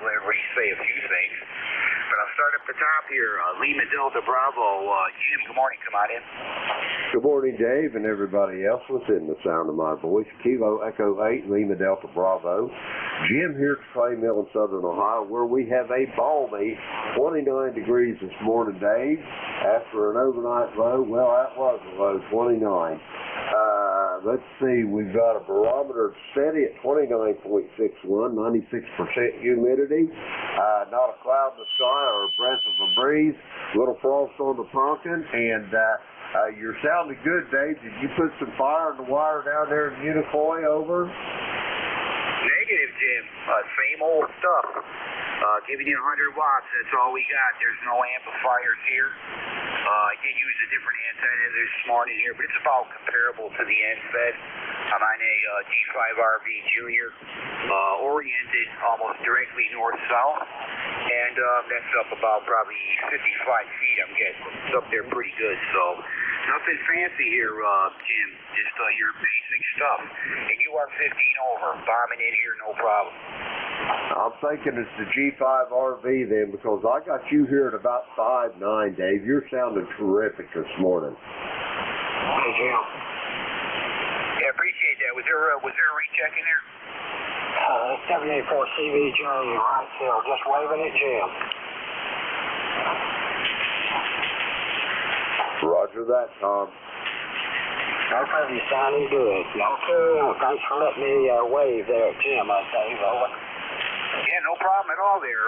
let everybody say a few things. But I'll start up the top here. Lima Delta Bravo. Jim, good morning. Come on in. Good morning, Dave, and everybody else within the sound of my voice. Kilo Echo 8, Lima Delta Bravo. Jim here at Clay Mill in Southern Ohio, where we have a balmy 29 degrees this morning, Dave. After an overnight low, well, that was a low, 29. Let's see, we've got a barometer steady at 29.61, 96% humidity. Not a cloud in the sky or a breath of a breeze. Little frost on the pumpkin, and you're sounding good, Dave. Did you put some fire in the wire down there in Unicoi over? Negative, Jim. Same old stuff. Giving you 100 watts. That's all we got. There's no amplifiers here. I did use a different antenna this morning here, but it's about comparable to the NFED. I'm on a D5RV Junior, oriented almost directly north-south, and that's up about probably 55 feet, I'm guessing. It's up there pretty good, so nothing fancy here, Jim, just your basic stuff. And you are 15 over, bombing in here, no problem. I'm thinking it's the G5RV then, because I got you here at about 5'9", Dave. You're sounding terrific this morning. Hey, Jim. Yeah, appreciate that. Was there a recheck in there? It's NJ2US right field, just waving at Jim. Roger that, Tom. Okay, you sounding good. Okay, thanks for letting me wave there at Jim, Dave. Over. Yeah, no problem at all there.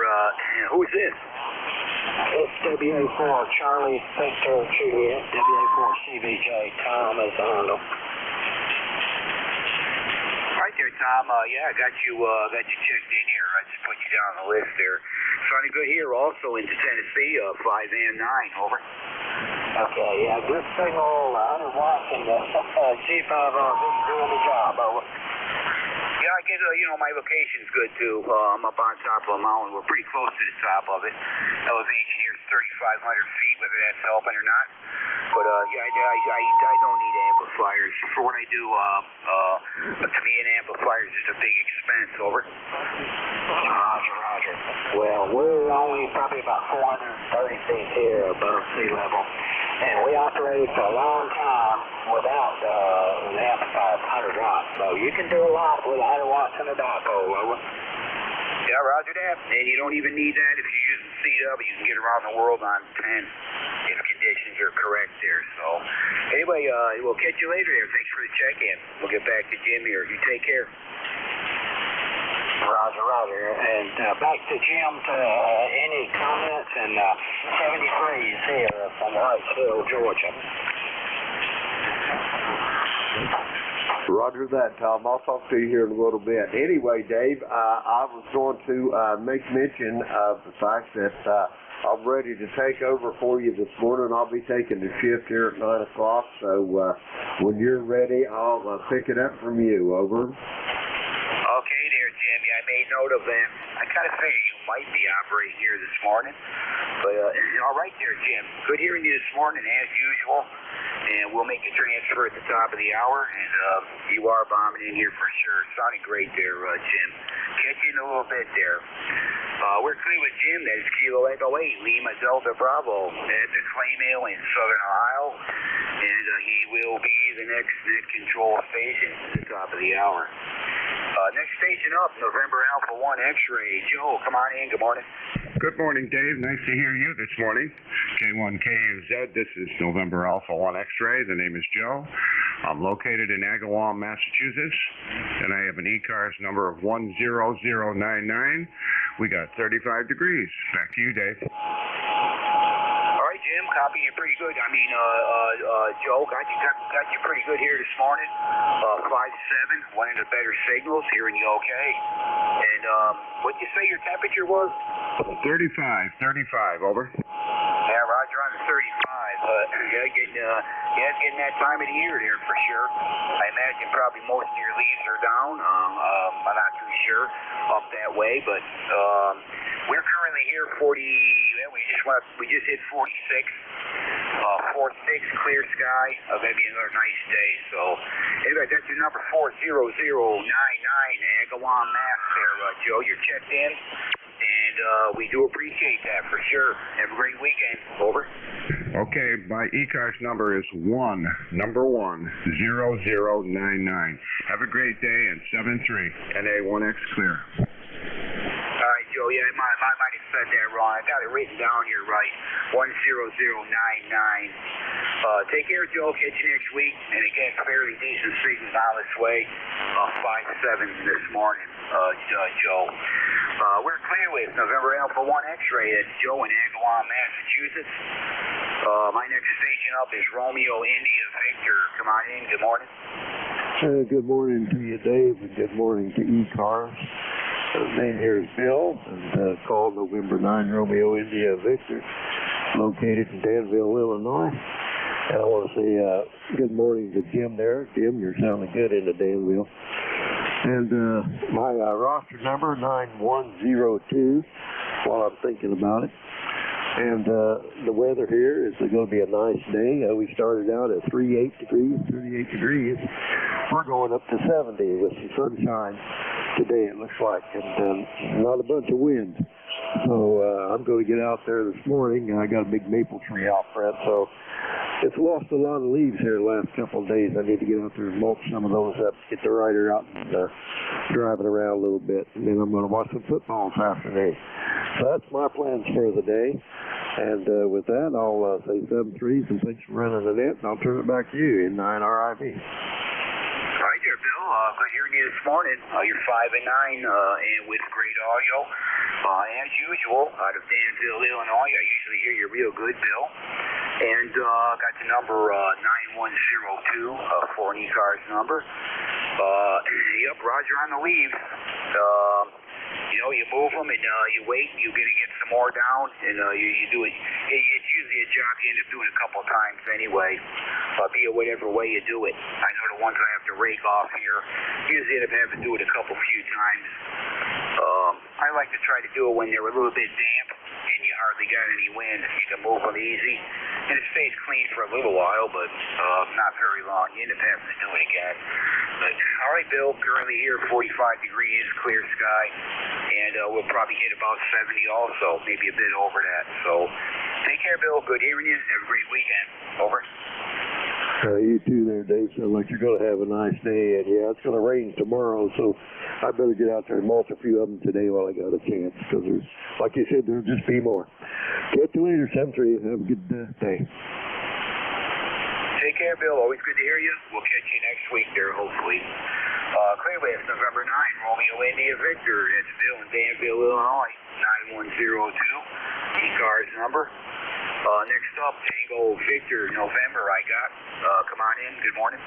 Who's this? It's WA4 Charlie Victor Juliet, WA4 CVJ, Tom is the handle. Right there, Tom. Yeah, I got you checked in here. I just put you down on the list there. Sounding good here also into Tennessee, 5 and 9, over. Okay, yeah, good signal, 100 watts, and G5RV doing the job, over. Yeah, I get, my location's good too. I'm up on top of a mountain. We're pretty close to the top of it. Elevation here is 3,500 feet, whether that's helping or not. But, yeah, I don't need amplifiers. For what I do, to me, an amplifier is just a big expense, over. Roger. Well, we're only probably about 430 feet here above sea level. And we operated for a long time without an amplifier of 100 watts. So you can do a lot with 100 watts in a dipole, over. Yeah, roger that. And you don't even need that if you're using CW. You can get around the world on 10 if conditions are correct there. So, anyway, we'll catch you later there. Thanks for the check-in. We'll get back to Jim here. You take care. Roger. And back to Jim, any comments? And 73s here from Wrightsville, Georgia. Roger that, Tom. I'll talk to you here in a little bit. Anyway, Dave, I was going to make mention of the fact that I'm ready to take over for you this morning. I'll be taking the shift here at 9 o'clock, so when you're ready, I'll pick it up from you, over. Okay there, Jim. Yeah, I made note of that. I kind of figured you might be operating here this morning. But, all right there, Jim. Good hearing you this morning, as usual. And we'll make a transfer at the top of the hour. And you are bombing in here for sure. Sounding great there, Jim. Catch you in a little bit there. We're clear with Jim. That is Kilo Echo 8, Lima Delta Bravo at the Clay Mill in Southern Ohio. And he will be the next net control station at the top of the hour. Next station up, November Alpha 1 X-Ray. Joe, come on in. Good morning. Good morning, Dave. Nice to hear you this morning. K1KUZ, this is November Alpha 1 X-Ray. The name is Joe. I'm located in Agawam, Massachusetts, and I have an ECARS number of 10099. We got 35 degrees. Back to you, Dave. All right, Jim, copy you pretty good. I mean, Joe, got you pretty good here this morning. 5-7, one of the better signals, hearing you okay. And what'd you say your temperature was? 35, over. Yeah, Roger, on the 35. Getting that time of the year there for sure. I imagine probably most of your leaves are down. I'm not too sure up that way, but we're currently here 40. We just hit 46. 46, clear sky. Maybe another nice day. So, anyway, that's your number 40099, Agawam, Mass. There, Joe. You're checked in. we do appreciate that for sure. Have a great weekend. Over. Okay, my ECARS number is 10099. Have a great day, and 73 NA1X clear. All right, Joe. Yeah, I might have said that wrong. I got it written down here right. 10099. Take care, Joe. Catch you next week. And again, fairly decent signal on its way. 5-7 this morning, Joe. We're clear with November Alpha 1 X-ray. That's Joe in Agawam, Massachusetts. My next station up is Romeo India Victor. Come on in. Good morning. Good morning to you, Dave, and good morning to ECARS. Name here is Bill, and called November 9 Romeo India Victor, located in Danville, Illinois. And I want to say good morning to Jim there. Jim, you're sounding good into Danville. And my roster number, 9102, while I'm thinking about it. And the weather here is going to be a nice day. We started out at 38 degrees. We're going up to 70 with some sunshine today, it looks like, and not a bunch of wind. So I'm going to get out there this morning. I got a big maple tree out front, so it's lost a lot of leaves here the last couple of days. I need to get out there and mulch some of those up, get the rider out and drive it around a little bit. And then I'm going to watch some football this afternoon. So that's my plans for the day. And with that, I'll say 7-3, and thanks for running the net, and I'll turn it back to you in 9RIV. All right there, Bill. Good hearing you this morning. You're 5 and 9 and with great audio. As usual, out of Danville, Illinois. I usually hear you real good, Bill. And got the number 9102 for an ECARS number. Yep, Roger on the leave. You know, you move them and you wait, and you're going to get some more down, and you do it. It's usually a job you end up doing a couple of times anyway, be it whatever way you do it. I know the ones I have to rake off here, usually end up having to do it a few times. I like to try to do it when they're a little bit damp and you hardly got any wind. You can move them easy, and it stays clean for a little while, but not very long. You end up having to do it again. But, all right, Bill, currently here, 45 degrees, clear sky, and we'll probably hit about 70 also, maybe a bit over that. So take care, Bill. Good hearing you. Have a great weekend. Over. You too there, Dave. Sounds like you're going to have a nice day. And yeah, it's going to rain tomorrow, so I better get out there and mulch a few of them today while I got a chance, because there's, like you said, there'll just be more. Catch you later, 7-3. Have a good day. Take care, Bill. Always good to hear you. We'll catch you next week there, hopefully. Clearwest, November 9, Romeo India Victor. That's Bill in Danville, Illinois. 9102. ECARS number. Next up, Tango Victor, November, I got. Come on in. Good morning.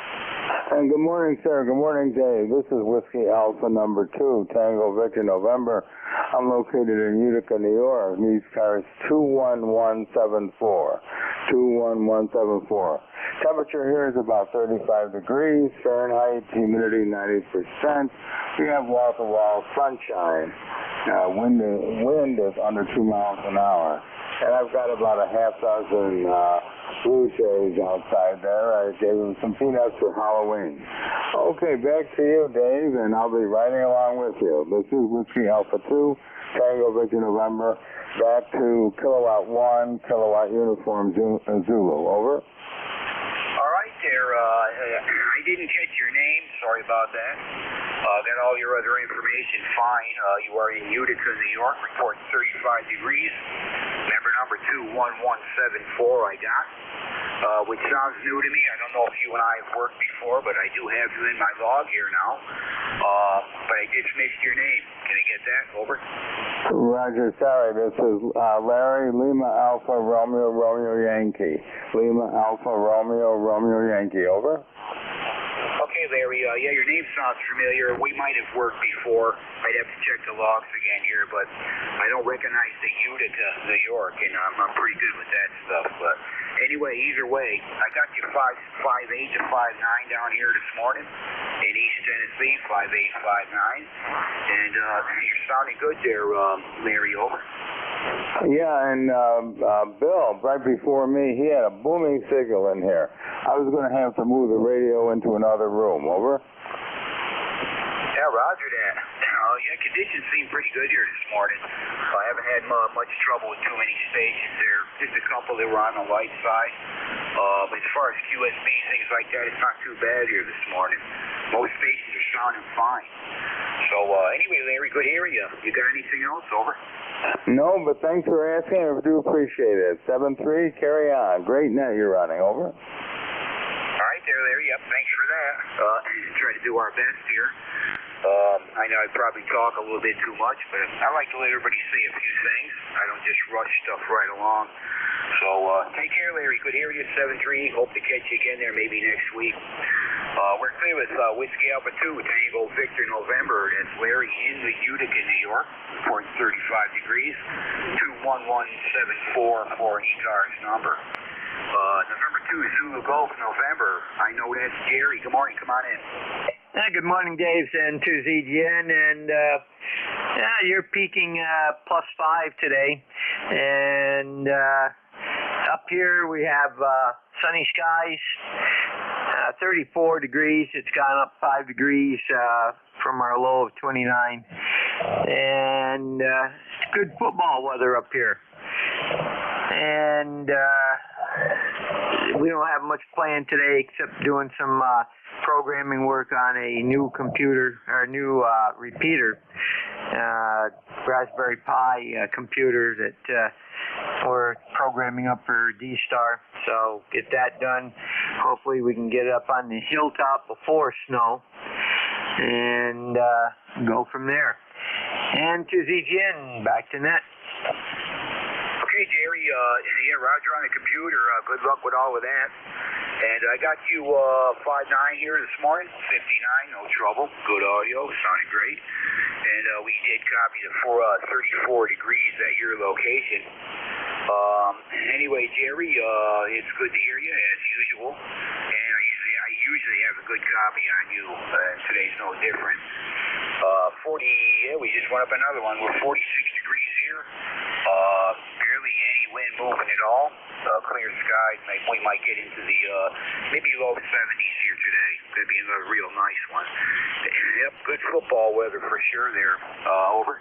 And good morning, sir. Good morning, Dave. This is Whiskey Alpha number 2, Tango Victor, November. I'm located in Utica, New York. ECARS 21174. 21174. Temperature here is about 35 degrees Fahrenheit, humidity 90%. We have wall-to-wall sunshine. Wind is under 2 miles an hour. And I've got about a half dozen blue jays outside there. I gave them some peanuts for Halloween. Okay, back to you, Dave, and I'll be riding along with you. This is Whiskey Alpha 2, Tango Victor, November. Back to Kilowatt 1, Kilowatt Uniform Zulu. Over. All right there. I didn't catch your name. Sorry about that. Got all your other information fine. You are in Utica, New York, reporting 35 degrees. Member number 21174 I got, which sounds new to me. I don't know if you and I have worked before, but I do have you in my log here now. But I just missed your name. Can I get that? Over. Roger, sorry. This is Larry, Lima Alpha, Romeo, Romeo, Yankee. Lima Alpha, Romeo, Romeo, Yankee. Over. Okay, Larry. Yeah, your name sounds familiar. We might have worked before. I'd have to check the logs again here, but I don't recognize the Utica, New York, and I'm pretty good with that stuff. But anyway, either way, I got you 5'8" to 5'9" down here this morning in East Tennessee, 5'8", 5'9", and you're sounding good there, Larry. Over. Yeah, and Bill, right before me, he had a booming signal in here. I was going to have to move the radio into another room. Over. Yeah, roger that. Yeah, I could conditions seem pretty good here this morning. I haven't had much trouble with too many stations there. Just a couple that were on the light side. But as far as QSB, things like that, it's not too bad here this morning. Most stations are sounding fine. So anyway, Larry, good hearing you. You got anything else? Over. No, but thanks for asking. I do appreciate it. 7-3, carry on. Great net you're running. Over. All right there, Larry. Yep, thanks for that. Try to do our best here. I know I probably talk a little bit too much, but I like to let everybody see a few things. I don't just rush stuff right along. So take care, Larry. Good hearing you. 7-3. Hope to catch you again there maybe next week. We're clear with Whiskey Alpha 2, Tango Victor November. That's Larry in the Utica, New York. Reporting 35 degrees. 21174 for an ECARS number. November 2 Zulu Golf November. I know that's Jerry. Good morning. Come on in. Good morning, Dave, and to ZGN, and you're peaking +5 today, and up here we have sunny skies, 34 degrees. It's gone up 5 degrees from our low of 29, and it's good football weather up here, and we don't have much planned today except doing some programming work on a new computer, or new repeater, Raspberry Pi computer that we're programming up for D-Star. So get that done. Hopefully we can get up on the hilltop before snow and go from there. And to ZGN, back to net. Okay, Jerry, yeah, Roger on the computer. Good luck with all of that. And I got you 5.9 here this morning, 59, no trouble. Good audio, sounded great. And we did copy the 34 degrees at your location. Anyway, Jerry, it's good to hear you as usual. And I usually have a good copy on you. Today's no different. 40, yeah, we just went up another one. We're 46 degrees here. Barely any wind moving at all. Clear skies. We might get into the maybe low 70s here today. Could be another real nice one. Yep, good football weather for sure there. Over.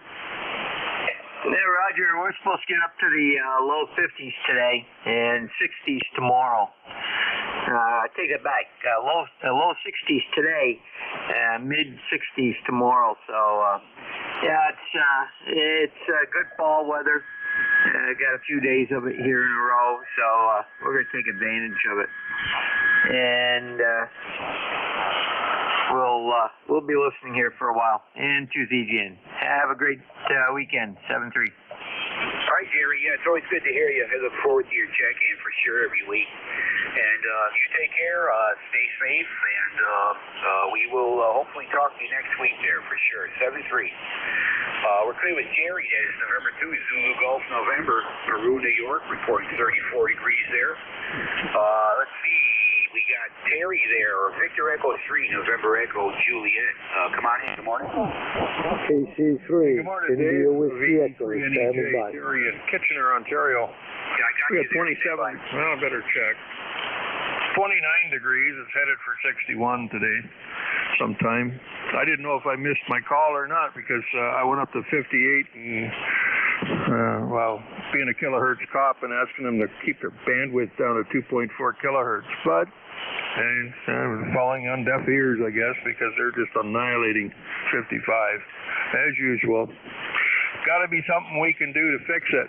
Yeah, Roger, we're supposed to get up to the low 50s today and 60s tomorrow. I take it back. Low 60s today, mid 60s tomorrow. So yeah, it's good fall weather. Got a few days of it here in a row, so we're going to take advantage of it. And we'll be listening here for a while. And to ZGN. Have a great weekend. 7-3. All right, Jerry. Yeah, it's always good to hear you. I look forward to your check-in for sure every week. And you take care. Stay safe, and we will hopefully talk to you next week there for sure. 7-3. We're clear with Jerry. That is November 2, Zulu Golf November, Peru, New York, reporting 34 degrees there. Let's see. We got Terry there, or Victor Echo 3, November Echo Juliet. Come on in. Good morning. KC3. Good morning, India Dave. Whiskey Echo. Standing by. Terry in Kitchener, Ontario. Yeah, I got We you got there. 27. Well, I better check. 29 degrees. It's headed for 61 today sometime. I didn't know if I missed my call or not because I went up to 58 and, well, being a kilohertz cop and asking them to keep their bandwidth down to 2.4 kilohertz. But I'm falling on deaf ears, I guess, because they're just annihilating 55 as usual. Got to be something we can do to fix it.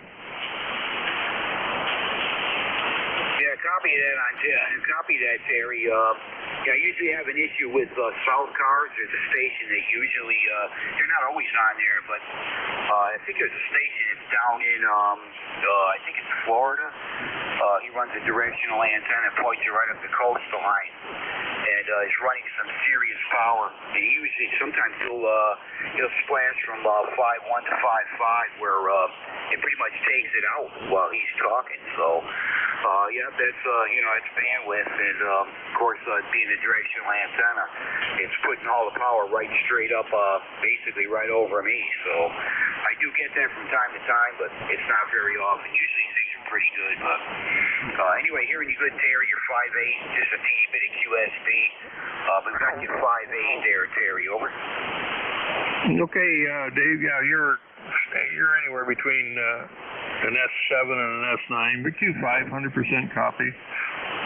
Copy that, Terry. I usually have an issue with South Cars. There's a station that usually, they're not always on there, but I think there's a station that's down in, I think it's Florida. He runs a directional antenna, points it right up the coastal line, and he's running some serious power. And usually, sometimes he'll splash from 5.1 to 5.5, where it pretty much takes it out while he's talking. So, yeah, that's it's bandwidth, and of course, being a directional antenna, it's putting all the power right straight up, basically right over me. So I do get that from time to time, but it's not very often. Usually things are pretty good. But anyway, hearing you good, Terry. You're 5.8, just a teeny bit of QSB. But we got you 5.8 there, Terry. Over. Okay, Dave, yeah, you're anywhere between an S7 and an S9, but Q5, 100% copy.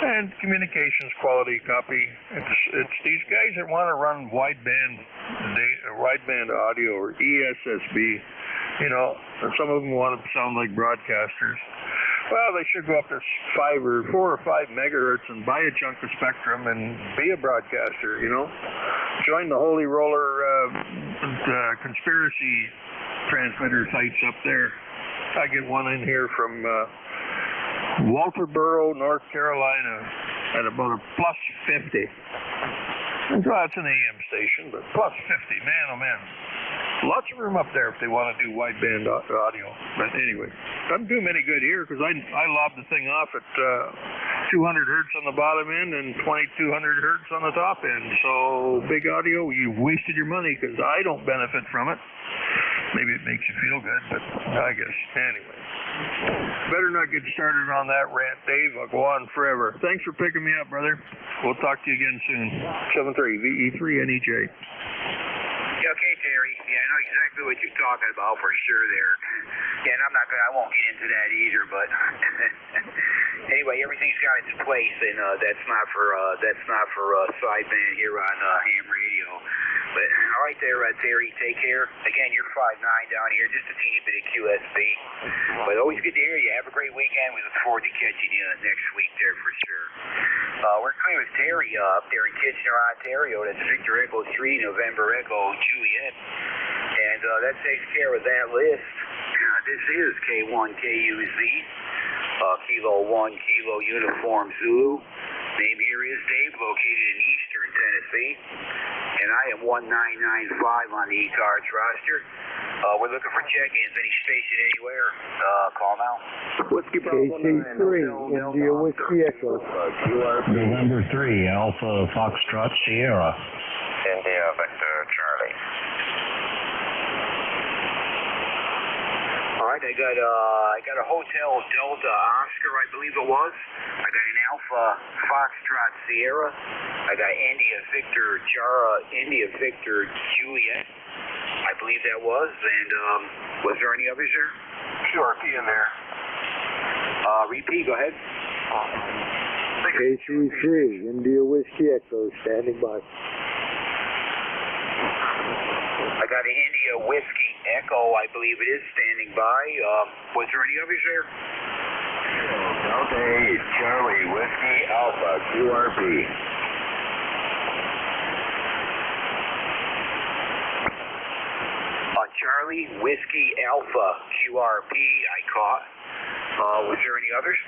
And communications quality copy. It's these guys that want to run wideband audio or ESSB, you know, and some of them want to sound like broadcasters. Well, they should go up to 4 or 5 megahertz and buy a chunk of spectrum and be a broadcaster, you know. Join the Holy Roller conspiracy transmitter sites up there. I get one in here from Walterboro, North Carolina, at about a plus 50. And so that's an AM station, but plus 50, man, oh man. Lots of room up there if they want to do wideband audio. But anyway, doesn't do them any good here because I lob the thing off at 200 hertz on the bottom end and 2200 hertz on the top end. So big audio, you've wasted your money because I don't benefit from it. Maybe it makes you feel good, but I guess. Anyway, better not get started on that rant, Dave. I'll go on forever. Thanks for picking me up, brother. We'll talk to you again soon. 73VE3NEJ. Yeah, okay, Terry. Yeah, I know exactly what you're talking about for sure there. Yeah, and I won't get into that either, but anyway, everything's got its place, and that's not for sideband here on ham radio. But all right there, Terry, take care. Again, you're 5'9" down here, just a teeny bit of QSB. But always good to hear you. Have a great weekend. We look forward to catching you next week there for sure. We're clear with Terry up there in Kitchener, Ontario. That's Victor Echo 3, November Echo Juliet. And that takes care of that list. This is K1KUZ, Kilo 1, Kilo Uniform Zulu. Name here is Dave, located in Eastern Tennessee. And I am 1995 on the ECARS roster. We're looking for check-ins, any station anywhere. Call now. KC3, India Whiskey Echo. November 3, Alpha Foxtrot Sierra. India Victor Charlie. All right, I got a Hotel Delta Oscar, I believe it was. I got an Alpha Foxtrot Sierra. I got India Victor Juliet. I believe that was. And was there any others there? QRP in there. Repeat, go ahead. KC3, India Whiskey Echo, standing by. I got an India Whiskey Echo, I believe it is, standing by. Was there any others there? Delta 8, Charlie, Whiskey, Alpha, QRP. Charlie, Whiskey, Alpha, QRP, I caught. Was there any others?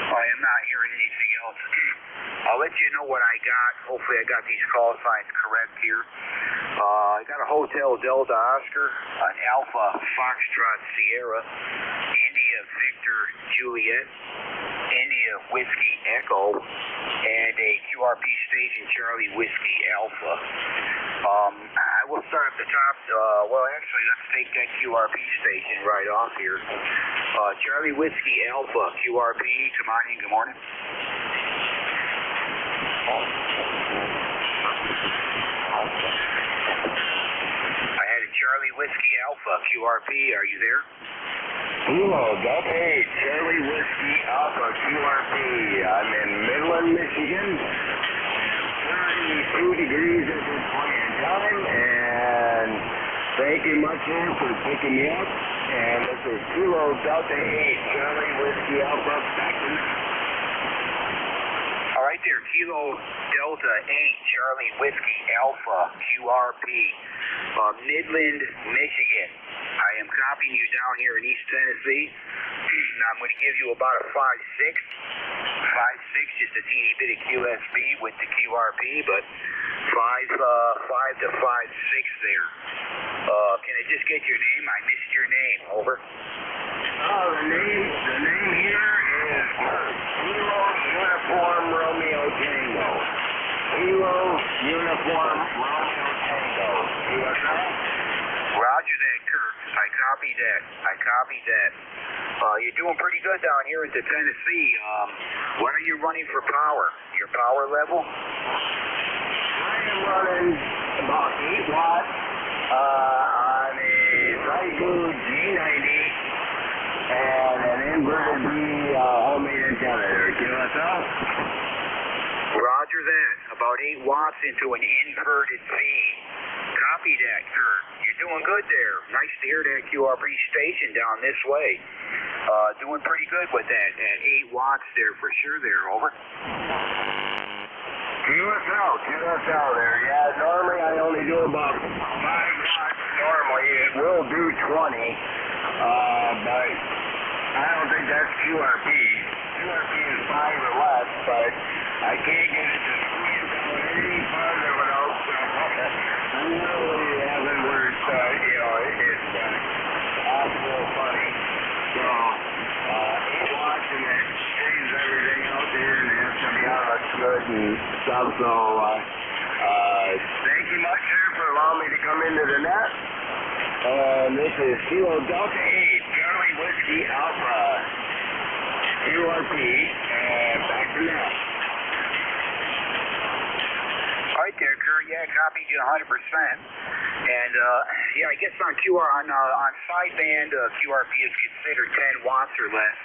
I am not hearing anything else. I'll let you know what I got. Hopefully I got these call signs correct here. I got a Hotel Delta Oscar, an Alpha Foxtrot Sierra, India Victor Juliet, India Whiskey Echo, and a QRP station Charlie Whiskey Alpha. I will start at the top. Well, actually, let's take that QRP station right off here. Charlie Whiskey Alpha, QRP, come on in, good morning. I had a Charlie Whiskey Alpha, QRP, are you there? Hello, Delta 8, Charlie Whiskey Alpha, QRP. I'm in Midland, Michigan. 32 degrees at this point in time, and thank you much for picking me up. And this is Kilo Delta 8, Charlie Whiskey Alpha, back to now. All right there, Kilo Delta 8, Charlie Whiskey Alpha, QRP, Midland, Michigan. I am copying you down here in East Tennessee. Now I'm going to give you about a 5.6, just a teeny bit of QSB with the QRP, but 5 to 5.6 there. Can I just get your name? I missed your name. Over. The name here is Kilo Uniform Romeo Tango. Kilo Uniform Romeo Tango. Roger that, Kirk. I copied that. I copied that. You're doing pretty good down here into Tennessee. What are you running for power? Your power level? I am running about 8 watts on a Rycoon G90 and an inverted B homemade antenna there. QSL? Roger that. About 8 watts into an inverted V. Copy that, Kurt. You're doing good there. Nice to hear that QRP station down this way. Doing pretty good with that. At 8 watts there for sure there. Over. QSL there. Yeah, normally I only do about 5 watts. Normally it will do 20. But I don't think that's QRP. QRP is 5 or less, but I can't get it to squeeze down any farther without really having where it's, it's awful funny. So, 8 watts and that straightens everything out there and has to be out looks good and stuff. So, thank you much, sir, for allowing me to come into the net. This is Kilo Delta 8, Charlie Whiskey Alpha, QRP, and back to net. Right there, Kurt. Yeah, copied you 100%. And yeah, I guess on sideband, QRP is considered 10 watts or less,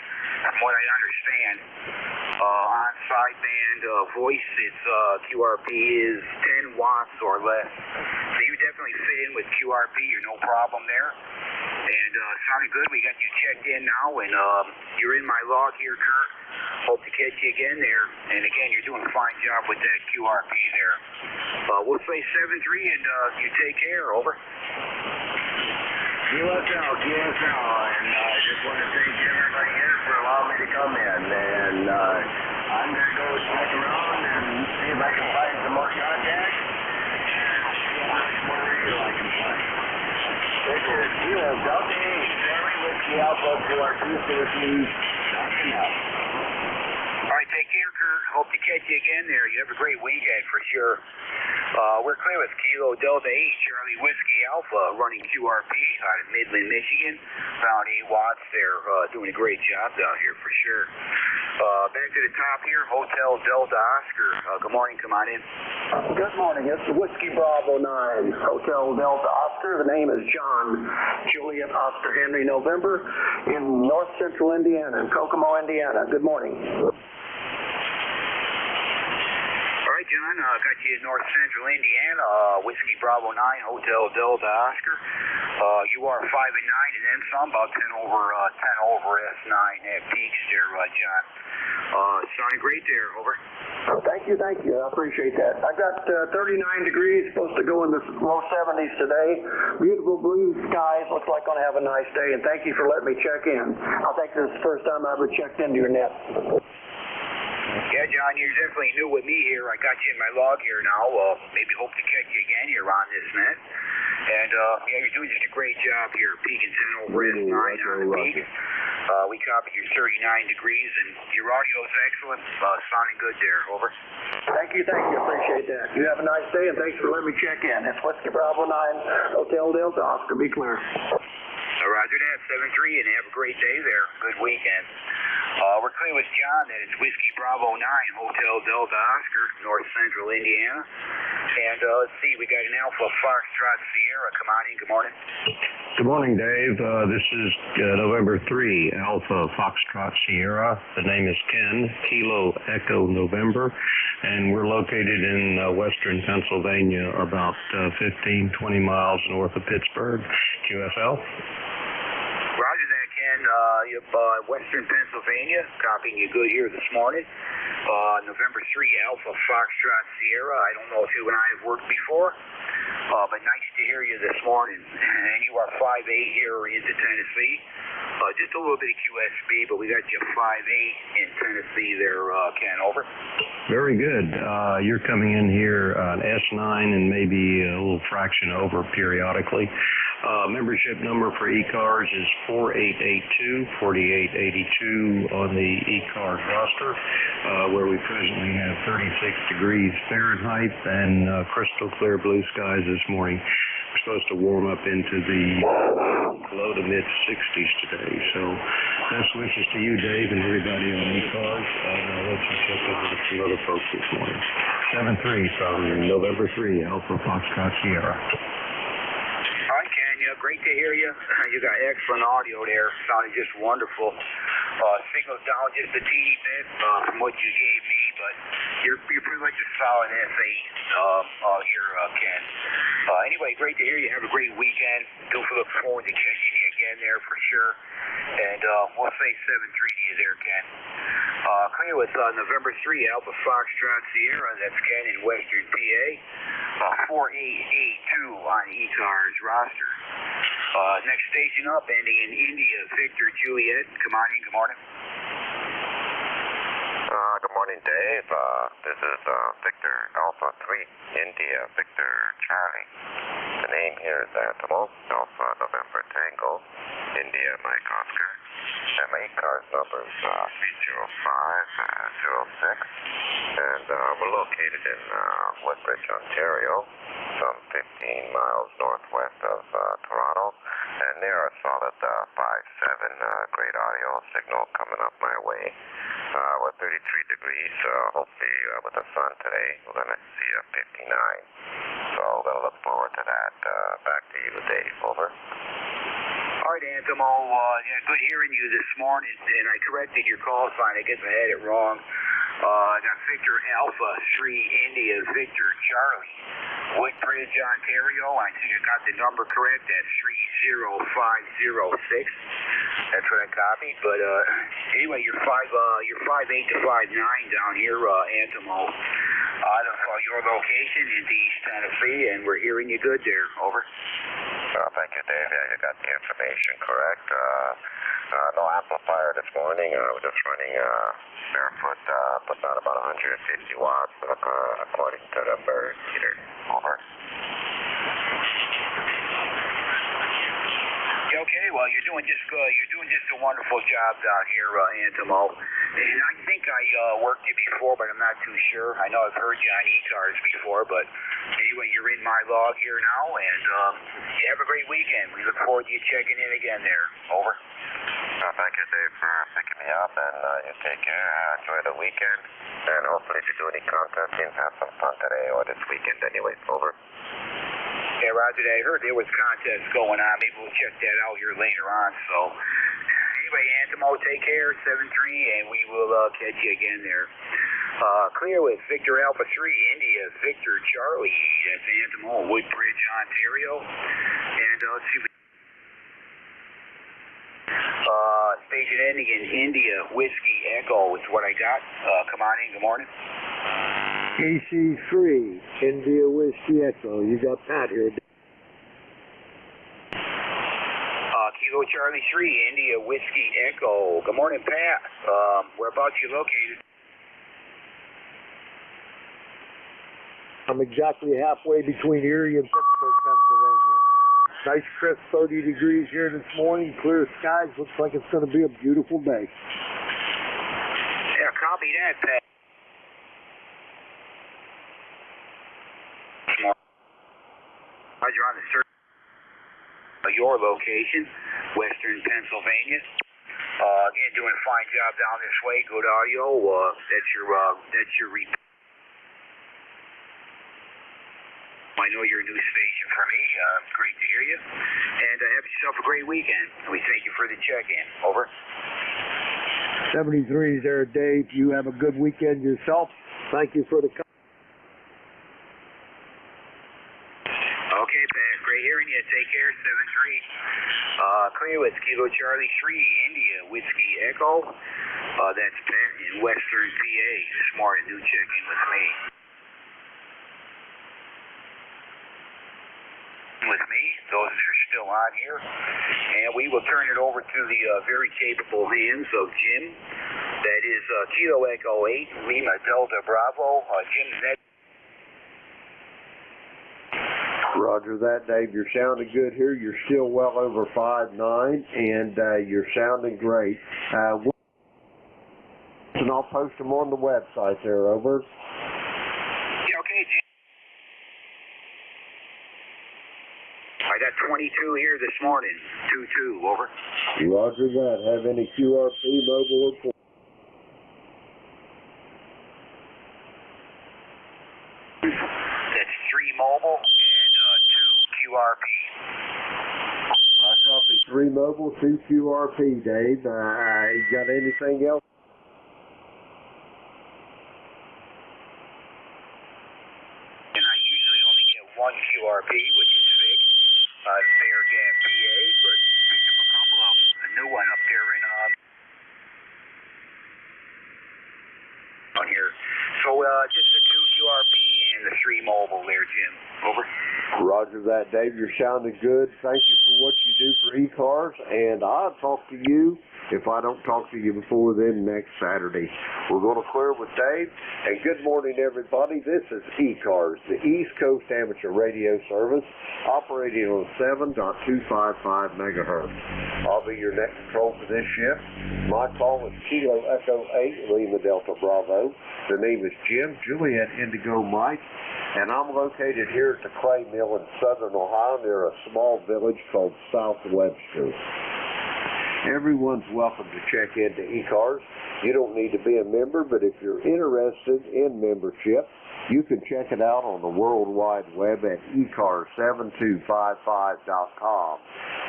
from what I understand. On sideband voice, it's QRP is 10 watts or less. So you definitely fit in with QRP. You're no problem there. And sounded good. We got you checked in now, and you're in my log here, Kurt. Hope to catch you again there. And again, you're doing a fine job with that QRP there. We'll say 7-3, and you take care. Over. QSL, and I just want to thank everybody here for allowing me to come in. And I'm going to go check around and see if I can find some more contacts and see how much more radio I can find. This is Kilo Delta 8, Charlie Whiskey Alpha to our 250. Knocking out. All right, take care, Kurt. Hope to catch you again there. You have a great weekend for sure. We're clear with Kilo Delta 8, Charlie Whiskey Alpha, running QRP out of Midland, Michigan. Around 8 watts there, doing a great job down here for sure. Back to the top here, Hotel Delta Oscar. Good morning, come on in. Good morning, it's the Whiskey Bravo 9, Hotel Delta Oscar. The name is John Juliet Oscar Henry November in north central Indiana, in Kokomo, Indiana. Good morning. All right, John, got you in north central Indiana, Whiskey Bravo 9, Hotel Delta Oscar. You are 5 and 9 and then some, about 10 over S9 at peaks there, John. Sounding great there, over. Thank you, I appreciate that. I've got 39 degrees, supposed to go in the low 70s today. Beautiful blue skies, looks like going to have a nice day, and thank you for letting me check in. I think this is the first time I ever checked into your net. Yeah, John, you're definitely new with me here. I got you in my log here now. Maybe hope to catch you again here on this net. And, yeah, you're doing just a great job here. Peaking 10 over S9 on the peak. We copied your 39 degrees, and your audio is excellent. Sounding good there. Over. Thank you, appreciate that. You have a nice day, and thanks for letting me check in. It's Whiskey Bravo 9, Hotel Delta Oscar. Be clear. Roger that, 7-3, and have a great day there. Good weekend. We're clear with John that it's Whiskey Bravo 9, Hotel Delta Oscar, north central Indiana. And let's see, we got an Alpha Foxtrot Sierra. Come on in, good morning. Good morning, Dave. This is November 3, Alpha Foxtrot Sierra. The name is Ken, Kilo Echo November, and we're located in western Pennsylvania, about 15, 20 miles north of Pittsburgh. QSL? Roger that, Ken. Western Pennsylvania, copying you good here this morning. November 3, Alpha Foxtrot Sierra. I don't know if you and I have worked before, but nice to hear you this morning. And you are 5'8" here into Tennessee. Just a little bit of QSB, but we got you 5'8" in Tennessee there, Ken. Over. Very good. You're coming in here on S9 and maybe a little fraction over periodically. Membership number for ECARS is 4882 on the ECARS roster, where we presently have 36 degrees Fahrenheit and crystal clear blue skies this morning. We're supposed to warm up into the low to mid 60s today. So best wishes to you, Dave, and everybody on ECARS. I'll let you check over with some other folks this morning. 7-3 from November 3, Alpha Foxtrot Sierra. All right, Ken, great to hear you. You got excellent audio there. Sounded just wonderful. Signal's down just a teeny bit from what you gave me, but you're pretty much a solid S8 here, Ken. Anyway, great to hear you. Have a great weekend. Do look forward to catching you again there for sure. And we'll say 7-3 to you there, Ken. Clear with November 3, Alpha Foxtrot Sierra. That's Ken in Western PA. 4882 on ECARS roster. Next station up, ending in India, Victor Juliet. Come on in, good morning. Good morning, Dave. This is Victor Alpha 3, India, Victor Charlie. The name here is Antimo, Alpha November Tango, India Mike Oscar. And my ECARS number is 30506. And we're located in Woodbridge, Ontario, some 15 miles northwest of Toronto. And there are a solid 5-7 great audio signal coming up my way. We're 33 degrees, hopefully with the sun today, we're going to see a 59. So we're going to look forward to that. Back to you, Dave. Over. All right, Antimo, good hearing you this morning, and I corrected your call sign. I guess I had it wrong. I got Victor Alpha 3 India Victor Charlie, Woodbridge, Ontario. I think I got the number correct. That's 30506. That's what I copied. But anyway, you're 5'8" to 5'9" down here, Antimo, out of your location in the East Tennessee, and we're hearing you good there. Over. Thank you, Dave. Yeah, you got the information correct. No amplifier this morning. We're just running barefoot, putting out about 150 watts according to the bird meter. Over. Okay, well, you're doing just good. You're doing just a wonderful job down here, Antimo. And I think I worked you before, but I'm not too sure. I know I've heard you on ECARS before, but anyway, you're in my log here now, and you have a great weekend. We look forward to you checking in again there. Over. Thank you, Dave, for picking me up, and you take care. Enjoy the weekend, and hopefully if you do any contesting, have some fun today or this weekend anyway. Over. Yeah, Roger, I heard there was contests going on. Maybe we'll check that out here later on. So anyway, Antimo, take care, 7-3, and we will catch you again there. Clear with Victor Alpha 3, India, Victor Charlie. That's Antimo, Woodbridge, Ontario. And let's see. Station ending in India, Whiskey Echo is what I got. Come on in, good morning. KC3, India Whiskey Echo. You got Pat here. Kilo Charlie 3, India Whiskey Echo. Good morning, Pat. Whereabouts you located? I'm exactly halfway between Erie and Pittsburgh, Pennsylvania. Nice crisp 30 degrees here this morning. Clear skies. Looks like it's going to be a beautiful day. Yeah, copy that, Pat. Roger on the search. Your location, Western Pennsylvania. Again, doing a fine job down this way. Good audio. That's your report. I know you're a new station for me. Great to hear you. And have yourself a great weekend. We thank you for the check-in. Over. 73 there, Dave. You have a good weekend yourself. Thank you for the call. Okay, Pat. Great hearing you. Take care. 7-3. Clear with Kilo Charlie 3, India Whiskey Echo. That's Pat in Western PA. This morning, new check-in with me. Those that are still on here. And we will turn it over to the very capable hands of Jim. That is Kilo Echo 8, Lima Delta Bravo. Jim's next. Roger that, Dave. You're sounding good here. You're still well over 5'9", and you're sounding great. And I'll post them on the website there, over. Yeah, okay, Jim. I got 22 here this morning. 2-2, over. Roger that. Have any QRP mobile report? That's 3 mobile and 2 QRP. I copy 3 mobile, 2 QRP, Dave. You got anything else? And I usually only get 1 QRP, which is fixed. Bear Jam PA, but picked up a couple of them. A new one up there in on here. So just the 2 QRP and the 3 mobile there, Jim. Over. Roger that, Dave. You're sounding good. Thank you for what you do for ECARS, and I'll talk to you if I don't talk to you before then next Saturday. We're going to clear with Dave, and good morning, everybody. This is ECARS, the East Coast Amateur Radio Service, operating on 7.255 megahertz. I'll be your next control for this shift. My call is Kilo Echo 8, Lima Delta Bravo. The name is Jim, Juliet Indigo Mike, and I'm located here at the Clay Mill in southern Ohio near a small village called South Webster. Everyone's welcome to check into ECARS. You don't need to be a member, but if you're interested in membership, you can check it out on the World Wide Web at ECARS7255.com.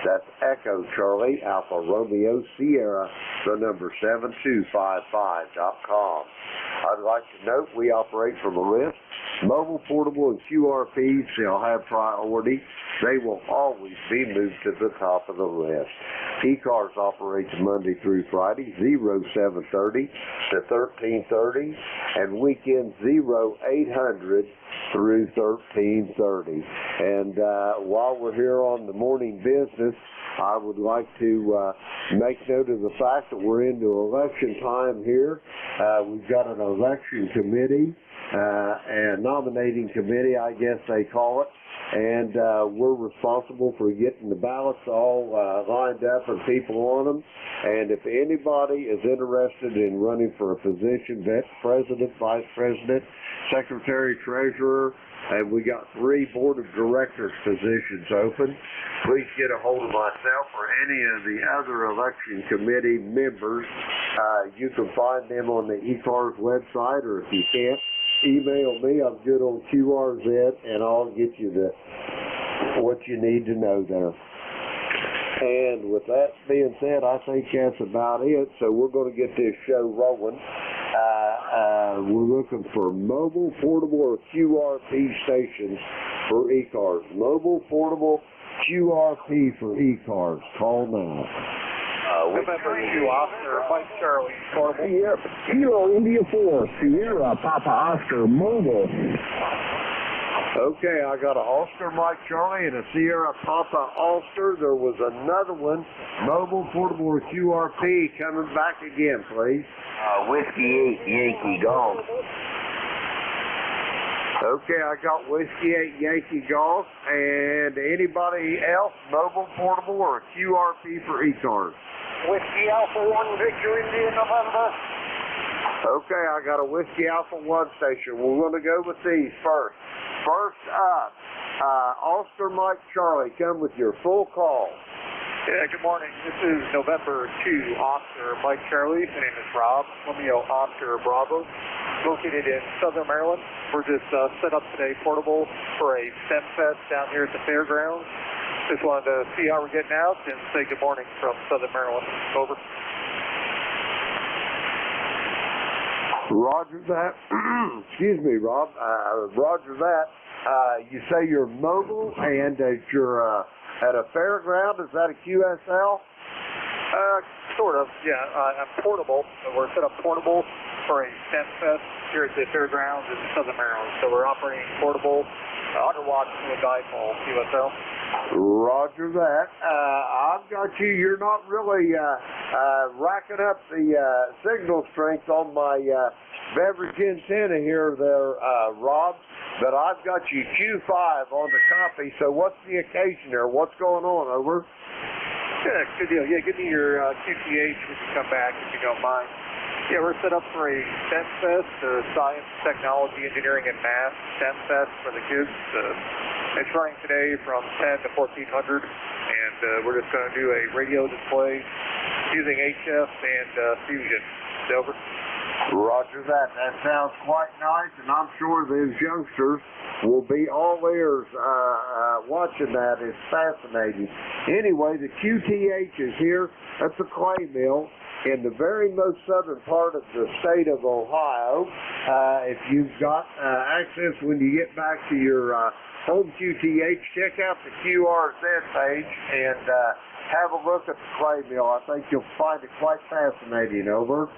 That's Echo Charlie Alpha Romeo Sierra, the number 7255.com. I'd like to note we operate from a list. Mobile, portable, and QRPs shall have priority. They will always be moved to the top of the list. ECARS operates Monday through Friday, 0730 to 1330, and weekends 0800 through 1330. And while we're here on the morning business, I would like to make note of the fact that we're into election time here. We've got an election committee, and nominating committee, I guess they call it. And we're responsible for getting the ballots all lined up and people on them. And if anybody is interested in running for a position, president, vice president, secretary, treasurer, and we got 3 board of directors positions open, please get a hold of myself or any of the other election committee members. You can find them on the ECARS website, or if you can't, email me. I'm good on QRZ, and I'll get you what you need to know there. And with that being said, I think that's about it. So we're going to get this show rolling. We're looking for mobile, portable, or QRP stations for ECARS. Mobile, portable, QRP for ECARS. Call now. November 2, Oscar, Mike Charlie, portable. Yep. Kilo India 4, Sierra Papa Oscar, mobile. Okay, I got a Oscar Mike Charlie and a Sierra Papa Ulster. There was another one, mobile, portable, or QRP, coming back again, please. Whiskey 8, Yankee Golf. Okay, I got Whiskey 8 Yankee Golf, and anybody else, mobile, portable, or a QRP for ECARS? Whiskey Alpha 1, Victor India, November. Okay, I got a Whiskey Alpha 1 station. We're going to go with these first. First up, Ulster Mike Charlie, come with your full call. Yeah, good morning. This is November 2, Oscar, Mike Charlie. My name is Rob, Romeo Oscar Bravo, located in Southern Maryland. We're just set up today, portable, for a STEM Fest down here at the fairgrounds. Just wanted to see how we're getting out and say good morning from Southern Maryland. Over. Roger that. Excuse me, Rob. Roger that. You say you're mobile and that you're at a fairground. Is that a QSL? Sort of, yeah. I'm portable. We're set up portable for a STEM Fest here at the fairgrounds in Southern Maryland. So we're operating portable, underwatch to a dipole QSL. Roger that. I've got you. You're not really racking up the signal strength on my beverage antenna here there, Rob, but I've got you Q5 on the copy. So what's the occasion there? What's going on? Over. Yeah, good deal. Yeah, give me your QTH when you come back, if you don't mind. Yeah, we're set up for a STEM Fest, Science, Technology, Engineering, and Math STEM Fest for the kids. It's running today from 10 to 1400, and we're just going to do a radio display using HF and Fusion. Over. Roger that. That sounds quite nice, and I'm sure those youngsters will be all ears watching that. It's fascinating. Anyway, the QTH is here. That's a clay mill in the very most southern part of the state of Ohio. If you've got access when you get back to your home QTH, check out the QRZ page and have a look at the clay mill. I think you'll find it quite fascinating. Over.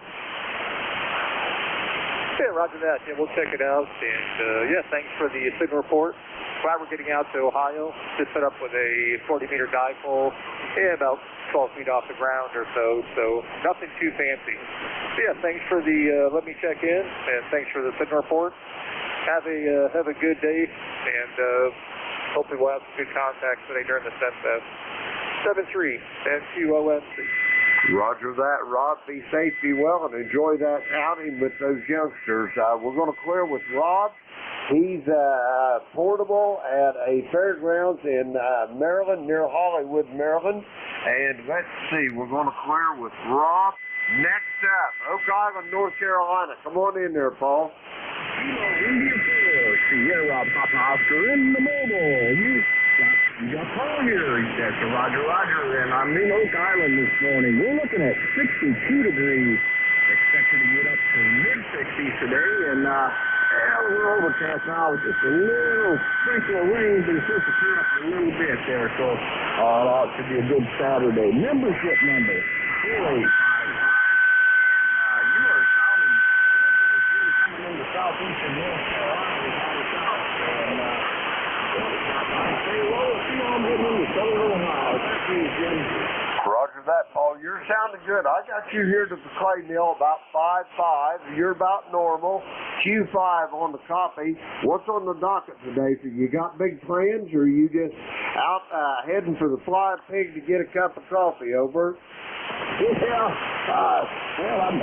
Yeah, roger that. Yeah, we'll check it out. And yeah, thanks for the signal report. Glad we're getting out to Ohio. Just set up with a 40-meter dipole, about 12 feet off the ground or so nothing too fancy. So yeah, thanks for the let me check in, and thanks for the signal report. Have a good day, and hopefully we'll have some good contacts today during the SEMFest. 73 NJ2US. Roger that, Rob. Be safe, be well, and enjoy that outing with those youngsters. We're going to clear with Rob. He's portable at a fairgrounds in Maryland, near Hollywood, Maryland. And let's see, we're going to clear with Rob. Next up, Oak Island, North Carolina. Come on in there, Paul. Sierra Papa Oscar in the mobile. Got Paul here. That's Roger, and I'm in Oak Island this morning. We're looking at 62 degrees. Expected to get up to mid-60s today, and we're overcast now with just a little sprinkle of rain, but it's supposed to turn up a little bit there, so it should be a good Saturday. Membership number 4855. You are sounding good coming into southeastern North Carolina. Roger that, Paul. You're sounding good. I got you here to the clay mill about 5.5. You're about normal. Q5 on the copy. What's on the docket today? So you got big plans, or are you just out heading for the Flying Pig to get a cup of coffee? Over. Yeah,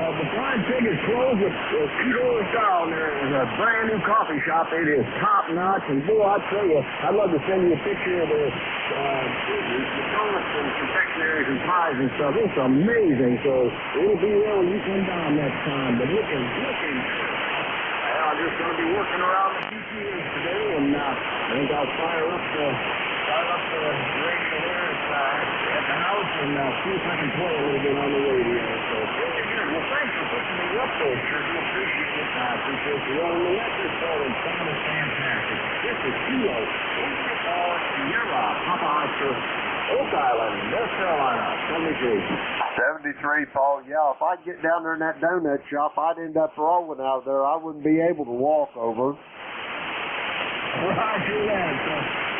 the Flying Pig is closed with $2 down. There is a brand new coffee shop. It is top notch, and boy, I tell you, I'd love to send you a picture of the donuts and confectionaries and pies and stuff. It's amazing. So it'll be there when you come down next time. But looking. I'm just going to be working around the PTAs today, and I think I'll fire up the radio here at the house and see if I can play a little bit on the radio. So, well, thanks for putting me up there, sure. We appreciate it. I appreciate you running the lecture for it. It sounded fantastic. This is Kilo, Sierra Papa Oscar, Oak Island, North Carolina, 73, Paul. Yeah, if I get down there in that donut shop, I'd end up rolling out of there. I wouldn't be able to walk over. Roger that.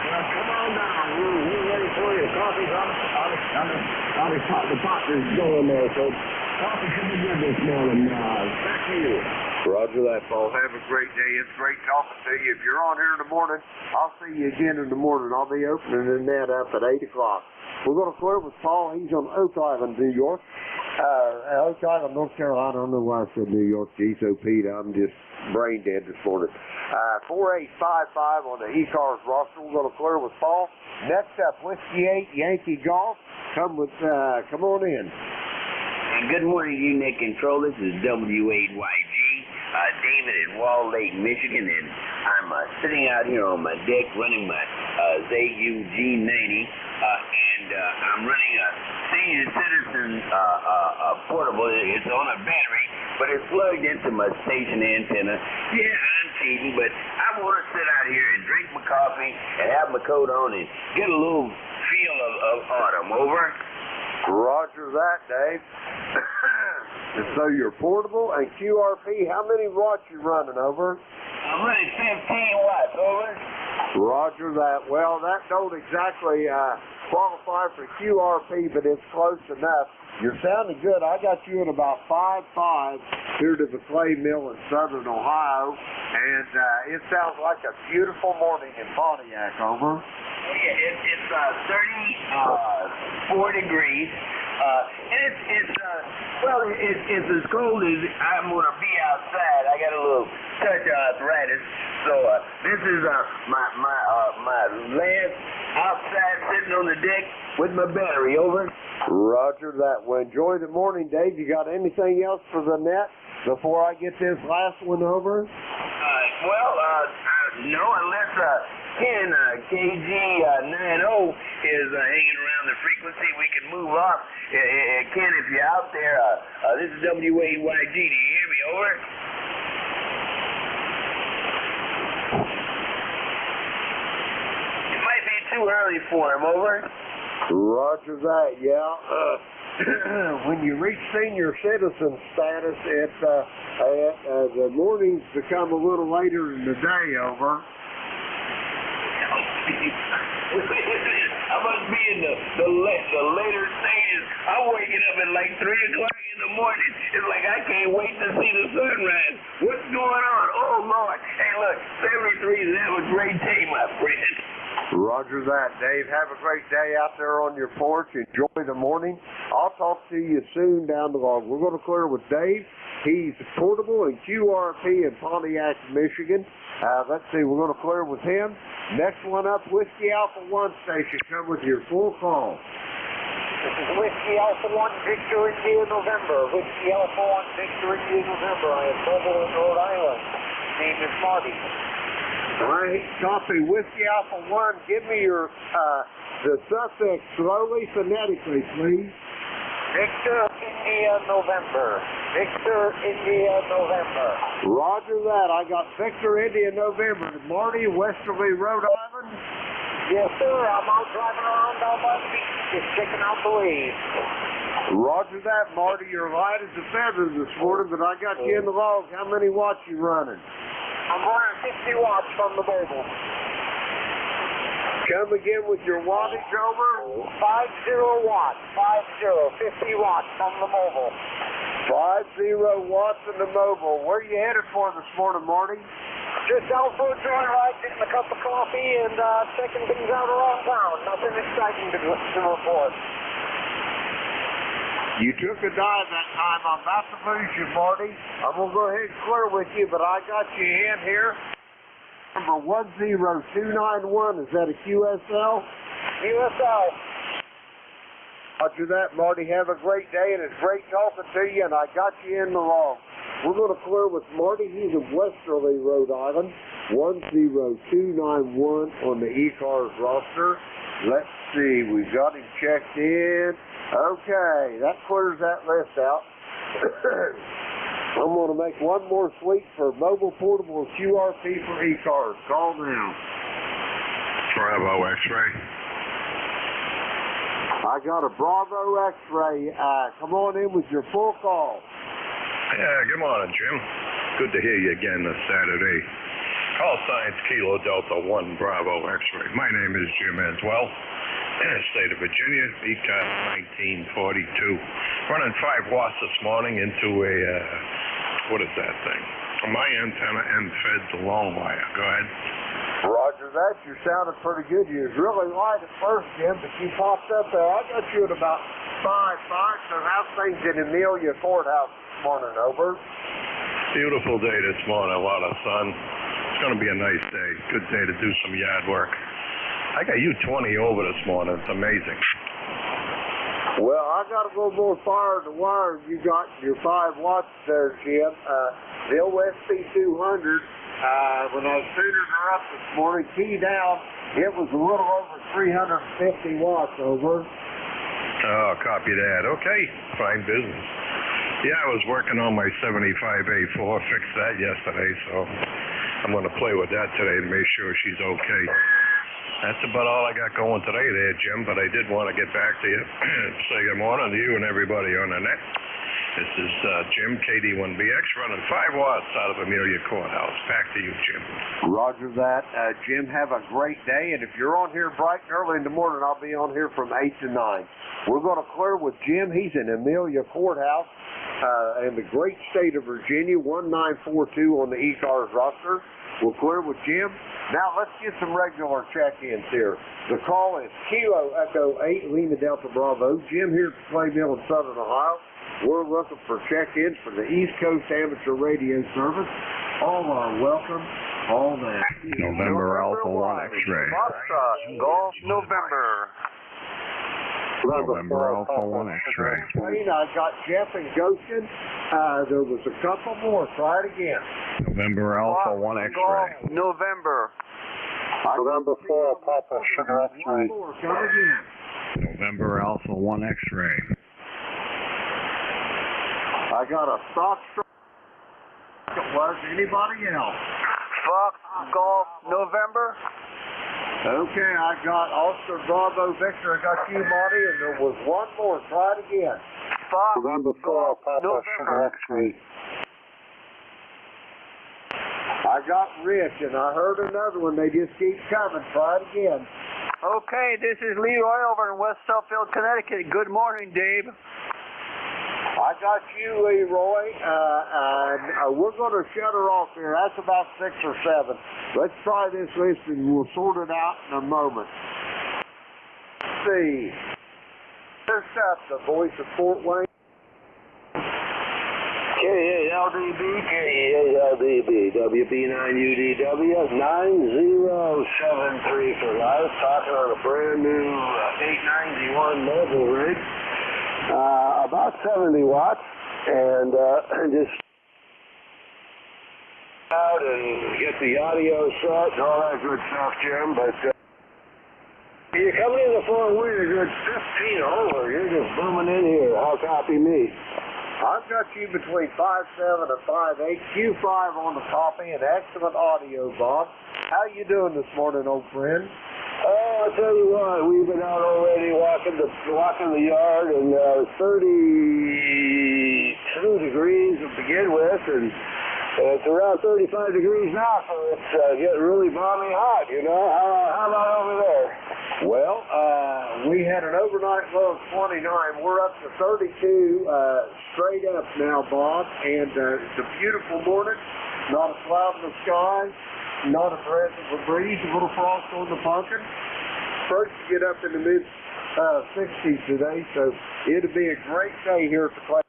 Well, come on down. We're ready for you. Coffee's on the pot is going there, so coffee should be good this morning. Back to you. Roger that, Paul. Have a great day. It's great talking to you. If you're on here in the morning, I'll see you again in the morning. I'll be opening the net up at 8 o'clock. We're going to clear with Paul. He's on Oak Island, New York. Oak Island, North Carolina. I don't know why I said New York. Geez, oh, Pete, I'm just brain dead this morning. 4855 on the ECARS roster. We're going to clear with Paul. Next up, Whiskey 8, Yankee Golf. Come on in. Good morning to you, Nick Control. This is W8YG, David in Wall Lake, Michigan, and I'm sitting out here on my deck running my ZUG90, and I'm running a senior citizen portable. It's on a battery, but it's plugged into my station antenna. Yeah, I'm cheating, but I want to sit out here and drink my coffee and have my coat on and get a little feel of autumn. Over. Roger that, Dave. And so you're portable and QRP. How many watts you running? Over. I'm running 15 watts. Over. Roger that. Well, that don't exactly qualify for QRP, but it's close enough. You're sounding good. I got you at about 5.5 here to the clay mill in southern Ohio, and it sounds like a beautiful morning in Pontiac. Over. Yeah, it's 34 degrees, and it's as cold as I'm going to be outside. I got a little touch of arthritis, So this is my last outside sitting on the deck with my battery. Over. Roger that. Well, enjoy the morning, Dave. You got anything else for the net before I get this last one over? No, unless Ken, KG90 is hanging around the frequency, we can move off. Ken, if you're out there, this is W8YG. Do you hear me? Over. It might be too early for him. Over. Roger that, yeah. When you reach senior citizen status, the mornings become a little later in the day, over. I must be in the later stages. I'm waking up at like 3 o'clock in the morning. It's like I can't wait to see the sunrise. What's going on? Oh, Lord. Hey, look, 73 is have a great day, my friend. Roger that, Dave. Have a great day out there on your porch. Enjoy the morning. I'll talk to you soon down the road. We're going to clear with Dave. He's portable in QRP in Pontiac, Michigan. Let's see, we're going to clear with him. Next one up, Whiskey Alpha 1 station. Come with your full call. This is Whiskey Alpha 1 Victor India November. Whiskey Alpha 1 Victor India November. I am mobile in Rhode Island. Name is Marty. All right, copy. Whiskey Alpha 1, give me your the suffix slowly, phonetically, please. Victor India November. Victor India November. Roger that. I got Victor India November. Marty, Westerly, Rhode Island? Yes, sir. I'm out driving around down by the beach, just checking out the waves. Roger that, Marty. You're light as a feather this morning, but I got you in the log. How many watts you running? I'm running 50 watts from the mobile. Come again with your wattage, over? 50 watts. 50 watts from the mobile. 50 watts in the mobile. Where are you headed for this morning, Marty? Just out for a joyride, getting a cup of coffee, and checking things out around town. Nothing exciting to report. You took a dive that time. I'm about to lose you, Marty. I'm going to go ahead and clear with you, but I got you in here. Number 10291. Is that a QSL? QSL. Roger that, Marty. Have a great day, and it's great talking to you, and I got you in the log. We're going to clear with Marty. He's in Westerly, Rhode Island. 10291 on the ECARS roster. Let's see. We've got him checked in. Okay, that clears that list out. I'm going to make one more sweep for mobile portable QRP for ECARS. Call now. Bravo X-ray. I got a Bravo X-ray. Come on in with your full call. Yeah, good morning, Jim. Good to hear you again this Saturday. Call sign Kilo Delta 1 Bravo X-ray. My name is Jim Answell. State of Virginia, ECARS 1942. Running 5 watts this morning into a, what is that thing? My antenna and fed the long wire. Go ahead. Roger that. You sounded pretty good. You was really light at first, Jim, but you popped up there. I got you at about 5. So how's things in Amelia Courthouse this morning? Over. Beautiful day this morning. A lot of sun. It's going to be a nice day. Good day to do some yard work. I got you 20 over this morning. It's amazing. Well, I got a little more fire in the wire. You got your 5 watts there, Jim. The OSP 200, when I was tuning her up this morning, key down, it was a little over 350 watts, over. Oh, copy that. Okay, fine business. Yeah, I was working on my 75A4, fixed that yesterday, so I'm going to play with that today to make sure she's okay. That's about all I got going today there, Jim, but I did want to get back to you. Say good morning to you and everybody on the net. This is Jim, KD1BX, running 5 watts out of Amelia Courthouse. Back to you, Jim. Roger that. Jim, have a great day, and if you're on here bright and early in the morning, I'll be on here from 8 to 9. We're going to clear with Jim. He's in Amelia Courthouse in the great state of Virginia, 1942 on the ECARS roster. We'll clear with Jim. Now let's get some regular check-ins here. The call is Kilo Echo 8 Lima Delta Bravo. Jim here at the Clay Mill in Southern Ohio. We're looking for check-ins for the East Coast Amateur Radio Service. All are welcome. All that. November Alpha 1 X-ray. Foxtrot, Golf, November. November Alpha 1 X-ray. I got Jeff and Goshen. There was a couple more. Try it again. November Alpha 1 X-ray. November. November 4, Papa Sugar X-ray. Come again. November Alpha 1 X-ray. I got a Foxtrot. Was anybody else? Fox, Golf, November. Okay, I got Oscar, Bravo, Victor. I got you, Marty, and there was one more. Try it again. Fox, November 4, Papa Sugar X-ray. I got Rich, and I heard another one. They just keep coming. Try it again. Okay, this is Leroy over in West Suffield, Connecticut. Good morning, Dave. I got you, Leroy, and we're going to shut her off here. That's about 6 or 7. Let's try this list, and we'll sort it out in a moment. Let's see. First up, the voice of Fort Wayne. K8LDB, K8LDB, WB9UDW, 9073 for live, talking on a brand new 891 mobile rig. About 70 watts, and just out and get the audio set and all that good stuff, Jim. But you're coming in the phone with a good 15 over. You're just booming in here. How copy me? I've got you between 5.7 and 5.8, Q5 on the copy, and excellent audio, Bob. How you doing this morning, old friend? Oh, I'll tell you what, we've been out already walking the yard, and 32 degrees to begin with, and it's around 35 degrees now, so it's getting really balmy hot, you know. How about over there? Well, we had an overnight low of 29. We're up to 32 straight up now, Bob, and it's a beautiful morning. Not a cloud in the sky. Not a breath of a breeze, a little frost on the pumpkin. First to get up in the mid 60s today, so it'll be a great day here at the class.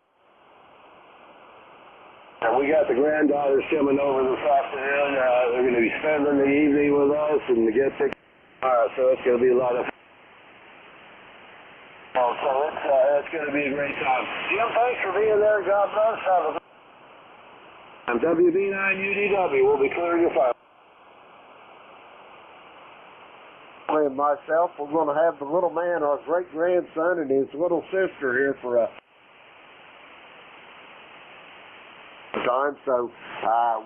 We got the granddaughters coming over this afternoon. They're going to be spending the evening with us and get picked up, so it's going to be a lot of fun. So it's going to be a great time. Jim, thanks for being there. God bless. Have a good time. WB9UDW. We'll be clearing your file. And myself, we're going to have the little man, our great-grandson, and his little sister here for a time. So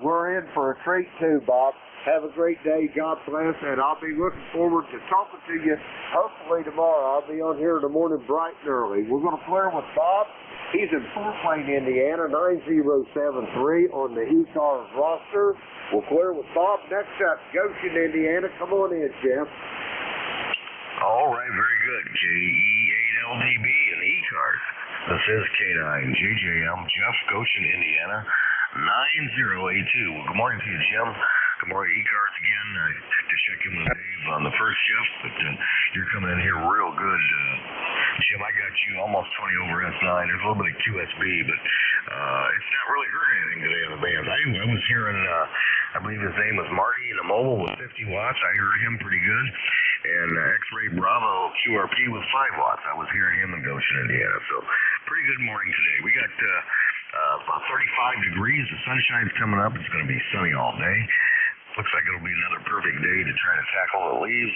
we're in for a treat too, Bob. Have a great day. God bless, and I'll be looking forward to talking to you hopefully tomorrow. I'll be on here in the morning bright and early. We're going to clear with Bob. He's in Fort Wayne, Indiana, 9073 on the ECARS roster. We'll clear with Bob. Next up, Goshen, Indiana. Come on in, Jeff. All right, very good. K8LDB and ECARS. This is K9JJM, Jeff, Goshen, Indiana, 9082. Good morning to you, Jim. Good morning, ECARS again. To check in with Dave on the first shift, but you're coming in here real good. Jim, I got you almost 20 over S9. There's a little bit of QSB, but it's not really hurting anything today on the bands. I was hearing, I believe his name was Marty in a mobile with 50 watts. I heard him pretty good. And X-Ray Bravo QRP with 5 watts. I was hearing him in Goshen, Indiana. So pretty good morning today. We got about 35 degrees. The sunshine's coming up. It's going to be sunny all day. Looks like it'll be another perfect day to try to tackle the leaves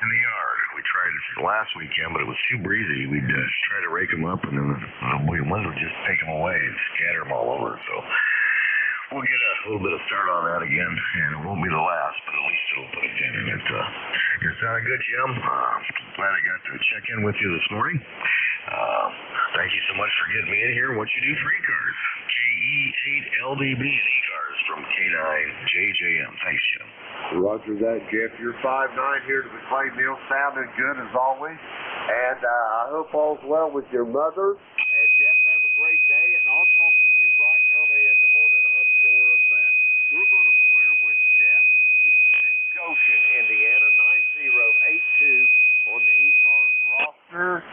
in the yard. We tried it last weekend, but it was too breezy. We'd try to rake them up, and then the wind would just take them away and scatter them all over. So we'll get a little bit of start on that again, and it won't be the last, but at least it'll put a dent in it. You're sounding good, Jim. Glad I got to check in with you this morning. Thank you so much for getting me in here and what you do for ECARS. K8LDB and ECARS from K9JJM. Thanks, Jim. Roger that, Jeff. You're 5'9" here to the clay mill, sounding good as always. And I hope all's well with your mother. And Jeff, have a great day, and I'll talk to you bright and early in the morning, I'm sure of that. We're going to clear with Jeff. He's in Goshen, Indiana, 9082 on the ECARS roster.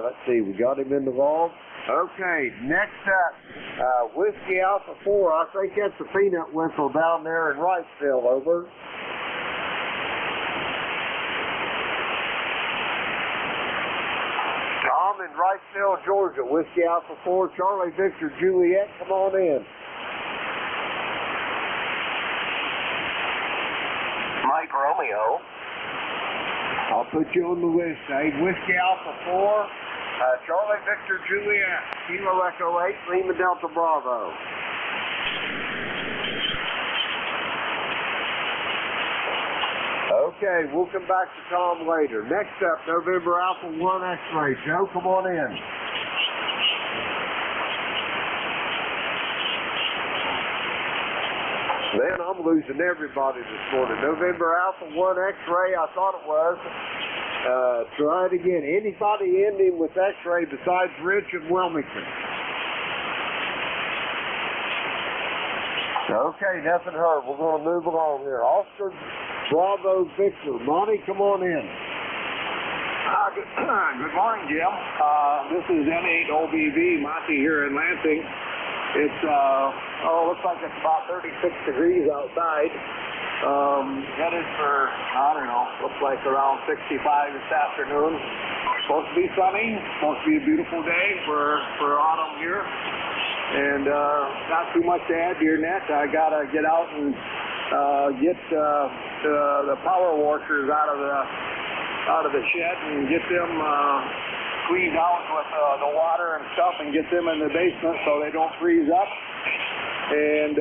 Let's see, we got him in the log. Okay, next up, Whiskey Alpha 4, I think that's the peanut whistle down there in Wrightsville, over. Tom in Wrightsville, Georgia, Whiskey Alpha 4, Charlie Victor Juliet, come on in. Mike Romeo. I'll put you on the list, Dave. Whiskey Alpha 4, Charlie Victor Juliet, Kilo Echo 8, Lima Delta Bravo. Okay, we'll come back to Tom later. Next up, November Alpha 1 X-Ray. Joe, come on in. Man, I'm losing everybody this morning. November Alpha 1 X-Ray, I thought it was. Try it again. Anybody ending with X-Ray besides Rich and Wilmington? Okay, nothing heard. We're going to move along here. Oscar Bravo Victor. Monty, come on in. Good morning, Jim. This is N8OBV, Monty here in Lansing. It's, looks like it's about 36 degrees outside. Headed for, I don't know, looks like around 65 this afternoon. Supposed to be sunny, supposed to be a beautiful day for autumn here. And not too much to add to your net. I got to get out and get the power washers out of the shed and get them cleaned out with the water and stuff and get them in the basement so they don't freeze up. And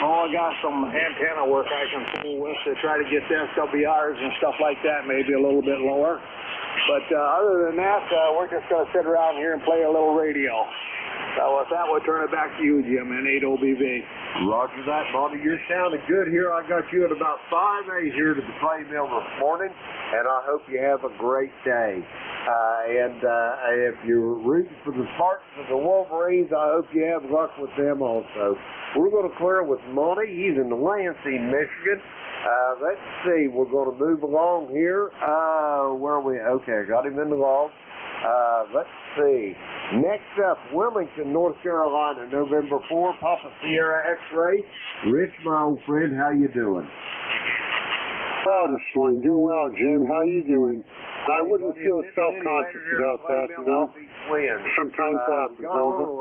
I got some antenna work I can fool with to try to get the SWRs and stuff like that maybe a little bit lower. But other than that, we're just going to sit around here and play a little radio. So with that, we'll turn it back to you, Jim, N8OBV. Roger that, Monty. You're sounding good here. I got you at about 5 here to the play mill this morning, and I hope you have a great day. And if you're rooting for the Spartans and the Wolverines, I hope you have luck with them also. We're going to clear with Monty. He's in Lansing, Michigan. Let's see. We're going to move along here. Where are we? Okay, I got him in the log. Let's see. Next up, Wilmington, North Carolina, November 4, Papa Sierra X-Ray. Rich, my old friend, how you doing? Well, this morning, doing well, Jim. How you doing? I wouldn't feel self-conscious about that, you know. Sometimes happens, over.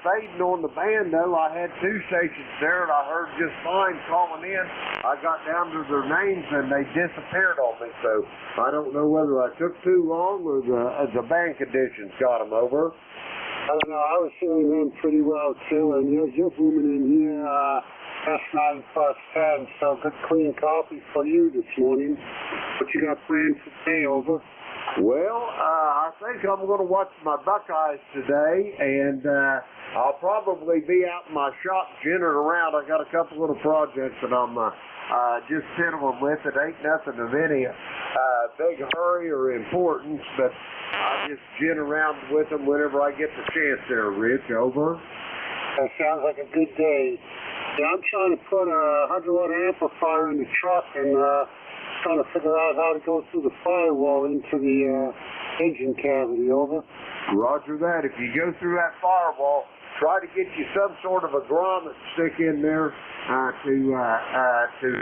Fading on the band, though. I had 2 stations there, and I heard just fine calling in. I got down to their names, and they disappeared on me. So I don't know whether I took too long or the band conditions got them over. I don't know. I was feeling them pretty well, too. And you're booming in here. S9+10, so good clean coffee for you this morning. What you got planned for today, over? Well, I think I'm going to watch my Buckeyes today, and I'll probably be out in my shop jinnering around. I got a couple little projects that I'm just fiddling with. It ain't nothing of any big hurry or importance, but I just gin around with them whenever I get the chance there, Rich. Over. That sounds like a good day. Yeah, I'm trying to put a 100-watt amplifier in the truck and trying to figure out how to go through the firewall into the engine cavity, over. Roger that. If you go through that firewall, try to get you some sort of a grommet stick in there to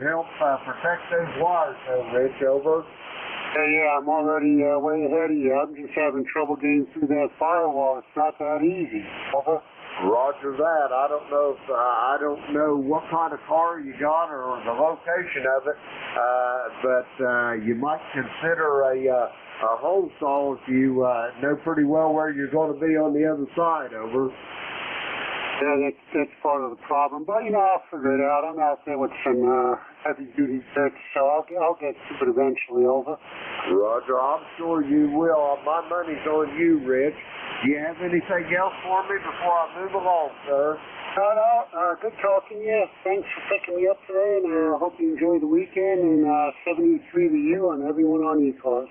help protect those wires, Rich, over. Yeah, I'm already way ahead of you. I'm just having trouble getting through that firewall. It's not that easy, over. Roger that. I don't know what kind of car you got or the location of it, but you might consider a hole saw if you know pretty well where you're going to be on the other side, over. Yeah, that's part of the problem, but you know, I'll figure it out. I'm out there with some heavy-duty bits, so I'll get to it eventually, over. Roger, I'm sure you will. My money's on you, Rich. Do you have anything else for me before I move along, sir? No, good talking to you. Thanks for picking me up today, and I hope you enjoy the weekend, and 73 to you and everyone on ECARS.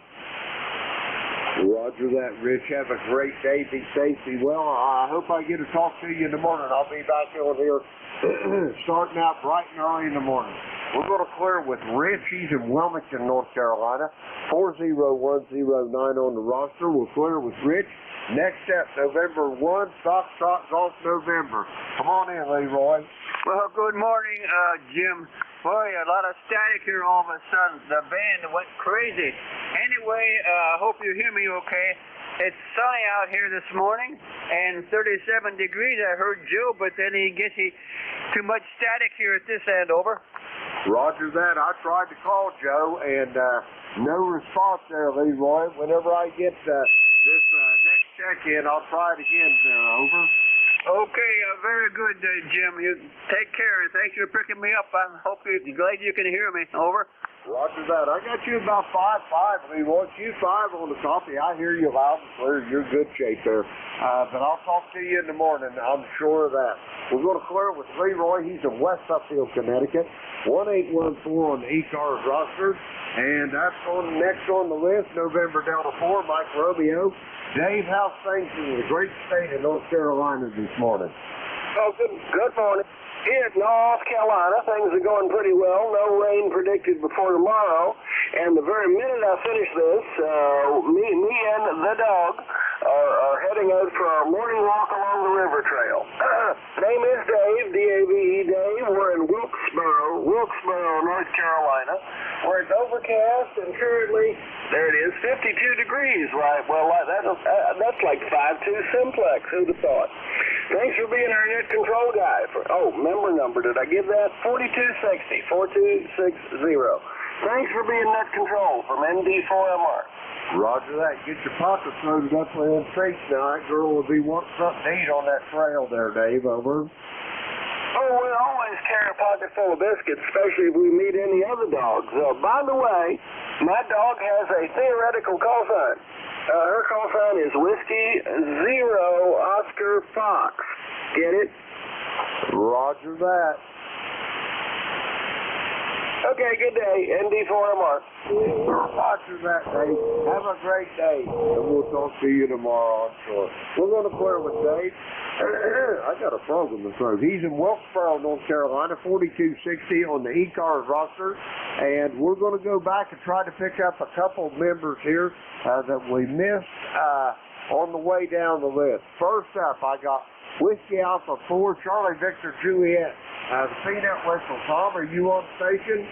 Roger that, Rich. Have a great day. Be safe, be well. I hope I get to talk to you in the morning. I'll be back on here starting out bright and early in the morning. We're going to clear with Rich. He's in Wilmington, North Carolina. 40109 on the roster. We'll clear with Rich. Next step, November 1, Foxtrot Golf November. Come on in, Leroy. Well, good morning, Jim. Boy, a lot of static here all of a sudden. The band went crazy. Anyway, hope you hear me okay. It's sunny out here this morning and 37 degrees. I heard Joe, but then too much static here at this end. Over. Roger that. I tried to call Joe and no response there, Leroy. Whenever I get this next check-in, I'll try it again there. Over. Okay, very good, Jim. You take care, and thank you for picking me up. I'm glad you can hear me. Over. Roger that. I got you about 5'5", Leroy. You 5 on the copy. I hear you loud and clear. You're in good shape there. But I'll talk to you in the morning. I'm sure of that. We're going to clear with Leroy. He's in West Upfield, Connecticut. 1814 on the ECARS roster. And that's next on the list, November Delta 4, Mike Romeo. Dave, how's things in the great state of North Carolina this morning? Oh, good morning. Here in North Carolina, things are going pretty well. No rain predicted before tomorrow. And the very minute I finish this, me and the dog are heading out for our morning walk along the river trail. Name is Dave, D-A-V-E, Dave. We're in Wilkesboro, North Carolina, where it's overcast and currently, there it is, 52 degrees, right? Well, that's like 5-2 simplex. Who'd have thought? Thanks for being our net control guy. Member number, did I give that? 4260, 4260. Thanks for being net control from ND4MR. Roger that. Get your pockets loaded up with them treats now. That girl will be wanting something to eat on that trail there, Dave. Over. Oh, we always carry a pocket full of biscuits, especially if we meet any other dogs. By the way, my dog has a theoretical call sign. Her call sign is Whiskey Zero Oscar Fox. Get it? Roger that. Okay, good day. ND4MR. Roger that, Dave. Have a great day. And we'll talk to you tomorrow, I'm sure. We're going to clear with Dave. I got a frog in the throat. He's in Wilkesboro, North Carolina, 4260 on the ECARS roster. And we're going to go back and try to pick up a couple members here that we missed on the way down the list. First up, I got Whiskey Alpha 4, Charlie Victor Juliet. The Peanut Whistle. Tom, are you on station?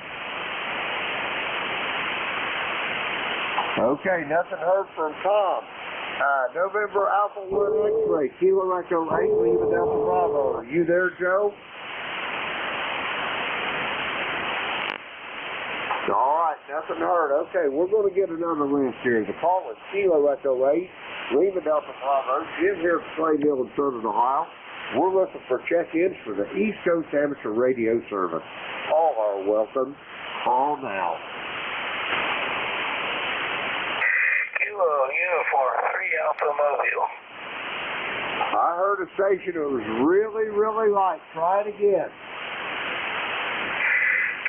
Okay, nothing heard from Tom. November Alpha 1 X-Ray, Kilo Echo 8, Lima Delta Bravo. Are you there, Joe? All right, nothing heard. Okay, we're going to get another list here. The call is Kilo Echo 8, Lima Delta Bravo. Jim here from Clay Mill in Southern Ohio. We're looking for check-ins for the East Coast Amateur Radio Service. All are welcome. Call now. Kilo Uniform 3 Alpha Mobile. I heard a station that was really, really light. Try it again.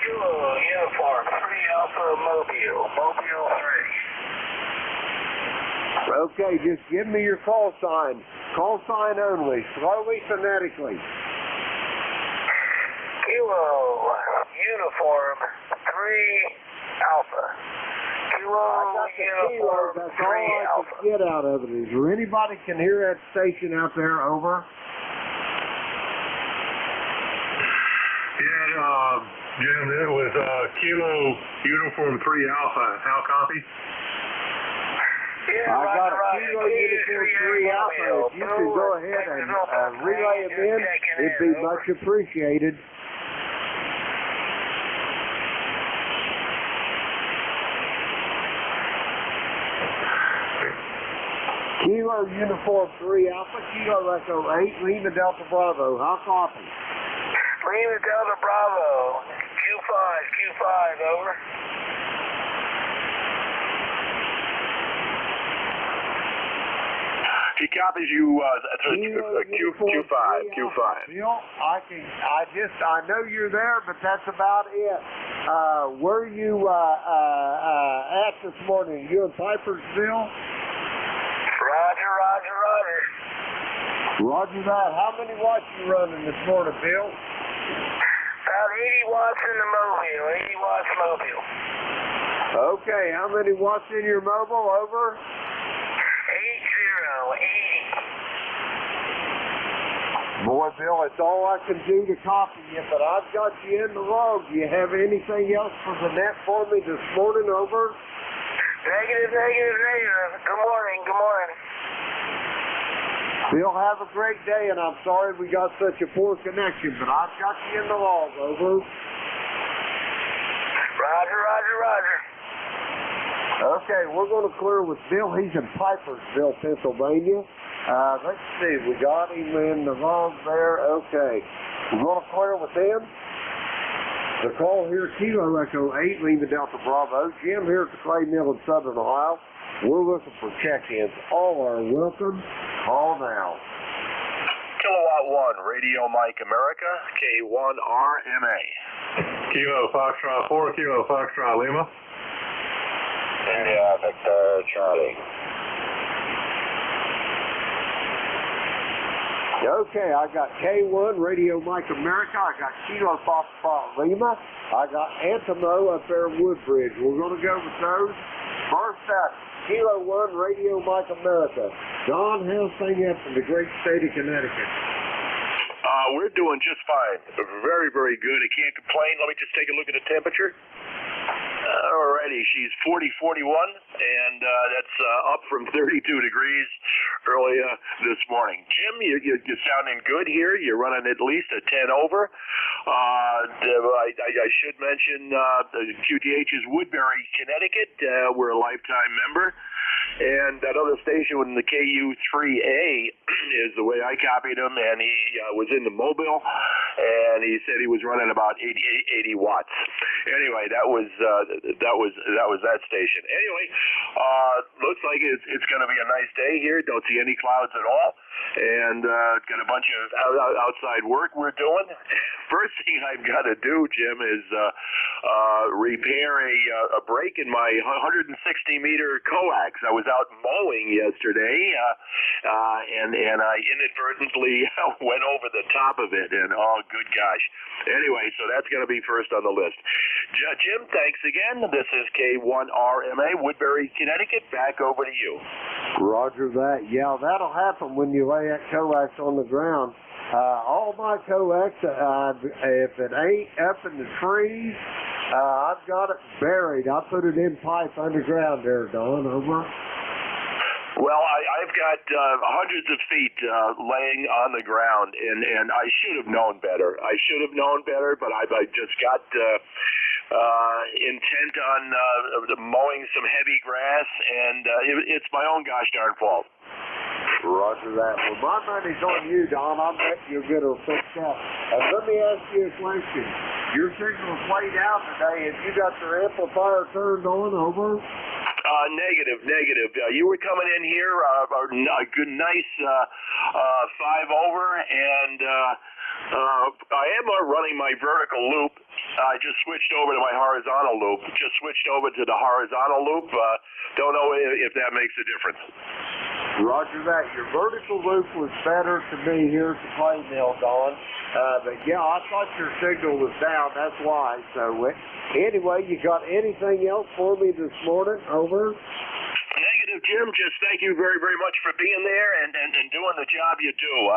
Kilo Uniform 3 Alpha Mobile. Mobile 3. Okay, just give me your call sign. Call sign only. Slowly, phonetically. Kilo Uniform 3 Alpha. Kilo Uniform 3 That's all I Alpha. can get out of it. Is there anybody can hear that station out there? Over. Yeah, Jim, it was Kilo Uniform 3 Alpha. How copy? Yeah, I got a Kilo Uniform 3 Alpha. If you could go ahead and relay them in, it'd be much appreciated. Kilo Uniform 3 Alpha, Kilo Echo 8, Lima Delta Bravo. How copy? Lima Delta Bravo. Q5, over. He copies you Q5. Bill, I know you're there, but that's about it. Where are you at this morning? You in Pipersville? Roger, roger. Roger that. How many watts you running this morning, Bill? About 80 watts in the mobile, 80 watts mobile. Okay, how many watts in your mobile? Over? 80. Boy, Bill, it's all I can do to copy you, but I've got you in the log. Do you have anything else for the net for me this morning? Over? Negative. Good morning. Bill, have a great day, and I'm sorry we got such a poor connection, but I've got you in the log. Over. Roger. Okay, we're going to clear with Bill. He's in Pipersville, Pennsylvania. Let's see. We got him in the log there. Okay. We're going to clear with him. The call here, Kilo Echo 8, Lima Delta Bravo. Jim here at the Clay Mill in Southern Ohio. We're looking for check-ins. All are welcome. Call now. Kilowatt 1, Radio Mike America, K1RMA. Kilo Foxtrot 4, Kilo Foxtrot Lima. India Victor Charlie. Okay, I got K1, Radio Mike America. I got Kilo Foxtrot Lima. I got Antimo up there in Woodbridge. We're going to go with those. First up, Kilo 1, Radio Mike America. Don, how's things up in the great state of Connecticut? We're doing just fine. Very, very good. I can't complain. Let me just take a look at the temperature. Alrighty, she's 40-41, and that's up from 32 degrees earlier this morning. Jim, you're sounding good here. You're running at least a 10 over. I should mention the QTH is Woodbury, Connecticut. We're a lifetime member. And that other station in the KU3A is the way I copied him, and he was in the Mobile, and he said he was running about 80 watts. Anyway, that was that station. Anyway, looks like it's going to be a nice day here. Don't see any clouds at all, and got a bunch of outside work we're doing. First thing I've got to do, Jim, is repair a break in my 160-meter coax. I was out mowing yesterday, and I inadvertently went over the top of it, and oh, good gosh. Anyway, so that's going to be first on the list. Jim, thanks again. This is K1RMA, Woodbury, Connecticut. Back over to you. Roger that. Yeah, that'll happen when you lay that coax on the ground. All my coax, if it ain't up in the trees, I've got it buried. I put it in pipe underground there, Don. Over. Well, I've got hundreds of feet laying on the ground, and I should have known better. But I just got intent on mowing some heavy grass, and it's my own gosh darn fault. Roger that. Well, my money's on you, Don. I bet you'll get her fixed up. And let me ask you a question. Your signal's played out today. Have you got your amplifier turned on? Over. Negative. You were coming in here, a good, nice 5 over, and I am running my vertical loop. I just switched over to my horizontal loop. Don't know if that makes a difference. Roger that. Your vertical loop was better to me here at the Clay Mill, Don. But yeah, I thought your signal was down. That's why. So anyway, you got anything else for me this morning? Over. Negative, Jim. Just thank you very, very much for being there and doing the job you do.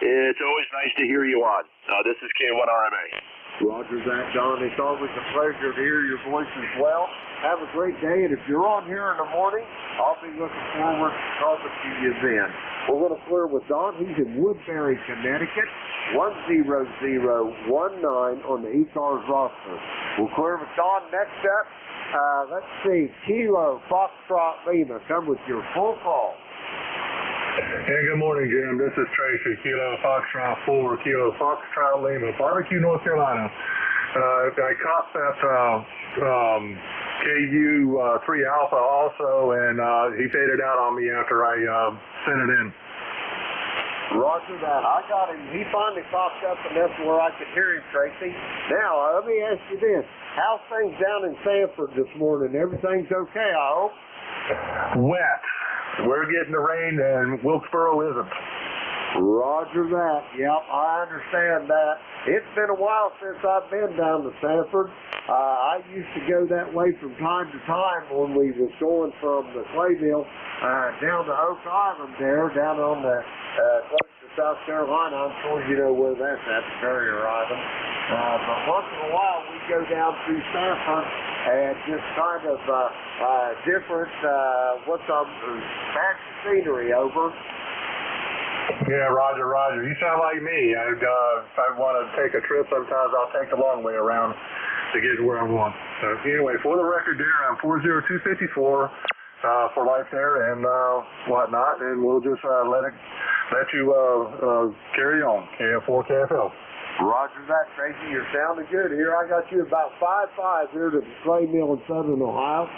It's always nice to hear you on. This is K1RMA. Roger that, Don. It's always a pleasure to hear your voice as well. Have a great day, and if you're on here in the morning, I'll be looking forward to talking to you then. We're going to clear with Don. He's in Woodbury, Connecticut, 10019 on the ECARS roster. We'll clear with Don next up. Let's see, Kilo Foxtrot Lima. Come with your full call. Hey, good morning, Jim. This is Tracy, Kilo Foxtrot 4, Kilo Foxtrot Lima, Barbecue, North Carolina. I caught that KU3 Alpha also, and he faded out on me after I sent it in. Roger that. I got him. He finally popped up, and that's where I could hear him, Tracy. Now, let me ask you this. How's things down in Sanford this morning? Everything's okay, I hope? Wet. We're getting the rain, and Wilkesboro isn't. Roger that. Yep, I understand that. It's been a while since I've been down to Sanford. I used to go that way from time to time when we was going from the clay mill down to Oak Island there, down on the close to South Carolina. I'm sure you know where that's at, the Barrier Island. But once in a while we go down through Sanford and just kind of different, fancy scenery over. Yeah, Roger. You sound like me. If I want to take a trip, sometimes I'll take the long way around to get to where I want. So anyway, for the record there, I'm 40254 for life there and whatnot, and we'll just let you carry on. KF4 KFL. Roger that, Tracy. You're sounding good here. I got you about 5-5 here to the clay mill in southern Ohio.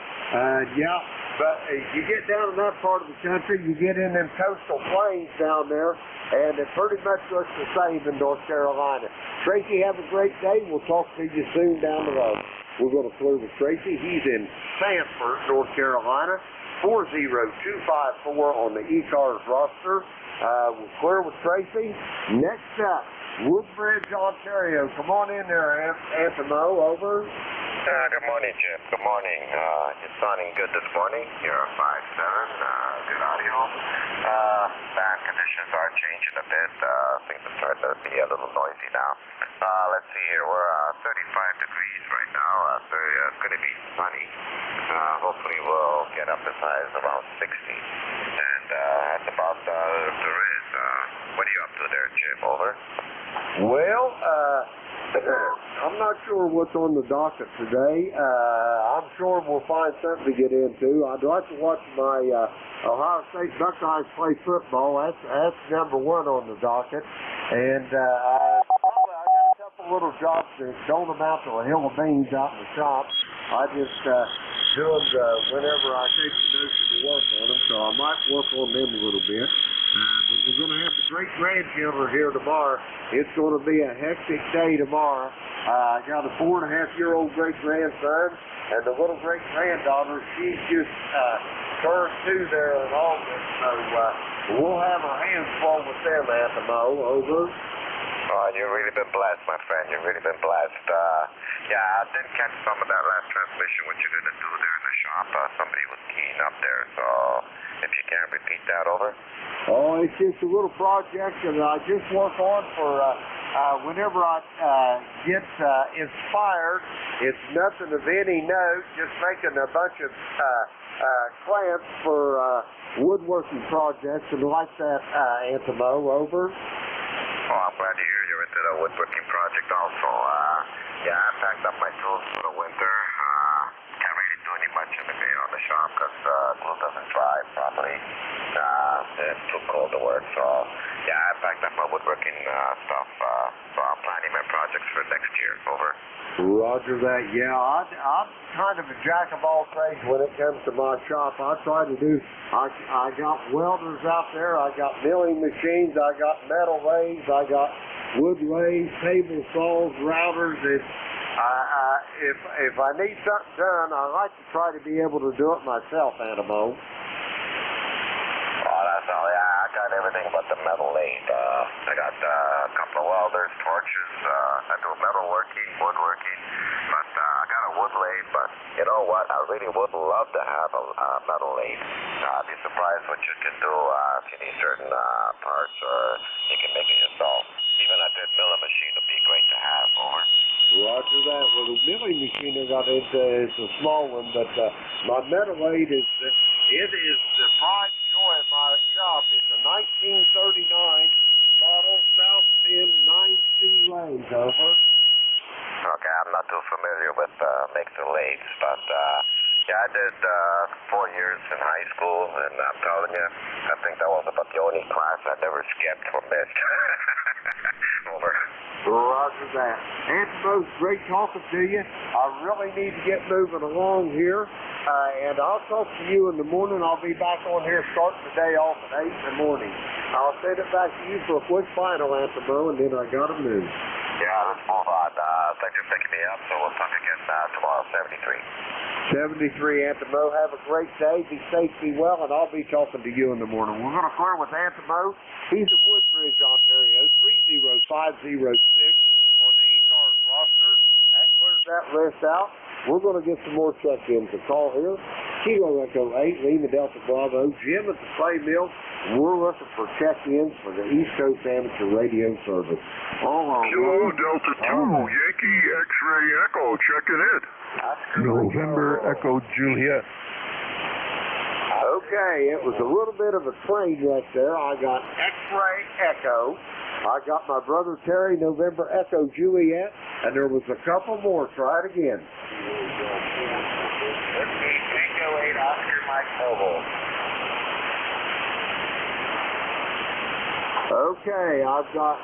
Yeah, but you get down in that part of the country, you get in them coastal plains down there, and it pretty much looks the same in North Carolina. Tracy, have a great day. We'll talk to you soon down the road. We're going to clear with Tracy. He's in Sanford, North Carolina. 40254 on the ECARS roster. We'll clear with Tracy. Next up, Woodbridge, Ontario. Come on in there, Antimo. Over. Good morning, Jim. Good morning. You're sounding good this morning. You're 5'7", good audio. Band conditions are changing a bit. Things are starting to be a little noisy now. Let's see here. We're 35 degrees right now. So it's going to be sunny. Hopefully we'll get up as high as around 60. And that's about the riz. What are you up to there, Jim? Over? Well, I'm not sure what's on the docket today. I'm sure we'll find something to get into. I'd like to watch my Ohio State Buckeyes play football. That's number one on the docket. And I got a couple little jobs that don't amount to a hill of beans out in the shop. I just do them whenever I take the notion to work on them, so I might work on them a little bit. But we're going to have the great grandchildren here tomorrow. It's going to be a hectic day tomorrow. I got a 4.5-year-old great grandson, and the little great granddaughter. She's just turned 2 there in August, so we'll have our hands full with them, Antimo. Over. Oh, you've really been blessed, my friend. You've really been blessed. Yeah, I didn't catch some of that last transmission, what you're going to do there in the shop. Somebody was keying up there, so if you can repeat that, over. Oh, it's just a little project that I just work on for whenever I get inspired. It's nothing of any note, just making a bunch of clamps for woodworking projects and like that, Antimo. Over. Oh, I'm glad to hear you're into the woodworking project also. Yeah, I packed up my tools for the winter. Can't really do any much of it on the shop because glue doesn't dry properly. It's too cold to work. So, yeah, I packed up my woodworking stuff. So I'm planning my projects for next year. Over. Roger that. Yeah, I'm kind of a jack of all trades when it comes to my shop. I try to do, I got welders out there, I got milling machines, I got metal lathes, I got wood lathes, table saws, routers. If I need something done, I like to try to be able to do it myself, Antimo. Oh, that's all. Yeah, I got everything but the metal lathe. I got a couple of welders, torches. I do metalworking, woodworking. But I got a wood lathe. But you know what? I really would love to have a metal lathe. I'd be surprised what you can do if you need certain parts, or you can make it yourself. Even a good milling machine would be great to have. Over. Roger that. Well, the milling machine I got is a small one, but my metal lathe is the pride and joy of my shop. It's a 1939 model South Bend 9C lathe. Over. Okay, I'm not too familiar with makes of lathes, but yeah, I did 4 years in high school, and I'm telling you, I think that was about the only class I never skipped or missed. Over. Roger that. Antimo, great talking to you. I really need to get moving along here, and I'll talk to you in the morning. I'll be back on here starting the day off at 8 in the morning. I'll send it back to you for a quick final, Antimo, and then I got to move. Yeah, let's move on. Thanks for picking me up, so we'll talk again tomorrow, 73. 73 Antimo. Have a great day. Be safe, be well, and I'll be talking to you in the morning. We're going to clear with Antimo. He's in Woodbridge, Ontario, 30506 on the ECARS roster. That clears that list out. We're going to get some more check-ins. A call here. Kilo Echo 8, Lima Delta Bravo. Jim at the Clay Mill. We're looking for check-ins for the East Coast Amateur Radio Service. Kilo Delta 2, Yankee X-Ray Echo, checking in. November Echo Juliet. Okay, it was a little bit of a train wreck there. I got X-Ray Echo. I got my brother Terry, November Echo Juliet, and there was a couple more. Try it again. Tango 8 Oscar Mike Mobile. Okay, I've got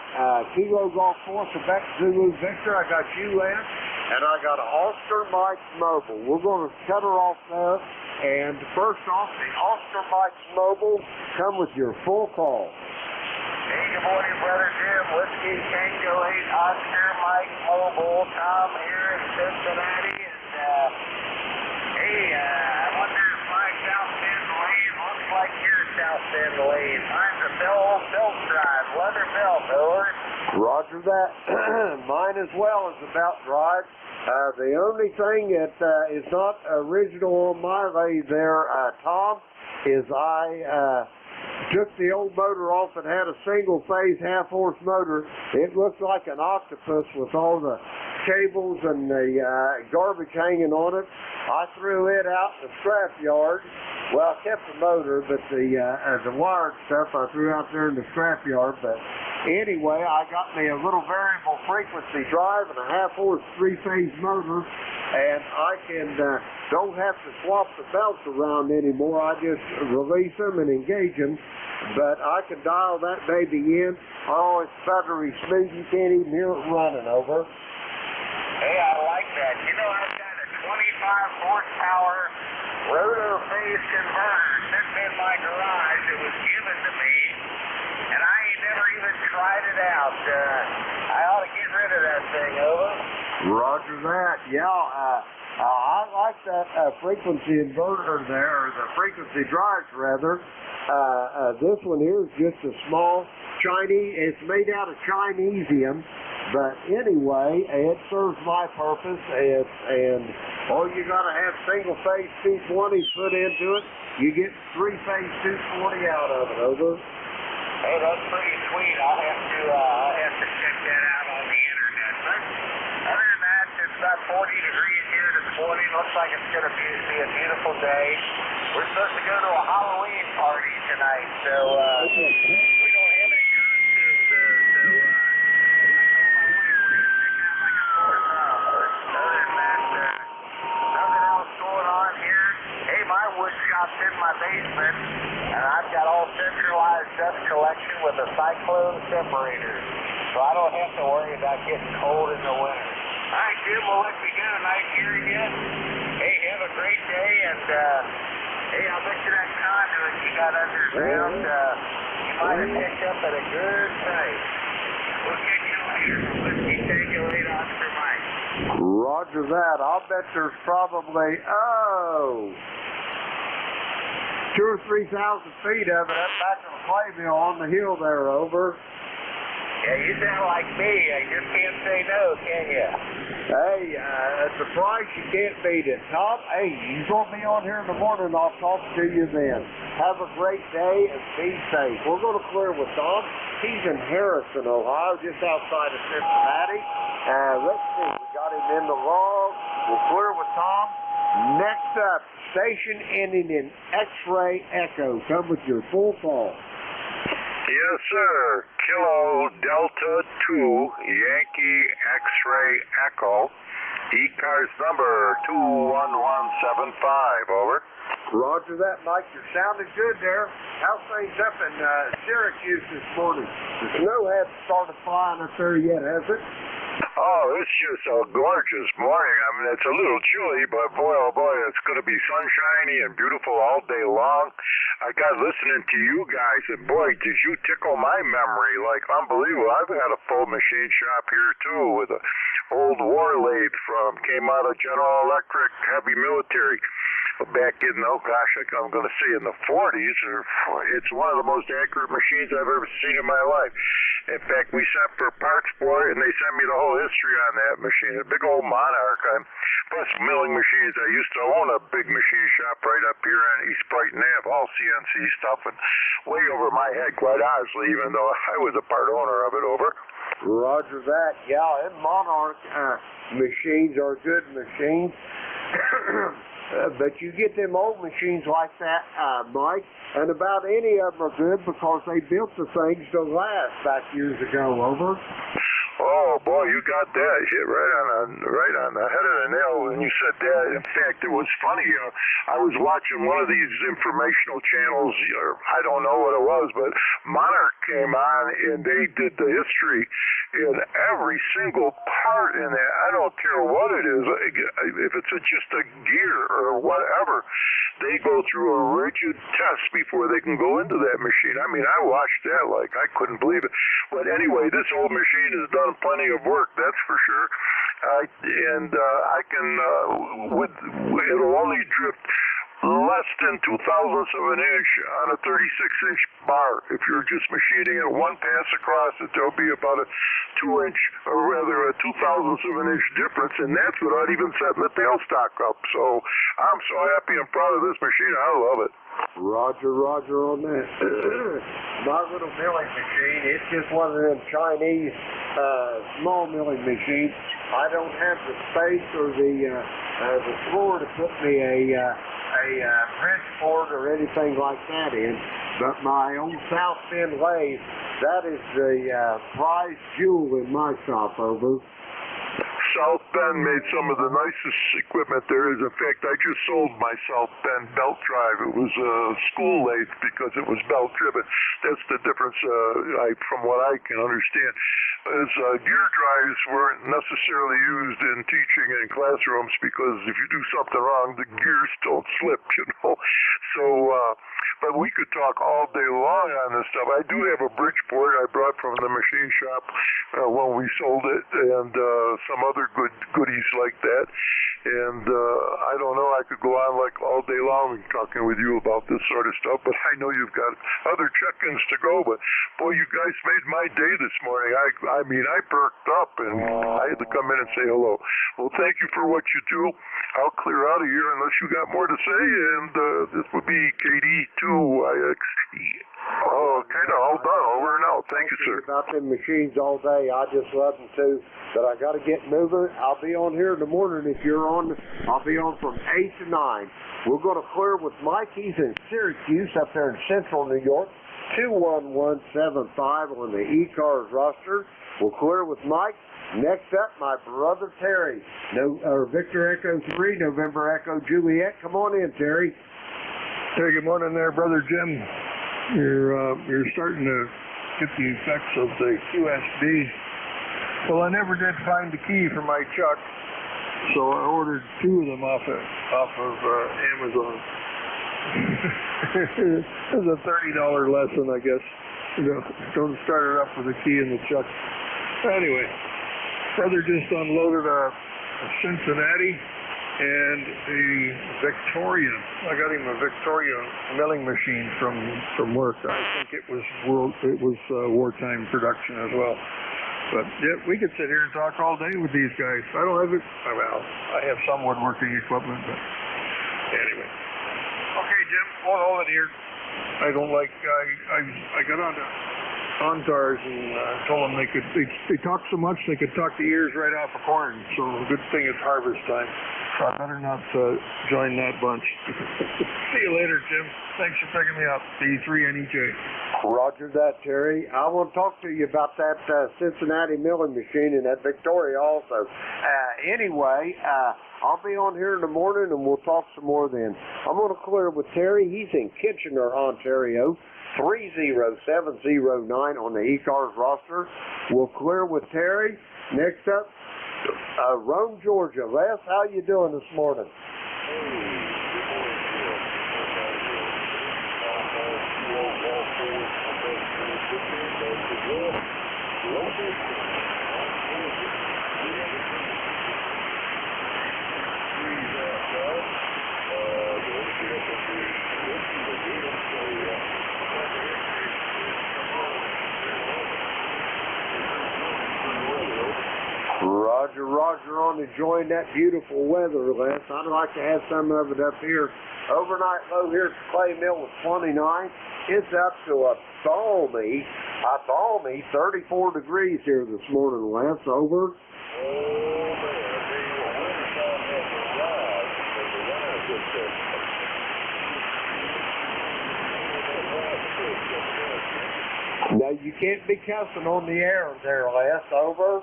Kilo Golf 4 Quebec Zulu Victor. I got ULAN, and I got Oscar Mike Mobile. We're going to cut her off there. And first off, the Oscar Mike Mobile, come with your full call. Hey, good morning, Brother Jim. Whiskey Tango 8 Oscar Mike Mobile. Tom here in Cincinnati. And, I wonder if my South Bend lane looks like your South Bend lane. Mine's a Bill drive. Weather Bill, over. Roger that. Mine as well is about drive. The only thing that is not original on my lane there, Tom, is I took the old motor off and had a single-phase half-horse motor. It looked like an octopus with all the cables and the garbage hanging on it. I threw it out in the scrap yard. Well, I kept the motor, but the wired stuff I threw out there in the scrap yard. But anyway, I got me a little variable frequency drive and a half-horse three-phase motor, and I don't have to swap the belts around anymore. I just release them and engage them. But I can dial that baby in. Oh, it's buttery smooth. You can't even hear it running, over. Hey, I like that. You know, I've got a 25 horsepower rotor phase converter sitting in my garage. It was given to me, and I ain't never even tried it out. I ought to get rid of that thing, over. Roger that. Yeah, I like that frequency inverter there, or the frequency drives, rather. This one here is just a small Chinese, it's made out of Chinesium, but anyway, it serves my purpose, and all you got to have single-phase 220 put into it, you get three-phase 240 out of it, over. Hey, that's pretty sweet. I'll have to check that out on the internet. But other than that, it's about 40 degrees here this morning. Looks like it's going to be a beautiful day. We're supposed to go to a Halloween party tonight, so we don't have any costumes, so I told my wife we're going to stick out like a sore thumb. But other than that, nothing else going on here. Hey, my wood shop's in my basement, and I've got all centralized dust collection with a cyclone separator, so I don't have to worry about getting cold in the winter. All right, Jim, we'll let me go. Nice hearing you. Hey, have a great day, and hey, I'll bet you that conduit you got underground, you might have picked up at a good price. We'll catch you later. Whiskey Tango 8 Oscar Mike. Roger that. I'll bet there's probably, 2,000 or 3,000 feet of it up back in the clay mill on the hill there, over. Yeah, you sound like me. I just can't say no, can you? Hey, at the price, you can't beat it. Tom, hey, you're going to be on here in the morning. I'll talk to you then. Have a great day and be safe. We're going to clear with Tom. He's in Harrison, Ohio, just outside of Cincinnati. Let's see. We got him in the log. We'll clear with Tom. Next up, station ending in X-Ray Echo. Come with your full call. Yes, sir. Kilo Delta 2, Yankee X-Ray Echo. ECARS number 21175, over. Roger that, Mike. You're sounding good there. How's things up in Syracuse this morning? The snow hasn't started flying up there yet, has it? Oh, it's just a gorgeous morning. I mean, it's a little chilly, but boy, oh boy, it's going to be sunshiny and beautiful all day long. I got listening to you guys, and boy, did you tickle my memory like unbelievable. I've had a full machine shop here too with a old war lathe came out of General Electric heavy military back in, oh gosh, I'm going to say in the 40s. It's one of the most accurate machines I've ever seen in my life. In fact, we sent for parts for it, and they sent me the whole history on that machine. A big old Monarch. Plus milling machines. I used to own a big machine shop right up here on East Brighton Ave, all CNC stuff, and way over my head, quite honestly, even though I was a part owner of it over. Roger that. Yeah, and Monarch machines are good machines. But you get them old machines like that, Mike, and about any of them are good because they built the things to last back years ago, over. Oh boy, you got that hit right on the head of the nail when you said that. In fact, it was funny. I was watching one of these informational channels, or I don't know what it was, but Monarch came on and they did the history in every single part in that. I don't care what it is, if it's just a gear or whatever. They go through a rigid test before they can go into that machine. I mean, I watched that like I couldn't believe it. But anyway, this old machine has done plenty of work, that's for sure. I can, it'll only drift less than 2/1000 of an inch on a 36-inch bar. If you're just machining it one pass across it, there'll be about a 2-inch, or rather a 2/1000 of an inch difference, and that's without even setting the tailstock up. So I'm so happy and proud of this machine. I love it. Roger on that. My little milling machine, it's just one of them Chinese small milling machines. I don't have the space or the floor to put me a French board or anything like that in, but my old South Bend lathe, that is the prize jewel in my shop, over. South Bend made some of the nicest equipment there is. In fact, I just sold my South Bend belt drive. It was a school lathe because it was belt driven. That's the difference from what I can understand. As gear drives weren't necessarily used in teaching in classrooms because if you do something wrong, the gears don't slip, you know. So, but we could talk all day long on this stuff. I do have a Bridgeport I brought from the machine shop when we sold it, and some other goodies like that. And I don't know, I could go on like all day long talking with you about this sort of stuff, but I know you've got other check-ins to go. But boy, you guys made my day this morning. I mean, I perked up and I had to come in and say hello. Well, thank you for what you do. I'll clear out of here unless you got more to say, and this would be KD2YXT. Oh, kind of all done, over and out. Thank you, sir. About them machines all day. I just love them too. But I got to get moving. I'll be on here in the morning. If you're on, I'll be on from 8 to 9. We're going to clear with Mike. He's in Syracuse up there in central New York. 21175 on the ECARS roster. We'll clear with Mike. Next up, my brother Terry. Victor Echo 3, November Echo Juliet. Come on in, Terry. Hey, good morning there, Brother Jim. You're starting to get the effects of the QSB. Well, I never did find the key for my chuck, so I ordered 2 of them off of Amazon. It was a $30 lesson, I guess. Don't start it up with a key in the chuck. Anyway, brother just unloaded a Cincinnati and a Victoria. I got him a Victoria milling machine from work. I think it was wartime production as well. But yeah, we could sit here and talk all day with these guys. I don't have it. Well, I have some woodworking equipment, but anyway. Okay, Jim, we'll hold it here. I don't like. I got onto OnTARS and told them they talk so much they could talk the ears right off a corn. So good thing it's harvest time. So I better not join that bunch. See you later, Jim. Thanks for picking me up. D3NEJ. Roger that, Terry. I want to talk to you about that Cincinnati milling machine and that Victoria also. Anyway, I'll be on here in the morning and we'll talk some more then. I'm going to clear with Terry. He's in Kitchener, Ontario. 30709 on the ECARS roster. We'll clear with Terry. Next up, Rome, Georgia. Les, how you doing this morning? Roger, Roger on enjoying that beautiful weather, Les. I'd like to have some of it up here. Overnight low here at the Clay Mill was 29. It's up to a balmy 34 degrees here this morning, Les. Over. Now, you can't be cussing on the air there, Les. Over.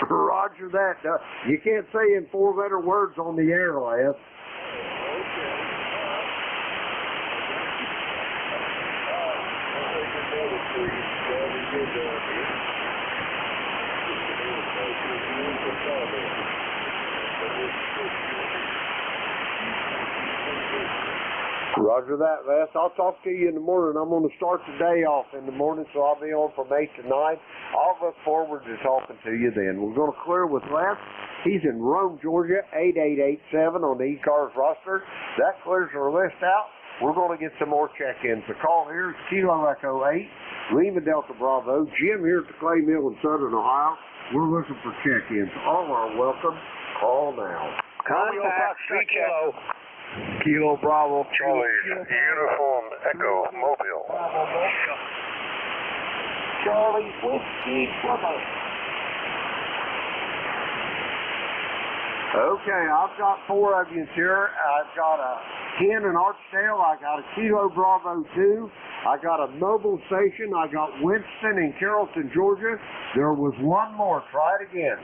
Roger that. You can't say in 4-letter words on the air, Les. Roger that, Les. I'll talk to you in the morning. I'm going to start the day off in the morning, so I'll be on from 8 to 9. I'll look forward to talking to you then. We're going to clear with Les. He's in Rome, Georgia, 8887 on the ECARS roster. That clears our list out. We're going to get some more check-ins. The call here is Kilo Echo 8, Lima Delta Bravo. Jim here at the Clay Mill in Southern Ohio. We're looking for check-ins. All are welcome. Call now. Contact Kilo. Kilo Bravo Charlie Uniform Echo Mobile. Charlie Whiskey Bravo. Okay, I've got 4 of you here. I've got a Ken in Archdale. I got a Kilo Bravo 2. I got a mobile station. I got Winston in Carrollton, Georgia. There was one more. Try it again.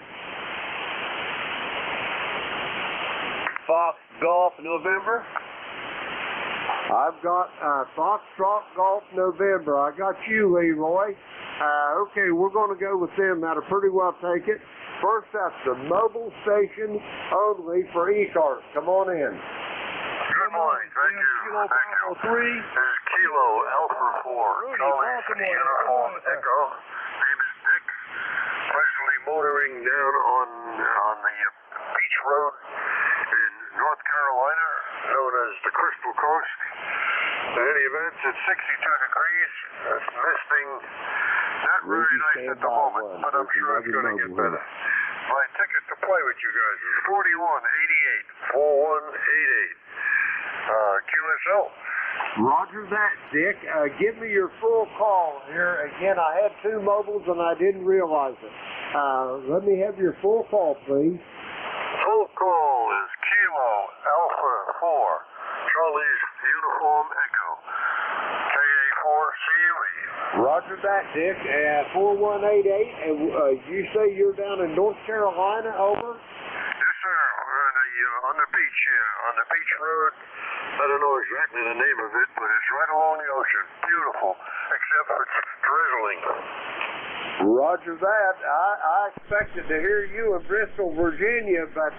Fox Golf November. I've got Foxtrot Golf November. I got you, Leroy. Okay, we're going to go with them. That'll pretty well take it. First up, the mobile station only for ECARS. Come on in. Good morning. Thank you. Thank you. This is Kilo Alpha 4. Charlie Uniform Echo. Name is Dick. Presently motoring down on the beach road in North Carolina, known as the Crystal Coast. In any event, it's 62 degrees. It's misting. Not very nice at the moment, but I'm sure it's going to get better. My ticket to play with you guys is 4188. QSL. Roger that, Dick. Give me your full call here. Again, I had 2 mobiles and I didn't realize it. Let me have your full call, please. Full call is Kilo Alpha 4, Charlie's Uniform Echo, KA4CUE. Roger that, Dick. 4188, and you say you're down in North Carolina, over? Yes, sir. We're on the beach here, on the beach road. I don't know exactly the name of it, but it's right along the ocean. Beautiful, except for it's drizzling. Roger that. I expected to hear you in Bristol, Virginia, but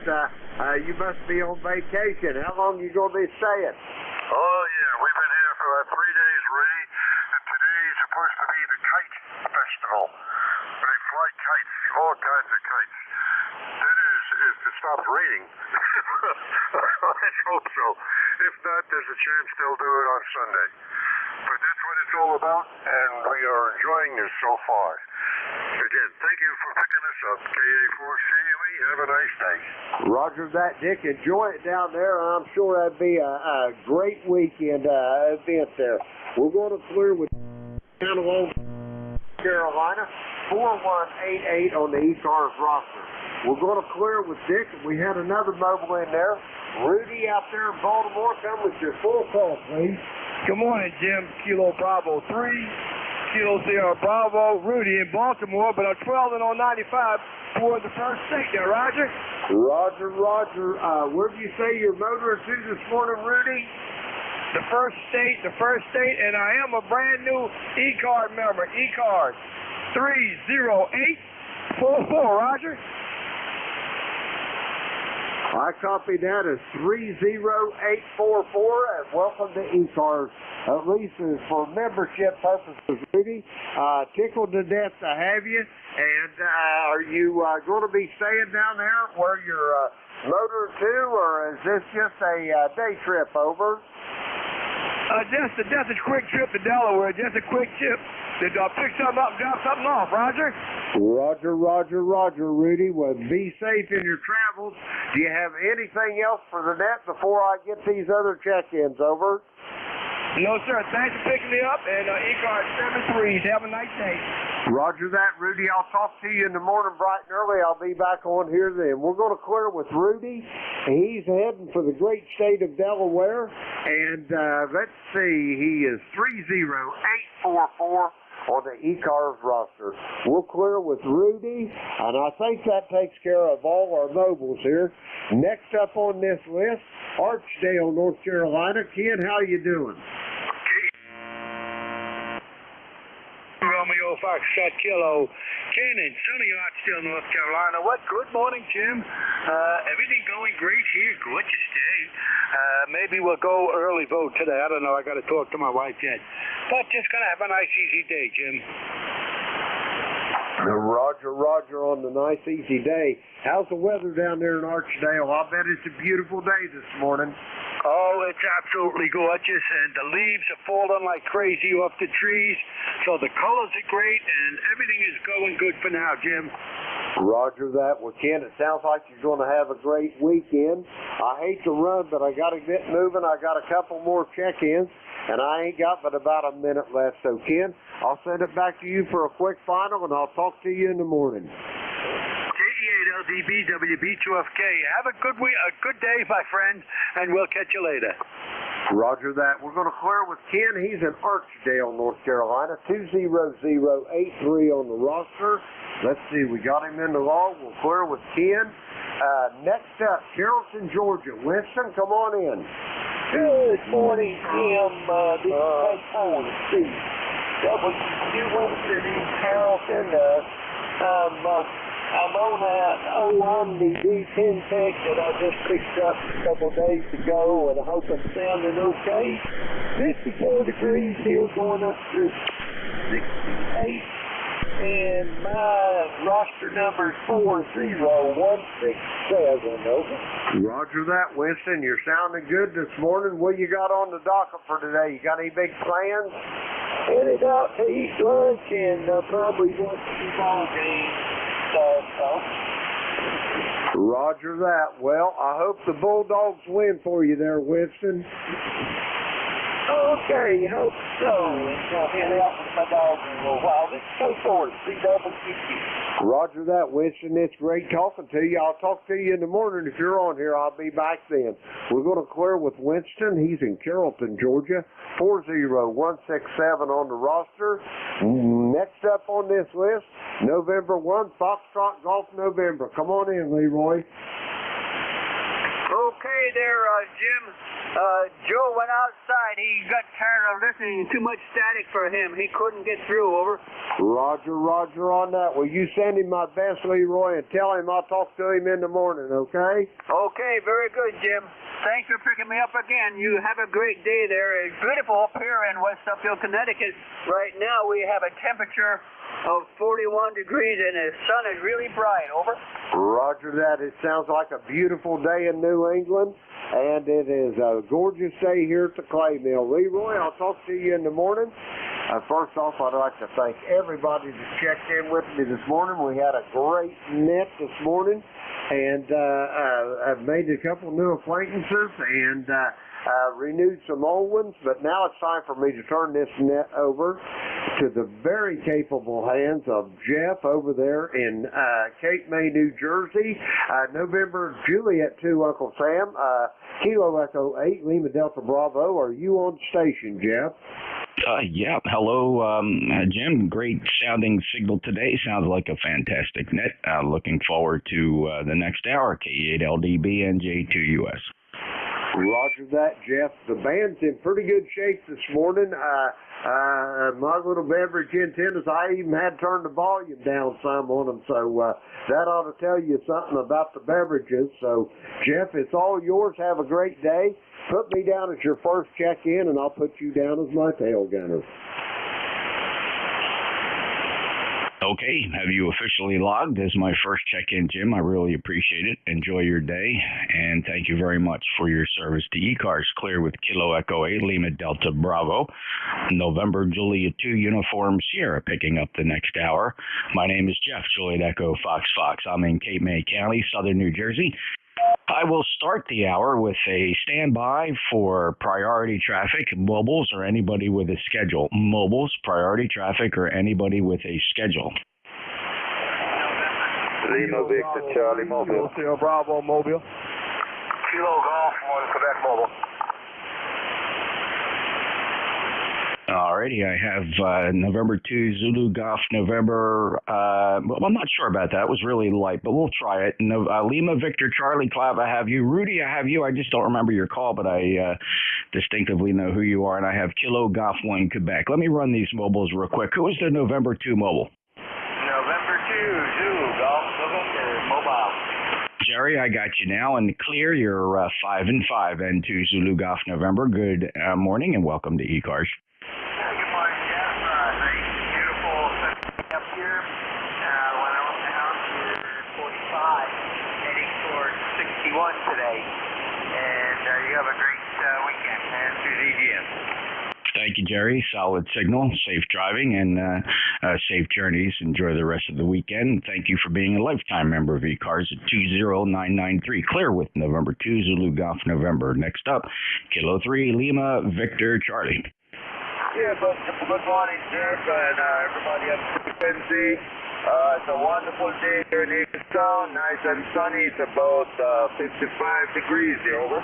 you must be on vacation. How long are you going to be staying? Oh, yeah. We've been here for about 3 days, Ray. And today is supposed to be the Kite Festival. They fly kites, all kinds of kites. That is, if it stops raining. Let's hope so. If not, there's a chance they'll do it on Sunday. But that's what it's all about, and we are enjoying this so far. Again, thank you for picking us up, KA4CUE. Have a nice day. Roger that, Dick. Enjoy it down there. I'm sure that'd be a great weekend event there. We're going to clear with down along Carolina, 4188 on the ECARS roster. We're going to clear with Dick. We had another mobile in there. Rudy out there in Baltimore, come with your full call, please. Good morning, Jim. Kilo Bravo 3, Kilo Sierra Bravo, Rudy in Baltimore, but I'm 12 and on 95 for the first state there, Roger. Roger, Roger. Where did you say you're motoring to this morning, Rudy? The first state, and I am a brand new ECARS member. ECARS 30844, Roger. I copy that as 30844, and welcome to ECARS. At least for membership purposes, Rudy. Tickled to death to have you. And are you going to be staying down there where you're motoring to, or is this just a day trip over? Just a quick trip to Delaware. Just a quick trip to pick something up and drop something off, Roger? Roger, Rudy. Well, be safe in your travels. Do you have anything else for the net before I get these other check-ins over? No, sir. Thanks for picking me up, and ECARS 73. Have a nice day. Roger that, Rudy. I'll talk to you in the morning bright and early. I'll be back on here then. We're going to clear with Rudy. He's heading for the great state of Delaware. And let's see, he is 30844 on the ECARS roster. We'll clear with Rudy, and I think that takes care of all our mobiles here. Next up on this list, Archdale, North Carolina. Ken, how you doing? Romeo Foxtrot Kilo, Ken in sunny Archdale, North Carolina. What? Good morning, Jim. Everything going great here. Gorgeous day. Maybe we'll go early vote today. I don't know. I got to talk to my wife yet. But just gonna have a nice, easy day, Jim. Roger on the nice, easy day. How's the weather down there in Archdale? I bet it's a beautiful day this morning. Oh, it's absolutely gorgeous, and the leaves are falling like crazy off the trees, so the colors are great, and everything is going good for now, Jim. Roger that. Well, Ken, it sounds like you're going to have a great weekend. I hate to run, but I got to get moving. I got a couple more check-ins, and I ain't got but about a minute left. So, Ken, I'll send it back to you for a quick final, and I'll talk to you in the morning. LDB WB2FK. Have a good week, a good day, my friend, and we'll catch you later. Roger that. We're going to clear with Ken. He's in Archdale, North Carolina. 20083 on the roster. Let's see. We got him in the log. We'll clear with Ken. Next up, Carrollton, Georgia. Winston, come on in. Good morning, Jim. This is Paul C. W. Winston in Carrollton. I'm on that OMD D10 tech that I just picked up a couple of days ago, and I hope I'm sounding okay. 54 degrees here, going up to 68, and my roster number is 40167, over. Roger that, Winston. You're sounding good this morning. What you got on the docket for today? You got any big plans? Headed out to eat lunch and probably watch some ball games. Roger that. Well, I hope the Bulldogs win for you there, Winston. Okay, hope so. I'll head out with my dog in a little while. Let's go forward. CWCQ. Roger that, Winston. It's great talking to you. I'll talk to you in the morning. If you're on here, I'll be back then. We're going to clear with Winston. He's in Carrollton, Georgia. 40167 on the roster. Next up on this list, November 1, Foxtrot Golf November. Come on in, Leroy. Okay there, Jim. Joe went outside. He got tired of listening to too much static for him. He couldn't get through, over. Roger on that. Will you send him my best, Leroy, and tell him I'll talk to him in the morning, okay? Okay, very good, Jim. Thanks for picking me up again. You have a great day there. It's beautiful up here in West Upfield, Connecticut. Right now we have a temperature of 41 degrees and the sun is really bright, over. Roger that. It sounds like a beautiful day in New England, and it is a gorgeous day here at the Clay Mill. Leroy, I'll talk to you in the morning. First off, I'd like to thank everybody that checked in with me this morning. We had a great net this morning, and I've made a couple new acquaintances and renewed some old ones, but now it's time for me to turn this net over to the very capable hands of Jeff over there in Cape May, New Jersey. November Juliet 2, Uncle Sam, Kilo Echo 8, Lima Delta Bravo. Are you on station, Jeff? Yeah. Hello, Jim. Great sounding signal today. Sounds like a fantastic net. Looking forward to the next hour, K8LDB NJ2US. Roger that, Jeff. The band's in pretty good shape this morning. My little beverage antennas, I even had turned the volume down some on them, so that ought to tell you something about the beverages. So, Jeff, it's all yours. Have a great day. Put me down as your first check-in, and I'll put you down as my tail gunner. Okay, have you officially logged as my first check-in, Jim? I really appreciate it. Enjoy your day, and thank you very much for your service to ECARS. Clear with Kilo Echo 8, Lima Delta Bravo, November Juliet 2 Uniform Sierra, picking up the next hour. My name is Jeff, Juliet Echo Fox Fox. I'm in Cape May County, Southern New Jersey. I will start the hour with a standby for priority traffic, mobiles, or anybody with a schedule. Mobiles, priority traffic, or anybody with a schedule. Lima Victor Charlie Mobile. Kilo Bravo Mobile. Kilo Golf 1 Quebec Mobile. Alrighty, I have November 2 Zulu Golf November. Well, I'm not sure about that. It was really light, but we'll try it. Lima Victor Charlie Clive, I have you. Rudy, I have you. I just don't remember your call, but I distinctively know who you are, and I have Kilo Golf 1 Quebec. Let me run these mobiles real quick. Who is the November 2 mobile? November 2 Zulu Golf November Mobile. Jerry, I got you now, and clear. You're 5 and 5 and 2 Zulu Golf November. Good morning, and welcome to ECARS. Good morning, Jeff. Nice, beautiful up here. Went on down to 45, heading towards 61 today. And you have a great weekend, man, through ZGM. Thank you, Jerry. Solid signal, safe driving, and safe journeys. Enjoy the rest of the weekend. Thank you for being a lifetime member of ECARS at 20993. Clear with November 2 Zulu Golf November. Next up, Kilo 3 Lima Victor Charlie. Yeah, good morning, Jeff, and everybody at frequency. It's a wonderful day here in Eatontown, nice and sunny. It's about 55 degrees here, over.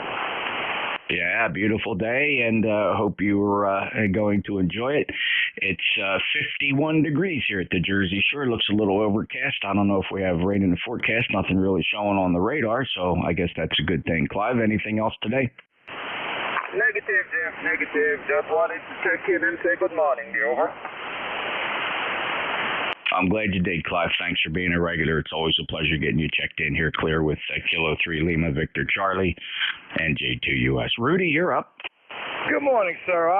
Yeah, beautiful day, and hope you're going to enjoy it. It's 51 degrees here at the Jersey Shore. It looks a little overcast. I don't know if we have rain in the forecast. Nothing really showing on the radar, so I guess that's a good thing. Clive, anything else today? Negative, Jeff, negative. Just wanted to check in and say good morning, dear, over. I'm glad you did, Clive. Thanks for being a regular. It's always a pleasure getting you checked in here, clear with Kilo 3 Lima Victor Charlie, NJ2US. Rudy, you're up. Good morning, sir.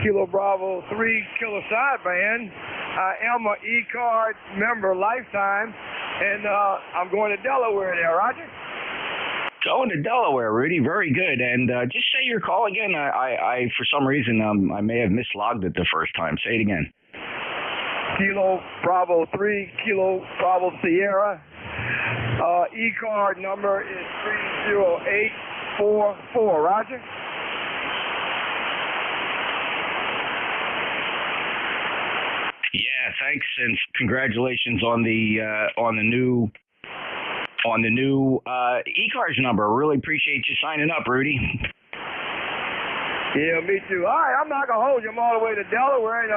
Kilo Bravo 3 Kilo Sideband. I am an ECARS member lifetime, and I'm going to Delaware there, Roger. Going to Delaware, Rudy. Very good. And just say your call again. I for some reason, I may have mislogged it the first time. Say it again. Kilo Bravo 3, Kilo Bravo Sierra. ECARS number is 30844. Roger. Yeah, thanks, and congratulations on the new ECARS number. Really appreciate you signing up, Rudy. Yeah, me too. All right, I'm not going to hold you. I'm all the way to Delaware, and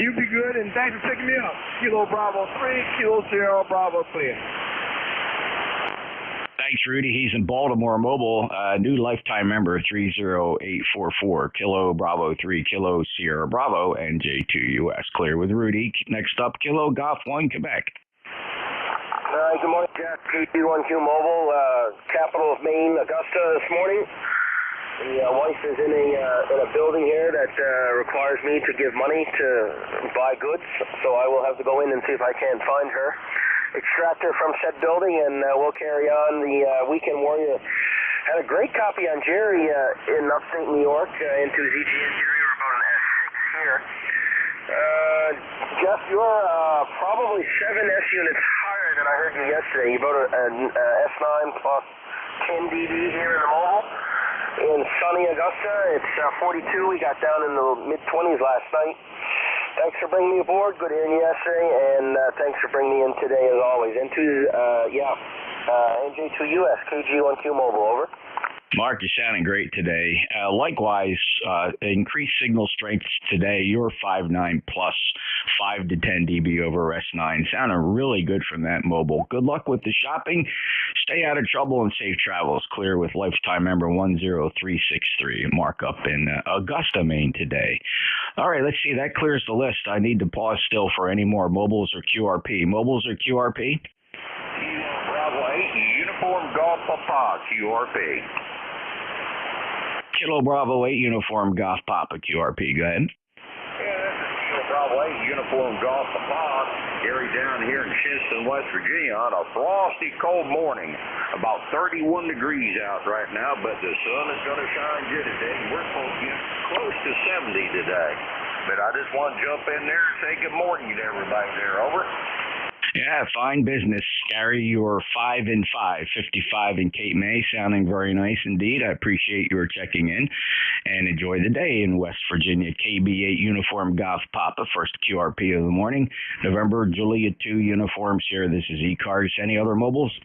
you be good, and thanks for picking me up. Kilo Bravo 3, Kilo Sierra Bravo clear. Thanks, Rudy. He's in Baltimore Mobile, new lifetime member, 30844, Kilo Bravo 3, Kilo Sierra Bravo, NJ2US. Clear with Rudy. Next up, Kilo Golf 1 Quebec. Good morning, Jack. KT1Q Mobile, capital of Maine, Augusta this morning. The wife is in a building here that requires me to give money to buy goods, so I will have to go in and see if I can find her, extract her from said building, and we'll carry on. The Weekend Warrior had a great copy on Jerry in upstate New York into ZGN. Jerry, we're about an S6 here. Jeff, you're probably 7 S units higher than I heard you yesterday. You bought an S9 plus 10 dB here in the mobile. In sunny Augusta, it's 42. We got down in the mid-20s last night. Thanks for bringing me aboard. Good hearing you yesterday, and thanks for bringing me in today as always. NJ2US, KG1Q Mobile, over. Mark, you're sounding great today. Likewise, increased signal strength today. You're 5.9 plus 5 to 10 dB over S9. Sounding really good from that mobile. Good luck with the shopping. Stay out of trouble and safe travels. Clear with lifetime member 10363. Markup in Augusta, Maine today. All right, let's see. That clears the list. I need to pause still for any more mobiles or QRP. Mobiles or QRP? Bravo 8, Uniform Golf Papa, QRP. Kilo Bravo 8, Uniform Golf Papa, QRP. Go ahead. Bravo 8, Uniform Golf Papa, Gary down here in Shinston, West Virginia on a frosty, cold morning. About 31 degrees out right now, but the sun is going to shine good today. We're supposed to get close to 70 today. But I just want to jump in there and say good morning to everybody there. Over. Yeah, fine business, Gary. You're 5 and 5, 55 in Cape May, sounding very nice indeed. I appreciate your checking in, and enjoy the day in West Virginia. KB8 Uniform Golf Papa, first QRP of the morning. November Juliet 2 uniforms here. This is ECARS. Any other mobiles?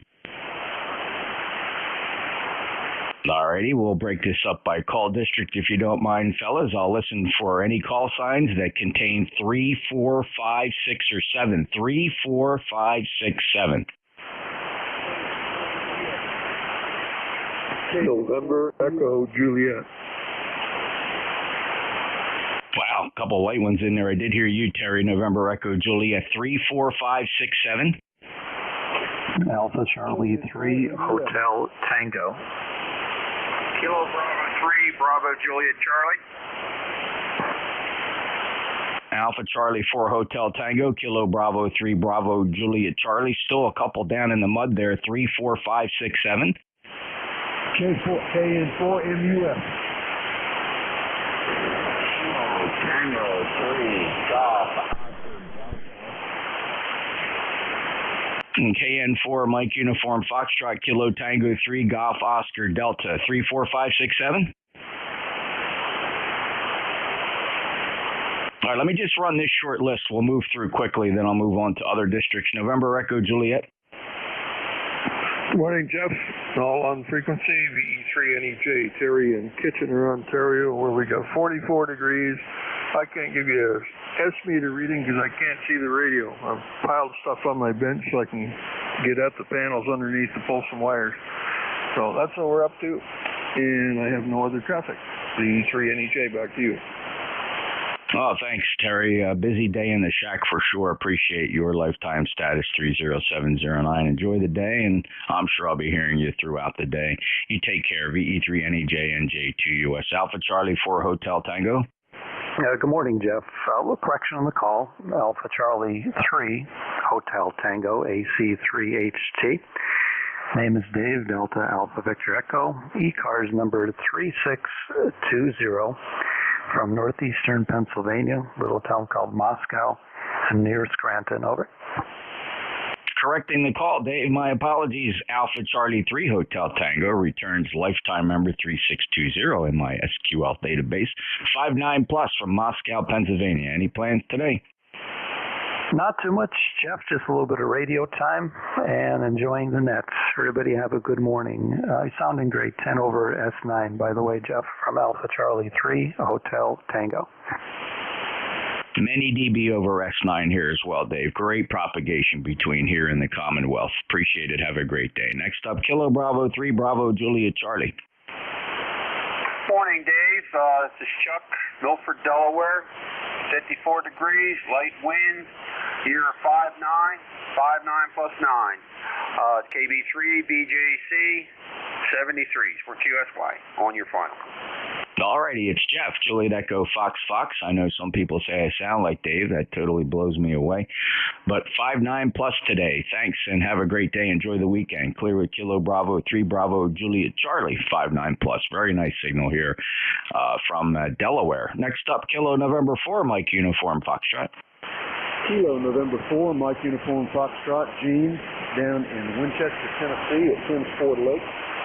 Alrighty, we'll break this up by call district if you don't mind, fellas. I'll listen for any call signs that contain 3, 4, 5, 6, or 7. 3, 4, 5, 6, 7. November Echo Juliet. Wow, a couple of white ones in there. I did hear you, Terry. November Echo Juliet. 3, 4, 5, 6, 7. Alpha Charlie 3 Hotel Tango. Kilo Bravo 3, Bravo Juliet Charlie. Alpha Charlie 4 Hotel Tango, Kilo Bravo 3 Bravo Juliet Charlie. Still a couple down in the mud there. 3, 4, 5, 6, 7. KN4 MUF. Tango 3 Golf. And KN4 Mike Uniform Foxtrot Kilo Tango 3 Golf Oscar Delta. 3, 4, 5, 6, 7. All right, let me just run this short list. We'll move through quickly, then I'll move on to other districts. November Echo Juliet. Good morning, Jeff. All on frequency, VE3NEJ, Terry in Kitchener, Ontario, where we got 44 degrees. I can't give you a S-meter reading because I can't see the radio. I've piled stuff on my bench so I can get at the panels underneath to pull some wires. So that's what we're up to, and I have no other traffic. VE3NEJ, back to you. Oh, thanks, Terry. Busy day in the shack for sure. Appreciate your lifetime status 30709. Enjoy the day, and I'm sure I'll be hearing you throughout the day. You take care. VE3NEJ NJ2US Alpha Charlie 4 Hotel Tango. Good morning, Jeff. A little correction on the call. Alpha Charlie 3 Hotel Tango AC3HT. Name is Dave, Delta Alpha Victor Echo. ECARS number 3620. From northeastern Pennsylvania, little town called Moscow, and near Scranton. Over. Correcting the call, Dave. My apologies. Alpha Charlie 3 Hotel Tango returns lifetime member 3620 in my SQL database. 59 plus from Moscow, Pennsylvania. Any plans today? Not too much, Jeff. Just a little bit of radio time and enjoying the nets. Everybody have a good morning. You're sounding great. 10 over S9, by the way, Jeff, from Alpha Charlie 3 Hotel Tango. Many dB over S9 here as well, Dave. Great propagation between here and the Commonwealth. Appreciate it. Have a great day. Next up, Kilo Bravo 3 Bravo Juliet Charlie. Morning, Dave. This is Chuck, Milford, Delaware. 54 degrees, light wind. Year 59, 59 plus 9. KB3, BJC, 73s for QSY on your final. Alrighty, it's Jeff, Juliet Echo Fox Fox. I know some people say I sound like Dave. That totally blows me away. But 59 plus today. Thanks and have a great day. Enjoy the weekend. Clear with Kilo Bravo 3 Bravo Juliet Charlie, 59 plus. Very nice signal here from Delaware. Next up, Kilo November 4 Mike Uniform Foxtrot. Kilo November 4 Mike Uniform Foxtrot, Gene, down in Winchester, Tennessee at Tim's Ford Lake.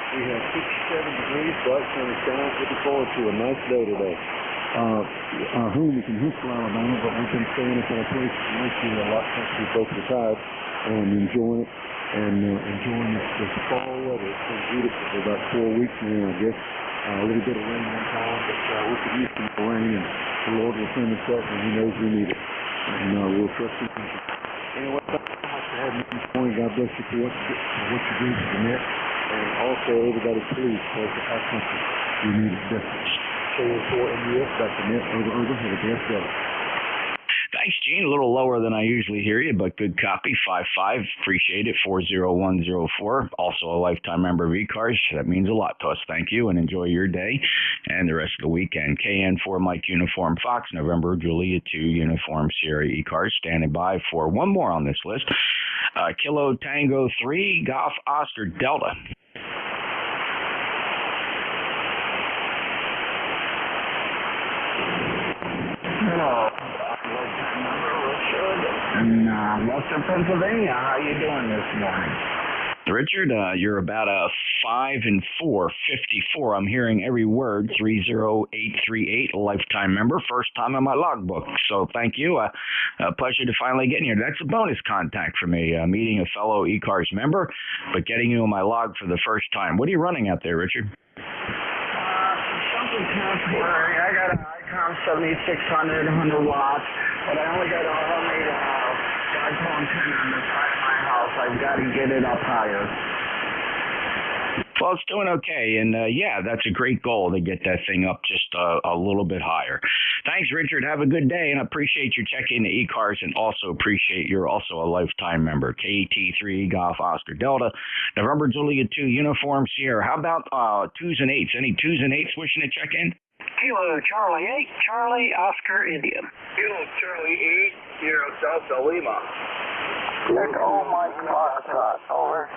We have 57 degrees, bright sunny skies. Looking forward to a nice day today. Our home is in Huntsville, Alabama, but we've been staying up in a place that makes you a lot country both the tide and enjoying it and enjoying this fall weather. It's been beautiful for about 4 weeks now, I guess. A little bit of rain one time, but we could use some more rain, and the Lord will send us that, and He knows we need it. And we'll trust Him. Anyway, thank you so much for having me this morning. God bless you for what you do for the net. And also, everybody, please pray for our country. We need it desperately. KN4NUS, Dr. Net, over. Have a blessed day. Thanks, Gene. A little lower than I usually hear you, but good copy. 5-5. Appreciate it. 40104. Also a lifetime member of ECARS. That means a lot to us. Thank you, and enjoy your day and the rest of the weekend. KN4 Mike Uniform Fox, November Julia 2 Uniform Sierra ECARS. Standing by for one more on this list. Kilo Tango 3 Golf Oscar Delta. Hello. In Western Pennsylvania. How you doing this morning? Richard, you're about a 5 and 4, 54. I'm hearing every word. 30838, lifetime member, first time in my logbook. So thank you. A pleasure to finally get here. That's a bonus contact for me, meeting a fellow ECARS member, but getting you in my log for the first time. What are you running out there, Richard? Something temporary. I got an ICOM 7600, 100 watts, but I only got a homemade dipole antenna on the side of my house. I've got to get it up higher. Well, it's doing okay, and yeah, that's a great goal to get that thing up just a little bit higher. Thanks, Richard. Have a good day, and I appreciate you checking the ECARS, and also appreciate you're also a lifetime member. KT3 Golf Oscar Delta, November Julia 2 Uniform Sierra. How about 2s and 8s? Any 2s and 8s wishing to check in? Kilo Charlie 8, Charlie Oscar India. Kilo Charlie 8, Sierra Delta Lima. Echo Mike Foxtrot, over.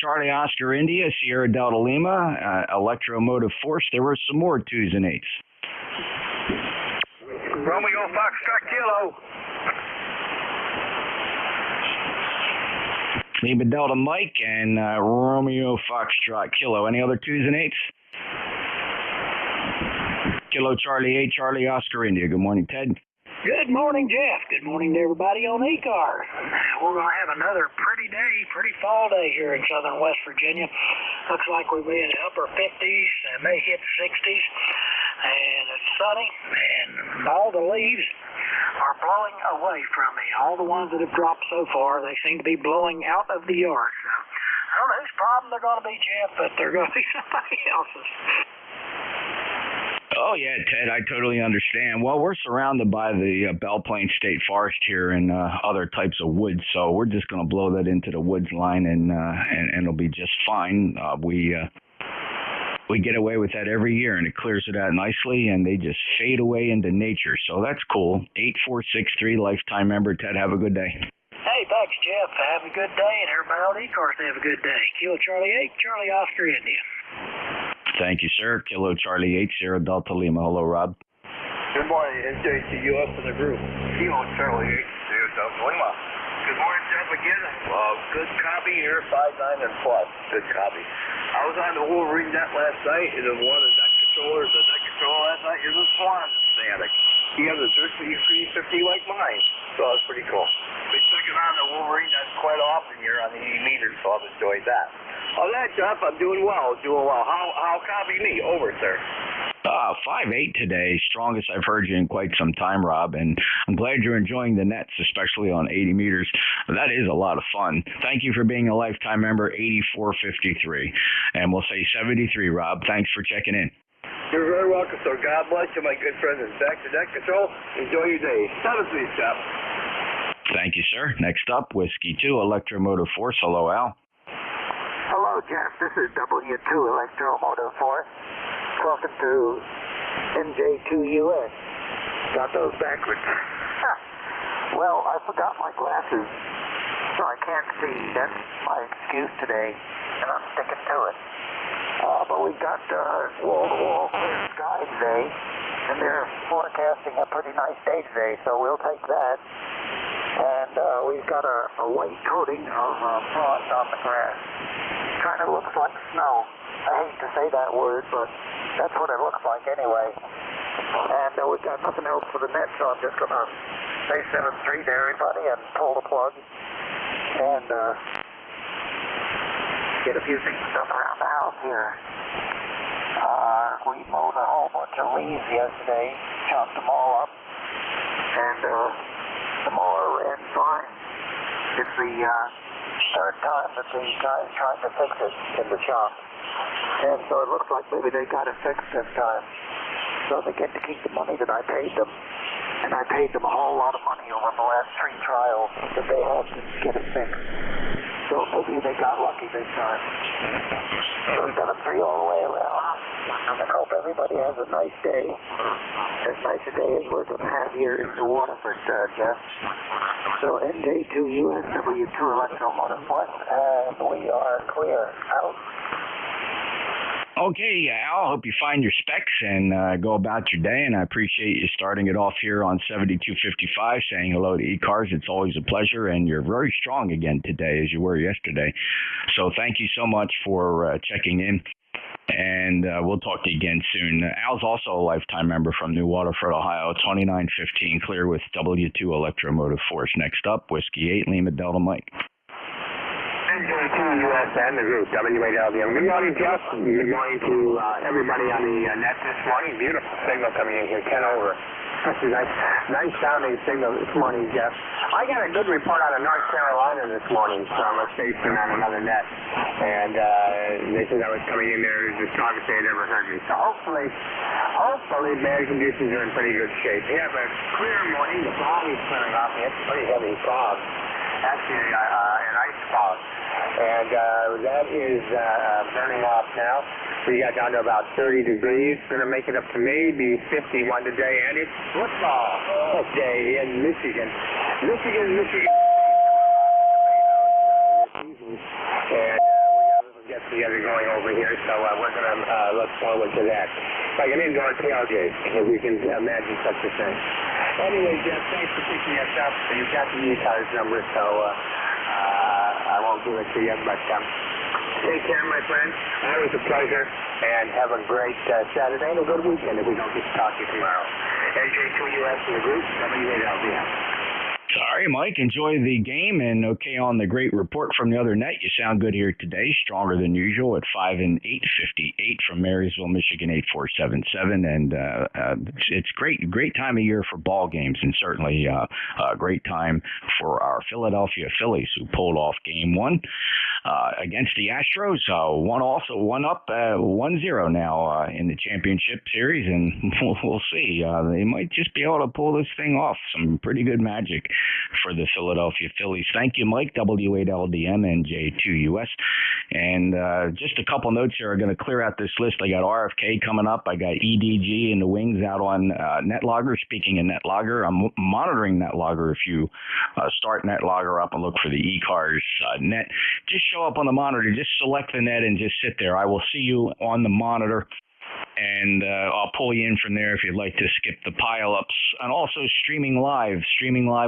Charlie Oscar India, Sierra Delta Lima, Electromotive Force. There were some more 2s and 8s. Romeo Foxtrot Kilo. Lima Delta Mike and Romeo Foxtrot Kilo. Any other 2s and 8s? Kilo Charlie 8, Charlie Oscar India. Good morning, Ted. Good morning, Jeff. Good morning to everybody on ECARS. We're going to have another pretty day, pretty fall day here in southern West Virginia. Looks like we'll be in the upper 50s and may hit 60s. And it's sunny, and all the leaves are blowing away from me. All the ones that have dropped so far, they seem to be blowing out of the yard. So I don't know whose problem they're going to be, Jeff, but they're going to be somebody else's. Oh, yeah, Ted, I totally understand. Well, we're surrounded by the Belle Plaine State Forest here and other types of woods, so we're just going to blow that into the woods line, and it'll be just fine. We get away with that every year, and it clears it out nicely, and they just fade away into nature, so that's cool. 8463, lifetime member. Ted, have a good day. Hey, thanks, Jeff. Have a good day, and everybody on ECARS have a good day. Kilo Charlie 8, Charlie Oscar India. Thank you, sir. Kilo Charlie 8, Sierra Delta Lima. Hello, Rob. Good morning, NJ2US in the group. Kilo Charlie 8, Sierra Delta Lima. Good morning, Jeff, again. Good copy here, 5.9 and plus. Good copy. I was on the Wolverine net last night, and one of the neck controllers, last night, is a swan static. He has a 350 like mine, so that's pretty cool. Been checking on the Wolverine net quite often here on the 80 meters, so I've enjoyed that. Other than that, Jeff, I'm doing well. How copy me? Over, sir. 5.8 today, strongest I've heard you in quite some time, Rob, and I'm glad you're enjoying the nets, especially on 80 meters. That is a lot of fun. Thank you for being a lifetime member, 8453. And we'll say 73, Rob. Thanks for checking in. You're very welcome, sir. God bless you, my good friend. And back to net control. Enjoy your day. 7 please, Jeff. Thank you, sir. Next up, Whiskey 2, Electromotive Force. Hello, Al. Hello, Jeff. This is W2 Electromotive Force. Talking to NJ2US. Got those backwards. Well, I forgot my glasses, so I can't see. That's my excuse today, and I'm sticking to it. But we've got wall-to-wall clear sky today, and they're forecasting a pretty nice day today, so we'll take that. And we've got a white coating of frost on the grass. Kind of looks like snow. I hate to say that word, but that's what it looks like anyway. And we've got nothing else for the net, so I'm just going to say 7-3 to everybody and pull the plug and get a few things done around the house here. We mowed a whole bunch of leaves yesterday, chopped them all up, And the mower ran fine. It's the third time that these guys tried to fix it in the shop. And so it looks like maybe they got it fixed this time. So they get to keep the money that I paid them. And I paid them a whole lot of money over the last 3 trials that they had to get it fixed. So maybe they got lucky this time. So we've got a 3 all the way around. I hope everybody has a nice day. As nice a day as we're going to have here in New Waterford, Jeff. So NJ2US, W2 Electro Motorsport, and we are clear. Out. Okay, Al, hope you find your specs and go about your day, and I appreciate you starting it off here on 7255, saying hello to ECARS. It's always a pleasure, and you're very strong again today, as you were yesterday. So thank you so much for checking in, and we'll talk to you again soon. Al's also a lifetime member from New Waterford, Ohio, 2915, clear with W2 Electromotive Force. Next up, Whiskey 8, Lima Delta Mike. NJ2US and the group, WALDM. Good morning, Jeff. Good morning to everybody on the net this morning. Beautiful signal coming in here, 10 over. Nice sounding signal this morning, Jeff. I got a good report out of North Carolina this morning from a station on another net. And they said I was coming in there as the strongest they had ever heard me. So hopefully bad conditions are in pretty good shape. We have a clear morning. The fog is clearing off. It's pretty heavy fog. Actually, an ice fog. And that is burning off now. We got down to about 30 degrees. Going to make it up to maybe 51 today. And it's football day in Michigan. Michigan. And we got a little get together going over here. So we're going to look forward to that. Like an indoor tailgate, if we can imagine such a thing. Anyway, Jeff, thanks for picking us up. You've got the ECARS number, so I won't give it to you, but take care, my friend. Always a pleasure, and have a great Saturday and a good weekend if we don't get to talk to you tomorrow. NJ2US in the group, WALDM. Sorry, Mike. Enjoy the game, and okay on the great report from the other net. You sound good here today, stronger than usual at 5 and 8:58 from Marysville, Michigan 8477, and it's great time of year for ball games, and certainly a great time for our Philadelphia Phillies who pulled off Game 1 against the Astros. One up 1-0 now in the championship series, and we'll see. They might just be able to pull this thing off. Some pretty good magic for the Philadelphia Phillies. Thank you, Mike. WALDM, NJ2US. And just a couple notes here. I'm going to clear out this list. I got RFK coming up. I got EDG in the wings out on NetLogger. Speaking of NetLogger, I'm monitoring NetLogger. If you start NetLogger up and look for the ECARS net, just show up on the monitor. Just select the net and just sit there. I will see you on the monitor. And I'll pull you in from there if you'd like to skip the pile-ups. And also streaming live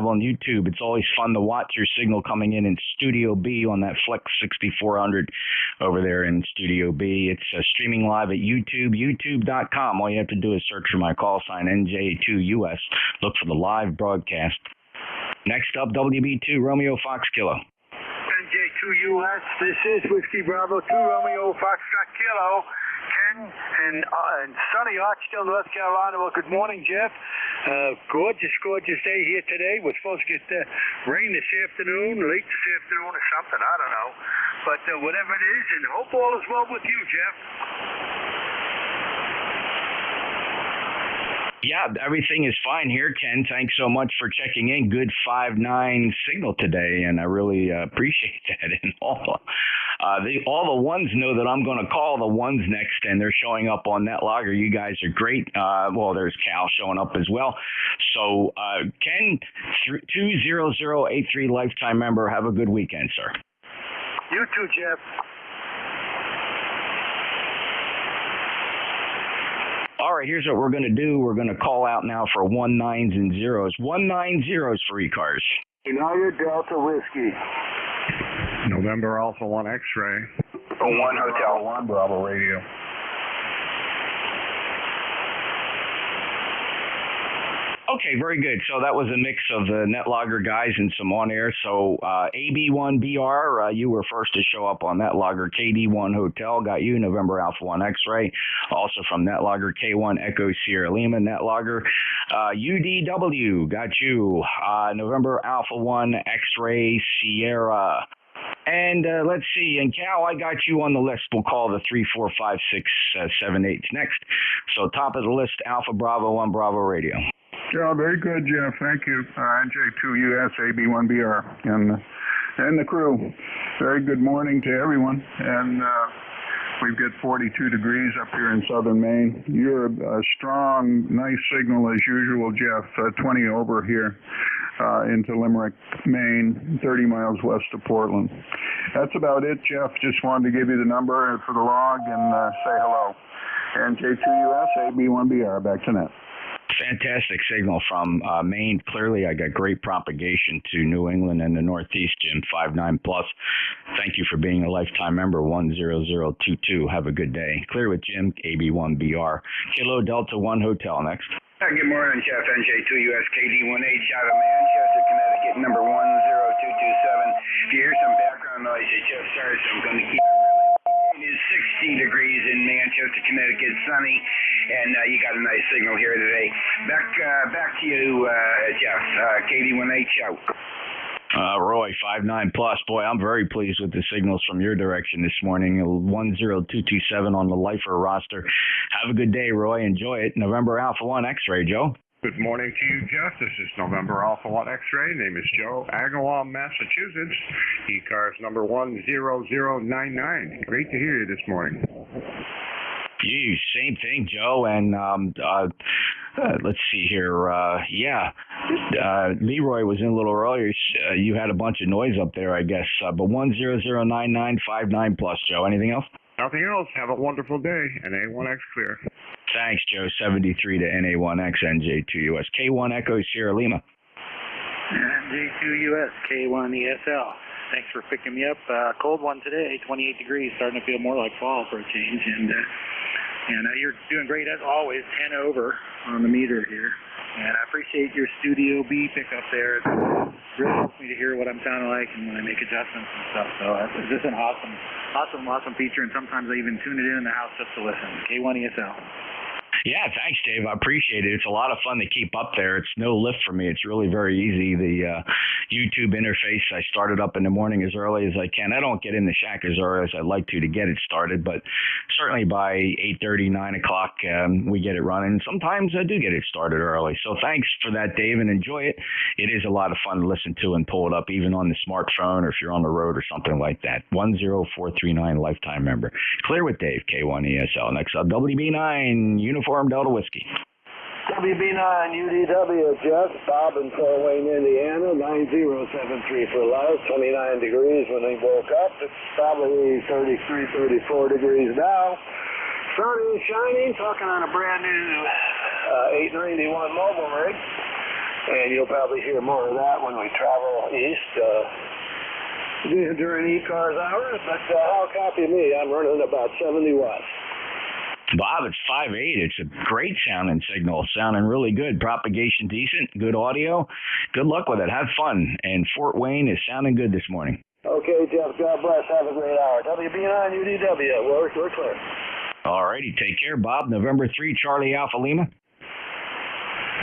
on YouTube. It's always fun to watch your signal coming in Studio B on that Flex 6400 over there in Studio B. It's streaming live at YouTube, youtube.com. All you have to do is search for my call sign, NJ2US. Look for the live broadcast. Next up, WB2 Romeo Fox Kilo. NJ2US, this is Whiskey Bravo 2 Romeo Foxtrot Kilo. Ken and sunny Archville, North Carolina. Well, good morning, Jeff. Gorgeous day here today. We're supposed to get rain this afternoon, late this afternoon or something. I don't know. But whatever it is, and hope all is well with you, Jeff. Yeah, everything is fine here, Ken. Thanks so much for checking in. Good 5-9 signal today, and I really appreciate that. And all the ones know that I'm going to call the ones next, and they're showing up on NetLogger. You guys are great. Well, there's Cal showing up as well. So, Ken, 20083 lifetime member. Have a good weekend, sir. You too, Jeff. All right, here's what we're going to do. We're going to call out now for 19s and 0s. 190s for ECARS. United Delta Whiskey. November Alpha 1 X-ray. 1 Hotel. 1 Bravo Radio. Okay, very good. So that was a mix of the NetLogger guys and some on air. So AB1BR, you were first to show up on NetLogger. KD1 Hotel got you, November Alpha 1 X-Ray. Also from NetLogger, K1 Echo Sierra Lima, NetLogger. UDW got you, November Alpha 1 X-Ray Sierra. And let's see, and Cal, I got you on the list. We'll call the 3, 4, 5, 6, 7, 8 next. So top of the list, Alpha Bravo 1 Bravo Radio. Yeah, very good, Jeff. Thank you. NJ2US AB1BR and the crew. Very good morning to everyone. And we've got 42 degrees up here in southern Maine. You're a strong, nice signal as usual, Jeff. 20 over here into Limerick, Maine, 30 miles west of Portland. That's about it, Jeff. Just wanted to give you the number for the log and say hello. NJ2US AB1BR. Back to net. Fantastic signal from Maine. Clearly, I got great propagation to New England and the Northeast, Jim, 5-9 plus. Thank you for being a lifetime member, 10022. Have a good day. Clear with Jim, AB1BR. Kilo Delta 1 Hotel next. Good morning, Jeff. NJ2US KD1H out of Manchester, Connecticut, number 10227. If you hear some background noise, it just started, so I'm going to keep it really. It is 60 degrees in Manchester, Connecticut, sunny, and you got a nice signal here today. Back to you, Jeff. KD1H out. Roy, 5-9 plus. Boy, I'm very pleased with the signals from your direction this morning. 10227 on the lifer roster. Have a good day, Roy. Enjoy it. November Alpha 1 X-Ray, Joe. Good morning to you, Jeff. This is November Alpha 1 X-Ray. Name is Joe, Agawam, Massachusetts. ECARS number 10099. Great to hear you this morning. Geez, same thing, Joe. And let's see here. Leroy was in a little earlier. You had a bunch of noise up there, I guess. But 10099, 5-9 plus, Joe. Anything else? Nothing else. Have a wonderful day. NA1X clear. Thanks, Joe. 73 to NA1X, NJ2US. K1 Echo Sierra Lima. NJ2US, K1 ESL. Thanks for picking me up. Cold one today, 28 degrees, starting to feel more like fall for a change. And you're doing great as always, 10 over on the meter here. And I appreciate your Studio B pickup there. It really helps me to hear what I'm sounding like and when I make adjustments and stuff. So it's just an awesome feature. And sometimes I even tune it in the house just to listen. K1 ESL. Yeah, thanks, Dave. I appreciate it. It's a lot of fun to keep up there. It's no lift for me. It's really very easy. The YouTube interface, I start it up in the morning as early as I can. I don't get in the shack as early as I'd like to get it started, but certainly by 8:30, 9 o'clock, we get it running. Sometimes I do get it started early. So thanks for that, Dave, and enjoy it. It is a lot of fun to listen to and pull it up, even on the smartphone or if you're on the road or something like that. 10439, lifetime member. Clear with Dave, K1 ESL. Next up, WB9, Uniform Delta Whiskey. WB9 UDW, Jeff, Bob in Fort Wayne, Indiana, 9073 for life, 29 degrees when they woke up. It's probably 33, 34 degrees now. Sun is shining, talking on a brand new 891 mobile rig. And you'll probably hear more of that when we travel east during ECARS hours. But how copy me? I'm running about 70 watts. Bob, it's 5.8. It's a great sounding signal, sounding really good. Propagation decent, good audio. Good luck with it. Have fun. And Fort Wayne is sounding good this morning. Okay, Jeff. God bless. Have a great hour. WB9 UDW. We're clear. All righty. Take care, Bob. November 3, Charlie Alpha Lima.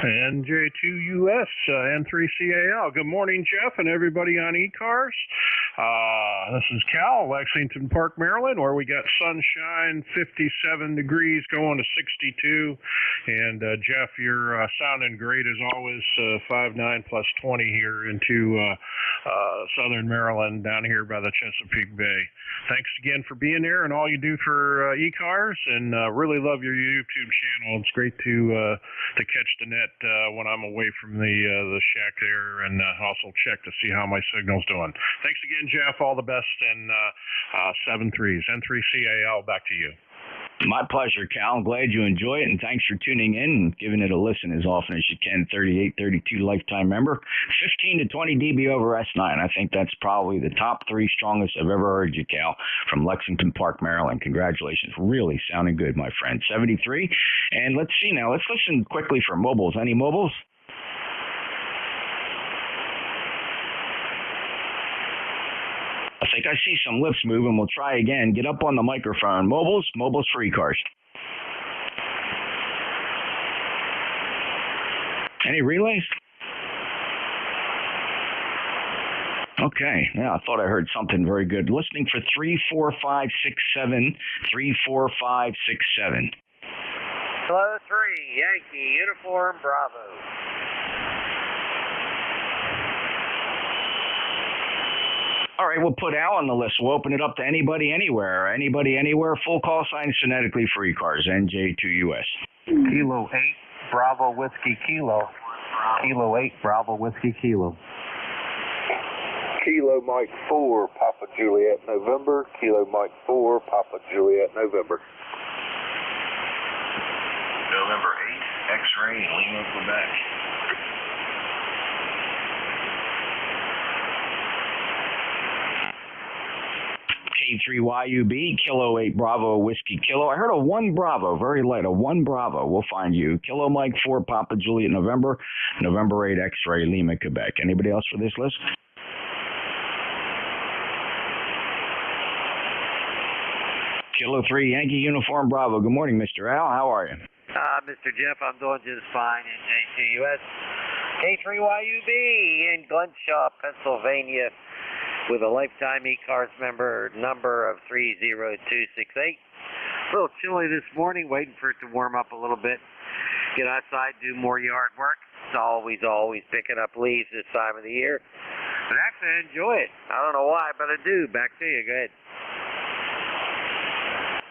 NJ2US, N3CAL. Good morning, Jeff, and everybody on ECARS. This is Cal, Lexington Park, Maryland, where we got sunshine, 57 degrees, going to 62. And Jeff, you're sounding great as always, 5-9 plus 20 here into southern Maryland, down here by the Chesapeake Bay. Thanks again for being there and all you do for ECARS, and really love your YouTube channel. It's great to catch the net when I'm away from the shack there, and also check to see how my signal's doing. Thanks again, Jeff. All the best, and 7-3s. N3CAL, back to you. My pleasure, Cal. I'm glad you enjoy it, and thanks for tuning in and giving it a listen as often as you can. 38, 32 lifetime member, 15 to 20 dB over S9. I think that's probably the top 3 strongest I've ever heard you, Cal, from Lexington Park, Maryland. Congratulations. Really sounding good, my friend. 73. And let's see now. Let's listen quickly for mobiles. Any mobiles? I think I see some lips moving. We'll try again. Get up on the microphone. Mobiles for ECARS. Any relays? Okay. Yeah, I thought I heard something very good. Listening for 34567. 34567. Hello, 3, Yankee, Uniform, Bravo. All right, we'll put Al on the list. We'll open it up to anybody, anywhere. Anybody, anywhere. Full call sign phonetically for ECARS. NJ2US. Kilo 8, Bravo, Whiskey, Kilo. Kilo 8, Bravo, Whiskey, Kilo. Kilo Mike 4, Papa Juliet, November. Kilo Mike 4, Papa Juliet, November. November 8, X-ray, Lima, Quebec. K3YUB, Kilo 8 Bravo, Whiskey Kilo. I heard a 1 Bravo, very light, a 1 Bravo. We'll find you. Kilo Mike 4, Papa Juliet, November. November 8, X-ray, Lima, Quebec. Anybody else for this list? Kilo 3, Yankee Uniform, Bravo. Good morning, Mr. Al. How are you? Mr. Jeff, I'm doing just fine. NJ2US. K3YUB in Glenshaw, Pennsylvania, with a lifetime ECARS member number of 30268. A little chilly this morning, waiting for it to warm up a little bit. Get outside, do more yard work. It's always picking up leaves this time of the year. And actually, I enjoy it. I don't know why, but I do. Back to you. Go ahead.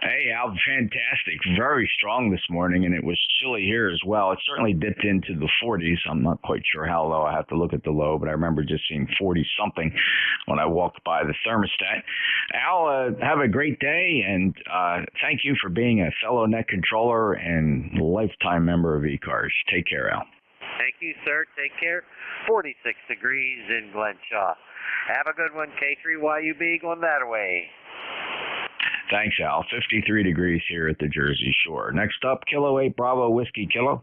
Hey, Al, fantastic. Very strong this morning, and it was chilly here as well. It certainly dipped into the 40s. I'm not quite sure how low. I have to look at the low, but I remember just seeing 40-something when I walked by the thermostat. Al, have a great day, and thank you for being a fellow net controller and lifetime member of ECARS. Take care, Al. Thank you, sir. Take care. 46 degrees in Glenshaw. Have a good one, K3YUB, going that way. Thanks, Al. 53 degrees here at the Jersey Shore. Next up, Kilo 8 Bravo Whiskey Kilo.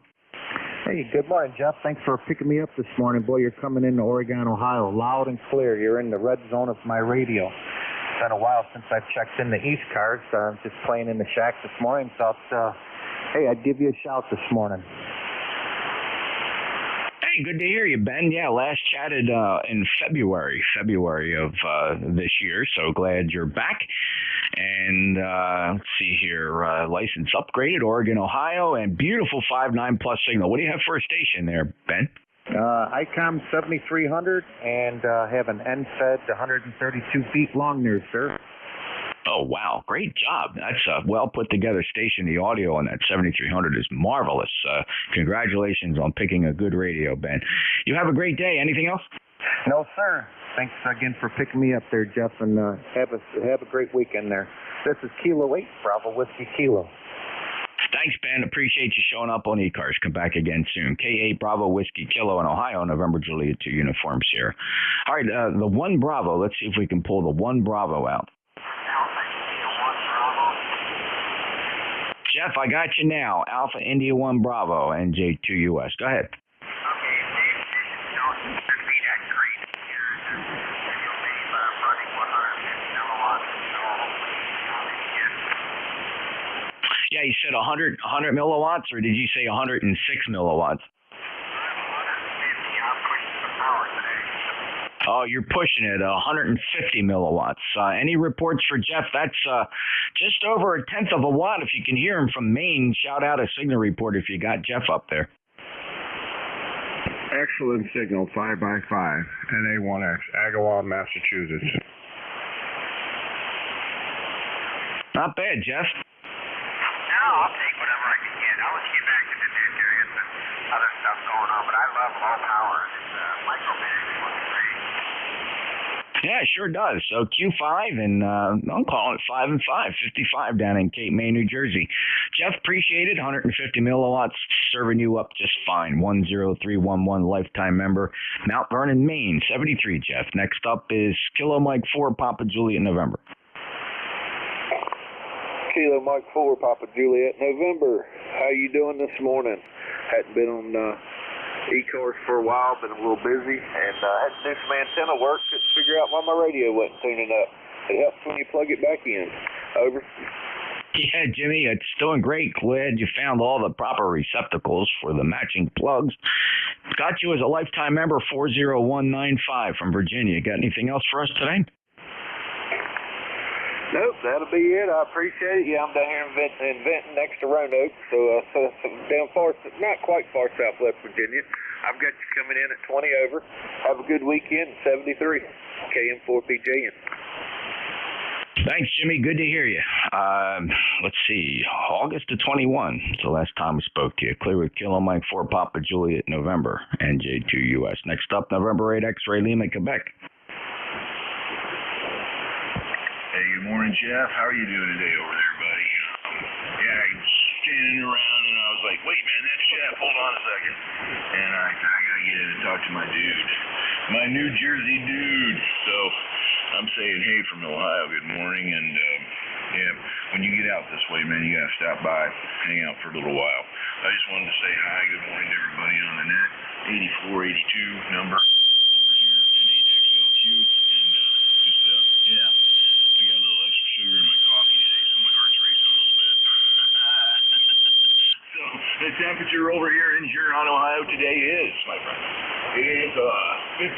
Hey, good morning, Jeff. Thanks for picking me up this morning. Boy, you're coming into Oregon, Ohio, loud and clear. You're in the red zone of my radio. It's been a while since I've checked in the ECARS. I'm just playing in the shack this morning, so hey, I'd give you a shout this morning. Hey, good to hear you, Ben. Yeah, last chatted in February of this year, so glad you're back. And let's see here, license upgraded, Oregon, Ohio, and beautiful 5.9 plus signal. What do you have for a station there, Ben? ICOM 7300 and have an NFED 132 feet long there, sir. Oh, wow. Great job. That's a well put together station. The audio on that 7300 is marvelous. Congratulations on picking a good radio, Ben. You have a great day. Anything else? No, sir. Thanks again for picking me up there, Jeff, and have a great weekend there. This is Kilo 8, Bravo Whiskey Kilo. Thanks, Ben. Appreciate you showing up on ECARS. Come back again soon. K8 Bravo Whiskey Kilo in Ohio, November Juliet 2 uniforms here. All right, the 1 Bravo. Let's see if we can pull the 1 Bravo out. Jeff, I got you now. Alpha India 1 Bravo, NJ2US. Go ahead. Yeah, you said 100 milliwatts, or did you say 106 milliwatts? Oh, you're pushing it, 150 milliwatts. Any reports for Jeff? That's just over a tenth of a watt. If you can hear him from Maine, shout out a signal report if you got Jeff up there. Excellent signal, 5x5, NA1X, Agawam, Massachusetts. Not bad, Jeff. No, I'll take whatever I can get. I'll let you get back to the net there. Get some other stuff going on, but I love low power. It's micromanaging looks great. Yeah, it sure does. So Q5, and I'm calling it 5 and 5, 55 down in Cape May, New Jersey. Jeff, appreciate it. 150 milliwatts, serving you up just fine. 10311 lifetime member, Mount Vernon, Maine. 73, Jeff. Next up is Kilo Mike 4, Papa Juliet, November. Kilo Mike 4, Papa Juliet, November. How you doing this morning? Hadn't been on ECARS for a while, been a little busy, and had to do some antenna work. Couldn't figure out why my radio wasn't tuning up. It helps when you plug it back in. Over. Yeah, Jimmy, it's doing great. Glad you found all the proper receptacles for the matching plugs. Got you as a lifetime member, 40195 from Virginia. Got anything else for us today? Nope, that'll be it. I appreciate it. Yeah, I'm down here in Benton next to Roanoke, so down far, not quite far southwest Virginia. I've got you coming in at 20 over. Have a good weekend, 73. KM4PJN. Thanks, Jimmy. Good to hear you. Let's see. August of 21 is the last time we spoke to you. Clear with Kilo Mike 4 Papa Juliet, November. NJ2US. Next up, November 8 X-Ray Lima, Quebec. Hey, good morning, Jeff. How are you doing today over there, buddy? Yeah, I'm standing around, and I was like, wait, man, that's Jeff. Hold on a second. And I got to get in and talk to my dude. My New Jersey dude. So I'm saying, hey, from Ohio, good morning. And, yeah, when you get out this way, man, you got to stop by, hang out for a little while. I just wanted to say hi, good morning to everybody on the net. 8482 number over here, N8XLQ. And yeah, I got a little extra sugar in my coffee today, so my heart's racing a little bit. So the temperature over here in Huron, Ohio today is, my friend, it's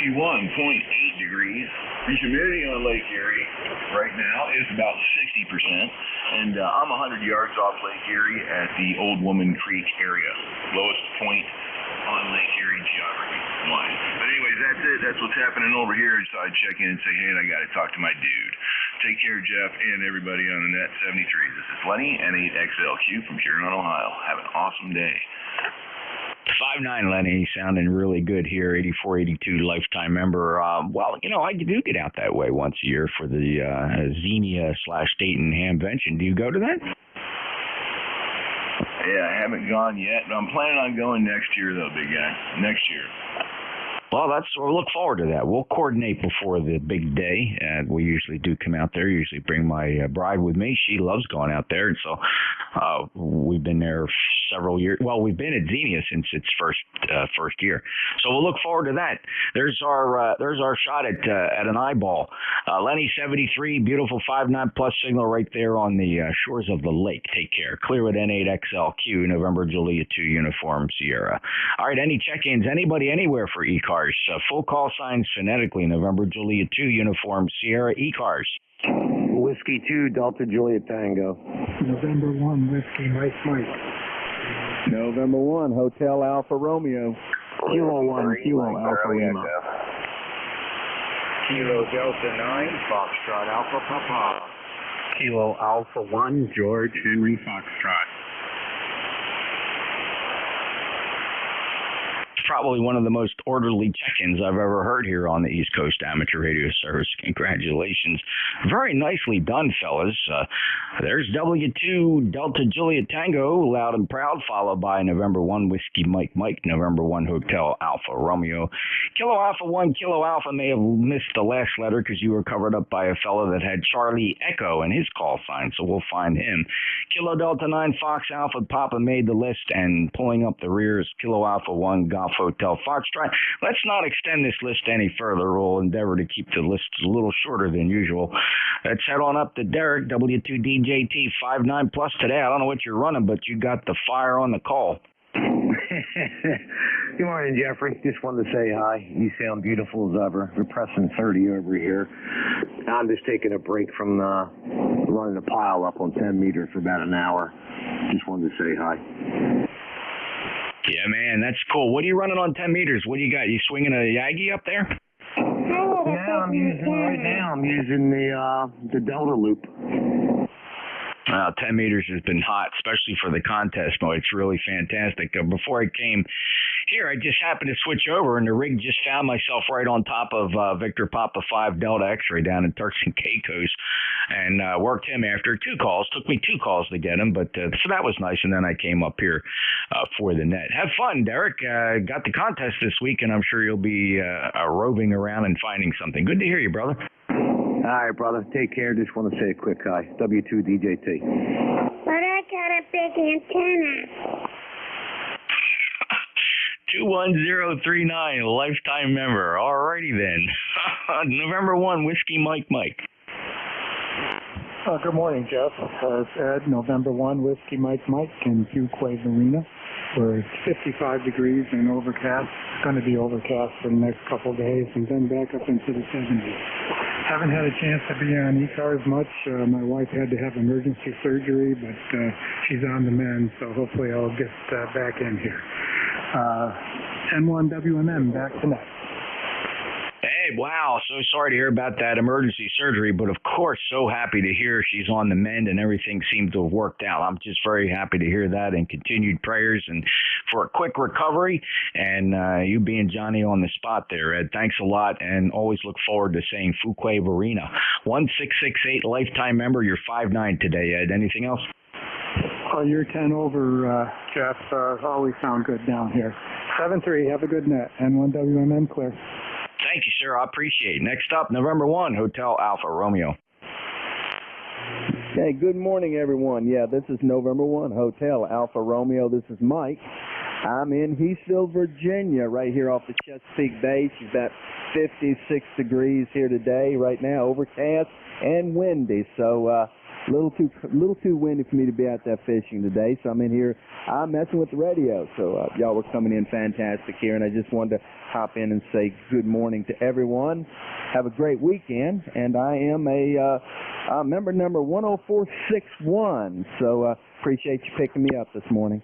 51.8 degrees. The humidity on Lake Erie right now is about 60%, and I'm 100 yards off Lake Erie at the Old Woman Creek area, lowest point on Lake Erie geography line. But anyways, that's it. That's what's happening over here. I just thought I'd check in and say, hey, I got to talk to my dude. Take care, Jeff, and everybody on the net. 73. This is Lenny, N8XLQ from Huron, Ohio. Have an awesome day. 5'9", Lenny, sounding really good here. 8482 lifetime member. Well, you know, I do get out that way once a year for the Xenia/Dayton Hamvention. Do you go to that? Yeah, I haven't gone yet, but I'm planning on going next year, though, big guy. Next year. Well, we'll look forward to that. We'll coordinate before the big day, and we usually do come out there. Usually bring my bride with me. She loves going out there, and so we've been there several years. Well, we've been at Xenia since its first year, so we'll look forward to that. There's our shot at an eyeball. Lenny 73, beautiful 5.9 plus signal right there on the shores of the lake. Take care. Clear with N8XLQ, November Juliet 2 Uniform Sierra. All right, any check-ins? Anybody anywhere for ECARS? Full call signs phonetically, November Juliet 2 Uniform Sierra ECARS. Whiskey 2 Delta Juliet Tango. November 1 Whiskey Mike Mike. November 1 Hotel Alpha Romeo. Kilo 1 Kilo Alpha Lima. Kilo Delta 9 Foxtrot Alpha Papa. Kilo Alpha 1 George Henry Foxtrot. Probably one of the most orderly check-ins I've ever heard here on the East Coast Amateur Radio Service. Congratulations. Very nicely done, fellas. There's W2 Delta Juliet Tango, loud and proud, followed by November 1 Whiskey Mike Mike, November 1 Hotel Alpha Romeo. Kilo Alpha 1 Kilo Alpha may have missed the last letter because you were covered up by a fellow that had Charlie Echo in his call sign, so we'll find him. Kilo Delta 9 Fox Alpha Papa made the list, and pulling up the rears, Kilo Alpha 1 Golf Hotel Foxtrot. Let's not extend this list any further. We'll endeavor to keep the list a little shorter than usual. Let's head on up to Derek, W2DJT 5.9 plus today. I don't know what you're running, but you got the fire on the call. Good morning, Jeffrey. Just wanted to say hi. You sound beautiful as ever. We're pressing 30 over here. I'm just taking a break from running the pile up on 10 meters for about an hour. Just wanted to say hi. Yeah, man, that's cool. What are you running on 10 meters? What do you got? You swinging a Yagi up there? Yeah, I'm using the Delta Loop. 10 meters has been hot, especially for the contest mode. It's really fantastic. Before I came here, I just happened to switch over, and the rig just found myself right on top of Victor Papa 5 Delta X-Ray down in Turks and Caicos, and worked him after 2 calls. Took me 2 calls to get him, but so that was nice, and then I came up here for the net. Have fun, Derek. Got the contest this week, and I'm sure you'll be roving around and finding something. Good to hear you, brother. All right, brother. Take care. Just want to say a quick hi. W2DJT. But I got a big antenna. 21039, lifetime member. Alrighty then. November 1, Whiskey Mike. Good morning, Jeff. It's Ed, November 1, Whiskey Mike in Fuquay Arena, where it's 55 degrees and overcast. It's going to be overcast for the next couple of days and then back up into the 70s. Haven't had a chance to be on ECARS much. My wife had to have emergency surgery, but she's on the mend, so hopefully I'll get back in here. N1WMM, back tonight. Hey, wow. So sorry to hear about that emergency surgery, but of course, so happy to hear she's on the mend and everything seems to have worked out. I'm just very happy to hear that, and continued prayers and for a quick recovery, and you being Johnny on the spot there, Ed. Thanks a lot, and always look forward to saying Fuquay Arena. 1668 lifetime member. You're 5'9" today, Ed. Anything else? Oh, you're 10 over, Jeff. Always sound good down here. 7-3. Have a good net. N1WMM clear. Thank you, sir. I appreciate it. Next up, November 1, Hotel Alpha Romeo. Hey, good morning, everyone. Yeah, this is November 1, Hotel Alpha Romeo. This is Mike. I'm in Heathville, Virginia, right here off the Chesapeake Bay. She's about 56 degrees here today, right now, overcast and windy. So, a little too windy for me to be out there fishing today. So I'm in here. I'm messing with the radio. So y'all were coming in fantastic here, and I just wanted to hop in and say good morning to everyone. Have a great weekend, and I am a member number 10461. So appreciate you picking me up this morning.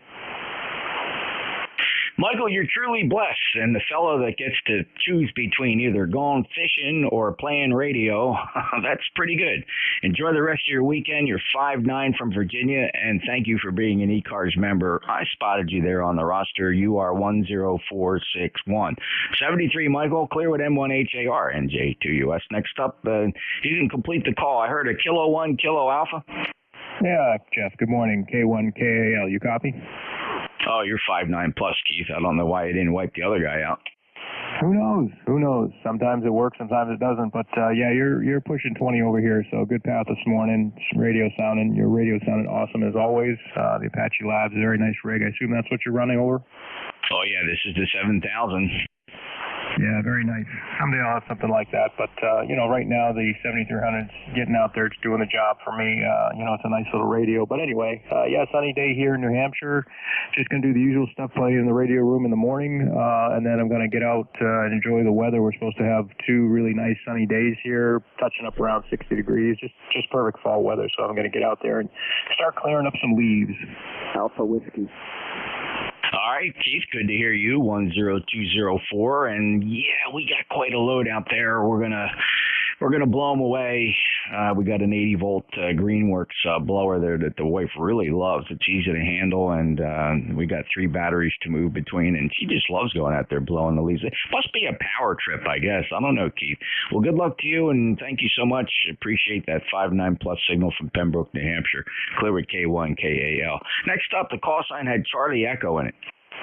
Michael, you're truly blessed, and the fellow that gets to choose between either going fishing or playing radio, that's pretty good. Enjoy the rest of your weekend. You're 5'9" from Virginia, and thank you for being an ECARS member. I spotted you there on the roster. You are 10461. 73, Michael, clear with M1HAR, NJ2US. Next up, you didn't complete the call. I heard a Kilo 1, Kilo Alpha. Yeah, Jeff, good morning. K1KAL, you copy? Oh, you're 5'9" plus, Keith. I don't know why you didn't wipe the other guy out. Who knows? Sometimes it works, sometimes it doesn't. But yeah, you're pushing 20 over here, so good path this morning. Your radio sounded awesome as always. The Apache Labs, a very nice rig. I assume that's what you're running over? Oh yeah, this is the 7000. Yeah, very nice. Someday I'll have something like that. But, right now the 7300's getting out there. It's doing the job for me. It's a nice little radio. But anyway, sunny day here in New Hampshire. Just going to do the usual stuff, play in the radio room in the morning. And then I'm going to get out and enjoy the weather. We're supposed to have 2 really nice sunny days here, touching up around 60 degrees. Just perfect fall weather. So I'm going to get out there and start clearing up some leaves. Alpha Whiskey. All right, Keith, good to hear you, 10204, and yeah, we got quite a load out there. We're gonna blow them away. We got an 80-volt Greenworks blower there that the wife really loves. It's easy to handle, and we got 3 batteries to move between, and she just loves going out there blowing the leaves. It must be a power trip, I guess. I don't know, Keith. Well, good luck to you, and thank you so much. Appreciate that 5'9" plus signal from Pembroke, New Hampshire. Clear with K1KAL. Next up, the call sign had Charlie Echo in it.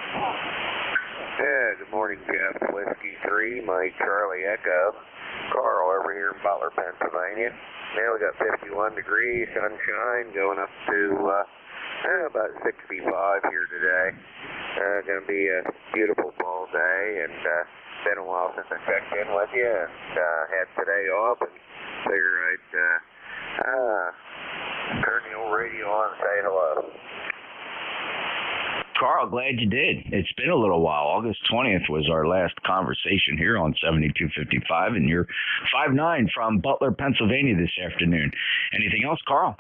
Yeah, good morning, Jeff. Whiskey 3, Mike Charlie Echo. Carl over here in Butler, Pennsylvania. Now we got 51 degrees, sunshine, going up to about 65 here today. Going to be a beautiful fall day, and been a while since I checked in with you, and had today off, and figured I'd turn the old radio on and say hello. Carl, glad you did. It's been a little while. August 20th was our last conversation here on 7255, and you're 5'9" from Butler, Pennsylvania this afternoon. Anything else, Carl?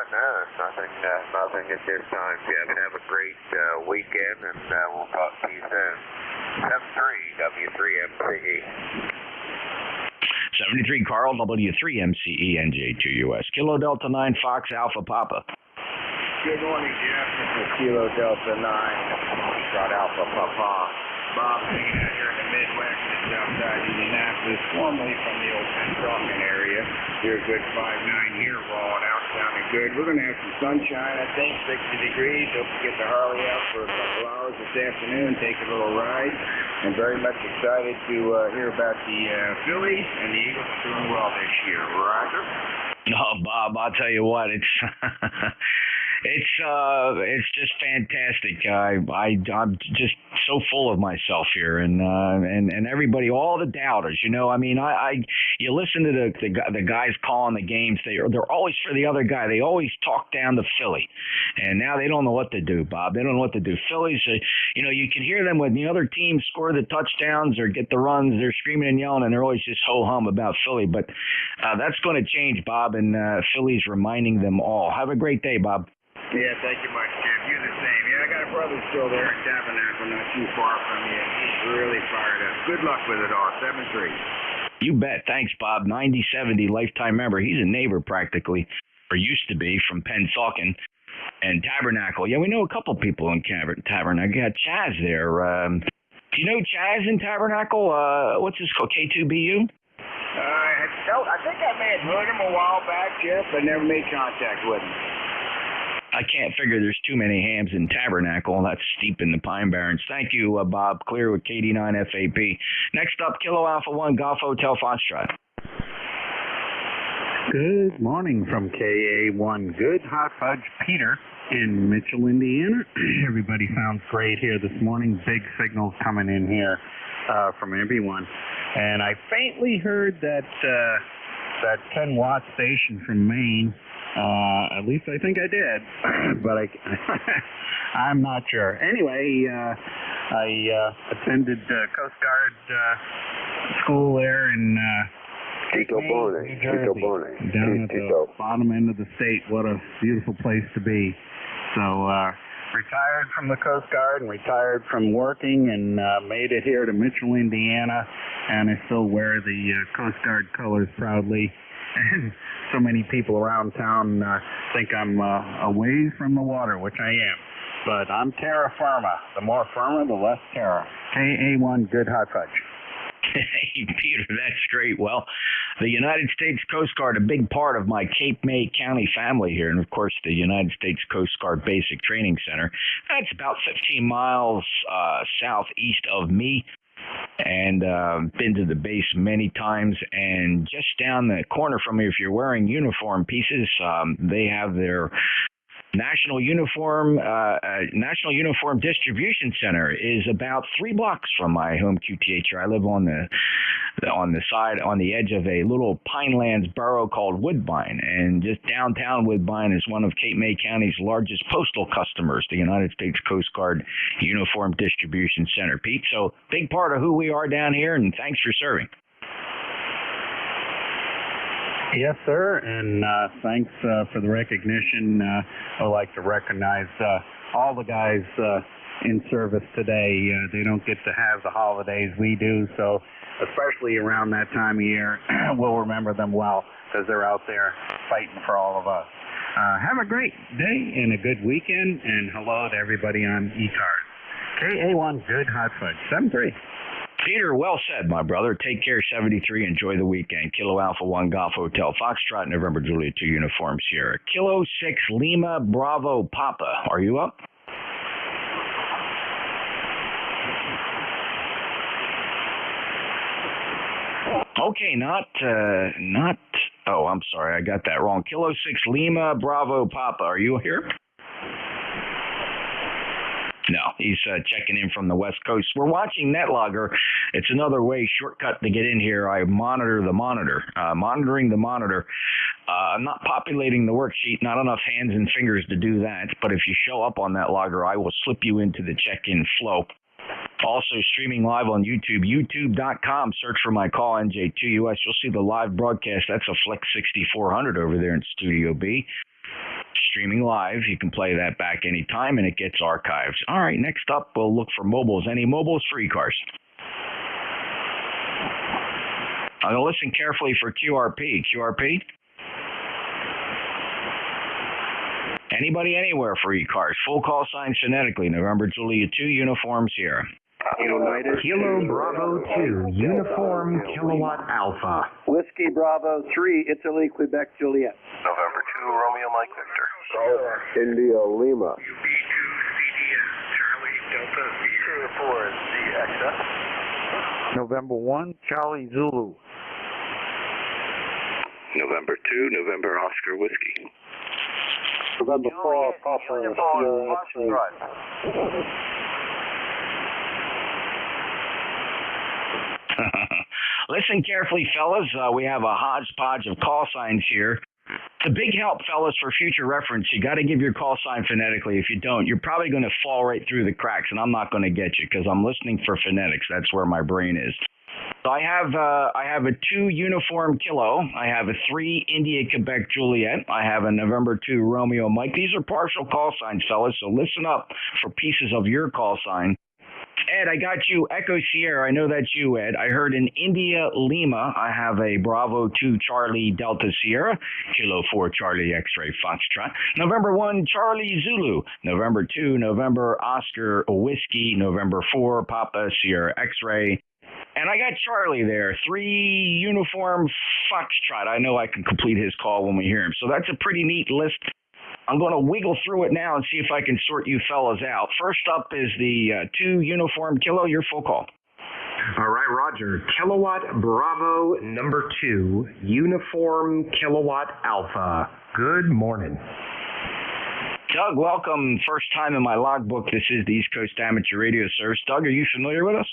No, nothing at this time, Jeff. Have a great weekend, and we'll talk to you soon. 73 W3MCE. 73 Carl, W3MCE, NJ2US. Kilo Delta 9 Fox Alpha Papa. Good morning, Jeff. This is Kilo Delta 9, Foxtrot Alpha Papa. Bob, hanging out here in the Midwest, just outside Indianapolis, formerly from the old Pennsauken area. You're a good 5'9" here, rolling out, sounding good. We're going to have some sunshine, I think, 60 degrees. Hope to get the Harley out for a couple hours this afternoon, take a little ride. I'm very much excited to hear about the Phillies, and the Eagles are doing well this year. Roger? No, Bob, I'll tell you what, it's It's just fantastic. I'm just so full of myself here, and everybody, all the doubters. You know, I mean, you listen to the guys calling the games. They're always for the other guy. They always talk down to Philly, and now they don't know what to do, Bob. They don't know what to do. Phillies, you know, you can hear them when the other team score the touchdowns or get the runs. They're screaming and yelling, and they're always just ho hum about Philly. But that's going to change, Bob, and Philly's reminding them all. Have a great day, Bob. Yeah, thank you much, Jeff. You the same. Yeah, I got a brother still there in Tabernacle, not too far from you, and he's really fired up. Good luck with it all. 7-3. You bet. Thanks, Bob. 9070 lifetime member. He's a neighbor practically, or used to be, from Pennsauken and Tabernacle. Yeah, we know a couple people in Tabernacle. You got Chaz there. Do you know Chaz in Tabernacle? What's his called? K2BU? I think I may have heard him a while back, Jeff, but never made contact with him. I can't figure there's too many hams in Tabernacle. That's steep in the Pine Barrens. Thank you, Bob. Clear with KD9FAP. Next up, Kilo Alpha 1 Golf Hotel Foxtrot. Good morning from KA1. Good hot fudge, Peter in Mitchell, Indiana. Everybody sounds great here this morning. Big signals coming in here from everyone. And I faintly heard that 10-watt station from Maine. At least I think I did, but I'm not sure. Anyway, I attended Coast Guard school there in New Jersey, down at the bottom end of the state. What a beautiful place to be. So retired from the Coast Guard and retired from working, and made it here to Mitchell, Indiana, and I still wear the Coast Guard colors proudly. And so many people around town think I'm away from the water, which I am. But I'm terra firma. The more firma, the less terra. KA1, good hot fudge. Hey, Peter, that's great. Well, the United States Coast Guard, a big part of my Cape May County family here, and of course the United States Coast Guard Basic Training Center. That's about 15 miles southeast of me. And been to the base many times, and just down the corner from me, if you're wearing uniform pieces, they have their National Uniform Distribution Center is about 3 blocks from my home QTH. I live on the edge of a little Pinelands borough called Woodbine, and just downtown Woodbine is one of Cape May County's largest postal customers, the United States Coast Guard Uniform Distribution Center. Pete, so big part of who we are down here, and thanks for serving. Yes, sir, and thanks for the recognition. I'd like to recognize all the guys in service today. They don't get to have the holidays we do, so especially around that time of year, we'll remember them well because they're out there fighting for all of us. Have a great day and a good weekend, and hello to everybody on ECARS. KA1, good hot fudge, 7-3. Peter, well said, my brother. Take care, 73. Enjoy the weekend. Kilo Alpha 1 Golf Hotel Foxtrot, November Juliet 2 Uniform Sierra. Kilo 6 Lima Bravo Papa. Are you up? Okay, oh, I'm sorry, I got that wrong. Kilo 6 Lima Bravo Papa. Are you here? No, he's checking in from the West Coast. We're watching NetLogger. It's another shortcut to get in here. I monitor the monitor. Monitoring the monitor. I'm not populating the worksheet. Not enough hands and fingers to do that. But if you show up on NetLogger, I will slip you into the check-in flow. Also streaming live on YouTube, youtube.com. Search for my call, NJ2US. You'll see the live broadcast. That's a Flex 6400 over there in Studio B. Streaming live. You can play that back anytime, and it gets archived. All right, next up, we'll look for mobiles. Any mobiles for ECARS? I'm going to listen carefully for QRP. QRP? Anybody anywhere for ECARS? Full call sign phonetically. November Juliet 2 Uniform Sierra. Kilo Bravo 2 Uniform Kilowatt Alpha. Whiskey Bravo 3 Italy Quebec Juliet. November 2 Romeo Mike Victor. India Lima. Charlie Delta V04 CXF. November 1 Charlie Zulu. November 2 November Oscar Whiskey. November 4, Papa Sierra X-ray. Listen carefully, fellas. We have a hodgepodge of call signs here. It's a big help, fellas, for future reference. You got to give your call sign phonetically. If you don't, you're probably going to fall right through the cracks, and I'm not going to get you because I'm listening for phonetics. That's where my brain is. So I have a 2 Uniform Kilo. I have a 3 India Quebec Juliet. I have a November 2 Romeo Mike. These are partial call signs, fellas, so listen up for pieces of your call sign. Ed, I got you. Echo Sierra. I know that's you, Ed. I heard in India Lima. I have a Bravo 2 Charlie Delta Sierra, Kilo 4 Charlie X-Ray Foxtrot. November 1 Charlie Zulu. November 2 November Oscar Whiskey. November 4 Papa Sierra X-Ray. And I got Charlie there, 3 Uniform Foxtrot. I know I can complete his call when we hear him. So that's a pretty neat list. I'm going to wiggle through it now and see if I can sort you fellas out. First up is the 2 Uniform Kilo. Your full call. All right, Roger. Kilowatt Bravo number 2, Uniform Kilowatt Alpha. Good morning. Doug, welcome. First time in my logbook. This is the East Coast Amateur Radio Service. Doug, are you familiar with us?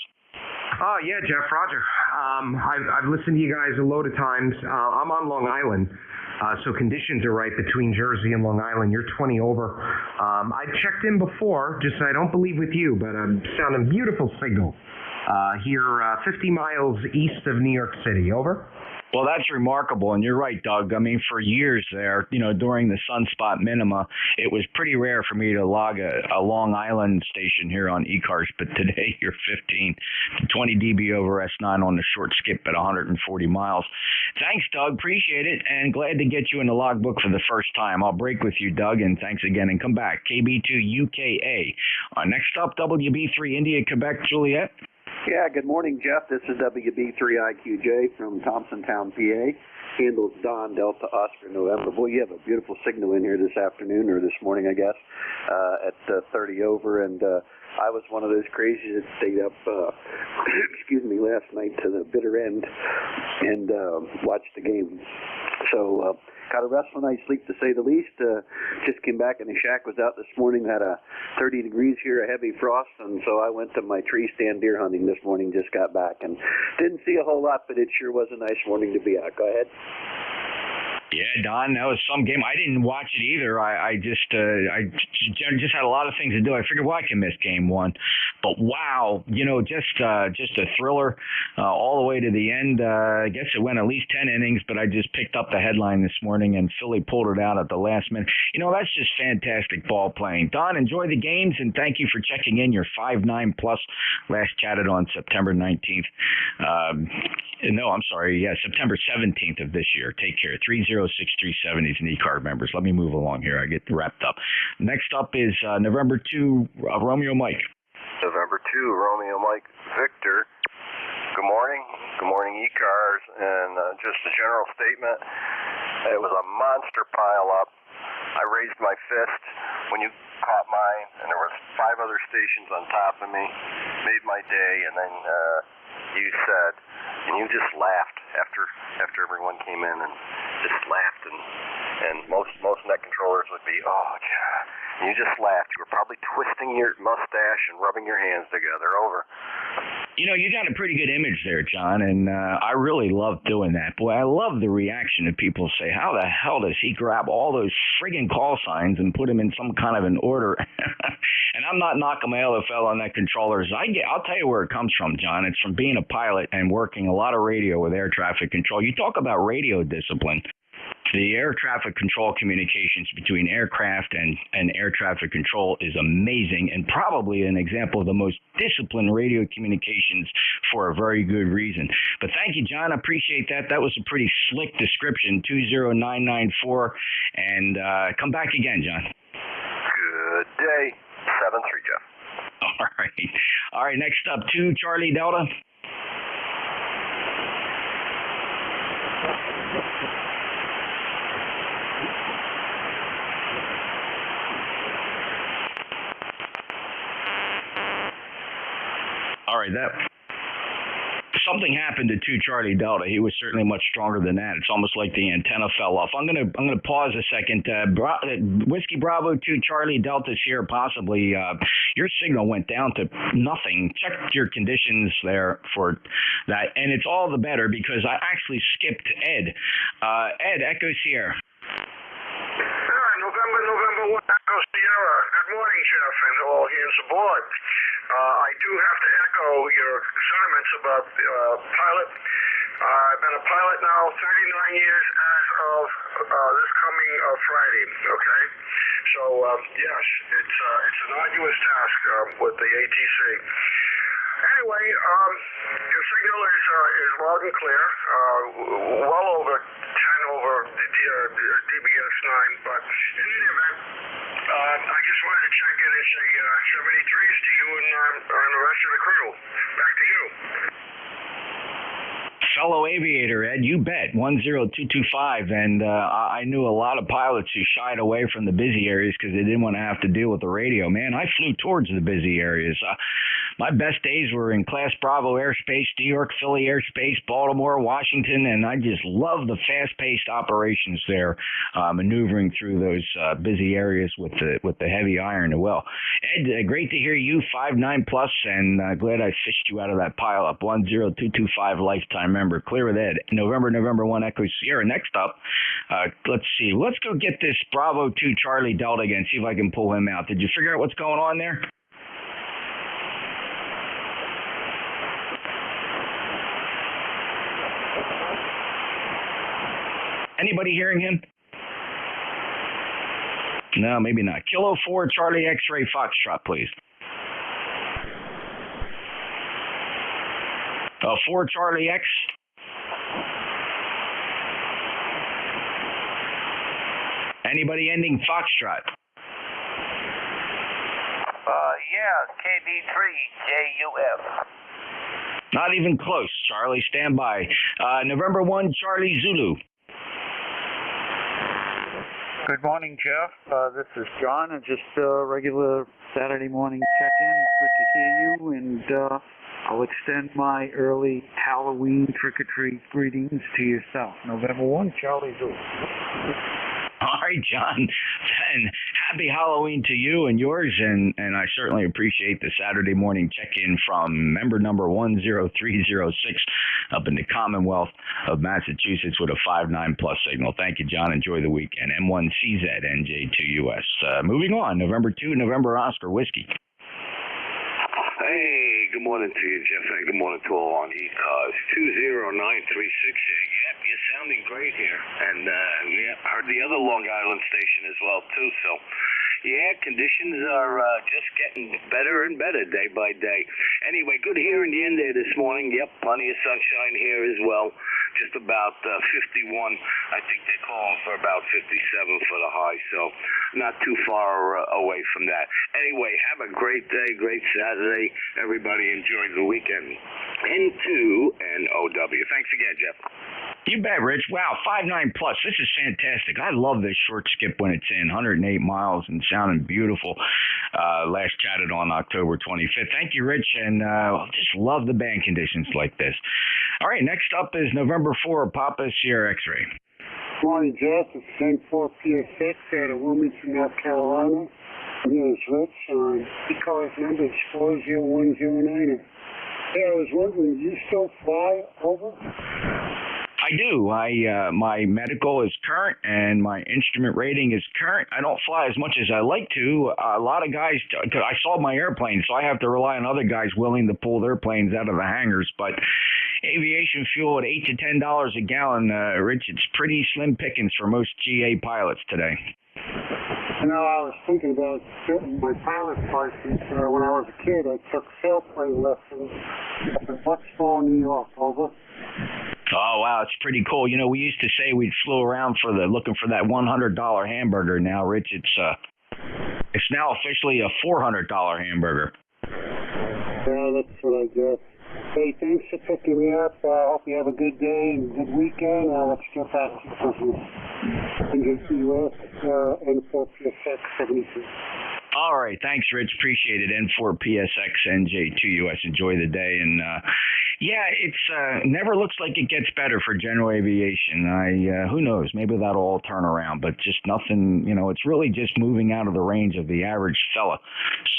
Oh, yeah, Jeff, Roger. I've listened to you guys a load of times. I'm on Long Island. So conditions are right between Jersey and Long Island. You're 20 over. I checked in before, just I don't believe with you, but I'm sounding beautiful signal here 50 miles east of New York City. Over. Well, that's remarkable, and you're right, Doug. I mean, for years there, during the sunspot minima, it was pretty rare for me to log a Long Island station here on ECARS, but today you're 15 to 20 dB over S9 on the short skip at 140 miles. Thanks, Doug. Appreciate it, and glad to get you in the logbook for the first time. I'll break with you, Doug, and thanks again, and come back. KB2UKA. Next up, WB3 India Quebec Juliet. Yeah, good morning, Jeff. This is WB3IQJ from Thompsontown, PA. Handles Don Delta Oscar November. Boy, you have a beautiful signal in here this afternoon, or this morning, I guess, at 30 over. And I was one of those crazies that stayed up, last night to the bitter end and watched the game. So, got a restful night's sleep, to say the least. Just came back and the shack was out this morning. Had a 30 degrees here, a heavy frost, and so I went to my tree stand deer hunting this morning. Just got back and didn't see a whole lot, but it sure was a nice morning to be out. Go ahead. Yeah, Don, that was some game. I didn't watch it either. I just had a lot of things to do. I figured, well, I can miss game 1, but wow, just a thriller all the way to the end. I guess it went at least 10 innings, but I just picked up the headline this morning, and Philly pulled it out at the last minute. That's just fantastic ball playing. Don, enjoy the games, and thank you for checking in. Your 5'9 plus last chatted on September 19th. No, I'm sorry. Yeah, September 17th of this year. Take care. 30637 is an ECARS members. Let me move along here. I get wrapped up. Next up is November 2 Romeo Mike. November 2 Romeo Mike Victor. Good morning. Good morning, ECARS. And just a general statement. It was a monster pile up. I raised my fist when you caught mine, and there was 5 other stations on top of me. Made my day, and then you said, and you just laughed after everyone came in and just laughed, and most net controllers would be, oh God, and you just laughed. You were probably twisting your mustache and rubbing your hands together. Over. You got a pretty good image there, John, and I really love doing that. Boy, I love the reaction that people say, how the hell does he grab all those friggin' call signs and put them in some kind of an order? And I'm not knocking my LFL on that controllers. I'll tell you where it comes from, John. It's from being a pilot and working a lot of radio with air traffic control. You talk about radio discipline. The air traffic control communications between aircraft and air traffic control is amazing, and probably an example of the most disciplined radio communications for a very good reason. But thank you, John. I appreciate that. That was a pretty slick description, 20994. And come back again, John. Good day. 7-3, Jeff. All right. Next up, 2 Charlie Delta. All right, that something happened to 2 Charlie Delta. He was certainly much stronger than that. It's almost like the antenna fell off. I'm gonna pause a second. Whiskey Bravo 2 Charlie Delta's here. Possibly your signal went down to nothing. Check your conditions there for that, and it's all the better because I actually skipped Ed. Ed, Echo Sierra. November 1, Echo Sierra. Good morning, Jeff, and all hands aboard. I do have to echo your sentiments about pilot. I've been a pilot now 39 years as of this coming Friday, okay? So, yes, it's an arduous task with the ATC. Anyway, your signal is loud and clear, well over 10 over the DBS9, but in any event, I just wanted to check in and say 73s to you and the rest of the crew. Back to you. Fellow aviator, Ed, you bet, 10225, and I knew a lot of pilots who shied away from the busy areas because they didn't want to have to deal with the radio. Man, I flew towards the busy areas. My best days were in Class Bravo airspace, New York, Philly airspace, Baltimore, Washington, and I just love the fast-paced operations there, maneuvering through those busy areas with the heavy iron. Well, Ed, great to hear you, 5'9 plus, and glad I fished you out of that pile up. 10225 lifetime member. Clear with Ed. November 1 Echo Sierra. Next up, let's see. Let's go get this Bravo 2 Charlie Delta again, see if I can pull him out. Did you figure out what's going on there? Anybody hearing him? No, maybe not. Kilo 4 Charlie X-Ray Foxtrot, please. 4 Charlie X. Anybody ending Foxtrot? Yeah, KB3JUF. Not even close. Charlie, stand by. November 1 Charlie Zulu. Good morning, Jeff. This is John, and just a regular Saturday morning check-in. Good to hear you, and I'll extend my early Halloween trick-or-treat greetings to yourself. November 1, Charlie Zulu. All right, John. And happy Halloween to you and yours, and I certainly appreciate the Saturday morning check-in from member number 10306 up in the Commonwealth of Massachusetts with a 5'9 plus signal. Thank you, John. Enjoy the weekend. M1CZ, NJ2US. Moving on, November 2, November Oscar Whiskey. Hey, good morning to you, Jeff, and good morning to all on ECARS. 20936 here. Yep, you're sounding great here. And, yeah, I heard the other Long Island station as well, too. So, yeah, conditions are just getting better and better day by day. Anyway, good hearing the end there this morning. Yep, plenty of sunshine here as well. Just about 51. I think they're calling for about 57 for the high, so not too far away from that. Anyway, have a great day, great Saturday. Everybody enjoy the weekend. N2 and OW. Thanks again, Jeff. You bet, Rich. Wow, 5'9 plus. This is fantastic. I love this short skip when it's in 108 miles and sounding beautiful. Last chatted on October 25th. Thank you, Rich, and just love the band conditions like this. All right, next up is November 4, Papa Sierra X-Ray. Morning, Jeff. It's N4PS6 out of Wilmington, North Carolina. My name is Rich. ECARS number is 40109. Hey, I was wondering, do you still fly over? I do. My medical is current and my instrument rating is current. I don't fly as much as I like to. A lot of guys, I sold my airplane, so I have to rely on other guys willing to pull their planes out of the hangars. But aviation fuel at $8 to $10 a gallon, Rich, it's pretty slim pickings for most GA pilots today. You know, I was thinking about getting my pilot's license. When I was a kid, I took sailplane lessons up in Bucksboro, New York. Over. Oh, wow, it's pretty cool. You know, we used to say we'd flew around looking for that $100 hamburger. Now, Rich, it's now officially a $400 hamburger. Yeah, that's what I guess. Hey, thanks for picking me up. I hope you have a good day and a good weekend. Let's get back to business. NJ2US, N4PSX 72. All right. Thanks, Rich. Appreciate it. N4PSX, NJ2US. Enjoy the day. And Yeah, it's never looks like it gets better for general aviation. Who knows? Maybe that'll all turn around, but just nothing. It's really just moving out of the range of the average fella.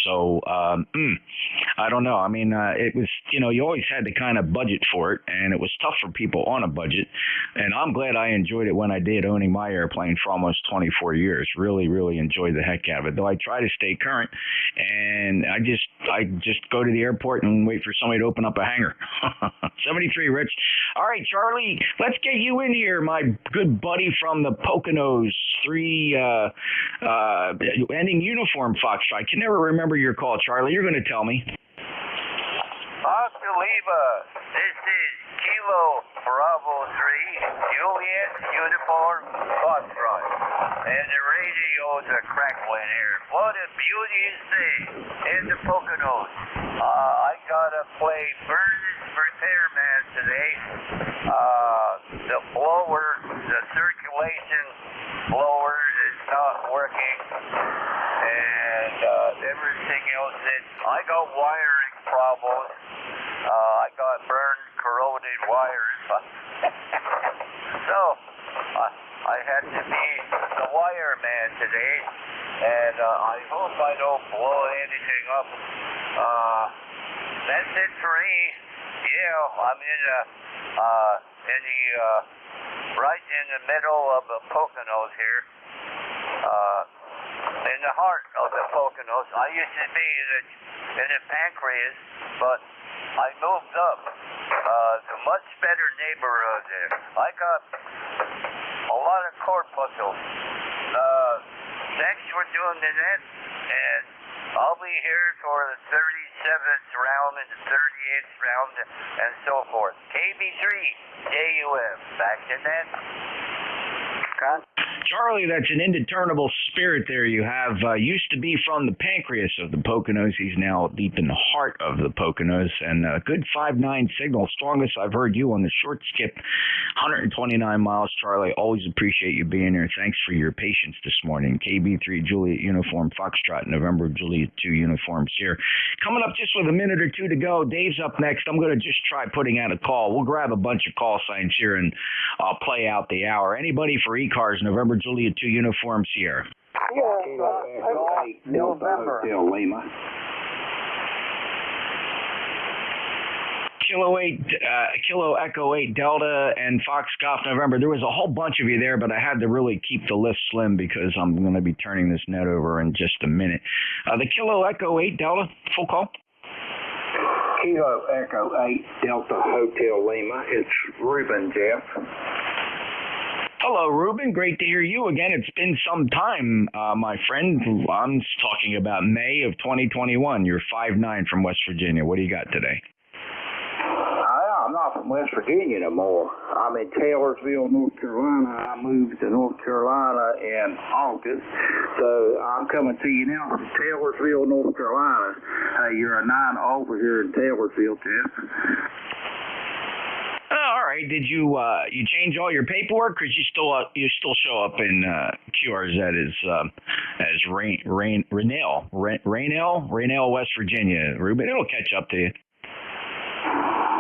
So I don't know. I mean, it was you always had to kind of budget for it, and it was tough for people on a budget. And I'm glad I enjoyed it when I did, owning my airplane for almost 24 years. Really, really enjoyed the heck out of it. Though I try to stay current, and I just go to the airport and wait for somebody to open up a hangar. 73, Rich. All right, Charlie, let's get you in here, my good buddy from the Poconos, 3 ending uniform Foxtrot. I can never remember your call, Charlie. You're going to tell me. Oscar Leva, this is Kilo Bravo 3, Juliet Uniform Foxtrot. And the radio's a crackling here. What a beauteous day in the Poconos. I gotta play Burns Repairman today. The blower, the circulation blower is not working. And everything else, I got wiring problems. I got burned, corroded wires. So, I had to be the wire man today, and I hope I don't blow anything up. That's it for me. Yeah, I'm right in the middle of the Poconos here. In the heart of the Poconos. I used to be in the Pancreas, but I moved up to a much better neighborhood there. I got a lot of corpuscles. Thanks for doing the net, and I'll be here for the 37th round and the 38th round and so forth. KB3, JUF, back to net. Charlie, that's an indeterminable spirit there you have. Used to be from the pancreas of the Poconos. He's now deep in the heart of the Poconos. And a good 5.9 signal. Strongest I've heard you on the short skip. 129 miles, Charlie. Always appreciate you being here. Thanks for your patience this morning. KB3 Juliet Uniform Foxtrot, November Juliet 2 uniforms here. Coming up just with a minute or two to go. Dave's up next. I'm going to just try putting out a call. We'll grab a bunch of call signs here and I'll play out the hour. Anybody for ECARS, November Juliet 2 uniforms here. November. Lima. Kilo Echo 8 Delta and Fox Golf November. There was a whole bunch of you there, but I had to really keep the list slim because I'm going to be turning this net over in just a minute. The Kilo Echo 8 Delta, full call. Kilo Echo 8 Delta Hotel Lima. It's Ruben, Jeff. Hello, Ruben. Great to hear you again. It's been some time, my friend. I'm talking about May of 2021. You're 5'9" from West Virginia. What do you got today? I'm not from West Virginia no more. I'm in Taylorsville, North Carolina. I moved to North Carolina in August, so I'm coming to you now from Taylorsville, North Carolina. You're a 9 over here in Taylorsville, Jeff. All right. Did you change all your paperwork, because you still show up in QRZ as Rainelle, West Virginia? Ruben, it'll catch up to you.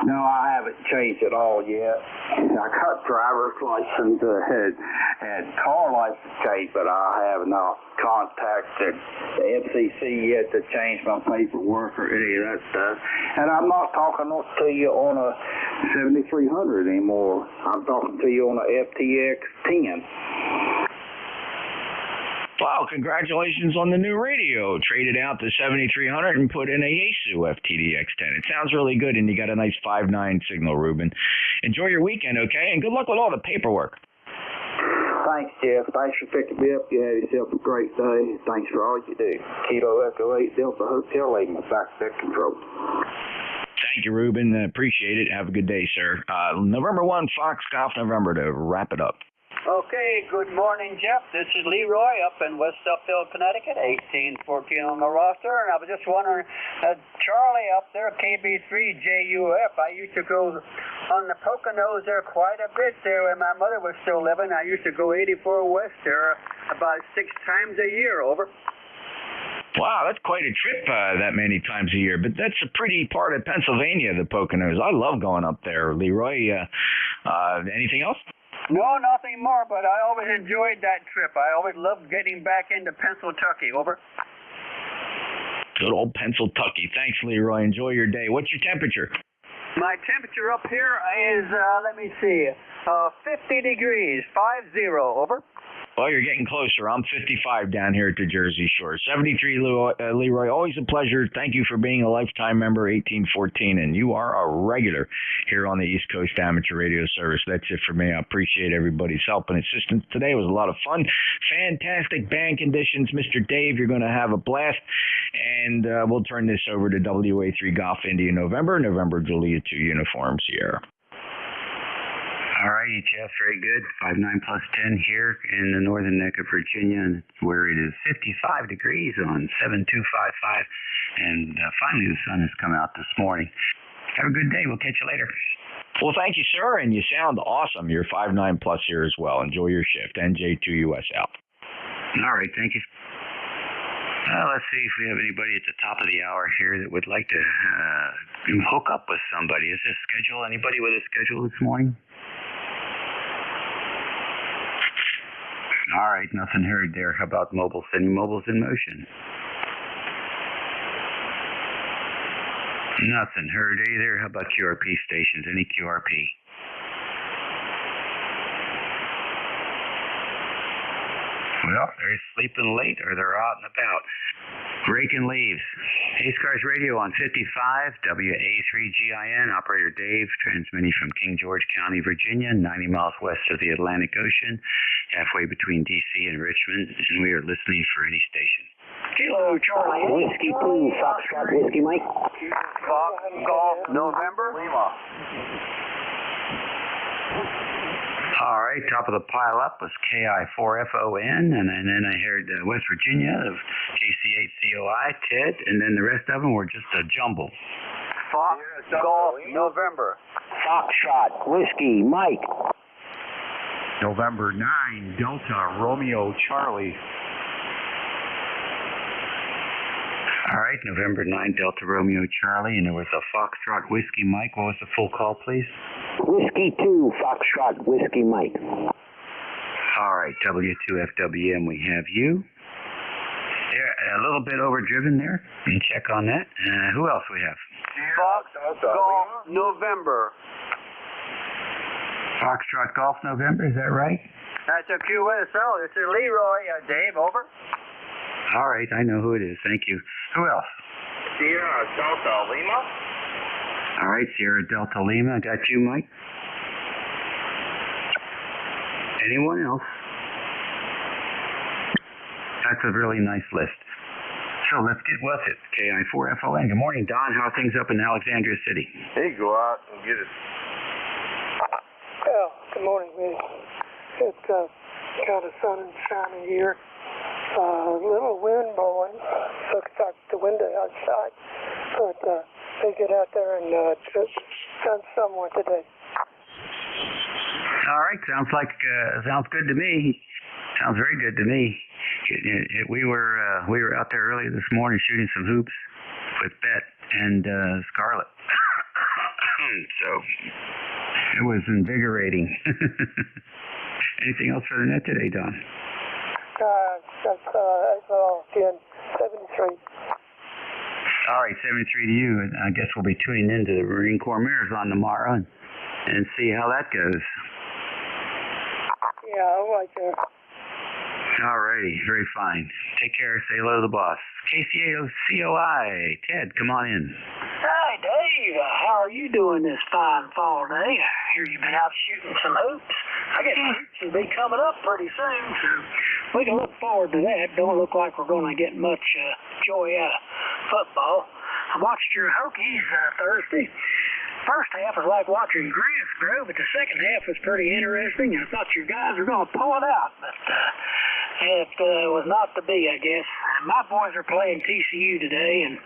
No, I haven't changed at all yet. I got driver's license, had car license changed, but I have not contacted the FCC yet to change my paperwork or any of that stuff. And I'm not talking to you on a 7300 anymore. I'm talking to you on a FTX 10. Wow, congratulations on the new radio. Traded out the 7300 and put in a Yaesu FTDX10. It sounds really good, and you got a nice 5.9 signal, Ruben. Enjoy your weekend, okay? And good luck with all the paperwork. Thanks, Jeff. Thanks for picking me up. You have yourself a great day. Thanks for all you do. Kilo Echo 8 Delta Hotel, Lima, back control. Thank you, Ruben. Appreciate it. Have a good day, sir. November 1, Fox Golf November to wrap it up. Okay, good morning, Jeff. This is Leroy up in West Uphill, Connecticut, 1814 on the roster. And I was just wondering, Charlie up there, KB3JUF, I used to go on the Poconos there quite a bit there when my mother was still living. I used to go 84 West there about 6 times a year, over. Wow, that's quite a trip that many times a year. But that's a pretty part of Pennsylvania, the Poconos. I love going up there, Leroy. Anything else? No, nothing more, but I always enjoyed that trip. I always loved getting back into Pennsylvania. Over. Good old Pennsylvania. Thanks, Leroy. Enjoy your day. What's your temperature? My temperature up here is, let me see, 50 degrees, 50, over. Well, you're getting closer. I'm 55 down here at the Jersey Shore. 73, Leroy, always a pleasure. Thank you for being a lifetime member, 1814, and you are a regular here on the East Coast Amateur Radio Service. That's it for me. I appreciate everybody's help and assistance today. It was a lot of fun. Fantastic band conditions. Mr. Dave, you're going to have a blast, and we'll turn this over to WA3 Golf India November Julia 2 Uniform Sierra. All righty, Jeff, very good. 5'9 plus 10 here in the northern neck of Virginia, where it is 55 degrees on 7255. And finally, the sun has come out this morning. Have a good day. We'll catch you later. Well, thank you, sir, and you sound awesome. You're 5'9 plus here as well. Enjoy your shift. NJ2US out. All right, thank you. Let's see if we have anybody at the top of the hour here that would like to hook up with somebody. Is this schedule? Anybody with a schedule this morning? All right, nothing heard there. How about mobiles? Any mobiles in motion? Nothing heard either. How about QRP stations? Any QRP? Well, they're sleeping late or they're out and about. Raking leaves. ECARS Radio on 55, WA3GIN. Operator Dave, transmitting from King George County, Virginia, 90 miles west of the Atlantic Ocean, halfway between D.C. and Richmond, and we are listening for any station. Kilo Charlie, Whiskey 2, Foxtrot, Whiskey Mike. Fox, Golf, November. Lima. All right, top of the pile up was KI4FON, and then I heard West Virginia of KC8COI, Ted, and then the rest of them were just a jumble. Fox, Golf, November. Foxtrot, Whiskey Mike. November 9, Delta, Romeo, Charlie. All right, November 9, Delta, Romeo, Charlie, and there was a Foxtrot, Whiskey Mike. What was the full call, please? Whiskey 2, Foxtrot, Whiskey Mike. All right, W2FWM, we have you. They're a little bit overdriven there. You can check on that. Who else we have? Fox, Golf, November. Foxtrot Golf November, is that right? That's a QSL. It's a Leroy. Dave, over. All right, I know who it is. Thank you. Who else? Sierra Delta Lima. All right, Sierra Delta Lima. Got you, Mike. Anyone else? That's a really nice list. So let's get with it. KI4FON. Good morning, Don. How are things up in Alexandria City? Hey, go out and get it. Well, good morning, man. It's kind of sun and shiny here. A little wind blowing. Looks like the window outside. But they get out there and just done somewhere today. All right. Sounds good to me. Sounds very good to me. We were out there early this morning shooting some hoops with Bet and Scarlett. So it was invigorating. Anything else for the net today, Don? That's all again, 73. All right, 73 to you. And I guess we'll be tuning into the Marine Corps Marathon tomorrow and see how that goes. Yeah, I like that. All righty, very fine. Take care. Say hello to the boss. KCAOCOI. Ted, come on in. Hi, Dave. How are you doing this fine fall day? I hear you've been out shooting some hoops. I guess hoops will be coming up pretty soon, so we can look forward to that. Don't look like we're going to get much joy out of football. I watched your Hokies Thursday. First half was like watching grass grow, but the second half was pretty interesting. I thought your guys were going to pull it out, but it was not to be, I guess. My boys are playing TCU today, and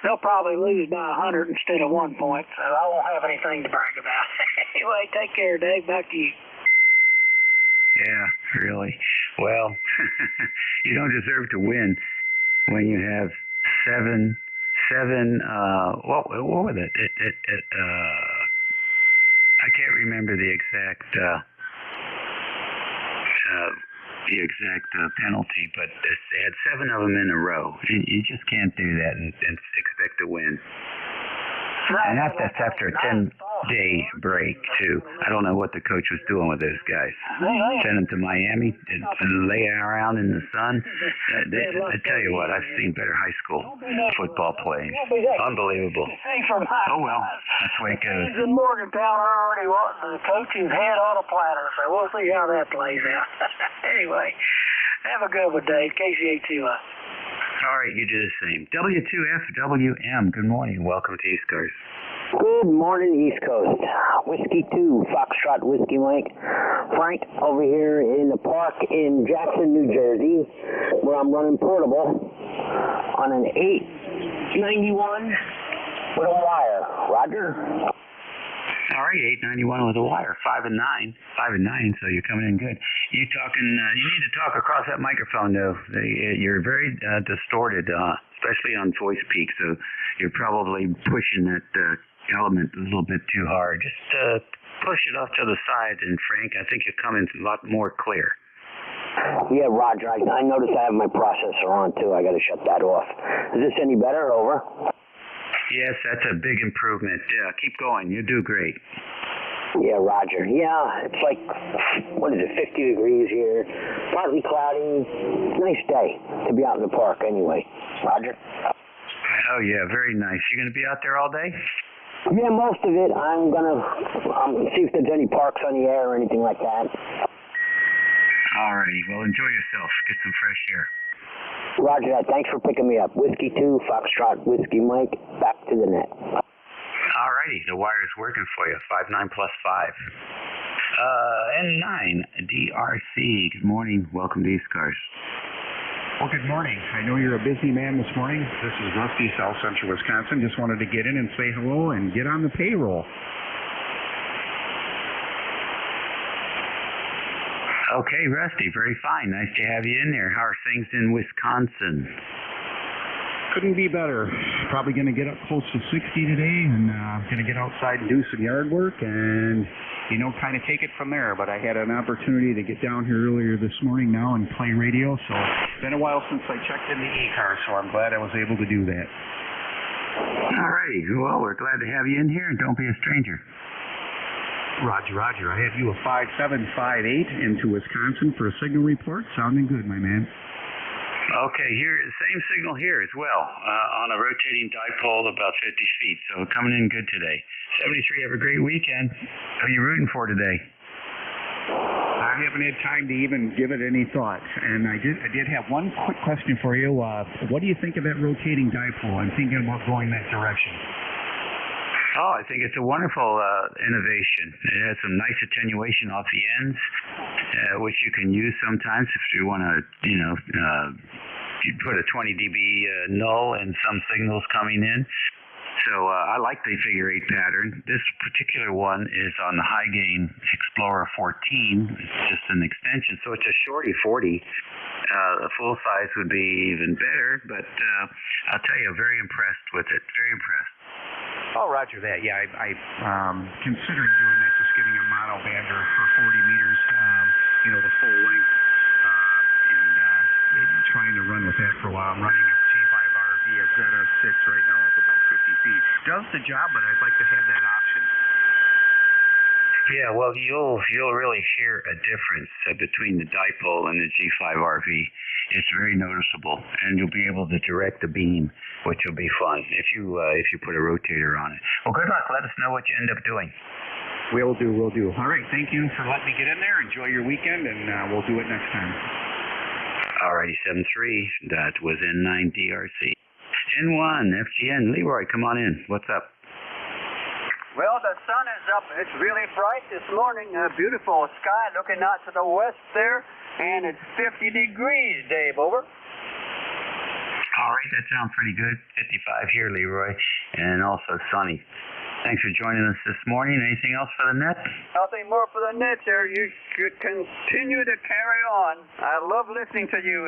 they'll probably lose by 100 instead of 1 point, so I won't have anything to brag about. Anyway, take care, Dave. Back to you. Yeah, really. Well, you don't deserve to win. when you have seven, what was it? I can't remember the exact penalty, but they had 7 of them in a row. You just can't do that and expect to win. And that's after a 10-day break, too. I don't know what the coach was doing with those guys. Send them to Miami to lay around in the sun. I tell you what, I've seen better high school football playing. Unbelievable. Oh, well, that's the way it goes. In Morgantown already the coach's head on a platter, so we'll see how that plays out. Anyway, have a good one, Dave. KCA2US. All right, you do the same. W2FWM, good morning. Welcome to ECARS. Good morning, East Coast. Whiskey 2, Foxtrot Whiskey Mike. Frank over here in the park in Jackson, New Jersey, where I'm running portable on an 891 with a wire. Roger? All right, 891 with a wire, 5 and 9, so you're coming in good. You talking? You need to talk across that microphone, though. You're very distorted, especially on voice peak. So you're probably pushing that element a little bit too hard. Just push it off to the side, and Frank, I think you're coming a lot more clear. Yeah, Roger. I noticed I have my processor on too. I got to shut that off. Is this any better? Over. Yes, that's a big improvement. Yeah, keep going. You do great. Yeah, Roger. Yeah, it's like, what is it, 50 degrees here. Partly cloudy. Nice day to be out in the park anyway. Roger? Oh, yeah, very nice. You going to be out there all day? Yeah, most of it. I'm going to see if there's any parks on the air or anything like that. All righty. Well, enjoy yourself. Get some fresh air. Roger that. Thanks for picking me up. Whiskey 2, Foxtrot, Whiskey Mike, back to the net. All righty. The wire is working for you. 5-9 plus 5. N9, DRC. Good morning. Welcome to ECARS. Well, good morning. I know you're a busy man this morning. This is Rusty, South Central Wisconsin. Just wanted to get in and say hello and get on the payroll. Okay, Rusty, very fine. Nice to have you in there. How are things in Wisconsin? Couldn't be better. Probably going to get up close to 60 today, and going to get outside and do some yard work and, kind of take it from there. But I had an opportunity to get down here earlier this morning now and play radio, so it's been a while since I checked in the ECARS, so I'm glad I was able to do that. All righty. Well, we're glad to have you in here, and don't be a stranger. Roger. I have you a 5758 into Wisconsin for a signal report. Sounding good, my man. Okay, here, same signal here as well, on a rotating dipole about 50 feet. So coming in good today. 73, have a great weekend. Who are you rooting for today? I haven't had time to even give it any thought. And I did have one quick question for you. What do you think of that rotating dipole? I'm thinking about going that direction. Oh, I think it's a wonderful innovation. It has some nice attenuation off the ends, which you can use sometimes if you want to, you put a 20 dB null and some signals coming in. So I like the figure 8 pattern. This particular one is on the high gain Explorer 14. It's just an extension, so it's a shorty 40. The full size would be even better, but I'll tell you, I'm very impressed with it. Very impressed. Oh, Roger that. Yeah, I considered doing that, just getting a mono bander for 40 meters, the full length, and trying to run with that for a while. I'm running a G5RV, a ZF6 right now up about 50 feet. Does the job, but I'd like to have that option. Yeah, well, you'll really hear a difference between the dipole and the G5RV. It's very noticeable, and you'll be able to direct the beam, which will be fun if you put a rotator on it. Well, good luck. Let us know what you end up doing. Will do. All right, thank you for letting me get in there. Enjoy your weekend, and we'll do it next time. All righty, 7-3. That was N9 DRC. N1 FGN. Leroy, come on in. What's up? Well, the sun is up. It's really bright this morning. Beautiful sky looking out to the west there, and it's 50 degrees, Dave. Over. All right, that sounds pretty good. 55 here, Leroy, and also sunny. Thanks for joining us this morning. Anything else for the net? Nothing more for the net, sir. You should continue to carry on. I love listening to you,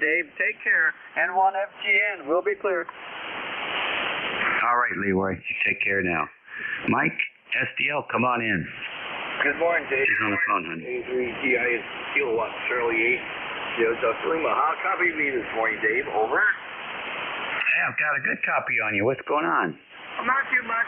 Dave. Take care. N1FGN. We'll be clear. All right, Leroy. Take care now. Mike, SDL, come on in. Good morning, Dave. She's on the phone, honey. A3GI kilowatt, Charlie 8. How copy me this morning, Dave? Over. Hey, I've got a good copy on you. What's going on? Not too much.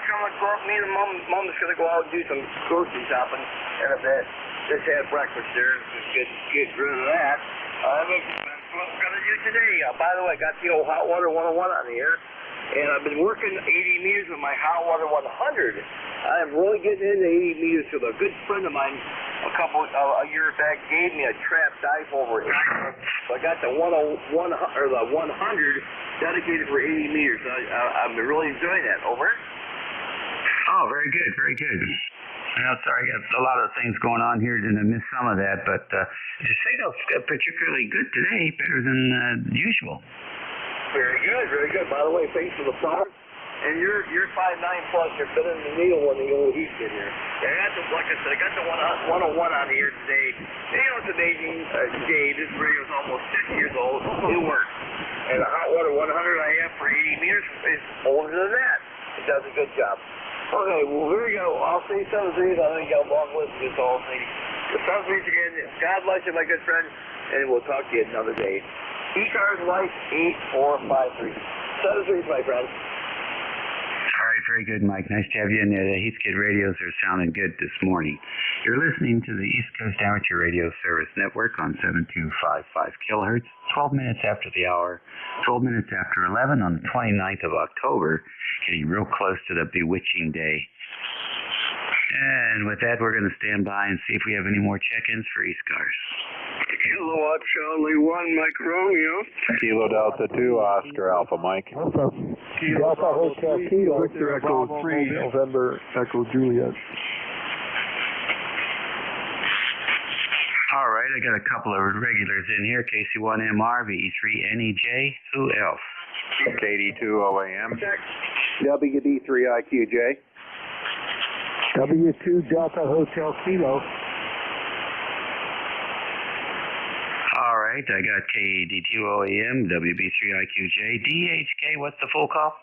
Me and Mom's going to go out and do some grocery shopping in a bit. Just had breakfast there. Just get rid of that. That's what I'm going to do today. By the way, I got the old Hot Water 101 on here. And I've been working 80 meters with my Hot Water 100. I'm really getting into 80 meters because a good friend of mine a year back gave me a trap dive over it. So I got the 100 dedicated for 80 meters. I'm really enjoying that. Over. Oh, very good, very good. Sorry, I got a lot of things going on here. Didn't miss some of that, but the signal's particularly good today, better than usual. Very good, very good. By the way, thanks for the product. And you're 5'9" plus. You're better than the needle on the old heat in here. Like I said, I got the 101 on here today. You know, it's amazing. Dave, this radio's almost 6 years old. It works. And the Hot Water 100 I have for 80 meters is older than that. It does a good job. Okay, well, here we go. I'll say some of these. I think I'll long list this all thing. The some of these again. God bless you, my good friend. And we'll talk to you another day. ECARS Life 8453. Set of threes, my friend. All right, very good, Mike. Nice to have you in there. The Heathkit radios are sounding good this morning. You're listening to the East Coast Amateur Radio Service Network on 7255 kilohertz, 12 minutes after the hour, 12 minutes after 11 on the 29th of October, getting real close to the bewitching day. And with that, we're going to stand by and see if we have any more check-ins for ECARS. Kilowatt Charlie 1, Mike Romeo. Kilo Delta 2, Oscar Alpha Mike. Delta Hotel Kilo, Victor Echo 3, November Echo Juliet. All right, I got a couple of regulars in here. KC1MR, VE3NEJ. Who else? KD2OAM. WD3IQJ. W2 Delta Hotel Kilo. All right, I got KD2OAM, WB3IQJ, DHK. What's the full call?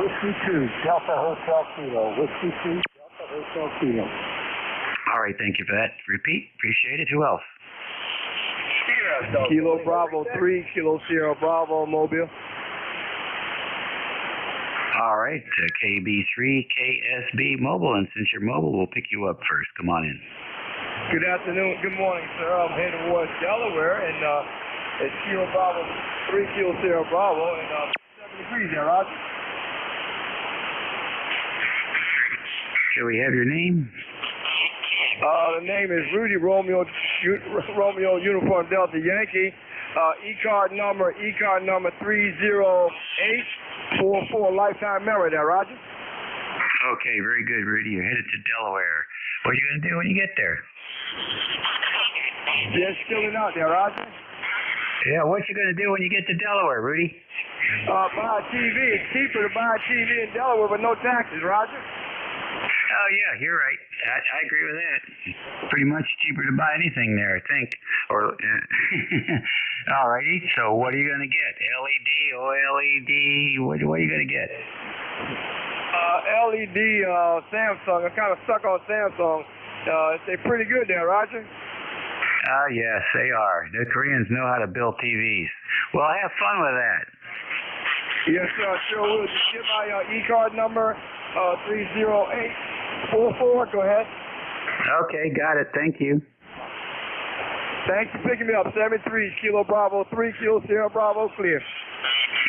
Whiskey 2 Delta Hotel Kilo. Whiskey 2 Delta Hotel Kilo. All right, thank you for that. Repeat. Appreciate it. Who else? Kilo Bravo 3, Kilo Sierra Bravo, Mobile. All right, KB3KSB Mobile, and since you're mobile, we'll pick you up first. Come on in. Good afternoon, good morning, sir. I'm heading towards Delaware, and it's Kilo Bravo 3, Kilo Sierra Bravo, and 7 degrees there, Roger. Shall we have your name? The name is Rudy Romeo Uniform Delta Yankee. ECARS number 30844, lifetime memory there, Roger. Okay, very good, Rudy. You're headed to Delaware. What are you going to do when you get there? Just chilling out there, Roger. Yeah, what you going to do when you get to Delaware, Rudy? Buy a TV. It's cheaper to buy a TV in Delaware with no taxes, Roger. Oh, yeah, you're right. I agree with that. Pretty much cheaper to buy anything there, I think. Or, all righty, so what are you going to get? LED, OLED, what are you going to get? LED, Samsung. I'm kind of stuck on Samsung. They're pretty good there, Roger. Yes, they are. The Koreans know how to build TVs. Well, have fun with that. Yes, sir, sure will. Just get my ECARS number, 30844. Go ahead. Okay, got it. Thank you. Thanks for picking me up. 73 Kilo Bravo 3, Kilo Sierra Bravo, clear.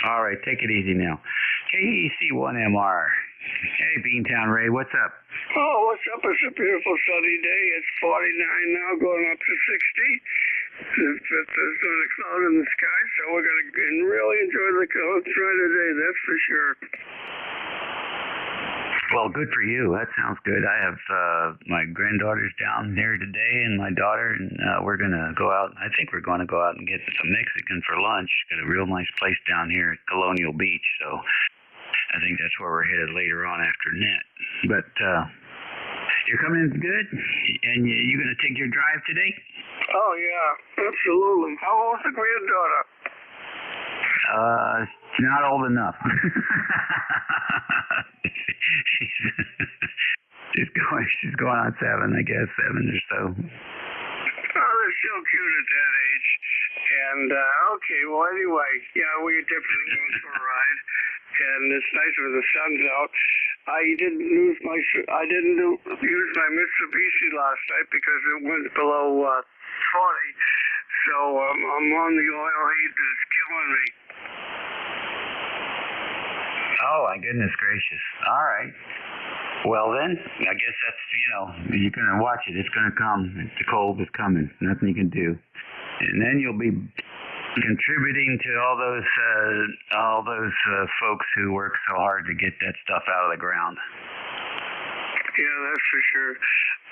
All right, take it easy now. KEC1MR. Hey, Beantown Ray, what's up? Oh, what's up? It's a beautiful sunny day. It's 49 now, going up to 60. There's going to cloud in the sky, so we're going to really enjoy the clouds right today, that's for sure. Well, good for you. That sounds good. I have my granddaughters down there today and my daughter, and we're going to go out. I think we're going to go out and get some Mexican for lunch. Got a real nice place down here at Colonial Beach. So I think that's where we're headed later on after net. But you're coming in good, and you're going to take your drive today? Oh, yeah, absolutely. How old's the granddaughter? Not old enough. she's going on 7, I guess, 7 or so. Oh, they're so cute at that age. And, okay, well, anyway, yeah, we are definitely going for a ride. And it's nice when the sun's out. I didn't use my Mitsubishi last night because it went below 40. So I'm on the oil heat that's killing me. Oh, my goodness gracious. All right. Well, then, I guess that's, you're going to watch it. It's going to come. The cold is coming. Nothing you can do. And then you'll be contributing to all those folks who work so hard to get that stuff out of the ground. Yeah, that's for sure.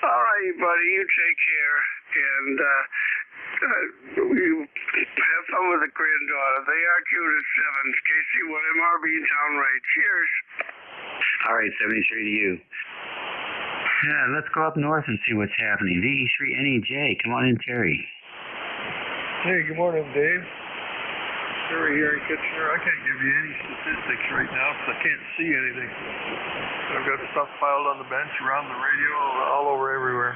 All right, buddy, you take care, and you have fun with the granddaughter. They are cute at 7. KC1MRB Town Right. Cheers. All right, 73 to you. Yeah, let's go up north and see what's happening. VE3NEJ, come on in, Terry. Hey, good morning, Dave. Terry here in Kitchener. I can't give you any statistics right now because I can't see anything. I've got stuff piled on the bench, around the radio, all over everywhere.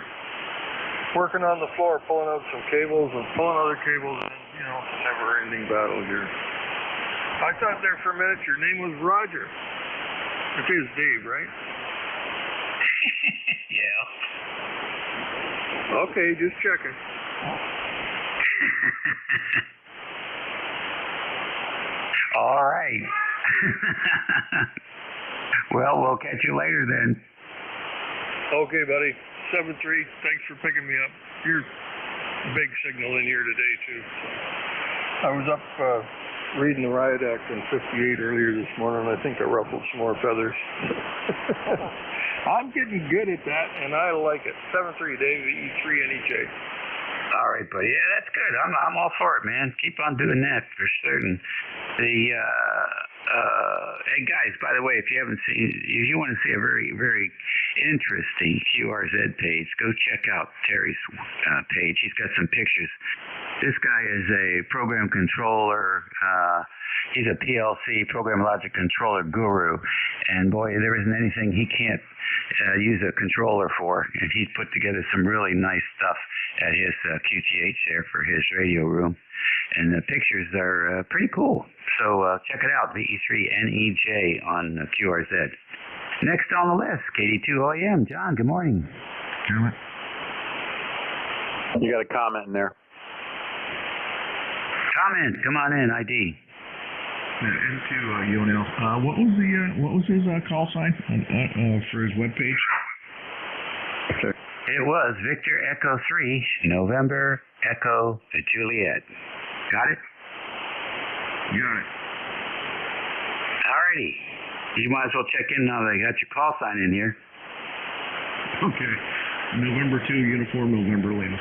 Working on the floor, pulling out some cables and pulling other cables, and it's a never-ending battle here. I thought there for a minute your name was Roger. It is Dave, right? Yeah. Okay, just checking. All right. Well, we'll catch you later then. Okay, buddy. 7-3, thanks for picking me up. You're a big signal in here today, too. I was up reading the Riot Act in 58 earlier this morning, and I think I ruffled some more feathers. I'm getting good at that, and I like it. 7-3, Dave, E3NEJ. All right, buddy. Yeah, that's good. I'm all for it, man. Keep on doing that for certain. Hey guys, by the way, if you want to see a very, very interesting QRZ page, go check out Terry's page. He's got some pictures. This guy is a program controller. He's a PLC, program logic controller guru, and boy, there isn't anything he can't use a controller for. And he's put together some really nice stuff at his QTH there for his radio room. And the pictures are pretty cool. So check it out, VE3NEJ on QRZ. Next on the list, KD2OAM. John, good morning. You got a comment in there. Comment, come on in, ID. N2UNL. What was his call sign for his webpage? It was Victor Echo 3, November Echo Juliet. Got it? Got it. Alrighty. You might as well check in now that I got your call sign in here. Okay. November 2, Uniform November Lima.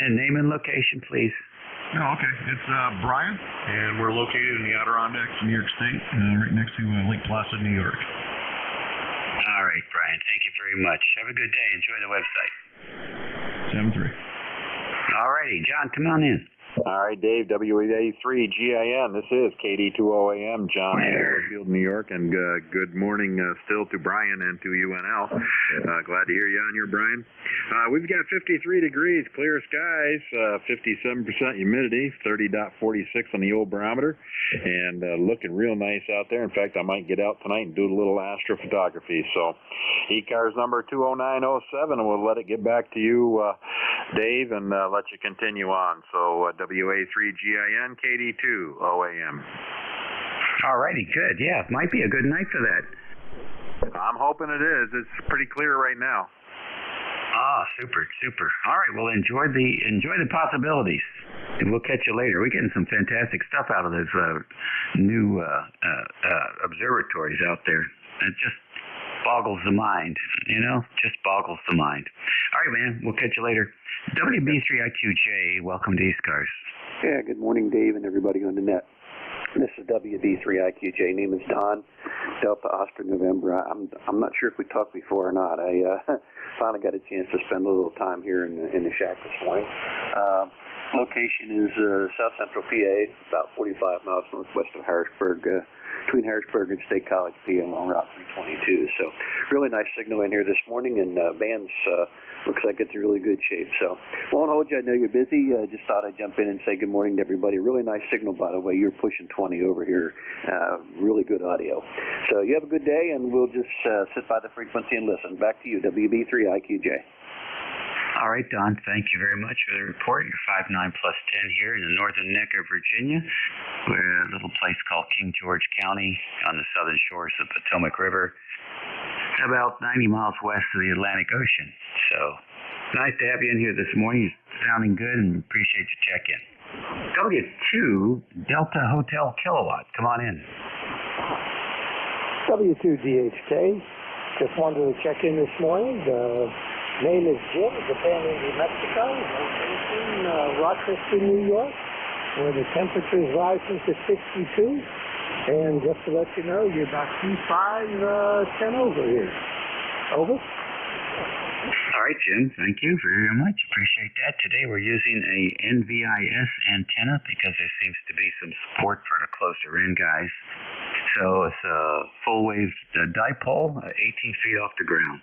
And name and location, please. Oh, okay. It's Brian, and we're located in the Adirondacks, New York State, right next to Lake Placid, New York. All right, Brian. Thank you very much. Have a good day. Enjoy the website. 7-3. All righty. John, come on in. All right, Dave, WA3GIN. This is KD2OAM, John, Field, New York, and good morning still to Brian and to UNL. Glad to hear you on here, Brian. We've got 53 degrees, clear skies, 57% humidity, 30.46 on the old barometer, and looking real nice out there. In fact, I might get out tonight and do a little astrophotography. So, ECARS number 20907, and we'll let it get back to you, Dave, and let you continue on. So, WA3GIN, KD2OAM. All righty, good. Yeah, might be a good night for that. I'm hoping it is. It's pretty clear right now. Ah, super. All right, well, enjoy the possibilities, and we'll catch you later. We're getting some fantastic stuff out of those new observatories out there. It just boggles the mind, just boggles the mind. All right, man, we'll catch you later. WB3IQJ, welcome to ECARS. Yeah, good morning, Dave, and everybody on the net. This is WB3IQJ. Name is Don, Delta Oscar November. I'm not sure if we talked before or not. I finally got a chance to spend a little time here in the shack this morning. Location is South Central PA, about 45 miles northwest of Harrisburg, between Harrisburg and State College, PA, along Route 322. So really nice signal in here this morning, and band's looks like it's in really good shape. So won't hold you. I know you're busy. Just thought I'd jump in and say good morning to everybody. Really nice signal, by the way. You're pushing 20 over here. Really good audio. So you have a good day, and we'll just sit by the frequency and listen. Back to you, WB3IQJ. All right, Don, thank you very much for the report. You're 59 plus 10 here in the northern neck of Virginia. We're a little place called King George County on the southern shores of the Potomac River, about 90 miles west of the Atlantic Ocean. So nice to have you in here this morning. You're sounding good and appreciate your check-in. W2 Delta Hotel Kilowatt, come on in. W2DHK, just wanted to check in this morning. The name is Jim, Japan, New Mexico, location Rochester, New York, where the temperature is rising to 62. And just to let you know, you're about 2510 over here. Over. All right, Jim, thank you very much. Appreciate that. Today we're using a NVIS antenna because there seems to be some support for the closer in guys. So it's a full wave dipole, 18 feet off the ground.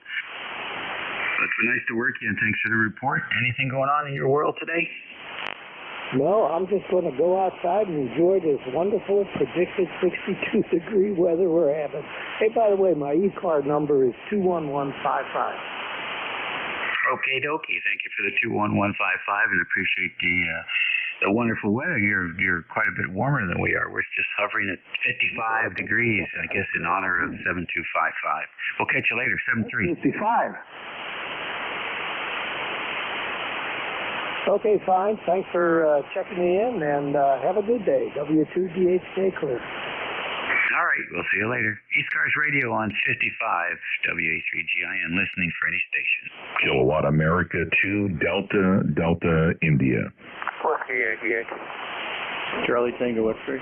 It's been nice to work with you, and thanks for the report. Anything going on in your world today? No, I'm just going to go outside and enjoy this wonderful predicted 62-degree weather we're having. Hey, by the way, my ECARS number is 21155. Okay, dokie. Thank you for the 21155, and appreciate the wonderful weather. You're quite a bit warmer than we are. We're just hovering at 55 degrees, I guess, in honor of 7255. We'll catch you later, 73. 55. Okay, fine. Thanks for checking me in, and have a good day. W2DHK clear. All right, we'll see you later. ECARS Radio on 55 WA3GIN, listening for any station. Kilowatt America 2 Delta India. Whiskey Yankee. Charlie Tango X-ray.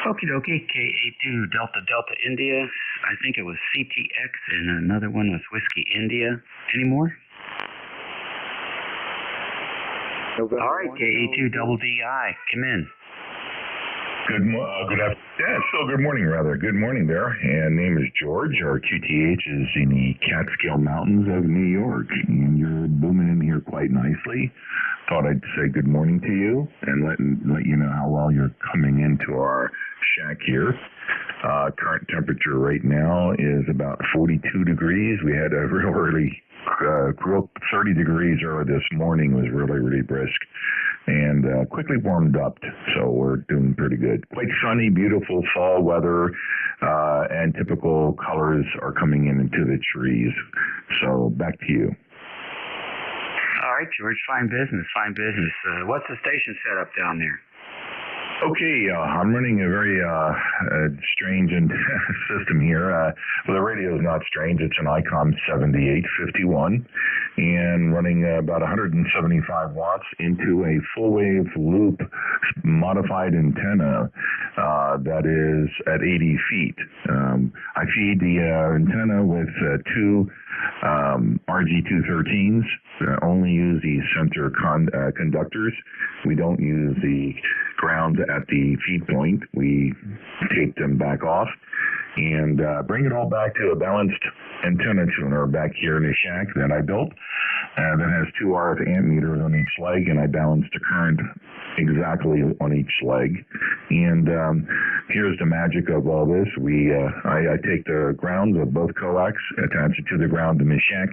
Okie dokie, K82 Delta India. I think it was CTX, and another one was Whiskey India. Any more? November all right, K82 Double DI, come in. Good morning, rather. Good morning there. And name is George. Our QTH is in the Catskill Mountains of New York, and you're booming in here quite nicely. Thought I'd say good morning to you and let you know how well you're coming into our shack here. Current temperature right now is about 42 degrees. We had a real 30 degrees early this morning. Was really brisk and quickly warmed up, so we're doing pretty good. Quite sunny, beautiful fall weather, and typical colors are coming into the trees. So back to you. All right, George, fine business. What's the station set up down there? Okay, I'm running a very strange system here. Well, the radio is not strange. It's an ICOM 7851 and running about 175 watts into a full wave loop modified antenna that is at 80 feet. I feed the antenna with two RG213s. Only use the center conductors. We don't use the ground at the feed point. We take them back off and bring it all back to a balanced antenna tuner back here in the shack that I built that has two RF ammeters on each leg, and I balance the current exactly on each leg. And here's the magic of all this. I take the ground of both coax, attach it to the ground in the shack,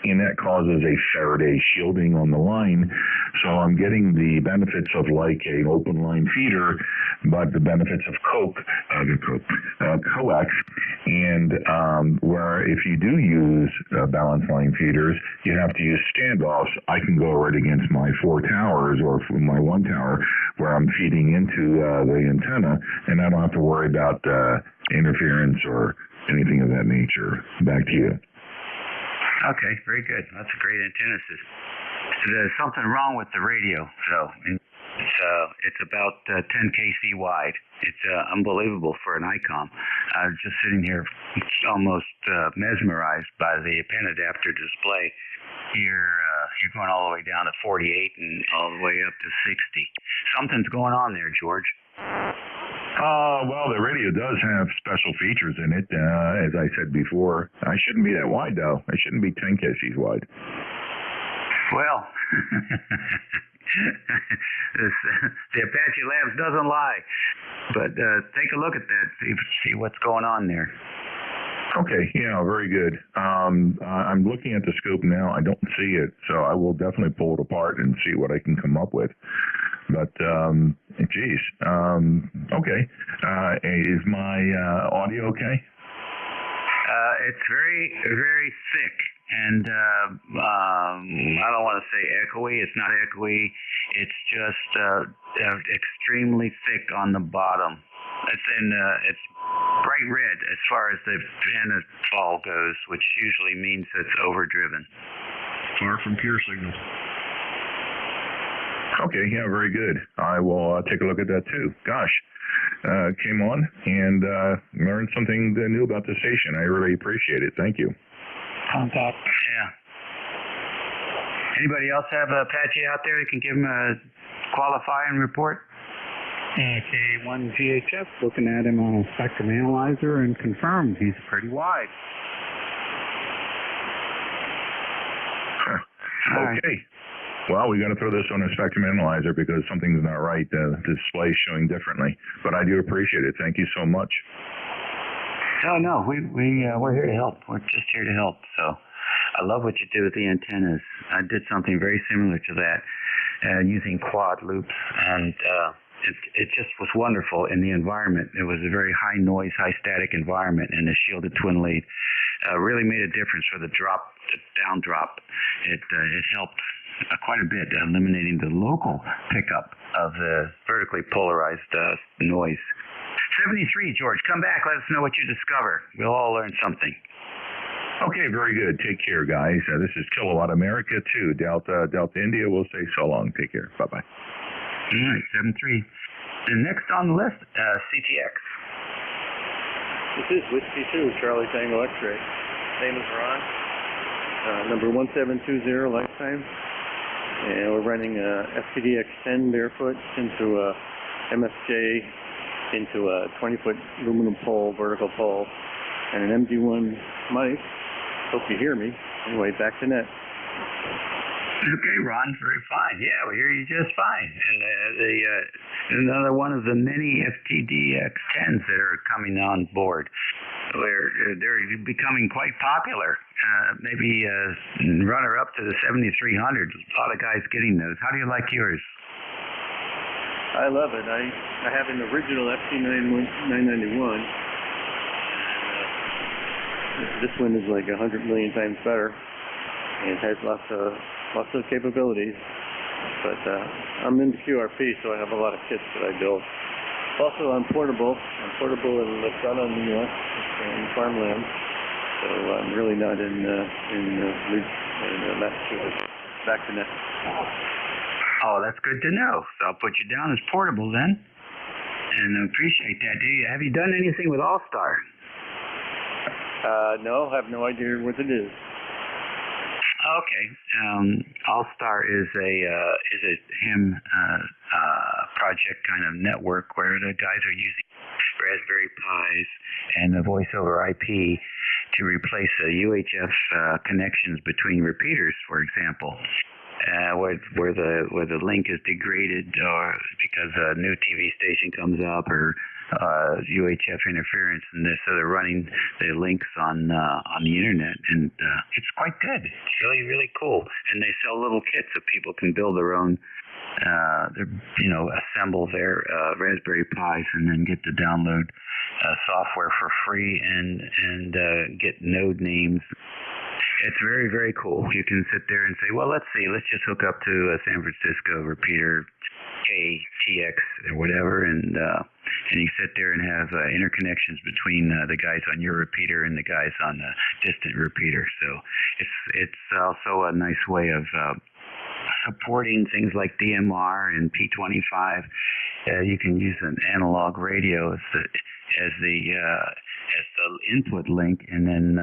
and that causes a Faraday shielding on the line. So I'm getting the benefits of like an open line feeder, but the benefits of coax, and where if you do use balanced line feeders, you have to use standoffs. I can go right against my 4 towers or my 1 tower where I'm feeding into the antenna, and I don't have to worry about interference or anything of that nature. Back to you. Okay, very good. That's a great antenna system. So there's something wrong with the radio, so It's about 10 kc wide. It's unbelievable for an ICOM. I was just sitting here almost mesmerized by the pin adapter display. You're going all the way down to 48 and all the way up to 60. Something's going on there, George. Well, the radio does have special features in it, as I said before. I shouldn't be that wide, though. I shouldn't be 10 kcs wide. Well, the Apache Labs doesn't lie. But take a look at that, see what's going on there. Okay, yeah, very good. I'm looking at the scope now. I don't see it, so I will definitely pull it apart and see what I can come up with. But, geez, okay. Is my audio okay? It's very, very thick, and I don't want to say echoey. It's not echoey. It's just extremely thick on the bottom. It's bright red as far as the pinfall goes, which usually means it's overdriven. Far from pure signal. Okay, yeah, very good. I will take a look at that too. Gosh, came on and learned something new about the station. I really appreciate it. Thank you. Contact. Yeah. Anybody else have an Apache out there that can give them a qualifying report? K1 GHF, looking at him on a spectrum analyzer and confirmed he's pretty wide. Okay. Well, we got to throw this on a spectrum analyzer because something's not right. The display is showing differently. But I do appreciate it. Thank you so much. No, we're here to help. We're just here to help. So I love what you do with the antennas. I did something very similar to that using quad loops, and it just was wonderful in the environment. It was a very high noise, high static environment, and the shielded twin lead really made a difference for the down drop. It helped quite a bit, eliminating the local pickup of the vertically polarized noise. 73, George, come back. Let us know what you discover. We'll all learn something. Okay, very good. Take care, guys. This is Kilowatt America 2, Delta India. We'll say so long. Take care. Bye-bye. All right, 73. And next on the list, CTX. This is Whiskey 2, Charlie Tango X-ray. Name is Ron. Number 1720 lifetime. And we're running FPDX10 barefoot into a MFJ into a 20-foot aluminum pole, vertical pole, and an MG1 mic. Hope you hear me. Anyway, back to net. Okay, Ron, very fine. Yeah, we hear you just fine. And another one of the many FPDX10s that are coming on board. They're becoming quite popular. Maybe runner up to the 7300. A lot of guys getting those. How do you like yours? I love it. I have an original FT991. This one is like 100 million times better, and it has lots of capabilities. But I'm into QRP, so I have a lot of kits that I build. Also, I'm portable. I'm portable in Lexington, New York, and farmland. So I'm really not in Massachusetts. Back to net. Oh, that's good to know. So I'll put you down as portable then, and I appreciate that. Have you done anything with All-Star? No, I have no idea what it is. Okay. All-Star is a ham project kind of network where the guys are using Raspberry Pis and the voice over IP to replace UHF connections between repeaters, for example. Where the link is degraded or because a new TV station comes up or UHF interference, and so they're running the links on the internet, and it's quite good. It's really, really cool. And they sell little kits so people can build their own, assemble their Raspberry Pis and then get to download software for free and get node names. It's very, very cool. You can sit there and say, well, let's just hook up to a San Francisco repeater, KTX or whatever, and you sit there and have interconnections between the guys on your repeater and the guys on the distant repeater. So it's also a nice way of supporting things like DMR and P25. You can use an analog radio as the input link, and then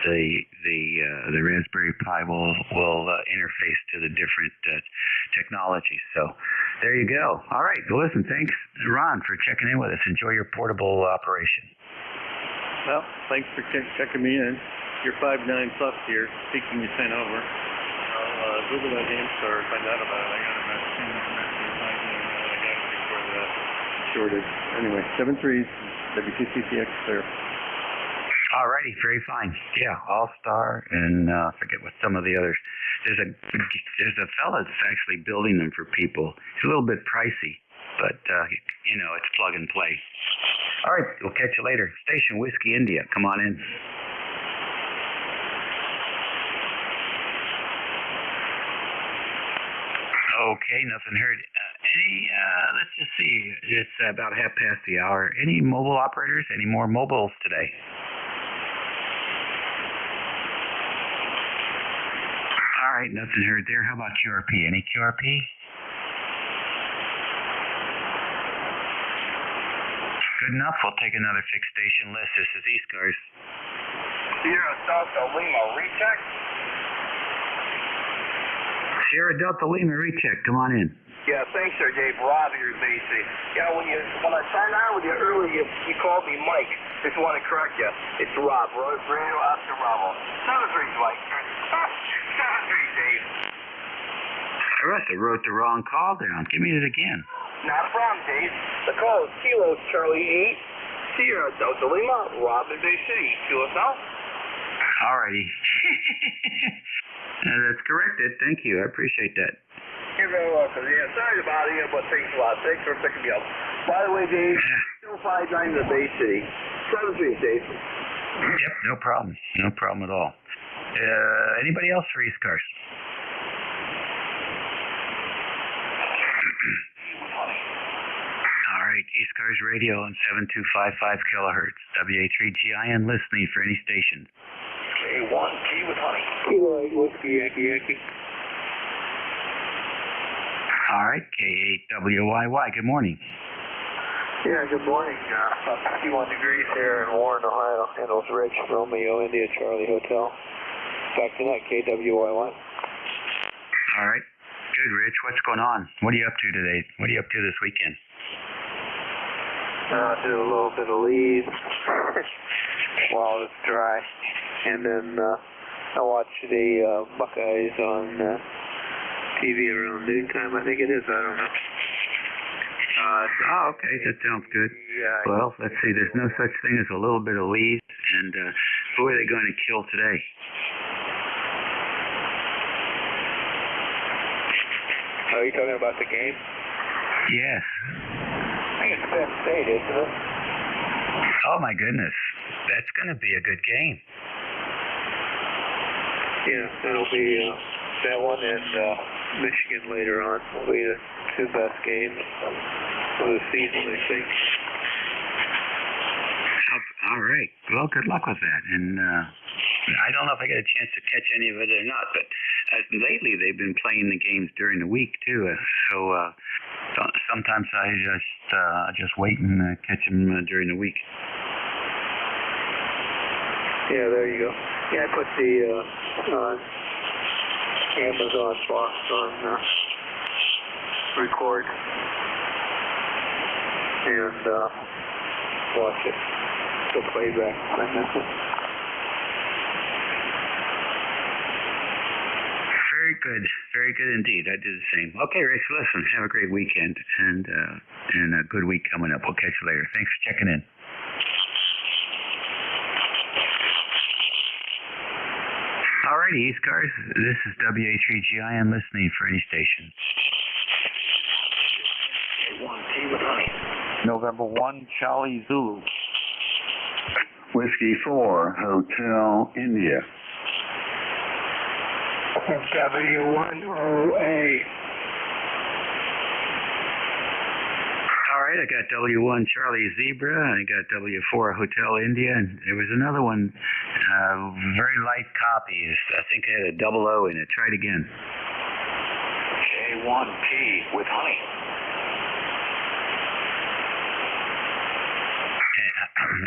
the Raspberry Pi will interface to the different technologies. So there you go. All right. Well, listen, thanks, Ron, for checking in with us. Enjoy your portable operation. Well, thanks for checking me in. You're 5'9" plus here, speaking you sent over. I'll Google that game store and find out about it. I got about 10 minutes to find out what I got before the shortage. Anyway, 7.3s, WTCCX clear. All righty, very fine. Yeah, All-Star, and forget what some of the others. There's a fella that's actually building them for people. It's a little bit pricey, but it's plug and play. All right, we'll catch you later. Station Whiskey India, come on in. Okay, nothing heard. Let's just see. It's about 1/2 the hour. Any mobile operators? Any more mobiles today? All right, nothing heard there. How about QRP? Any QRP? Good enough. We'll take another fixed station list. This is ECARS. Sierra Delta Lima, recheck. Sierra Delta Lima, recheck. Come on in. Yeah, thanks, sir, Dave. Rob here, Macy. Yeah, when I signed on with you earlier, you called me Mike. Just want to correct you. It's Rob. Radio Oscar Bravo. 7-3, Mike. 7-3, Dave. I must have wrote the wrong call down. Give me it again. Not a problem, Dave. The call is Kilo Charlie 8, Sierra Delta Lima, Robin Bay City, QSL. All righty. That's corrected. Thank you. I appreciate that. You're very welcome. Yeah, sorry about it, but thanks a lot. Thanks for picking me up. By the way, Dave, still 5'9" to Bay City. 7-3, Dave. Yep, no problem. No problem at all. Anybody else for ECARS? All right, ECARS radio on 7255 kilohertz. WA3GIN listening for any station. K1T with honey. Kilo 8 Whiskey Yankee Yankee. All right, K8WYY. Good morning. Yeah, good morning. 51 degrees here in Warren, Ohio. Handles Rich, Romeo, India, Charlie Hotel. Back to that, KWYY. All right. Good, Rich. What's going on? What are you up to today? What are you up to this weekend? Did a little bit of leaves while it's dry. And then I watched the Buckeyes on TV around noontime, I think it is. I don't know. Okay. That sounds good. Yeah. Well, let's see. There's no such thing as a little bit of leaves. And who are they going to kill today? Are you talking about the game? Yes. I think it's Penn State, isn't it? Oh, my goodness. That's going to be a good game. Yeah, that'll be that one and Michigan later on will be the two best games of the season, I think. All right. Well, good luck with that. And I don't know if I get a chance to catch any of it or not, but lately they've been playing the games during the week too. So sometimes I just wait and catch them during the week. Yeah, there you go. Yeah, I put the Amazon box on record and watch it. The playback. I miss it. Very good indeed. I do the same. Okay, Rich, listen, have a great weekend and a good week coming up. We'll catch you later. Thanks for checking in. Alrighty, ECARS, this is WA3GIN listening for any station. November 1, Charlie Zulu. Whiskey 4, Hotel India. W1OA. All right, I got W1 Charlie Zebra, and I got W4 Hotel India, and there was another one, very light copies. I think it had a 00 in it. Try it again. NJ1P with honey.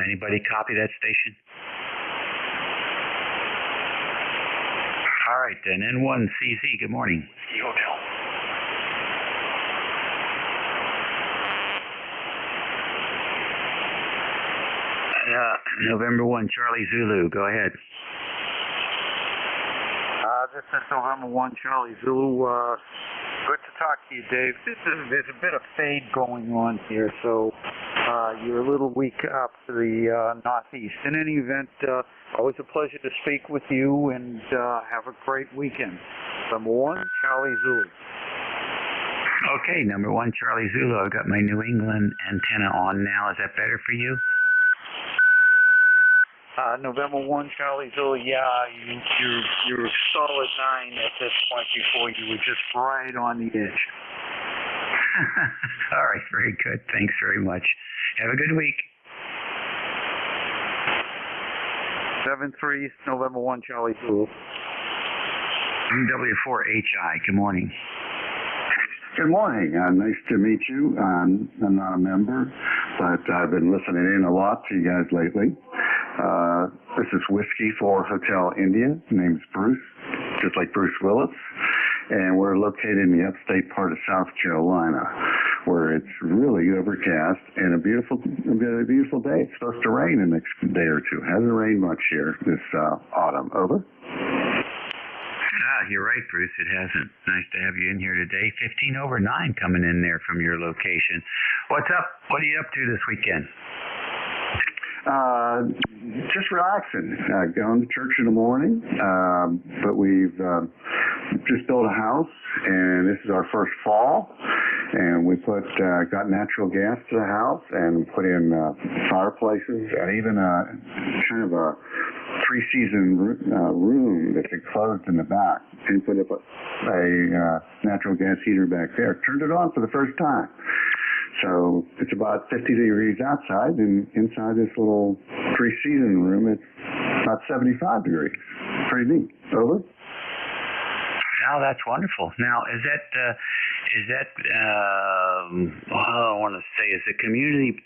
Anybody copy that station? All right, then. N1CZ, good morning. Whiskey Hotel. November 1, Charlie Zulu, go ahead. This is November 1, Charlie Zulu. Good to talk to you, Dave. There's a bit of fade going on here, so you're a little weak up to the northeast. In any event, always a pleasure to speak with you, and have a great weekend. Number 1, Charlie Zulu. Okay, number 1, Charlie Zulu. I've got my New England antenna on now. Is that better for you? November 1, Charlie Zulu. Yeah, you're a solid 9 at this point before you were just right on the edge. All right, very good. Thanks very much. Have a good week. 7-3, November 1, Charlie Zulu. NW4HI, good morning. Good morning. Nice to meet you. I'm not a member, but I've been listening in a lot to you guys lately. This is Whiskey for Hotel India. My name's Bruce, just like Bruce Willis. And we're located in the upstate part of South Carolina, where it's really overcast and a beautiful day. It's supposed to rain the next day or two. Hasn't rained much here this autumn. Over. You're right, Bruce. It hasn't. Nice to have you in here today. 15 over 9 coming in there from your location. What's up? What are you up to this weekend? Just relaxing. Going to church in the morning. But we've just built a house, and this is our first fall. And we got natural gas to the house and put in fireplaces and even kind of a three-season room that's enclosed in the back, and put up a natural gas heater back there. Turned it on for the first time. So it's about 50 degrees outside, and inside this little three-season room, it's about 75 degrees. Pretty neat. Over. Oh, that's wonderful. Now, is the community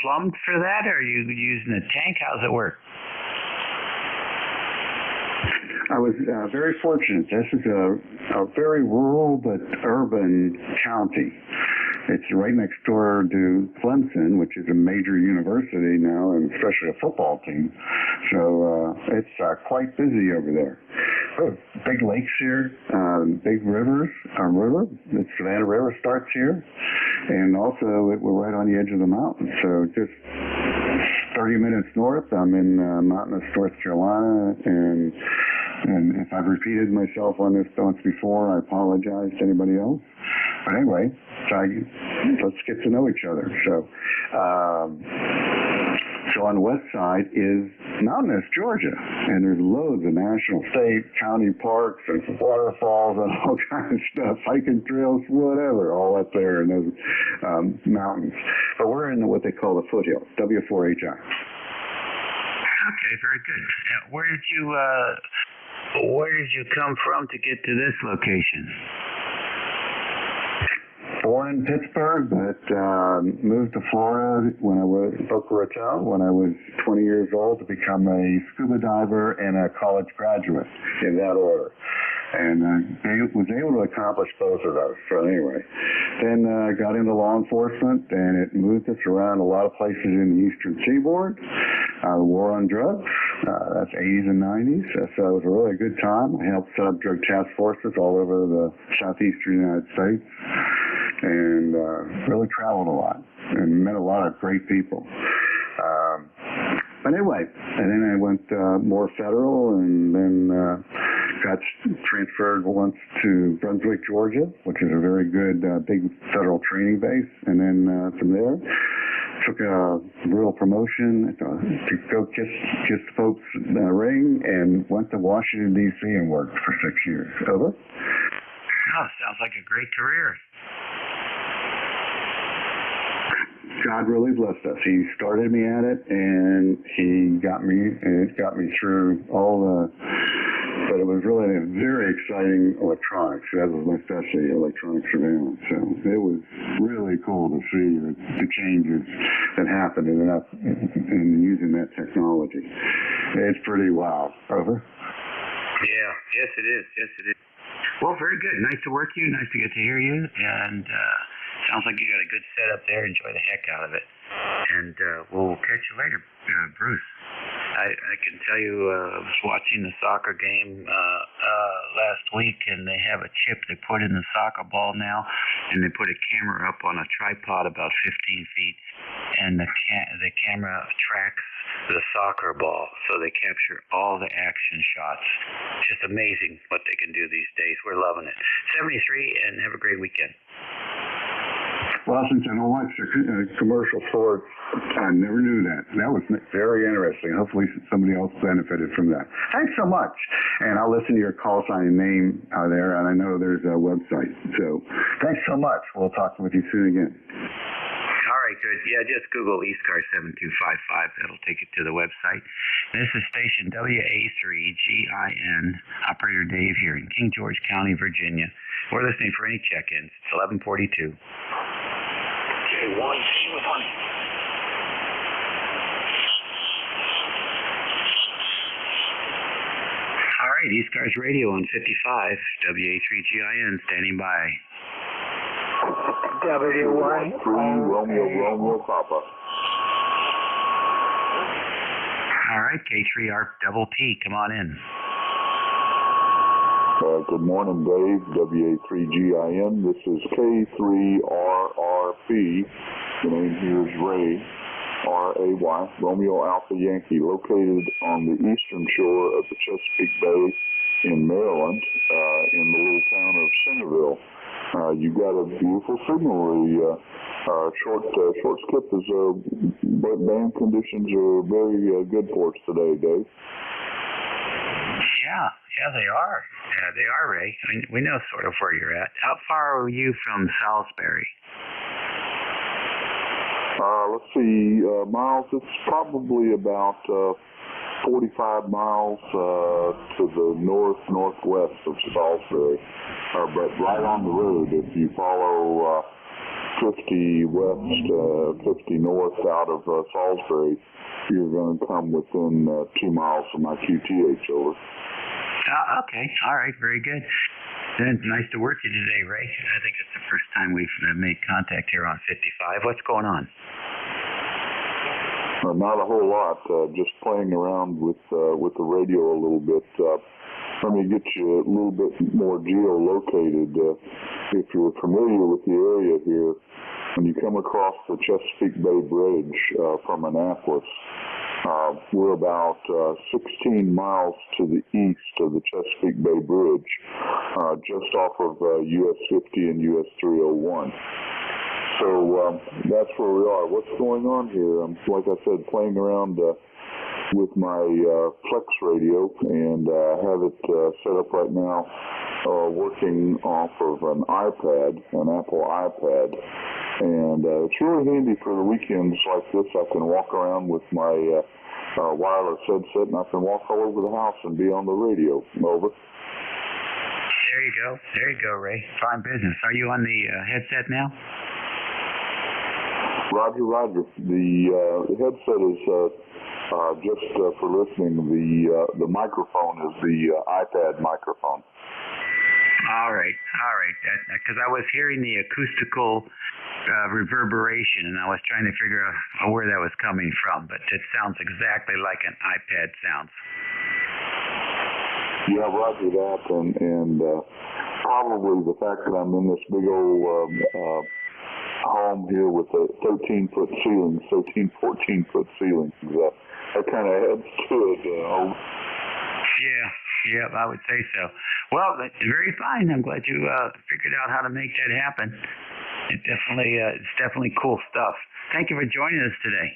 plumbed for that, or are you using a tank? How's it work? I was very fortunate. This is a very rural but urban county. It's right next door to Clemson, which is a major university now, and especially a football team. So it's quite busy over there. Big lakes here, big rivers. The Savannah River starts here, and also we're right on the edge of the mountains. So just 30 minutes north, I'm in mountainous North Carolina, and if I've repeated myself on this once before, I apologize to anybody else. But anyway, let's get to know each other. So on the west side is mountainous Georgia, and there's loads of national, state, county parks and waterfalls and all kinds of stuff, hiking trails, whatever, all up there in those mountains. But we're in what they call the foothills, W4HI. Okay, very good. Where did you come from to get to this location? Born in Pittsburgh, but moved to Florida when I was Boca Raton when I was 20 years old to become a scuba diver and a college graduate, in that order. And was able to accomplish both of those. So anyway, then got into law enforcement, and it moved us around a lot of places in the Eastern Seaboard. The war on drugs, that's 80s and 90s. So it was a really good time. I helped set up drug task forces all over the southeastern United States, and really traveled a lot and met a lot of great people. But anyway, and then I went more federal, and then got transferred once to Brunswick, Georgia, which is a very good big federal training base. And then from there, took a real promotion to go kiss folks ring, and went to Washington, D.C. and worked for 6 years. Over. Oh, sounds like a great career. God really blessed us. He started me at it, and he got me through all the it was really a very exciting electronics. That was my specialty, electronic surveillance. So it was really cool to see the changes that happened in using that technology. It's pretty wow. Over. Yeah, yes it is. Yes it is. Well, very good. Nice to work you. Nice to get to hear you. And sounds like you got a good setup there. Enjoy the heck out of it. And we'll catch you later, Bruce. I can tell you, I was watching the soccer game last week, and they have a chip they put in the soccer ball now, and they put a camera up on a tripod about 15 feet, and the camera tracks the soccer ball, so they capture all the action shots. Just amazing what they can do these days. We're loving it. 73, and have a great weekend. Washington, I watched a commercial for it. I never knew that. That was very interesting. Hopefully somebody else benefited from that. Thanks so much. And I'll listen to your call sign and name there, and I know there's a website. So thanks so much. We'll talk with you soon again. All right, good. Yeah, just Google ECARS 7255. That'll take you to the website. This is station WA3GIN, Operator Dave here in King George County, Virginia. We're listening for any check-ins. It's 1142. J1 with honey. All right, ECARS Radio on 55, WA3GIN, standing by. W1 Romeo Papa. All right, K3R double P, come on in. Good morning, Dave, WA3GIN. This is K3RRP. The name here is Ray, R-A-Y, Romeo Alpha Yankee, located on the eastern shore of the Chesapeake Bay in Maryland, in the little town of Centerville. You got a beautiful signal. Short skip is, but band conditions are very good for us today, Dave. Yeah, they are. Yeah, they are, Ray. I mean, we know sort of where you're at. How far are you from Salisbury? Let's see, miles. It's probably about 45 miles to the northwest of Salisbury, but right on the road. If you follow 50 west, 50 north out of Salisbury, you're going to come within 2 miles of my QTH. Over. Okay. All right. Very good. Then nice to work with you today, Ray. I think it's the first time we've made contact here on 55. What's going on? Not a whole lot. Just playing around with the radio a little bit. Let me get you a little bit more geolocated. If you're familiar with the area here, when you come across the Chesapeake Bay Bridge from Annapolis, we're about 16 miles to the east of the Chesapeake Bay Bridge, just off of US 50 and US 301. So that's where we are. What's going on here? Like I said, playing around with my Flex radio, and have it set up right now, working off of an iPad, an Apple iPad. And it's really handy for the weekends like this. I can walk around with my wireless headset, and I can walk all over the house and be on the radio. Over. There you go. There you go, Ray. Fine business. Are you on the headset now? Roger. The headset is just for listening. The microphone is the iPad microphone. All right. Because I was hearing the acoustical reverberation, and I was trying to figure out where that was coming from, but it sounds exactly like an iPad sounds. Yeah, roger that, and probably the fact that I'm in this big old home here with a 13-foot ceiling, 14-foot ceiling, that kind of adds to it. Yeah, I would say so. Well, very fine. I'm glad you figured out how to make that happen. It's definitely cool stuff. Thank you for joining us today.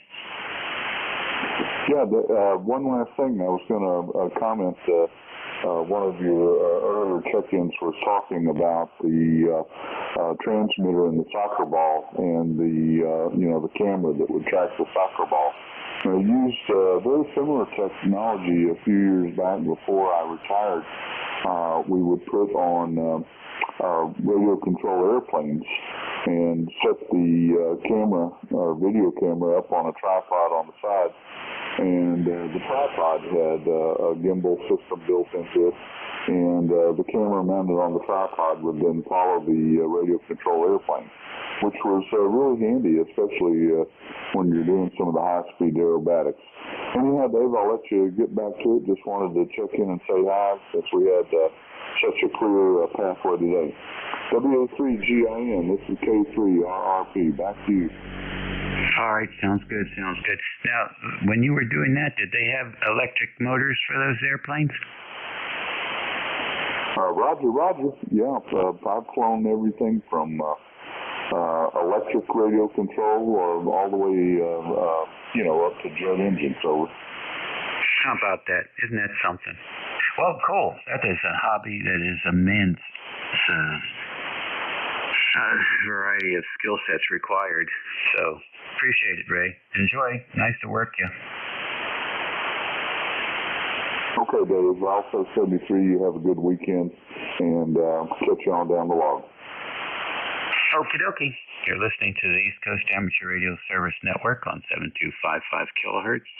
Yeah, one last thing. I was going to comment. One of your earlier check-ins was talking about the transmitter in the soccer ball and the camera that would track the soccer ball. I used very similar technology a few years back before I retired. We would put on radio control airplanes and set the camera or video camera up on a tripod on the side. And the tripod had a gimbal system built into it. And the camera mounted on the tripod would then follow the radio control airplane, which was really handy, especially when you're doing some of the high-speed aerobatics. Anyhow, Dave, I'll let you get back to it. Just wanted to check in and say hi since we had such a clear pathway today. WA3GIN, this is K3RRP. Back to you. All right, sounds good. Now, when you were doing that, did they have electric motors for those airplanes? Roger. Yeah, I've flown everything from electric radio control all the way, up to jet engine. So, how about that? Isn't that something? Well, cool. That is a hobby that is immense. Variety of skill sets required. So, appreciate it, Ray. Enjoy. Nice to work you. Okay, Dave. Also, 73, you have a good weekend, and catch you on down the log. Okie dokie. You're listening to the East Coast Amateur Radio Service Network on 7255 kilohertz.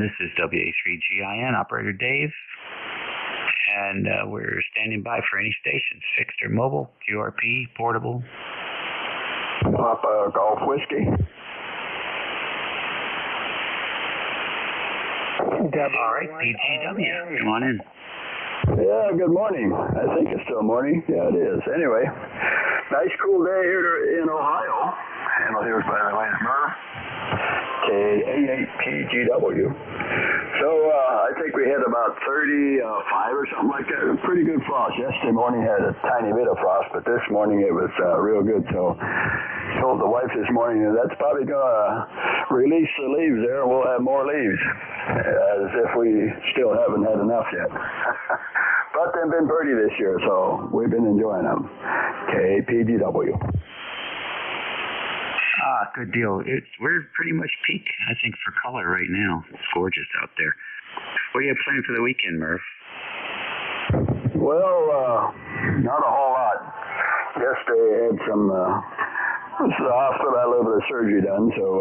This is WA3GIN, Operator Dave. And we're standing by for any stations, fixed or mobile, QRP, portable. Papa Golf Whiskey. All right, PGW, come on in. Yeah, good morning. I think it's still morning. Yeah, it is. Anyway, nice cool day here in Ohio. Handle here, by the way, is Murph. K88PGW. So I think we had about 35 or something like that. It was pretty good frost. Yesterday morning had a tiny bit of frost, but this morning it was real good. So told the wife this morning that's probably going to release the leaves there, and we'll have more leaves, as if we still haven't had enough yet. But they've been pretty this year, so we've been enjoying them. KPGW. Good deal. We're pretty much peak, I think, for color right now. It's gorgeous out there. What are you planning for the weekend, Murph? Well, not a whole lot. Yesterday I had some, this is the hospital I live with, a surgery done, so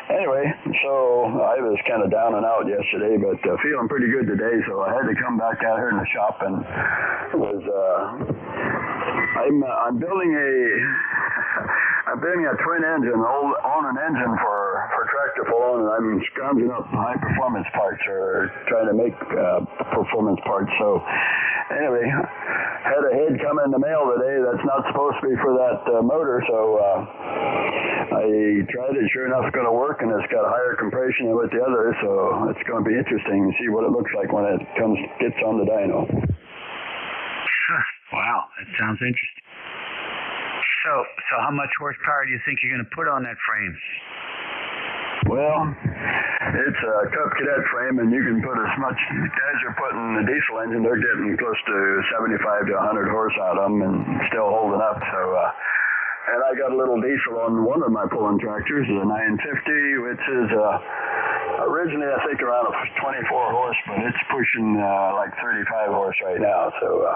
anyway, so I was kind of down and out yesterday, but feeling pretty good today, so I had to come back out here in the shop, and it was, I'm building a twin engine, on an engine for tractor pull-on, and I'm scrounging up high performance parts, or trying to make performance parts. So anyway, had a head come in the mail today that's not supposed to be for that motor, so I tried it. Sure enough, it's going to work, and it's got higher compression than with the other, so it's going to be interesting to see what it looks like when it gets on the dyno. Wow, that sounds interesting. So how much horsepower do you think you're going to put on that frame? Well, it's a Cub Cadet frame, and you can put as much as you're putting the diesel engine. They're getting close to 75 to 100 horse out of them, and still holding up. So, and I got a little diesel on one of my pulling tractors, the 950, which is originally I think around a 24 horse, but it's pushing like 35 horse right now. So,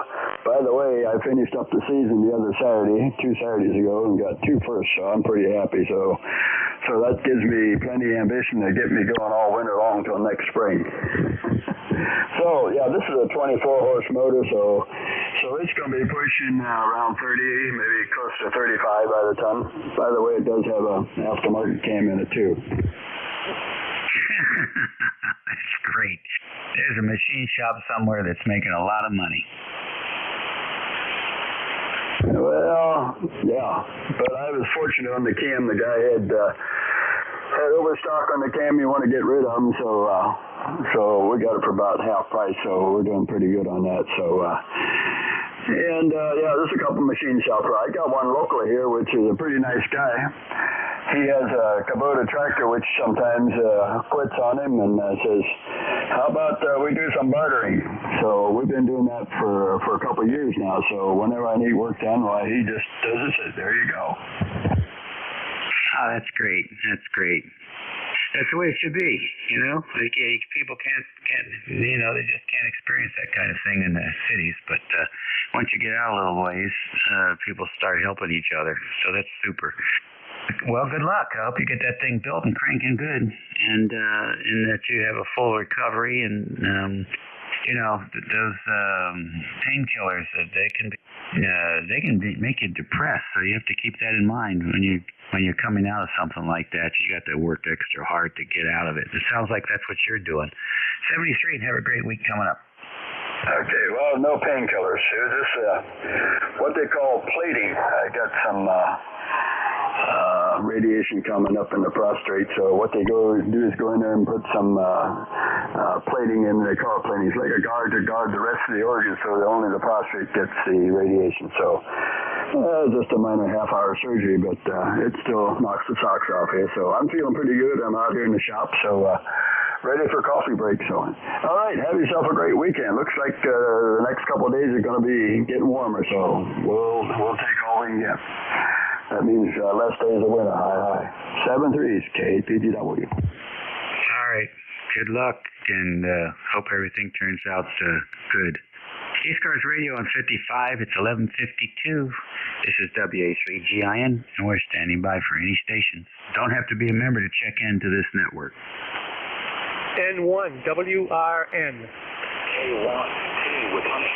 by the way, I finished up the season the other Saturday, 2 Saturdays ago, and got 2 firsts, so I'm pretty happy. So that gives me plenty of ambition to get me going all winter long until next spring. So, yeah, this is a 24 horse motor, so it's going to be pushing around 30, maybe close to 35 by the ton. By the way, it does have an aftermarket cam in it, too. That's great. There's a machine shop somewhere that's making a lot of money. Well, yeah, but I was fortunate on the cam. The guy had overstock on the cam. You want to get rid of them, so we got it for about half price. So we're doing pretty good on that. So, yeah, there's a couple machine shops. I got one locally here, which is a pretty nice guy. He has a Kubota tractor, which sometimes quits on him, and says, how about we do some bartering? So we've been doing that for a couple of years now. So whenever I need work done, why, he just does it, says, there you go. Oh, that's great. That's great. That's the way it should be, you know. Like, people can't, they just can't experience that kind of thing in the cities. But once you get out a little ways, people start helping each other. So that's super. Well, good luck. I hope you get that thing built and cranking good, and that you have a full recovery. And those painkillers, they can make you depressed. So you have to keep that in mind when you're coming out of something like that. You got to work extra hard to get out of it. It sounds like that's what you're doing. 73, and have a great week coming up. Okay, well, no painkillers. It was just what they call plating. I got some radiation coming up in the prostate, so what they do is go in there and put some plating in. They call it plating. It's like a guard to guard the rest of the organs, so that only the prostate gets the radiation. So just a minor half-hour surgery, but it still knocks the socks off here. So I'm feeling pretty good. I'm out here in the shop, so ready for coffee break. So, all right, have yourself a great weekend. Looks like the next couple of days are going to be getting warmer, so we'll take all we can get. That means less days of winter. High. 7-3s, KPGW. All right. Good luck, and hope everything turns out good. ECARS Radio on 55. It's 11:52. This is WA3GIN, and we're standing by for any stations. Don't have to be a member to check into this network. N1WRN. K1T with honey.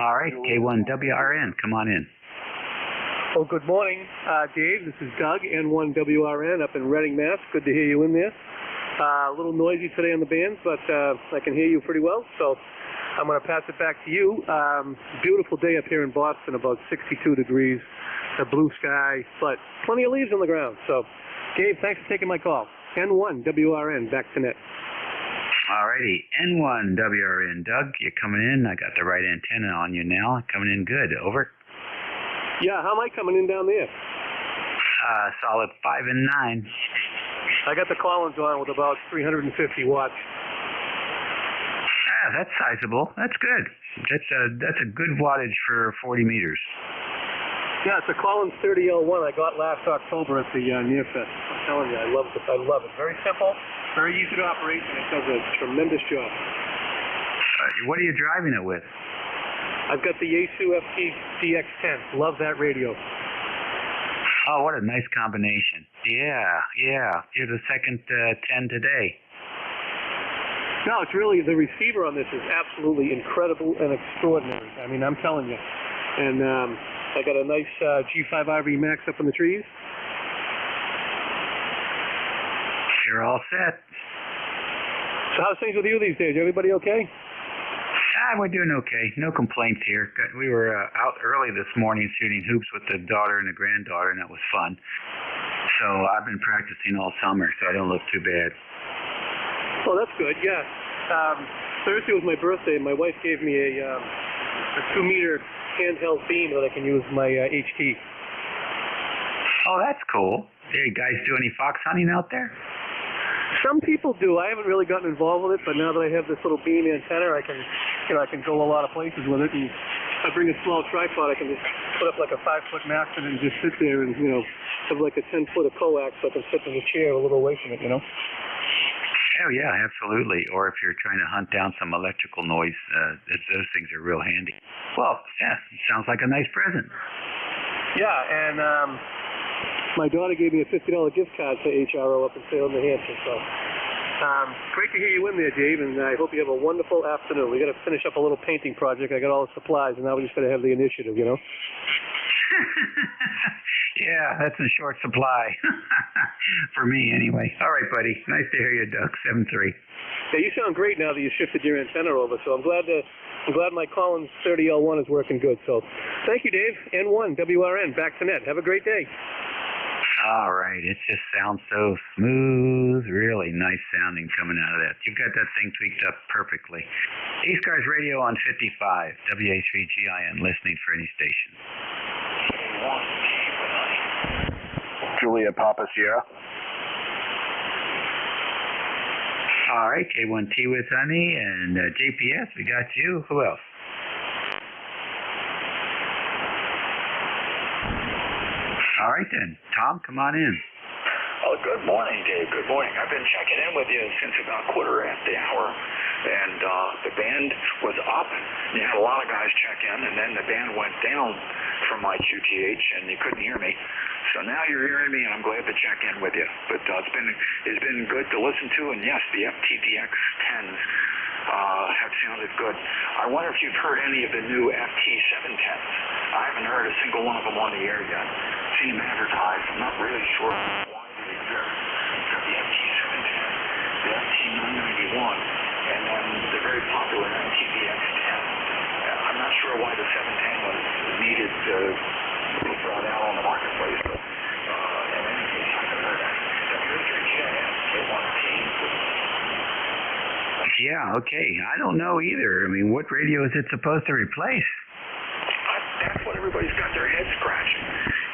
All right, K1WRN, come on in. Oh, good morning, Dave. This is Doug, N1WRN up in Reading, Mass. Good to hear you in there. A little noisy today on the bands, but I can hear you pretty well, so I'm going to pass it back to you. Beautiful day up here in Boston, about 62 degrees, a blue sky, but plenty of leaves on the ground. So, Gabe, thanks for taking my call. N1WRN, back to net. All righty, N1WRN. Doug, you're coming in. I got the right antenna on you now. Coming in good. Over. Yeah, how am I coming in down there? Solid 5 and 9. I got the Collins on with about 350 watts. That's sizable. That's good. That's a good wattage for 40 meters. Yeah, it's a Collins 30L1 I got last October at the Near Fest. I'm telling you, I love it. Very simple, very easy to operate, and it does a tremendous job. What are you driving it with? I've got the Yaesu FT DX10. Love that radio. Oh, what a nice combination. Yeah. You're the second 10 today. No, it's really, the receiver on this is absolutely incredible and extraordinary. I mean, I'm telling you. And I got a nice G5RV Max up in the trees. You're all set. So how's things with you these days? Everybody okay? We're doing okay. No complaints here. We were out early this morning shooting hoops with the daughter and the granddaughter, and that was fun. So I've been practicing all summer, so I don't look too bad. Oh, that's good, yeah. Thursday was my birthday, and my wife gave me a 2-meter handheld beam that I can use my HT. Oh, that's cool. Do you guys do any fox hunting out there? Some people do. I haven't really gotten involved with it, but now that I have this little beam antenna, I can go a lot of places with it. And I bring a small tripod. I can just put up like a 5-foot mast and just sit there and have like a 10-foot of coax, so I can sit in the chair a little away from it. Oh yeah, absolutely. Or if you're trying to hunt down some electrical noise, those things are real handy. Well, yeah, it sounds like a nice present. Yeah, and my daughter gave me a $50 gift card to HRO up in Salem, New Hampshire. So great to hear you in there, Dave, and I hope you have a wonderful afternoon. We got to finish up a little painting project. I got all the supplies, and now we just got to have the initiative, Yeah, that's in short supply. For me, anyway. All right, buddy. Nice to hear you, Doug. 7-3. Yeah, you sound great now that you shifted your antenna over, so I'm glad my Collins 30L1 is working good. So thank you, Dave. N1WRN, back to net. Have a great day. All right. It just sounds so smooth. Really nice sounding coming out of that. You've got that thing tweaked up perfectly. ECARS Radio on 55. WA3GIN, listening for any station. Julia Papa Sierra. All right, K1T with honey, and JPS, we got you. Who else? All right then, Tom, come on in. Oh, good morning, Dave. Good morning. I've been checking in with you since about 1:15, and the band was up. You had a lot of guys check in, and then the band went down from my QTH, and you couldn't hear me. So now you're hearing me, and I'm glad to check in with you. But it's been good to listen to, and yes, the FTDX 10s have sounded good. I wonder if you've heard any of the new FT710s. I haven't heard a single one of them on the air yet. Seen them advertised. I'm not really sure why they exist. Got the FT710, the FT991, and then the very popular FTDX10. I'm not sure why the 710 was needed to be brought out on the marketplace, but in any case, I haven't heard that. WH3GIS, K1T. Yeah, okay. I don't know either. I mean, what radio is it supposed to replace? That's what everybody's got their head scratching.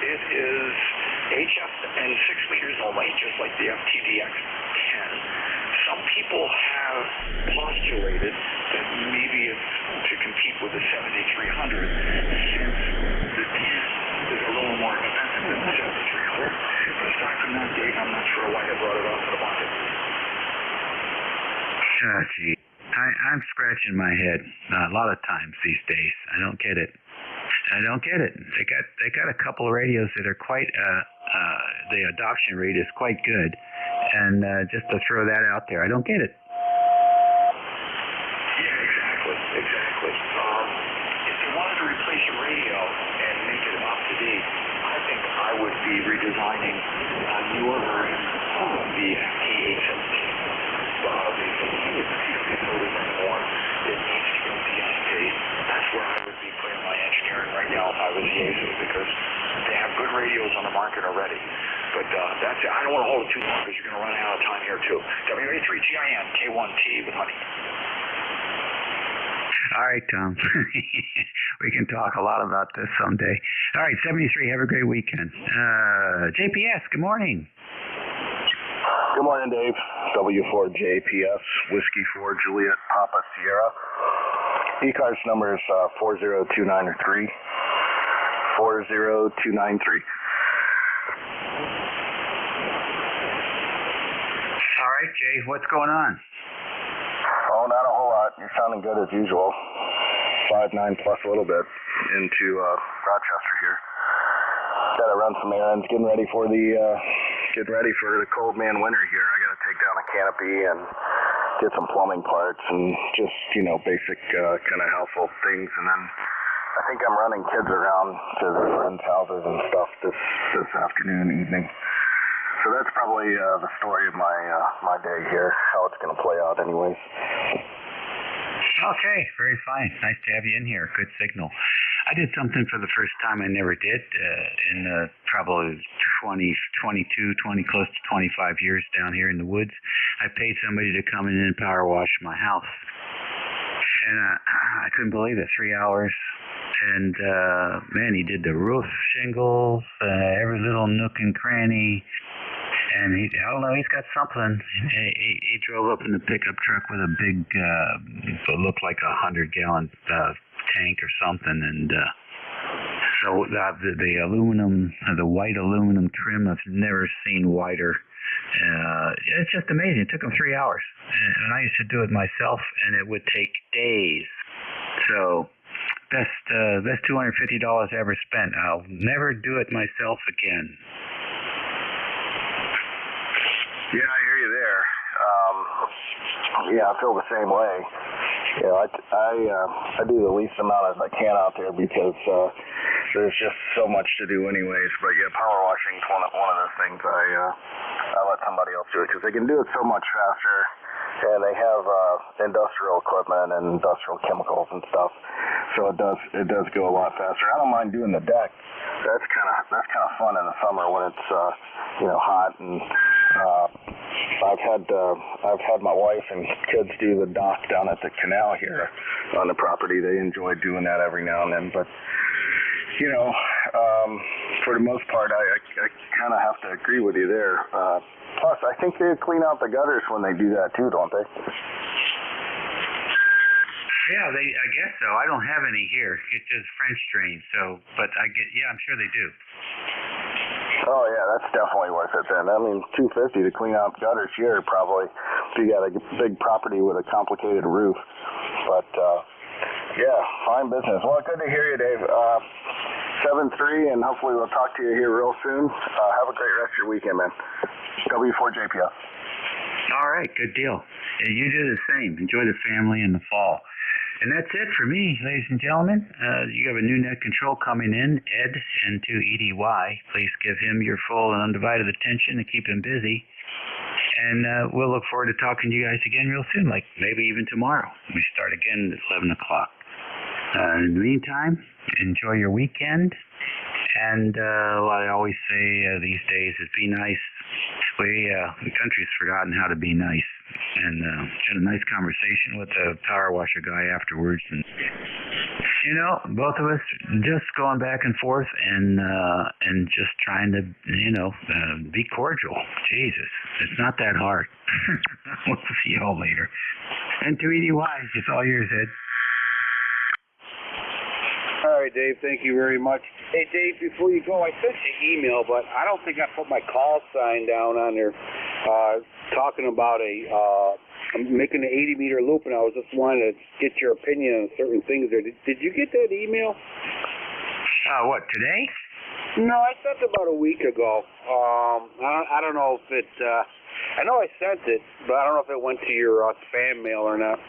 It is HF and 6 meters only, just like the FTDX 10. Some people have postulated that maybe it's to compete with the 7300, since the 10 is a little more expensive than the 7300. But aside from that, Dave, I'm not sure why they brought it onto the market. Oh, gee. I'm scratching my head a lot of times these days. I don't get it. They got a couple of radios that are quite the adoption rate is quite good, and just to throw that out there, I don't get it. Yeah, exactly. If you wanted to replace your radio and make it up to date, I think I would be redesigning a newer version of the FT817. It needs to go DSP. That's where I would be putting my engineering right now if I was Yaesu, because they have good radios on the market already. But that's it. I don't want to hold it too long because you're going to run out of time here too. WA3GIN K1T with honey. All right, Tom. We can talk a lot about this someday. All right, 73. Have a great weekend. JPS, good morning. Good morning, Dave. W4JPS, Whiskey 4 Juliet Papa Sierra. ECARS number is 40293. 40293. All right, Jay, what's going on? Oh, not a whole lot. You're sounding good as usual. 5'9" plus a little bit into Rochester here. Got to run some errands, getting ready for the cold man winter here. I got to take down a canopy and get some plumbing parts and just, basic kind of household things. And then I think I'm running kids around to their friends' houses and stuff this afternoon, evening. So that's probably the story of my day here, how it's going to play out anyways. Okay, very fine. Nice to have you in here. Good signal. I did something for the first time I never did in probably 20, close to 25 years down here in the woods. I paid somebody to come in and power wash my house. And I couldn't believe it, 3 hours. And, man, he did the roof shingles, every little nook and cranny. And I don't know, he's got something. He drove up in the pickup truck with a big, it looked like 100-gallon tank or something. And so the aluminum, the white aluminum trim, I've never seen whiter. It's just amazing. It took him 3 hours. And I used to do it myself, and it would take days. So best $250 ever spent. I'll never do it myself again. Yeah, I hear you there. Yeah, I feel the same way. I do the least amount as I can out there because there's just so much to do anyways. But yeah, power washing is one of those things I let somebody else do it because they can do it so much faster, and they have industrial equipment and industrial chemicals and stuff. So it does go a lot faster. I don't mind doing the deck. That's kind of fun in the summer when it's hot and. I've had my wife and kids do the dock down at the canal here on the property. They enjoy doing that every now and then, but for the most part, I kind of have to agree with you there. Plus, I think they clean out the gutters when they do that too, don't they? Yeah, I guess so. I don't have any here. It's just French drains. So, but I'm sure they do. Oh yeah, that's definitely worth it then. I mean, $250 to clean out gutters here probably if you got a big property with a complicated roof. But yeah, fine business. Well, good to hear you, Dave. 7-3, and hopefully we'll talk to you here real soon. Have a great rest of your weekend, man. W4JPS. All right, good deal. You do the same. Enjoy the family in the fall. And that's it for me, ladies and gentlemen. You have a new net control coming in, Ed, N2EDY. Please give him your full and undivided attention to keep him busy. And we'll look forward to talking to you guys again real soon, like maybe even tomorrow. We start again at 11 o'clock. In the meantime, enjoy your weekend. And what I always say these days is be nice. The country's forgotten how to be nice. And had a nice conversation with the power washer guy afterwards. And, you know, both of us just going back and forth and just trying to, be cordial. Jesus, it's not that hard. We'll see you all later. N2EDY, it's all yours, Ed. All right, Dave, thank you very much. Hey, Dave, before you go, I sent you an email, but I don't think I put my call sign down on there talking about I'm making an 80-meter loop, and I was just wanting to get your opinion on certain things there. Did you get that email? What, today? No, I sent it about a week ago. I don't know if it, I know I sent it, but I don't know if it went to your spam mail or not.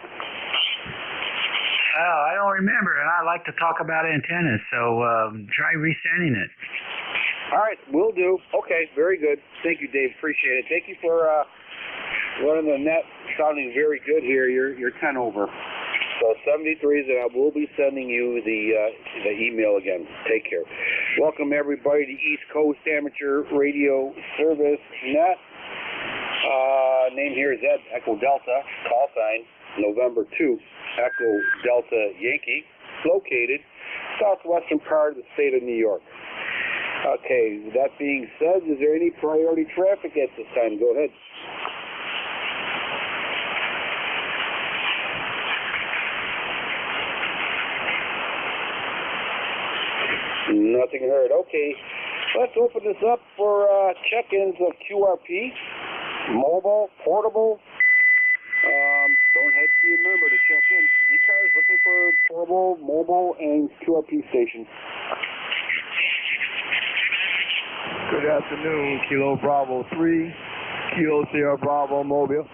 Oh, I don't remember, and I like to talk about antennas, so try resending it. All right, will do. Okay, very good. Thank you, Dave. Appreciate it. Thank you for running the net, sounding very good here. You're 10 over. So 73s, and I will be sending you the email again. Take care. Welcome, everybody, to East Coast Amateur Radio Service Net. Name here is Ed, Echo Delta, call sign November 2, Echo Delta Yankee, located southwestern part of the state of New York. Okay, that being said, is there any priority traffic at this time? Go ahead. Nothing heard. Okay, let's open this up for check-ins of QRP, mobile, portable. Don't have to be a member to check in. ECARS looking for portable, mobile, and QRP station. Good afternoon, Kilo Bravo 3, Kilo Sierra Bravo Mobile.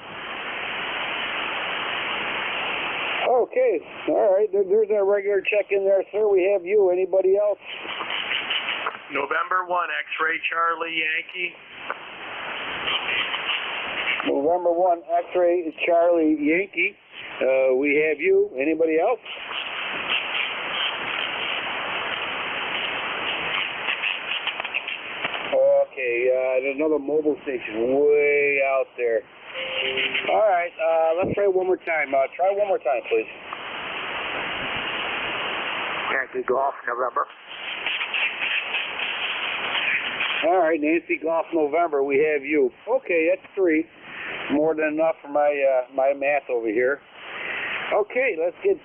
Okay, all right, there's our regular check-in there, sir. We have you. Anybody else? November 1, X-Ray Charlie Yankee. November 1, X-Ray Charlie Yankee. We have you. Anybody else? Okay, another mobile station way out there. All right, let's try one more time. Try one more time, please. Yankee Golf, November. All right, Nancy Golf, November. We have you. Okay, that's 3. More than enough for my math over here. Okay, let's get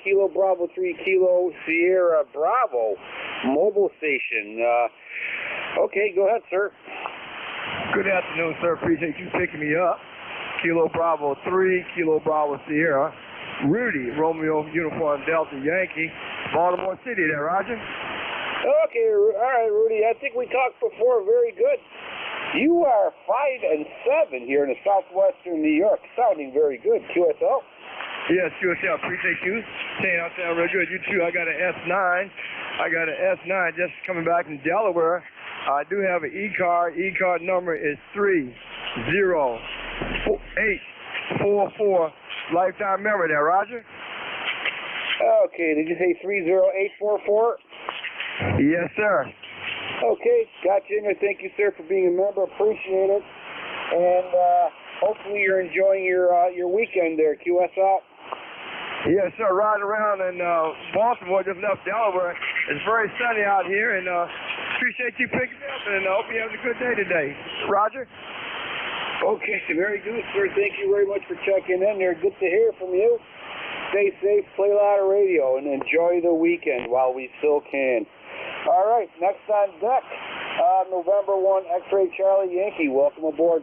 Kilo Bravo 3, Kilo Sierra Bravo mobile station. Okay, go ahead, sir. Good afternoon, sir. Appreciate you picking me up. Kilo Bravo 3, Kilo Bravo Sierra, Rudy, Romeo Uniform Delta Yankee, Baltimore City there, Roger. Okay, all right, Rudy. I think we talked before. Very good. You are 5-7 here in the southwestern New York, sounding very good. QSL? Yes, QSL. Appreciate you saying I sound real good. You too. I got an S9. Just coming back from Delaware. I do have an ECAR. ECAR number is 30844. Lifetime memory there, Roger. Okay, did you say 30844? Yes, sir. Okay, got you in there. Thank you, sir, for being a member. Appreciate it. And hopefully you're enjoying your weekend there, QSL. Yes, sir. Riding around in Baltimore, just left Delaware. It's very sunny out here, and appreciate you picking me up, and I hope you have a good day today. Roger? Okay, very good, sir. Thank you very much for checking in there. Good to hear from you. Stay safe, play a lot of radio, and enjoy the weekend while we still can. All right, next on deck, November 1, X-Ray Charlie Yankee. Welcome aboard.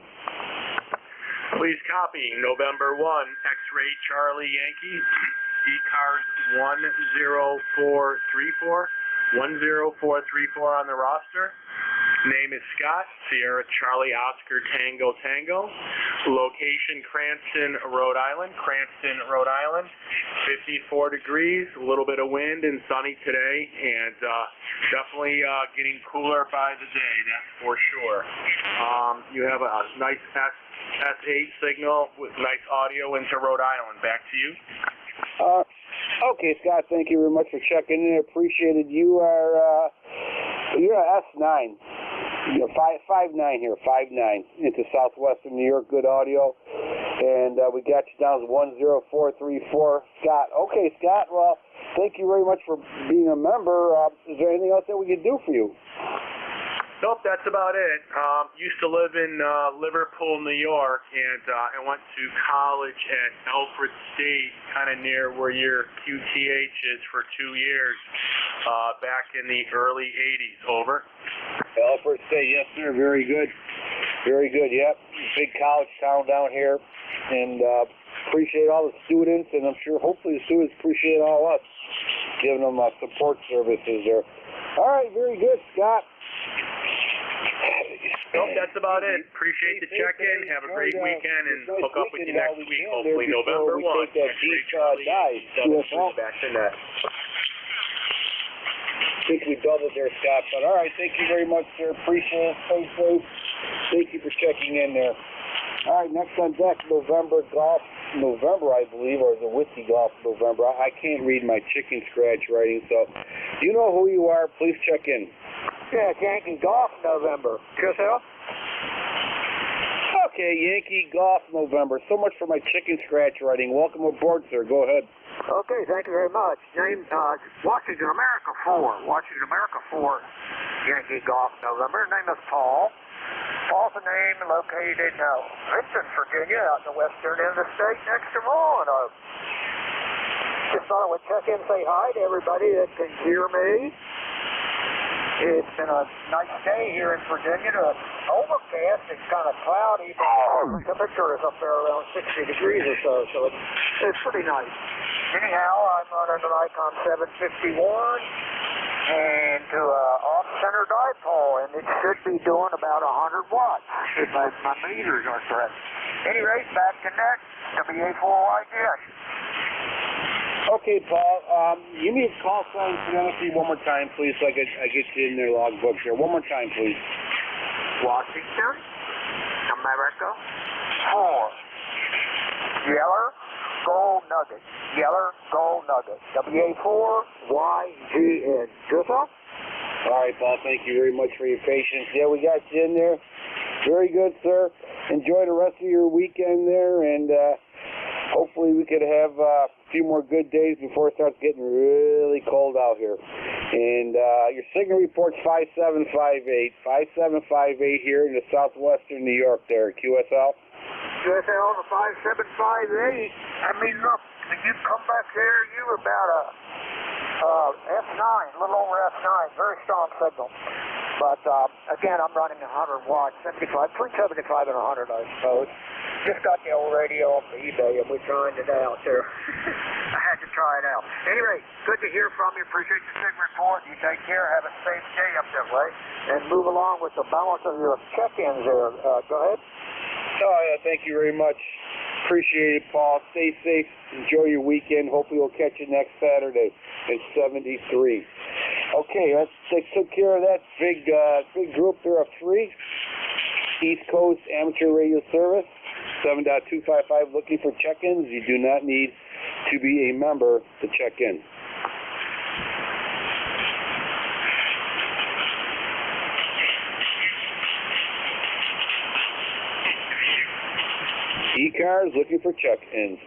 Please copy. November 1, X-Ray Charlie Yankee. ECARS 10434. 10434 on the roster. Name is Scott. Sierra Charlie Oscar Tango Tango. Location Cranston, Rhode Island. Cranston, Rhode Island. 54 degrees. A little bit of wind and sunny today, and definitely getting cooler by the day. That's for sure. You have a nice S8 signal with nice audio into Rhode Island. Back to you. Okay, Scott, thank you very much for checking in. Appreciate it. You're S9. You're 5'9" here, 5'9" into southwestern New York. Good audio. And we got you down as 10434. Scott. Okay, Scott, well, thank you very much for being a member. Is there anything else that we can do for you? Nope, that's about it. Used to live in Liverpool, New York, and I went to college at Alfred State, kind of near where your QTH is, for 2 years, back in the early 80s. Over. Alfred State, yes, sir. Very good. Very good, yep. Big college town down here, and appreciate all the students, and I'm sure hopefully the students appreciate all us, giving them support services there. All right, very good, Scott. Nope, that's about it. Appreciate the check-in. Have a great weekend, and hook up with you next week, hopefully November 1. Take that deep dive. Back to net. I think we doubled there, Scott. But all right, thank you very much, sir. Appreciate it. Stay safe. Thank you for checking in there. All right, next on deck, November Golf November, I believe, or the Whiskey Golf November. I can't read my chicken scratch writing, so you know who you are. Please check in. Yeah, Yankee Golf November. Yourself? Okay, Yankee Golf November. So much for my chicken scratch writing. Welcome aboard, sir. Go ahead. Okay, thank you very much. Name, Washington America 4. Washington America 4, Yankee Golf November. Name is Paul. Paul's a name located in Richmond, Virginia, out in the western end of the state next to Roanoke. Just thought I would check in and say hi to everybody that can hear me. It's been a nice day here in Virginia. It's overcast. It's kind of cloudy, but the temperature is up there around 60 degrees or so it's pretty nice. Anyhow, I'm running an Icon 751 and to an off-center dipole, and it should be doing about 100 watts if my meters are correct. Any rate, back to net, WA4YGS. Okay, Paul. You need call sign fidelity one more time, please, so I get you in their logbook here. One more time, please. Washington, America, 4. Yeller, Gold Nugget. Yeller, Gold Nugget. WA4YGN. Yourself? All right, Paul. Thank you very much for your patience. Yeah, we got you in there. Very good, sir. Enjoy the rest of your weekend there, and hopefully we could have a few more good days before it starts getting really cold out here. And your signal report's 5758. 5758 here in the southwestern New York there, QSL. QSL to 5758. I mean, look, if you come back there, you're about a F9, a little over F9, very strong signal. But again, I'm running 100 watts, 75, between 75 and 100, I suppose. Just got the old radio off the eBay, and we're trying it out there. I had to try it out. Anyway, good to hear from you. Appreciate the signal report. You take care. Have a safe day up that way, and move along with the balance of your check-ins there. Go ahead. Oh, yeah, thank you very much. Appreciate it, Paul. Stay safe. Enjoy your weekend. Hopefully we'll catch you next Saturday. It's 73. Okay, they took care of that big group there of 3. East Coast Amateur Radio Service, 7.255, looking for check-ins. You do not need to be a member to check in. ECARS looking for check-ins.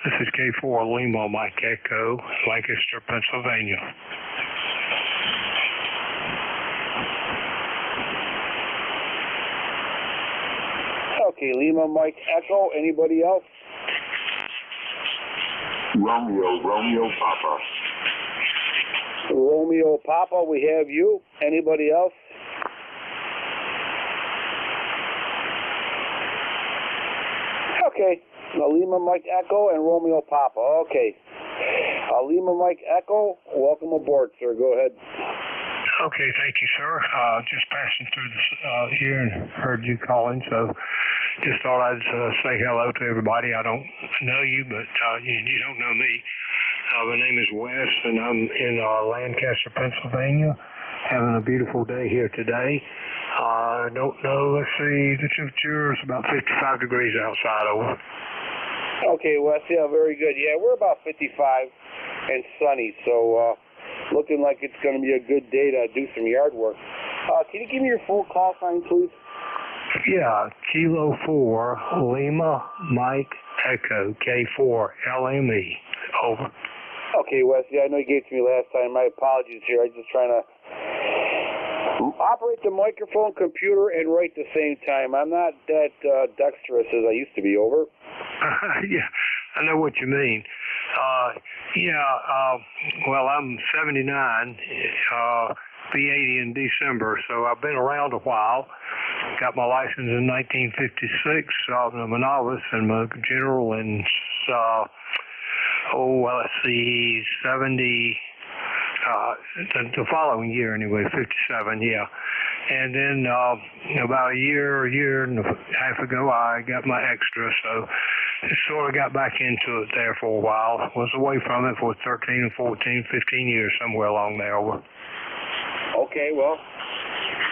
This is K4 Lima Mike Echo, Lancaster, Pennsylvania. Okay, Lima Mike Echo. Anybody else? Romeo Papa. Romeo Papa, we have you. Anybody else? Okay. Lima Mike Echo and Romeo Papa. Okay. Lima Mike Echo, welcome aboard, sir. Go ahead. Okay, thank you, sir. Just passing through this, here and heard you calling, so just thought I'd say hello to everybody. I don't know you, but you don't know me. My name is Wes, and I'm in Lancaster, Pennsylvania, having a beautiful day here today. I don't know, let's see, the temperature is about 55 degrees outside, over. Okay, Wes, yeah, very good. Yeah, we're about 55 and sunny, so looking like it's going to be a good day to do some yard work. Can you give me your full call sign, please? Yeah, Kilo 4, Lima, Mike, Echo, K4, LME, over. Okay, Wes, yeah, I know you gave it to me last time. My apologies here. I'm just trying to operate the microphone, computer, and write at the same time. I'm not that dexterous as I used to be, over. Yeah, I know what you mean. Well, I'm 79, be 80 in December, so I've been around a while. Got my license in 1956. I'm a novice and a general in, let's see, 70, the following year anyway, 57, yeah. And then about a year and a half ago, I got my extra, so sort of got back into it there for a while. Was away from it for 13 or 14, 15 years, somewhere along there. Over. Okay, well,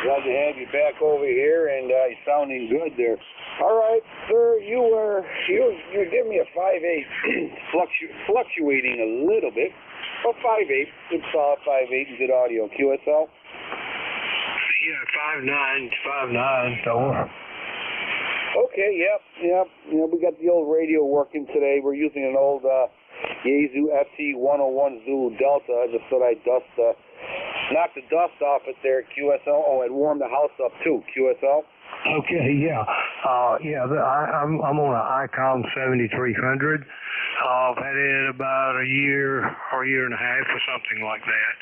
glad to have you back over here, and you're sounding good there. All right, sir, you're giving me a 5.8, fluctuating a little bit. Well, 5.8, good solid 5.8 and good audio. QSL? Yeah, 5.9, over. Okay, yep. We got the old radio working today. We're using an old Yaesu FT101 Zulu Delta. I just thought I'd knock the dust off it there, QSL. Oh, and warm the house up too, QSL. Okay, yeah. I'm on an ICOM 7300. I've had it about a year or a year and a half or something like that.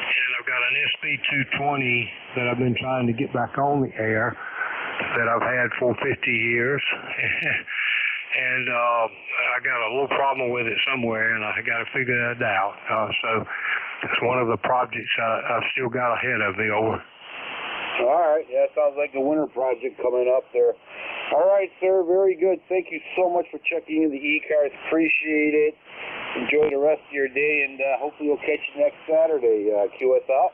And I've got an SB220 that I've been trying to get back on the air that I've had for 50 years. And I got a little problem with it somewhere, and I got to figure that out. So it's one of the projects I've still got ahead of me, over. All right. Yeah, sounds like a winter project coming up there. All right, sir. Very good. Thank you so much for checking in the ECARS. Appreciate it. Enjoy the rest of your day, and hopefully we'll catch you next Saturday, QSL.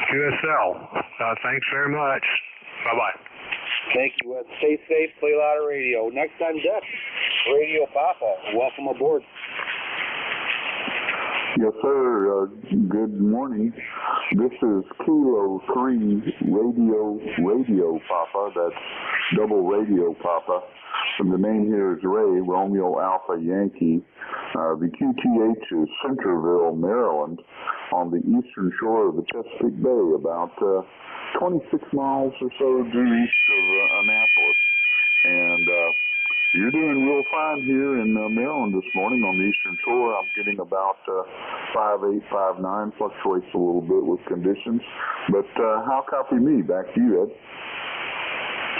QSL. Thanks very much. Bye-bye. Thank you, Wes. Stay safe. Play a lot of radio. Next on deck, Radio Papa. Welcome aboard. Yes, sir. Good morning. This is Kilo 3 Radio Papa. That's double Radio Papa. And the name here is Ray, Romeo Alpha Yankee. The QTH is Centerville, Maryland, on the eastern shore of the Chesapeake Bay, about 26 miles or so due east of Annapolis. And you're doing real fine here in Maryland this morning on the eastern shore. I'm getting about 5.8, 5.9, fluctuates a little bit with conditions. But how copy me? Back to you, Ed.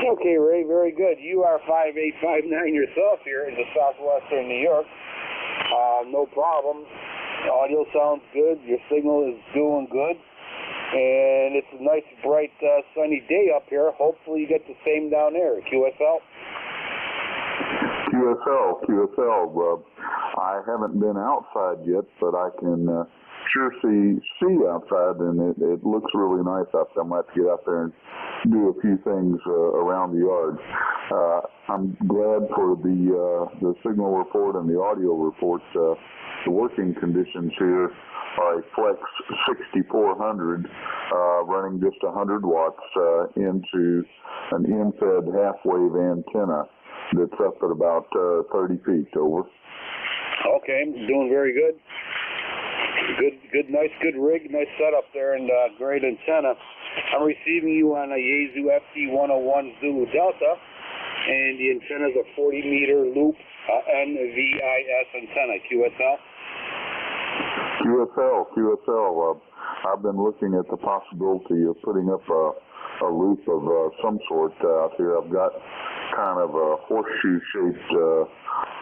Okay, Ray, very good. You are 5'8", 5'9" yourself here in the southwestern New York. No problem. Audio sounds good. Your signal is doing good. And it's a nice, bright, sunny day up here. Hopefully you get the same down there. QSL? QSL. I haven't been outside yet, but I can sure see outside, and it looks really nice out there. I might have to get out there and do a few things around the yard. I'm glad for the signal report and the audio report. The working conditions here are a Flex 6400 running just 100 watts into an in-fed half-wave antenna that's up at about 30 feet, over. Okay, doing very good. Good, nice, good rig, nice setup there, and great antenna. I'm receiving you on a Yaesu FT101 Zulu Delta, and the antenna is a 40-meter loop NVIS antenna, QSL. QSL. I've been looking at the possibility of putting up a roof of some sort out here. I've got kind of a horseshoe-shaped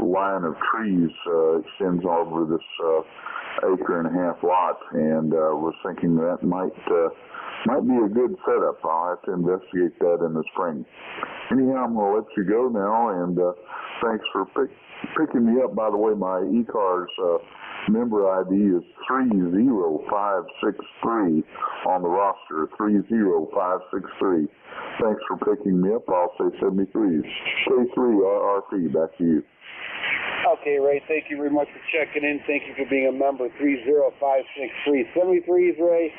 line of trees extends over this acre and a half lot, and was thinking that might be a good setup. I'll have to investigate that in the spring. Anyhow, I'm going to let you go now, and thanks for picking me up. By the way, my ECARS member ID is 30563 on the roster, 30563. Thanks for picking me up. I'll say 73s. K3RRP, back to you. Okay, Ray, thank you very much for checking in. Thank you for being a member, 30563. 73s, Ray.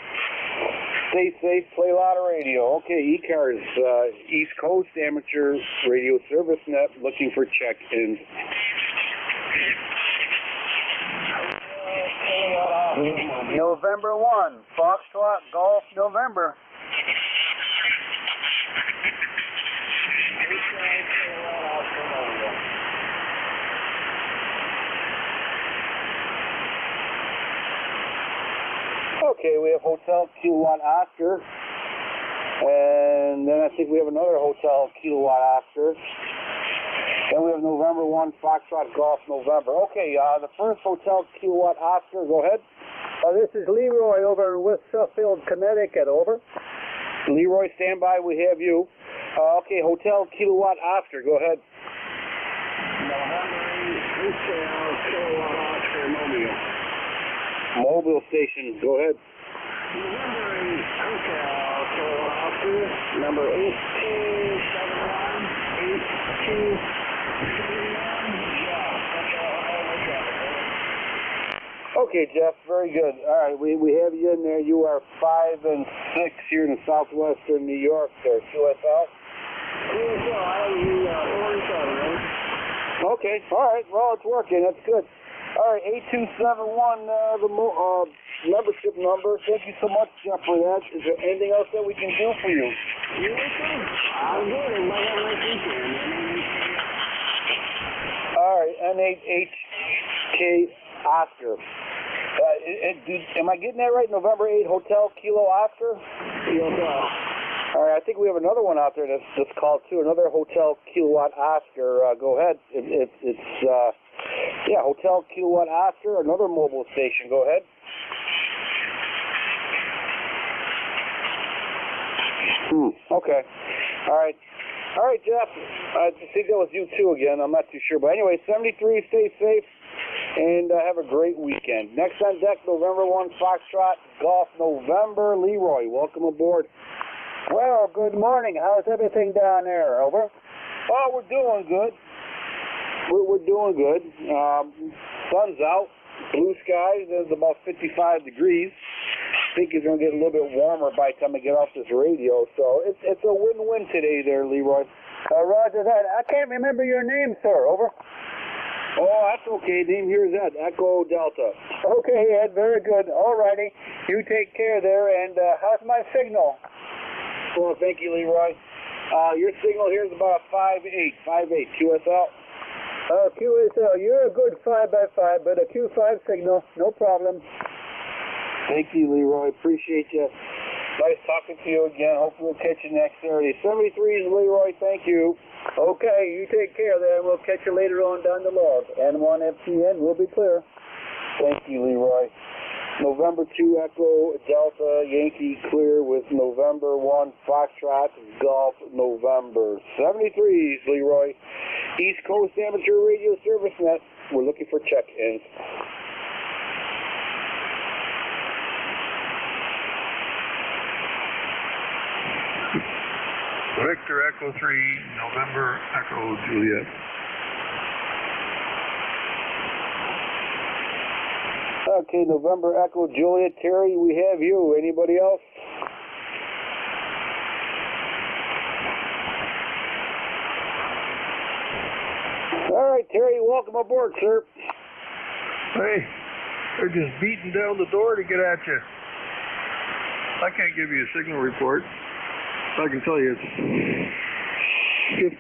Stay safe, play a lot of radio. Okay, ECARS, East Coast Amateur Radio Service Net, looking for check-ins. November 1, Foxtrot Golf November. Okay, we have Hotel Kilowatt Oscar, and then I think we have another Hotel Kilowatt Oscar, and we have November 1, Foxtrot Golf November. Okay, the first Hotel Kilowatt Oscar, go ahead. This is Leroy over in West Suffield, Connecticut, over. Leroy, stand by, we have you. Okay, Hotel Kilowatt Oscar, go ahead. Mobile station, go ahead. Number 187182. Okay, Jeff, very good. All right, we have you in there. You are 5 and 6 here in southwestern New York, there. QSL? Okay, all right. Well, it's working. That's good. All right, 8271, the membership number. Thank you so much, Jeff, for that. Is there anything else that we can do for you? I'm good. All right, N8HK Oscar. Am I getting that right? November 8, Hotel Kilo Oscar? All right, I think we have another one out there that's called too. Another Hotel Kilowatt Oscar. Go ahead. It's Hotel Kilowatt Oscar. Another mobile station. Go ahead. Okay. All right, Jeff. I think that was you too again. I'm not too sure, but anyway, 73. Stay safe. And have a great weekend. Next on deck, November 1, Foxtrot Golf November. Leroy, welcome aboard. Well, good morning. How's everything down there? Over. Oh, we're doing good. We're doing good. Sun's out, blue skies. It's about 55 degrees. I think it's going to get a little bit warmer by the time I get off this radio. So it's a win-win today there, Leroy. Roger that. I can't remember your name, sir. Over. Oh, that's okay. Name here is Ed. Echo Delta. Okay, Ed. Very good. All righty. You take care there. And how's my signal? Well, thank you, Leroy. Your signal here is about a 5.8 QSL. QSL. You're a good 5x5, but a Q5 signal, no problem. Thank you, Leroy. Appreciate you. Nice talking to you again. Hopefully we'll catch you next Saturday. 73 is Leroy. Thank you. Okay, you take care there. We'll catch you later on down the log. N1FTN will be clear. Thank you, Leroy. November 2 Echo Delta Yankee clear with November 1 Foxtrot Golf November. 73 is Leroy. East Coast Amateur Radio Service Net. We're looking for check-ins. Victor Echo 3, November Echo Juliet. Okay, November Echo Juliet. Terry, we have you. Anybody else? All right, Terry, welcome aboard, sir. Hey, they're just beating down the door to get at you. I can't give you a signal report. I can tell you it's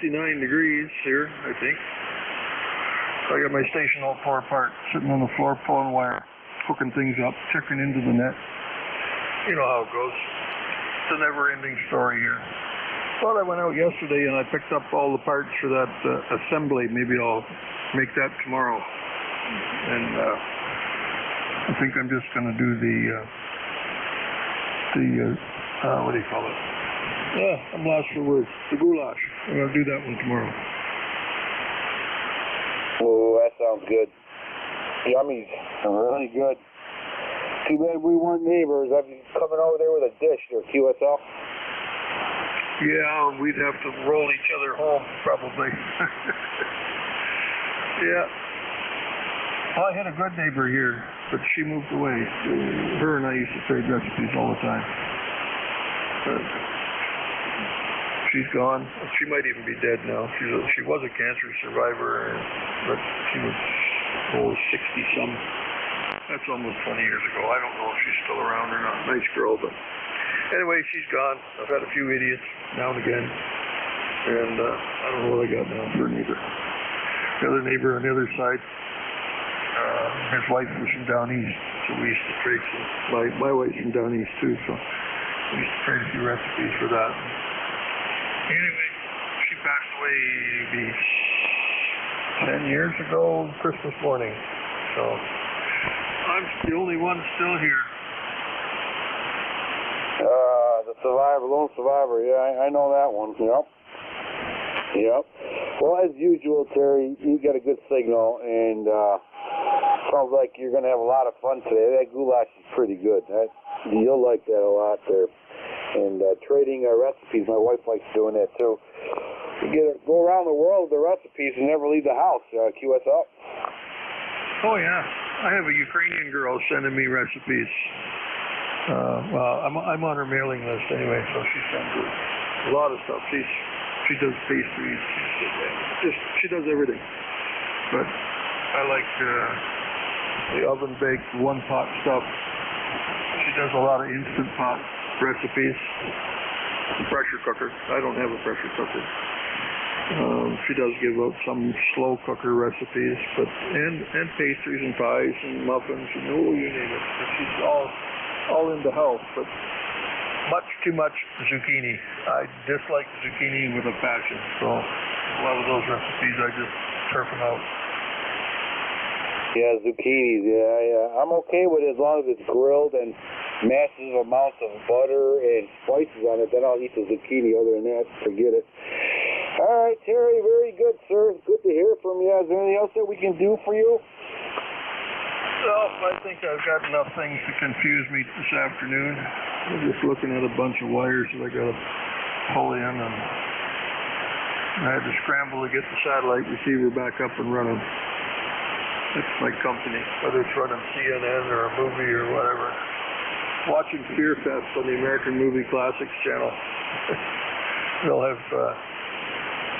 59 degrees here, I think. I got my station all tore apart, sitting on the floor pulling wire. hooking things up, checking into the net. You know how it goes. It's a never-ending story here. Well, I went out yesterday and I picked up all the parts for that assembly. Maybe I'll make that tomorrow. And I think I'm just going to do what do you call it? I'm lost for words. The goulash. I'm going to do that one tomorrow. Oh, that sounds good. Yummies. Really good. Too bad we weren't neighbors. I'd be coming over there with a dish or QSL. Yeah, we'd have to roll each other home, probably. Yeah. Well, I had a good neighbor here, but she moved away. Her and I used to trade recipes all the time. But she's gone. She might even be dead now. She was a cancer survivor, but she was 60-some. That's almost 20 years ago. I don't know if she's still around or not. Nice girl, but anyway, she's gone. I've had a few idiots now and again, and I don't know what I got now for a neighbor. The other neighbor on the other side, his wife was from down east, so we used to trade some. My wife's from down east too, so we used to trade a few recipes for that. Anyway, she passed away maybe 10 years ago, Christmas morning. So I'm the only one still here. The survivor, lone survivor. Yeah, I know that one. Yep. Well, as usual, Terry, you got a good signal, and sounds like you're going to have a lot of fun today. That goulash is pretty good. You'll like that a lot there. And trading recipes, my wife likes doing that too. You go around the world with the recipes and never leave the house. QSL. Oh yeah, I have a Ukrainian girl sending me recipes. Well, I'm on her mailing list anyway, so she sends a lot of stuff. She does pastries. She does everything. But I like the oven baked one pot stuff. She does a lot of instant pot recipes. Pressure cooker. I don't have a pressure cooker. She does give out some slow cooker recipes, but and pastries and pies and muffins and you name it. But she's all into health, but much too much zucchini. I dislike zucchini with a passion, so a lot of those recipes I just turf them out. Yeah, zucchinis. Yeah. I'm okay with it as long as it's grilled and massive amounts of butter and spices on it. Then I'll eat the zucchini. Other than that, forget it. All right, Terry, very good, sir. Good to hear from you. Is there anything else that we can do for you? No, I think I've got enough things to confuse me this afternoon. I'm just looking at a bunch of wires that I got to pull in, and I had to scramble to get the satellite receiver back up and running. That's my company, whether it's running CNN or a movie or whatever. Watching Fear Fest on the American Movie Classics channel. They'll have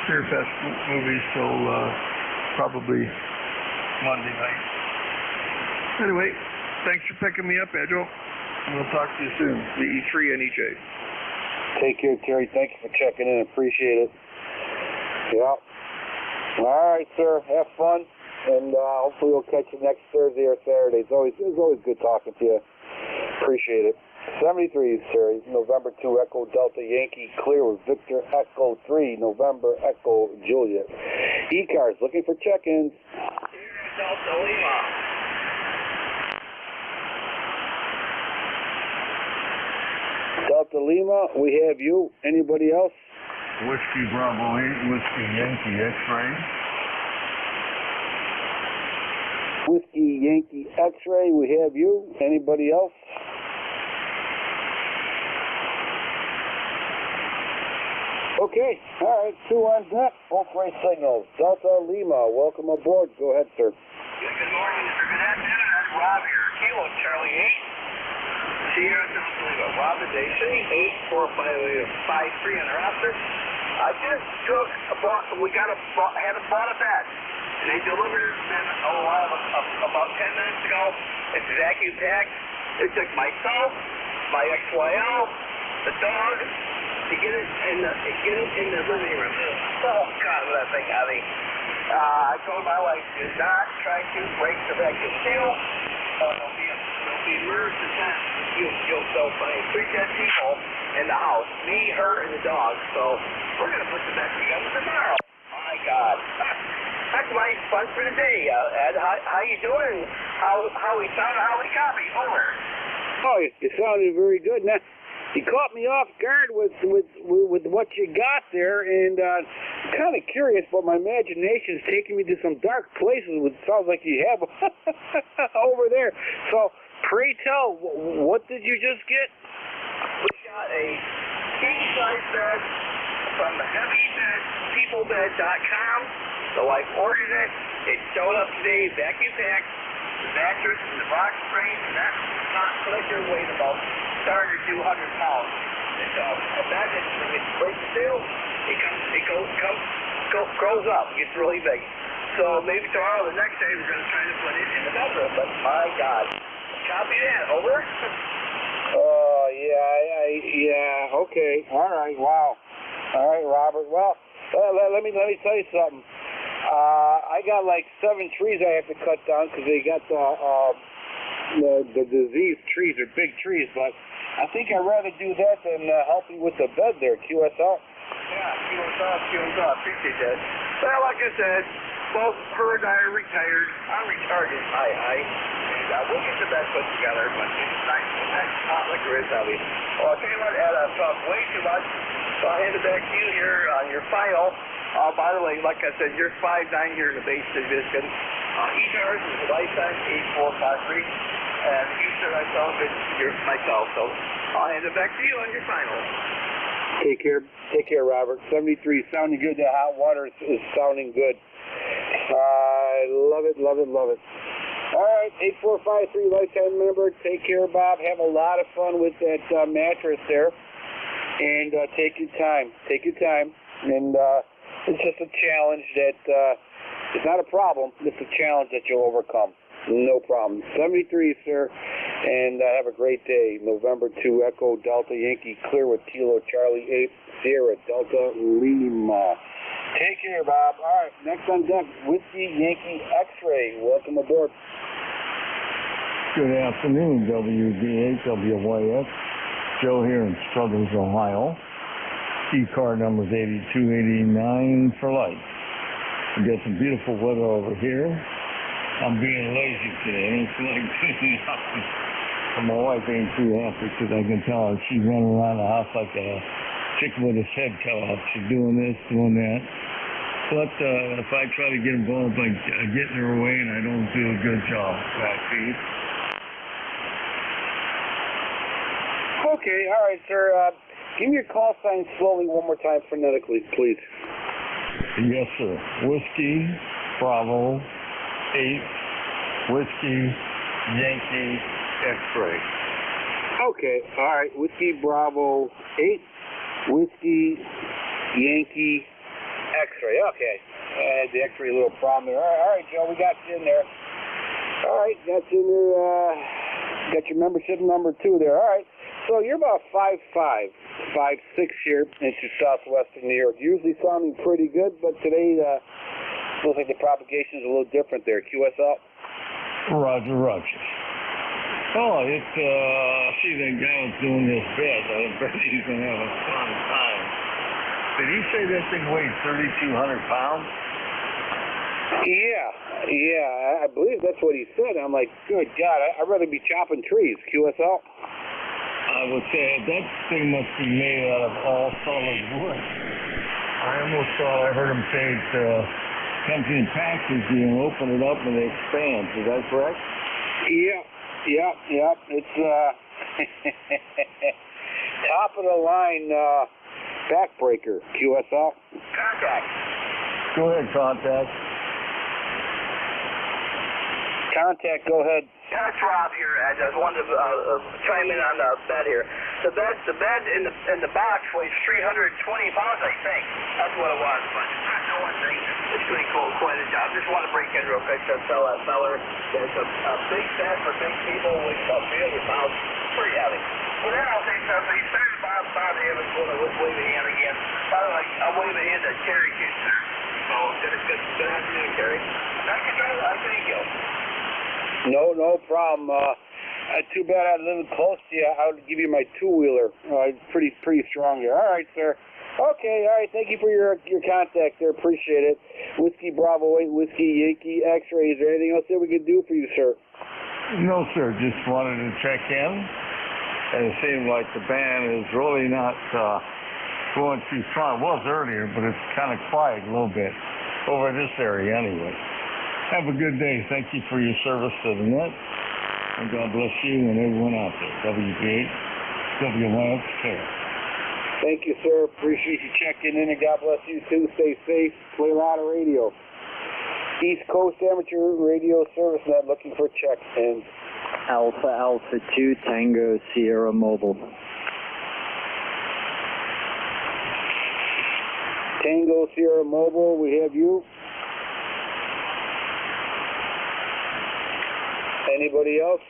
Fear Fest movies till probably Monday night. Anyway, thanks for picking me up, Edjo. And we'll talk to you soon. The E3 NEJ. Take care, Terry. Thank you for checking in. Appreciate it. Yeah. All right, sir. Have fun. And hopefully we'll catch you next Thursday or Saturday. It's always good talking to you. Appreciate it. 73, Terry. November 2 Echo Delta Yankee clear with Victor Echo 3 November Echo Juliet. ECARS looking for check-ins. Delta Lima. Delta Lima, we have you. Anybody else? Whiskey Bravo 8, Whiskey Yankee X-Ray. Whiskey Yankee X-Ray, we have you. Anybody else? Okay, all right, 2 on deck, both race signals. Delta Lima, welcome aboard. Go ahead, sir. Good morning, sir. Good afternoon. That's Rob here. Kilo Charlie 8. Sierra Delta Lima. Rob the day 84553 on the roster. I just took had bought a bed. And they delivered it about 10 minutes ago. It's vacuum packed. It took myself, my XYL, the dog, to get it in the living room. Oh God, that thing heavy. I told my wife, do not try to break the vacuum seal. It'll be a we merged the tent. You'll so funny. 3 dead people in the house. Me, her, and the dog. So we're gonna put the bed together tomorrow. My God. That's my fun for the day, Ed. How you doing? How we found how we got me? Over. Oh, you sounded very good. Now, you caught me off guard with what you got there, and I'm kind of curious, but my imagination is taking me to some dark places. It sounds like you have over there. So, pray tell, what did you just get? We got a king-size bed from heavybedpeoplebed.com. The wife ordered it. It showed up today, vacuum packed. The mattress and the box frame, and that collector weighed about 200 pounds. It's a bed that when it breaks the seal, it grows up, it gets really big. So maybe tomorrow, the next day, we're going to try to put it in the bedroom. But my God, copy that. Over. Oh yeah, okay, all right, wow, all right, Robert. Well, let me tell you something. I got like 7 trees I have to cut down because they got the diseased trees are big trees, but I think I'd rather do that than help you with the bed there, QSL. Yeah, QSL, appreciate that. Well, like I said, both her and I are retired. I'm retarded, and we'll get the bed put together, but it's nice not like there is, Abby. Well, I'll tell you what, Ed, I've talked way too much, so I'll hand it back to you here on your final. By the way, like I said, you're 5'9" here in the base division. ECARS is a lifetime 8453, and Houston, you're myself, so I'll hand it back to you on your final. Take care, Robert. 73 sounding good. The hot water is sounding good. I love it. All right, 8453 lifetime member. Take care, Bob. Have a lot of fun with that mattress there, and take your time. And it's just a challenge that it's not a problem. It's a challenge that you'll overcome. No problem. 73, sir, and have a great day. November 2, Echo Delta Yankee, clear with Kilo Charlie 8, Sierra Delta Lima. Take care, Bob. All right, next on deck, Whiskey Yankee X-Ray. Welcome aboard. Good afternoon, WDHWYS. Joe here in Struthers, Ohio. ECAR number is 8289 for life. We got some beautiful weather over here. I'm being lazy today. I don't feel like cleaning up. And my wife ain't too happy because I can tell her she's running around the house like a chicken with his head cut off. She's doing this, doing that. But if I try to get involved by getting her away and I don't do a good job, backfeed. Okay, all right, sir. Give me your call sign slowly one more time phonetically, please. Yes, sir. Whiskey, Bravo, 8, Whiskey, Yankee, X-Ray. Okay, all right. Whiskey, Bravo, 8, Whiskey, Yankee, X-Ray. Okay. I had the X-ray a little problem there. All right, Joe, we got you in there. All right, got you in there. Got your membership number 2 there. All right. So you're about 5'5", 5'6" here into southwestern New York. Usually sounding pretty good, but today looks like the propagation is a little different there. QSL? Roger. Oh, see that guy was doing this bed. I bet he's going to have a fun time. Did he say that thing weighed 3,200 pounds? Yeah, I believe that's what he said. I'm like, good God, I'd rather be chopping trees. QSL? I would say that thing must be made out of all solid wood. I almost thought I heard him say it comes in packages, you open it up and it expands. Is that correct? Yeah. It's top of the line backbreaker. QSL? Contact. Go ahead, Contact, go ahead. Yeah, it's Rob here. I just wanted to chime in on the bed here. The bed in the box weighs 320 pounds, I think. That's what it was, but no one thinks it's doing quite a job. Just want to break in real quick to tell that feller that it's a big bed for big people, weighs about 300 pounds. Pretty heavy. Well, then I'll say something. You started Bob Evans going to wave a hand again. By the way, I'll wave a hand to Terry Kitchener. So, good afternoon, Terry. Thank you. No problem. Too bad I live close to you. I would give you my two-wheeler. Pretty strong here. All right, sir. Okay, all right. Thank you for your contact there. Appreciate it. Whiskey Bravo 8, Whiskey Yankee X-ray. Is there anything else that we could do for you, sir? No, sir. Just wanted to check in. And it seemed like the band is really not going too strong. It was earlier, but it's kind of quiet a little bit over this area anyway. Have a good day. Thank you for your service to the net. And God bless you and everyone out there. WB8, WYX Care. Thank you, sir. Appreciate you checking in, and God bless you too. Stay safe. Play a lot of radio. East Coast Amateur Radio Service Net looking for check-ins. Alpha 2 Tango Sierra Mobile. Tango Sierra Mobile, we have you. Anybody else?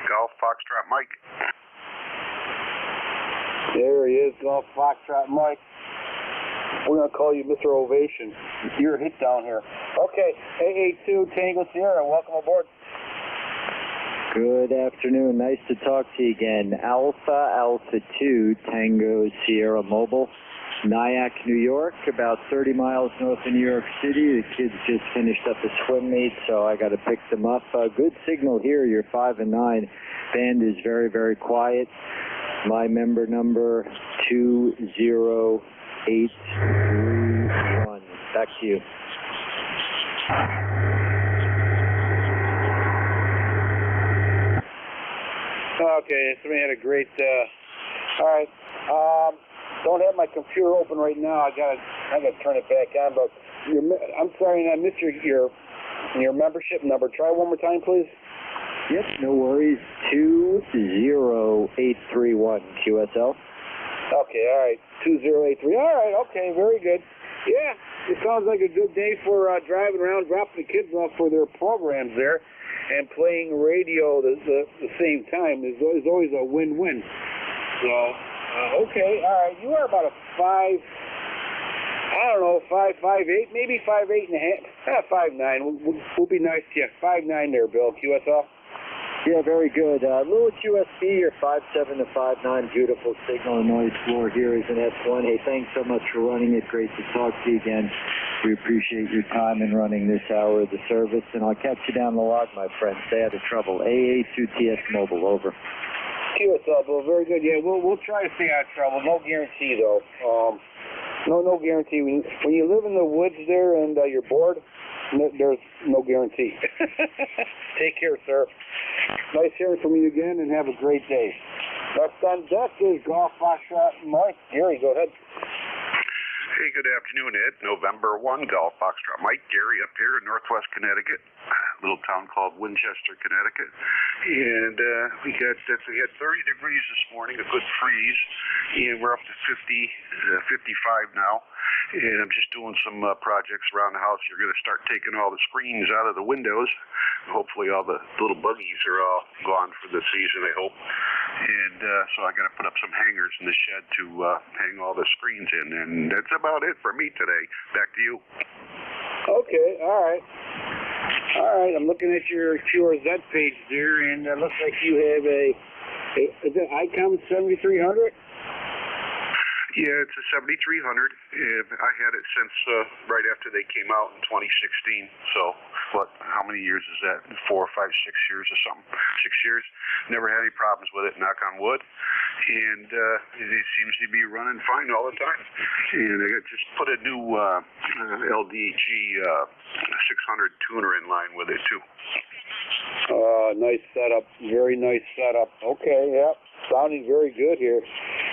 Golf Foxtrot Mike. There he is, Golf Foxtrot Mike. We're going to call you Mr. Ovation. You're a hit down here. Okay, AA2 Tango Sierra, welcome aboard. Good afternoon. Nice to talk to you again. Alpha 2 Tango Sierra Mobile. Nyack, New York, about 30 miles north of New York City. The kids just finished up a swim meet, so I got to pick them up. Good signal here. You're 5 and 9. Band is very, very quiet. My member number 20831. Back to you. Okay, somebody had a great. All right. Don't have my computer open right now. I gotta turn it back on. But I'm sorry, I missed your membership number. Try one more time, please. Yep, no worries. 20831 QSL. Okay, all right. 2083. All right. Okay, very good. Yeah, it sounds like a good day for driving around, dropping the kids off for their programs there, and playing radio the same time is always a win-win. So. Okay, all right. You are about a 5'8", maybe 5'8.5", 5'9". We'll be nice to you. 5'9" there, Bill. QSL. Yeah, very good. Lewis USB, your 5'7" to 5'9", beautiful signal and noise floor here is an S1. Hey, thanks so much for running it. Great to talk to you again. We appreciate your time in running this hour of the service, and I'll catch you down the log, my friend. Stay out of trouble. AA2TS Mobile, over. QSL, Bill. Very good. Yeah, we'll try to stay out of trouble. No guarantee, though. No guarantee. When you live in the woods there and you're bored, there's no guarantee. Take care, sir. Nice hearing from you again, and have a great day. Next on deck is Golf Foxtrot Mike. Gary, go ahead. Hey, good afternoon, Ed. November 1, Golf Foxtrot Mike. Gary up here in northwest Connecticut, a little town called Winchester, Connecticut. And we had 30 degrees this morning, a good freeze, and we're up to 55 now. And I'm just doing some projects around the house. You're going to start taking all the screens out of the windows. Hopefully all the little buggies are all gone for the season, I hope. And so I got to put up some hangers in the shed to hang all the screens in. And that's about it for me today. Back to you. Okay, all right. All right, I'm looking at your QRZ page there, and it looks like you have is it ICOM 7300? Yeah, it's a 7300. I had it since right after they came out in 2016. So, how many years is that? 4, 5, 6 years or something? 6 years. Never had any problems with it, knock on wood. And it seems to be running fine all the time. And I just put a new LDG 600 tuner in line with it, too. Nice setup. Very nice setup. Okay, yeah. Sounding very good here.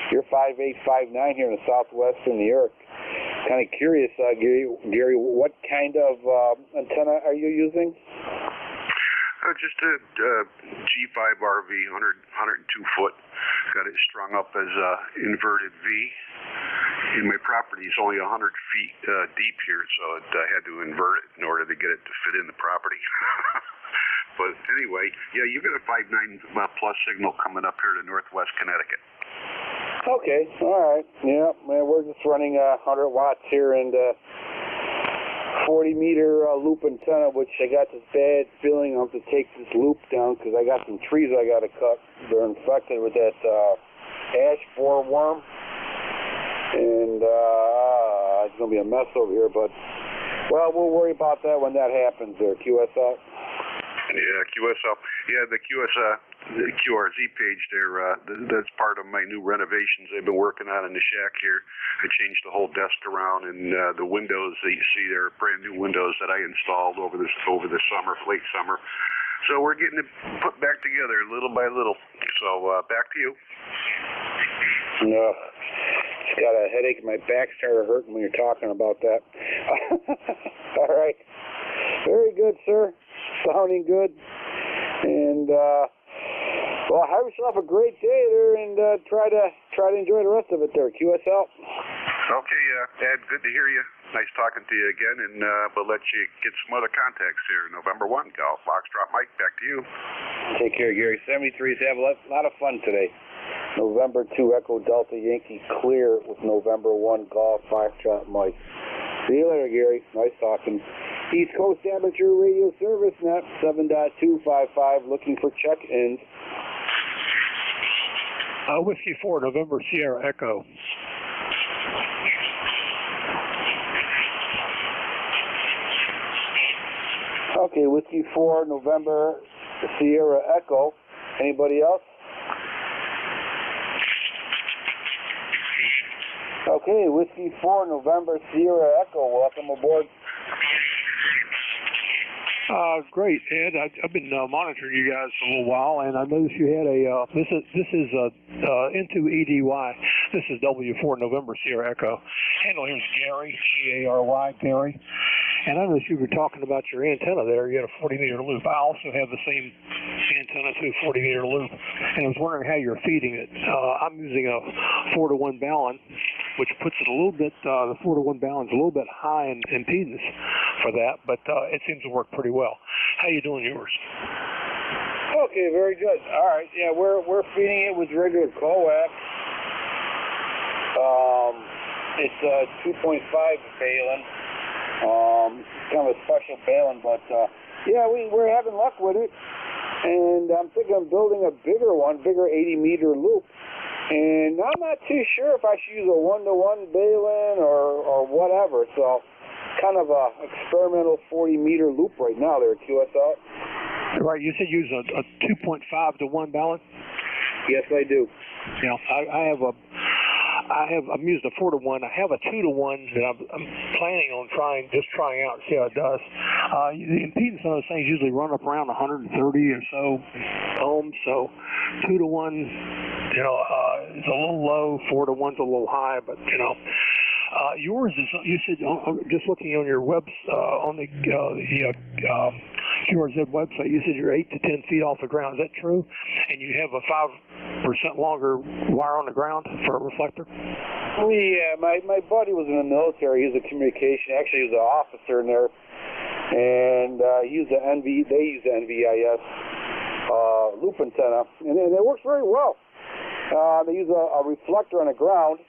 You're 5'8", 5'9" here in the southwestern New York. Kind of curious, Gary, what kind of antenna are you using? Just a G5 RV, 102 foot. Got it strung up as a inverted V. And my property is only 100 feet deep here, so I had to invert it in order to get it to fit in the property. But anyway, yeah, you got a 5.9 plus signal coming up here to northwest Connecticut. Okay, all right. Yeah, man, we're just running 100 watts here, and 40-meter loop antenna, which I got this bad feeling I'll have to take this loop down because I got some trees I got to cut. They're infected with that ash borer worm, and it's going to be a mess over here, but, well, we'll worry about that when that happens there. QSL? Yeah, QSL. Yeah, the QRZ page there, that's part of my new renovations I've been working on in the shack here. I changed the whole desk around, and the windows that you see there are brand new windows that I installed over the summer, late summer. So we're getting it put back together little by little. So back to you. No, just got a headache. My back started hurting when you're talking about that. All right. Very good, sir. Sounding good. And, well, have yourself a great day there, and try to enjoy the rest of it there. QSL? Okay, Ed, good to hear you. Nice talking to you again, and we'll let you get some other contacts here. November 1, Golf Foxtrot Mike, back to you. Take care, Gary. 73s have a lot of fun today. November 2 Echo Delta Yankee clear with November 1 Golf Foxtrot Mike. See you later, Gary. Nice talking. East Coast Amateur Radio Service, NAP 7.255, looking for check-ins. Whiskey 4, November Sierra Echo. Okay, Whiskey 4, November Sierra Echo. Anybody else? Okay, Whiskey 4, November Sierra Echo. Welcome aboard. Great, Ed. I've been monitoring you guys for a little while, and I noticed you had a this is N2EDY. This is W4 November Sierra Echo. Handle here is Gary, Gary, Gary. And I noticed you were talking about your antenna there. You had a 40-meter loop. I also have the same antenna too, 40-meter loop, and I was wondering how you're feeding it. I'm using a 4-to-1 balun, which puts it a little bit. The 4-to-1 balun's a little bit high in impedance for that, but it seems to work pretty well. How you doing yours? Okay, very good. All right, yeah, we're feeding it with regular coax. It's 2.5 balun. Kind of a special balun, but yeah, we're having luck with it. And I'm thinking of building a bigger 80-meter loop. And I'm not too sure if I should use a 1-to-1 balun or whatever. So kind of a experimental 40-meter loop right now there, QSL. Right, you said use a 2.5-to-1 balun? Yes, I do. Yeah, I'm using a 4-to-1. I have a 2-to-1 that I'm planning on trying out and see how it does. The impedance on those things usually run up around 130 or so ohms. So 2-to-1, is a little low. 4-to-1's a little high, but yours is. You said just looking on your webs on the QRZ website, you said you're 8 to 10 feet off the ground. Is that true? And you have a 5% longer wire on the ground for a reflector? Yeah, my buddy was in the military. He was a communication. Actually, he was an officer in there, and they use the NVIS loop antenna, and it works very well. They use a reflector on the ground.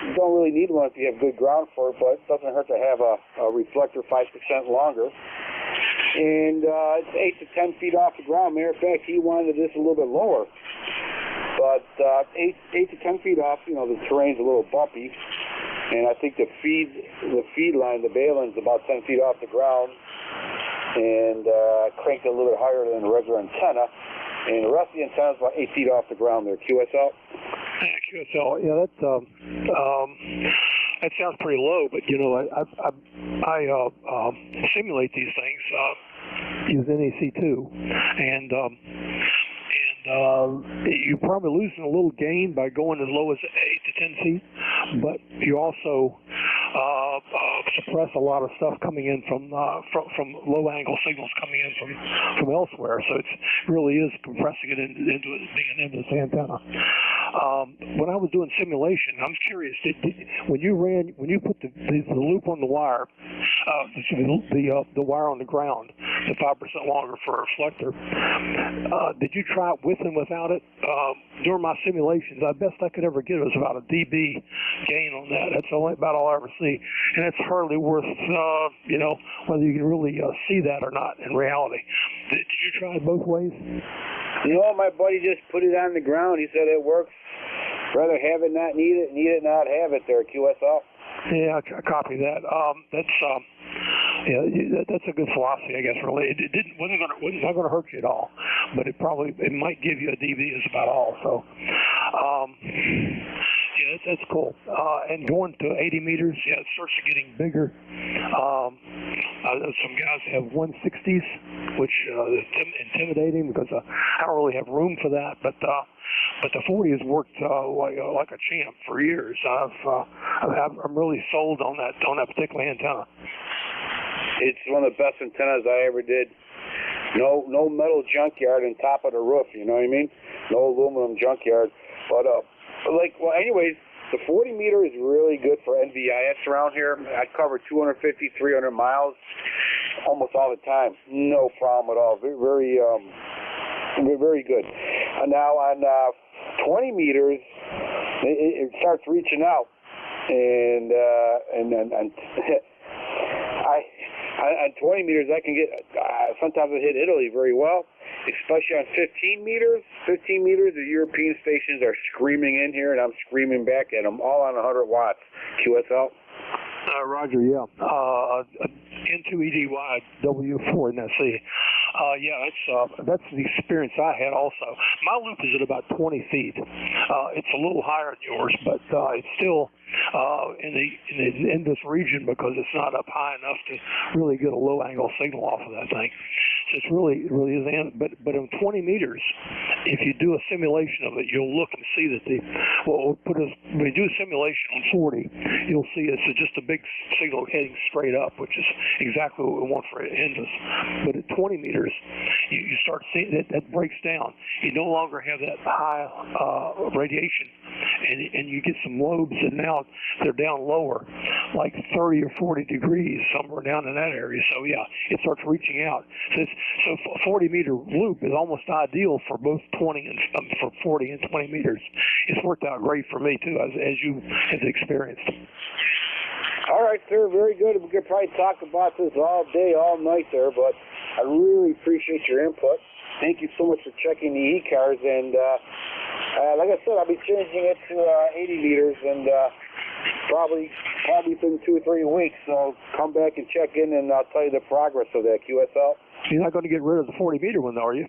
You don't really need one if you have good ground for it, but it doesn't hurt to have a reflector 5% longer. And it's 8 to 10 feet off the ground. Matter of fact, he wanted this a little bit lower. But 8 to 10 feet off, the terrain's a little bumpy. And I think the feed line, the balun's about 10 feet off the ground. And cranked it a little bit higher than the regular antenna. And the rest of the antenna's about 8 feet off the ground there. QSL? Yeah, QSL. Yeah, that sounds pretty low, but I simulate these things using NEC2, and you're probably losing a little gain by going as low as 8 to 10 feet, but you also suppress a lot of stuff coming in from low angle signals coming in from elsewhere. So it really is compressing it into it being an endless antenna. when I was doing simulation, I'm curious. When you put the loop on the wire, the wire on the ground, the 5% longer for a reflector, did you try it with and without it? During my simulations, the best I could ever get was about a dB gain on that. That's about all I ever see, and it's hardly worth whether you can really see that or not in reality. Did you try it both ways? No, my buddy just put it on the ground. He said it works. Rather have it, not need it, not have it there, QSL. Yeah, I copy that. That's a good philosophy, I guess. Really, it wasn't going to hurt you at all, but it might give you a dB is about all. So, yeah, that's cool. And going to 80 meters, yeah, it starts getting bigger. Some guys have 160s, which is intimidating because I don't really have room for that. But the 40 has worked like a champ for years. I'm really sold on that particular antenna. It's one of the best antennas I ever did. No metal junkyard on top of the roof. You know what I mean? No aluminum junkyard. But anyways, the 40 meter is really good for NVIS around here. I cover 250, 300 miles almost all the time. No problem at all. Very, very good. Now on 20 meters, it starts reaching out, and on 20 meters I can get. Sometimes I hit Italy very well. Especially on 15 meters. 15 meters, the European stations are screaming in here, and I'm screaming back at them, all on 100 watts. QSL? Roger, yeah. N2EDY W4 NSC. That's the experience I had also. My loop is at about 20 feet. It's a little higher than yours, but it's still in this region because it's not up high enough to really get a low angle signal off of that thing. So it's really is. But in 20 meters, if you do a simulation of it, you'll look and see that when you do a simulation on 40, you'll see it's just a big signal heading straight up, which is exactly what we want for Indus. But at 20 meters, you start seeing that breaks down. You no longer have that high radiation, and you get some lobes, and now they're down lower, like 30 or 40 degrees, somewhere down in that area. So yeah, it starts reaching out. So a 40 meter loop is almost ideal for both 20 and for 40 and 20 meters. It's worked out great for me too, as you have experienced. All right, sir, very good. We could probably talk about this all day, all night there, but I really appreciate your input. Thank you so much for checking the ECARS, and like I said, I'll be changing it to 80 meters, and probably within 2 or 3 weeks. So come back and check in, and I'll tell you the progress of that. QSL. You're not going to get rid of the 40 meter one, though, are you?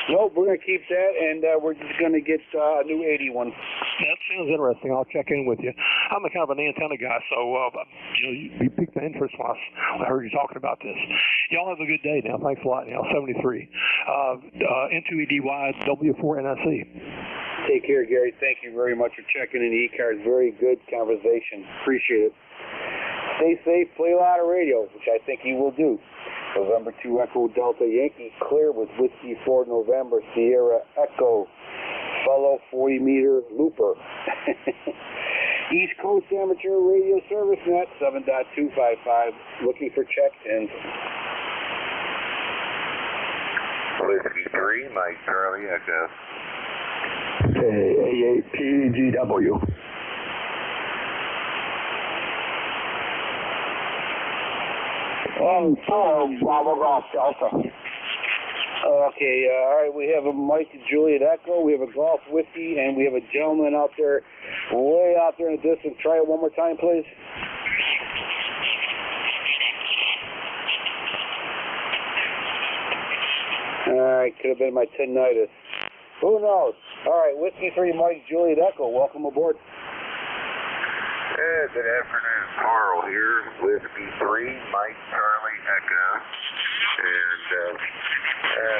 Nope, we're going to keep that, and we're just going to get a new 80 one. That sounds interesting. I'll check in with you. I'm a kind of an antenna guy, so you piqued my interest when I heard you talking about this. Y'all have a good day now. Thanks a lot. Now 73. N2EDY W4 NSC. Take care, Gary. Thank you very much for checking in the ECARS. Very good conversation. Appreciate it. Stay safe. Play a lot of radio, which I think you will do. November 2 Echo Delta Yankee clear with Whiskey 4 November Sierra Echo fellow 40 meter looper. East Coast Amateur Radio Service Net 7.255 looking for check-ins. Whiskey 3 Mike Charlie Echo. A8PGW. Bravo Golf Delta. Okay, all right, we have a Mike Juliet Echo, we have a Golf Whiskey, and we have a gentleman out there, way out there in the distance. Try it one more time, please. All right, could have been my tinnitus. Who knows? All right, Whiskey 3 Mike Juliet Echo, welcome aboard. Good afternoon, Carl here, Whiskey 3, Mike Charlie Echo, and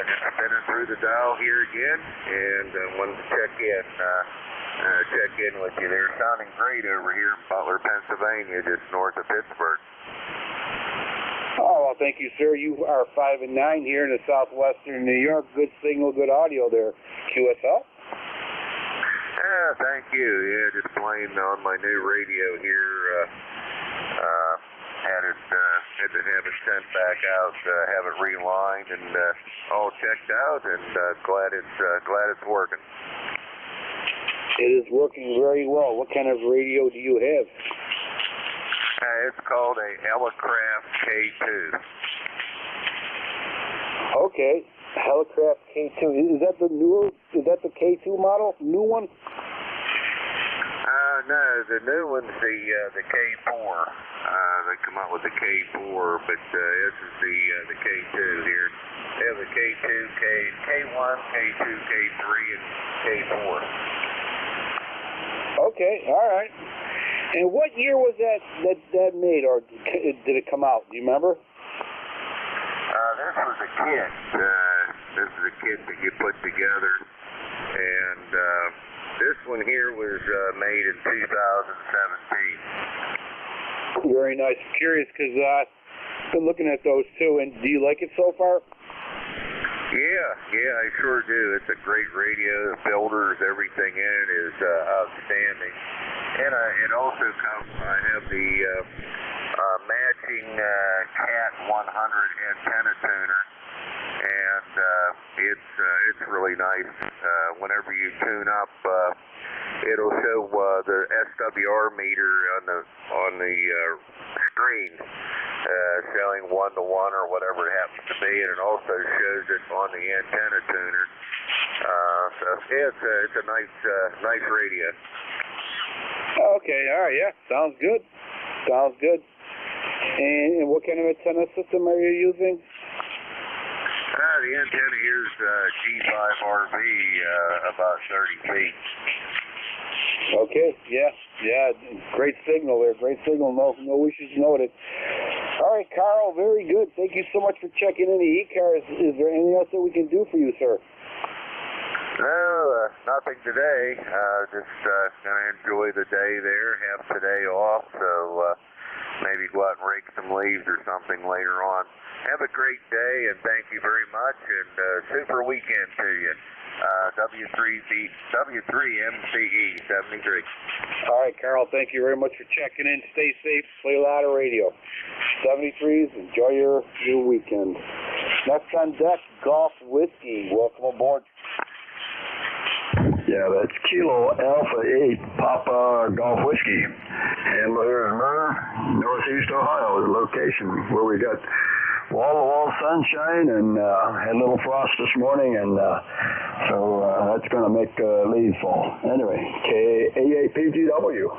just spinning through the dial here again, and wanted to check in with you. They're sounding great over here in Butler, Pennsylvania, just north of Pittsburgh. Oh, well, thank you, sir. You are 5 and 9 here in the southwestern New York. Good signal, good audio there. QSL? Thank you. Yeah, just playing on my new radio here. Had to have it sent back out, have it relined and all checked out, and glad it's working. It is working very well. What kind of radio do you have? It's called a Helicraft K2. Okay, Helicraft K2. Is that the K2 model? New one? No, the new one's the K4. They come out with the K4, but this is the K2 here. They have the K2, K1, K2, K3, and K4. Okay, all right. And what year was that made, or did it come out? Do you remember? This was a kit. This is a kit that you put together, and this one here was made in 2017. Very nice. Curious, because I've been looking at those too. And do you like it so far? Yeah, I sure do. It's a great radio. The filters, everything in it is outstanding. And it also comes, I have the matching Cat 100 antenna tuner, and it's really nice. Whenever you tune up, it'll show the SWR meter on the screen, showing 1-to-1 or whatever it happens to be, and it also shows it on the antenna tuner. So it's a nice radio. Okay, all right, yeah, sounds good. And what kind of antenna system are you using? The antenna here is G5RV, about 30 feet. Okay, yeah, great signal there, no issues noted. All right, Carl, very good. Thank you so much for checking in the ECARS. Is there anything else that we can do for you, sir? No, nothing today. Just going to enjoy the day there, have today off, so maybe go out and rake some leaves or something later on. Have a great day, and thank you very much, and super weekend to you. W3MCE 73. All right, Carl, thank you very much for checking in. Stay safe, play a lot of radio. 73s, enjoy your weekend. Next on deck, Golf Whiskey. Welcome aboard. Yeah, that's Kilo Alpha 8 Papa Golf Whiskey. Handler here in Merv, Northeast Ohio, the location where we got wall-to-wall sunshine and had a little frost this morning, and so that's going to make leaves fall. Anyway, KAAPGW.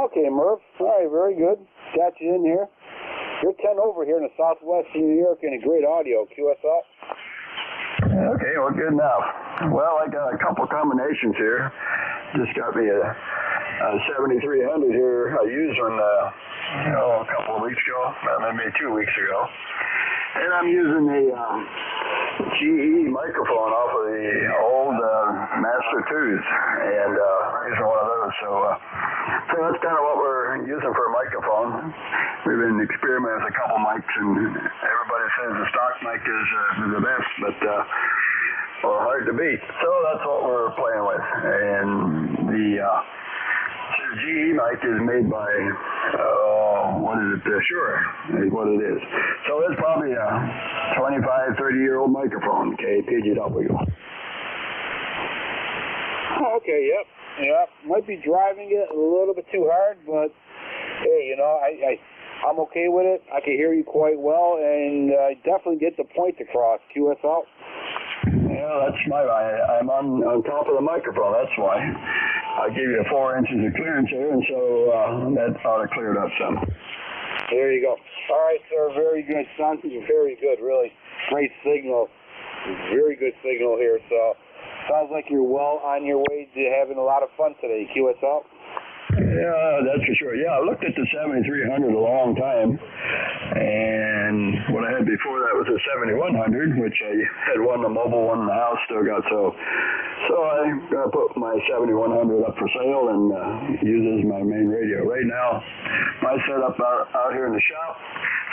Okay, Murph. All right, very good. Got you in here. You're 10 over here in the southwest of New York and a great audio. QSL? Okay, well, good enough. Well, I got a couple combinations here. Just got me a 7300 here. I used one a couple of weeks ago, maybe 2 weeks ago. And I'm using the GE microphone off of the old Master 2s, and using one of those. So that's kind of what we're using for a microphone. We've been experimenting with a couple mics, and everybody says the stock mic is the best, but or hard to beat. So that's what we're playing with. And the GE mic is made by, Shure is what it is. So it's probably a 25, 30-year-old microphone, KPGW. Okay, yep. Might be driving it a little bit too hard, but hey, I'm okay with it. I can hear you quite well, and I definitely get the point across. QSL? Yeah, that's I'm on top of the microphone, that's why. I gave you 4 inches of clearance here, and so that ought to clear it up some. There you go. All right, sir, very good. Sounds very good, really. Great signal. Very good signal here, so sounds like you're well on your way to having a lot of fun today. QSL? Yeah, that's for sure. Yeah, I looked at the 7300 a long time, and what I had before that was a 7100, which I had one in the mobile, one in the house, still got. So So I put my 7100 up for sale and use it as my main radio. Right now, my setup out here in the shop,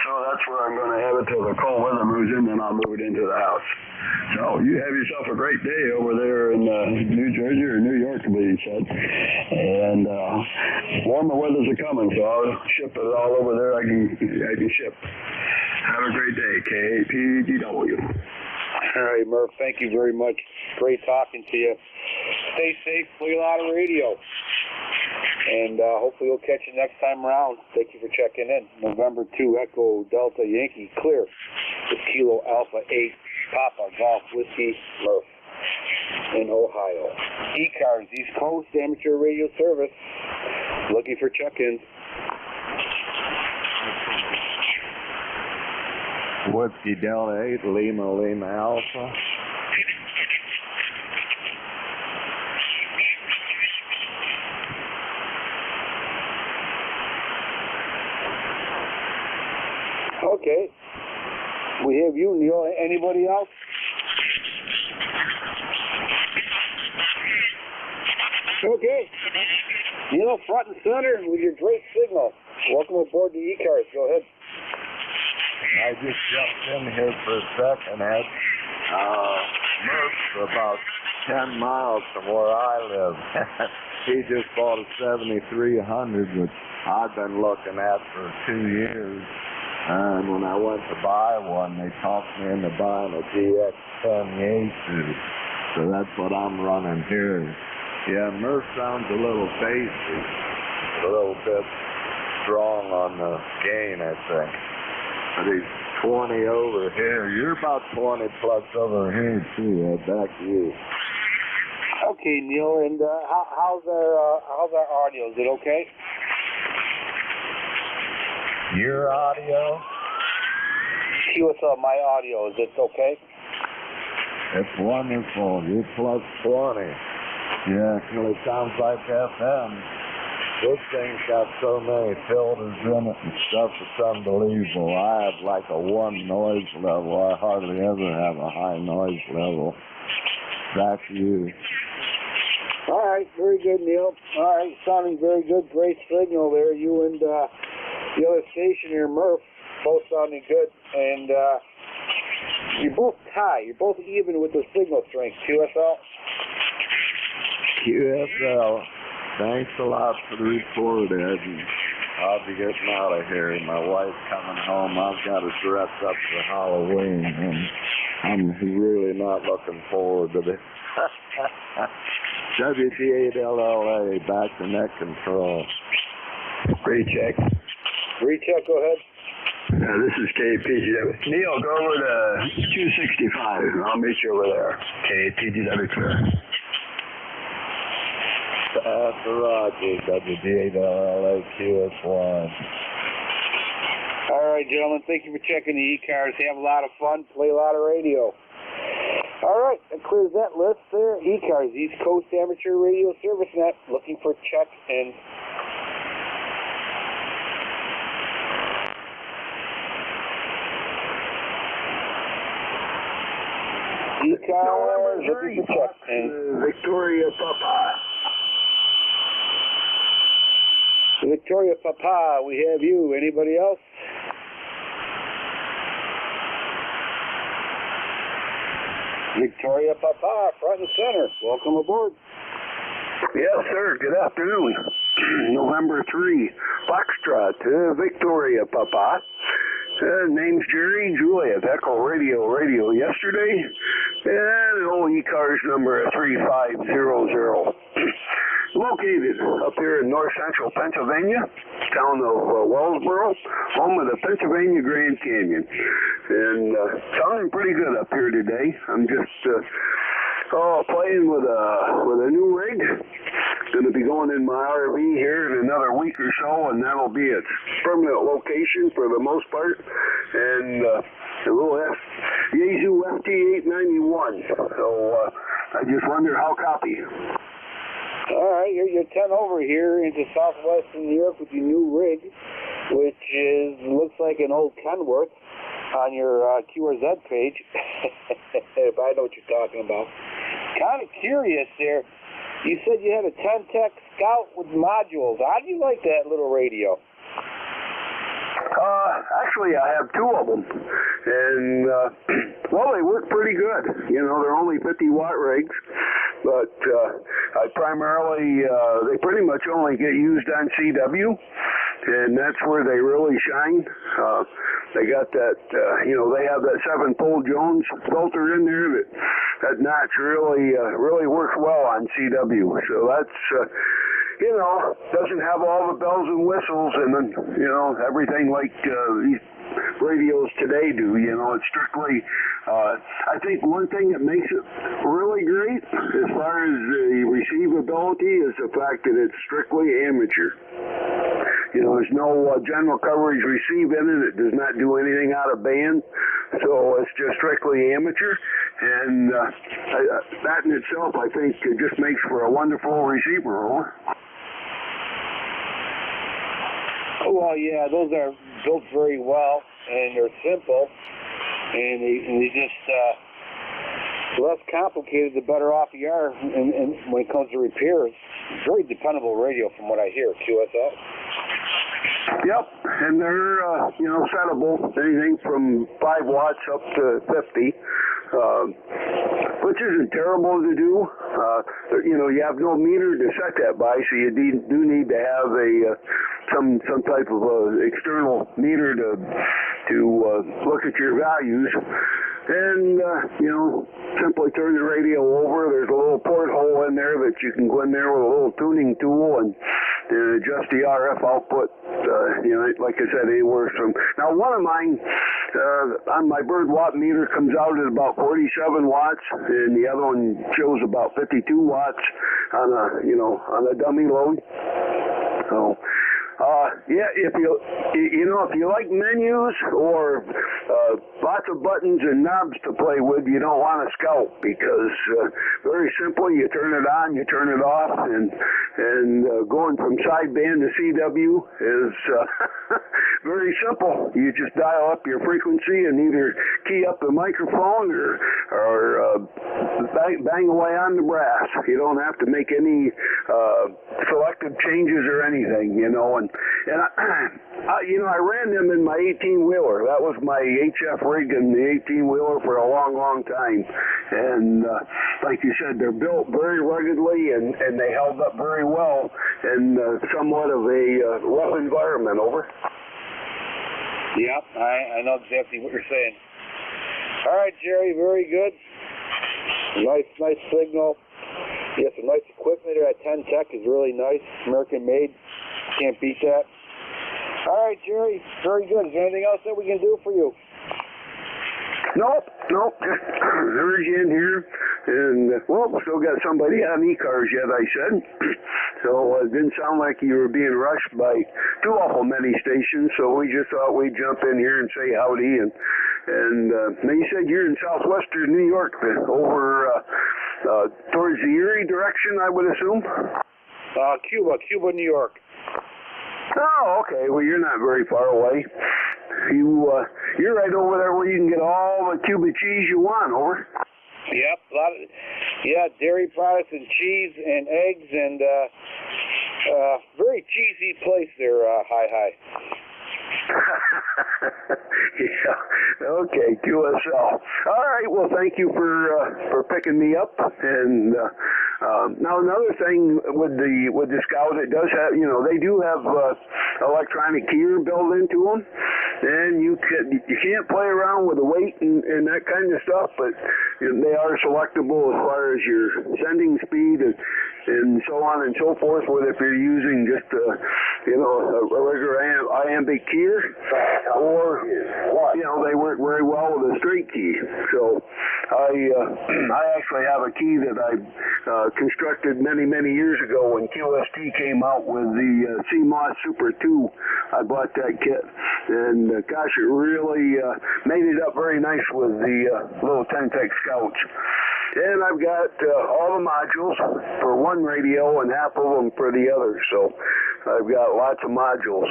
so that's where I'm going to have it till the cold weather moves in, then I'll move it into the house. So you have yourself a great day over there in New Jersey or New York, I believe you said. And warmer weathers are coming, so I'll ship it all over there. I can ship. Have a great day, KAPGW. All right, Murph, thank you very much. Great talking to you. Stay safe, play a lot of radio. And hopefully we'll catch you next time around. Thank you for checking in. November 2, Echo Delta Yankee, clear. With Kilo Alpha 8, Papa Golf Whiskey, Murph in Ohio. ECARS, East Coast Amateur Radio Service. Looking for check-ins. Whiskey Delta 8, Lima Alpha. Okay. We have you, Neil. Anybody else? Okay. Neil, front and center with your great signal. Welcome aboard the ECARS. Go ahead. I just jumped in here for a second, Ed. Murph's about 10 miles from where I live. He just bought a 7300, which I've been looking at for 2 years. And when I went to buy one, they talked me into buying a DX-10 So that's what I'm running here. Yeah, Murph sounds a little bassy, a little bit strong on the gain, I think. But he's 20 over here. You're about 20 plus over here, too, Ed. Back to you. Okay, Neil, and how's our audio? Is it okay? Your audio? What's my audio? Is it okay? It's wonderful. You're plus 20. Yeah, it really sounds like FM. This thing's got so many filters in it and stuff, it's unbelievable. I have like a 1 noise level. I hardly ever have a high noise level. Back to you. All right, very good, Neil. All right, sounding very good. Great signal there. You and the other station here, Murph, both sounding good. And you're both tied. You're both even with the signal strength. QSL? QSL. Thanks a lot for the report, Ed. I'll be getting out of here. My wife's coming home. I've got to dress up for Halloween, and I'm really not looking forward to this. WD8LLA, back to net control. Recheck. Recheck, go ahead. This is KPGW. Neil, go over to 265. I'll meet you over there. KPGW clear. After Roger, WD8LLA QS1. All right, gentlemen, thank you for checking the ECARS. Have a lot of fun, play a lot of radio. All right, that clears that list there. ECARS, East Coast Amateur Radio Service Net, looking for check-in. ECARS, looking for check-in. Victoria Papa. Victoria Papa, we have you. Anybody else? Victoria Papa, front and center. Welcome aboard. Yes, sir. Good afternoon. November 3, Foxtrot, Victoria Papa. Name's Jerry Juliet, Echo Radio yesterday. And old ECARS number 3500. Located up here in north central Pennsylvania, town of Wellsboro, home of the Pennsylvania Grand Canyon. And sounding pretty good up here today. I'm just playing with a new rig. Going to be going in my RV here in another week or so, and that'll be its permanent location for the most part. And a little Yaesu FT891. So I just wonder how copy. All right, you're 10 over here into southwestern New York with your new rig, which looks like an old Kenworth on your QRZ page, if I know what you're talking about. Kind of curious there. You said you had a 10-tech Scout with modules. How do you like that little radio? Actually, I have two of them, and well, they work pretty good. You know, they're only 50-watt rigs, but I primarily they pretty much only get used on CW, and that's where they really shine. They got that, you know, they have that 7-pole Jones filter in there that notch really works well on CW. So that's you know, doesn't have all the bells and whistles and then, you know, everything like these radios today do. You know, it's strictly, I think one thing that makes it really great as far as the receivability is the fact that it's strictly amateur. You know, there's no general coverage receive in it. It does not do anything out of band. So it's just strictly amateur. And that in itself, I think, just makes for a wonderful receiver. Well, yeah, those are built very well, and they're simple, and they just, the less complicated, the better off you are and when it comes to repairs. Very dependable radio from what I hear, QSL. Yep, and they're, you know, settable, anything from 5 watts up to 50. Which isn't terrible to do. You know, you have no meter to set that by, so you do need to have some type of external meter to look at your values. And, you know, simply turn the radio over. There's a little porthole in there that you can go in there with a little tuning tool and adjust the RF output, you know, like I said, anywhere from... Now, one of mine, on my bird watt meter, comes out at about 47 watts, and the other one shows about 52 watts on a, you know, on a dummy load. So... yeah, if you like menus or lots of buttons and knobs to play with, you don't want a Scout because very simply, you turn it on, you turn it off, and going from sideband to CW is very simple. You just dial up your frequency and either key up the microphone or bang away on the brass. You don't have to make any selective changes or anything, you know. And you know, I ran them in my 18-wheeler. That was my HF rig in the 18-wheeler for a long, long time. And like you said, they're built very ruggedly, and they held up very well in somewhat of a rough environment. Over. Yep, I know exactly what you're saying. All right, Jerry, very good. Nice signal. You have some nice equipment there. That 10-tech is really nice, American made. Can't beat that. All right, Jerry, very good. Is there anything else that we can do for you? Nope. Just heard you in here, and well, we still got somebody on ECARS yet, I said. So it didn't sound like you were being rushed by too awful many stations, so we just thought we'd jump in here and say howdy. And now you said you're in southwestern New York, over towards the Erie direction, I would assume? Cuba, New York. Oh, okay. Well, you're not very far away. You're right over there where you can get all the Cuba cheese you want, over. Yep, dairy products and cheese and eggs and very cheesy place there, Hi. Yeah. Okay, QSL. All right. Well, thank you for picking me up. And now another thing with the Scout, it does have, you know, they do have electronic keyer built into them, and you can't play around with the weight and that kind of stuff, but they are selectable as far as your sending speed and so on and so forth. Whether if you're using just a regular iambic keyer, or they work very well with a straight key. So I actually have a key that I constructed many years ago when QST came out with the CMOS Super 2. I bought that kit, and gosh, it really made it up very nice with the little 10-tech Scouts. And I've got all the modules for one radio and half of them for the other, so I've got lots of modules.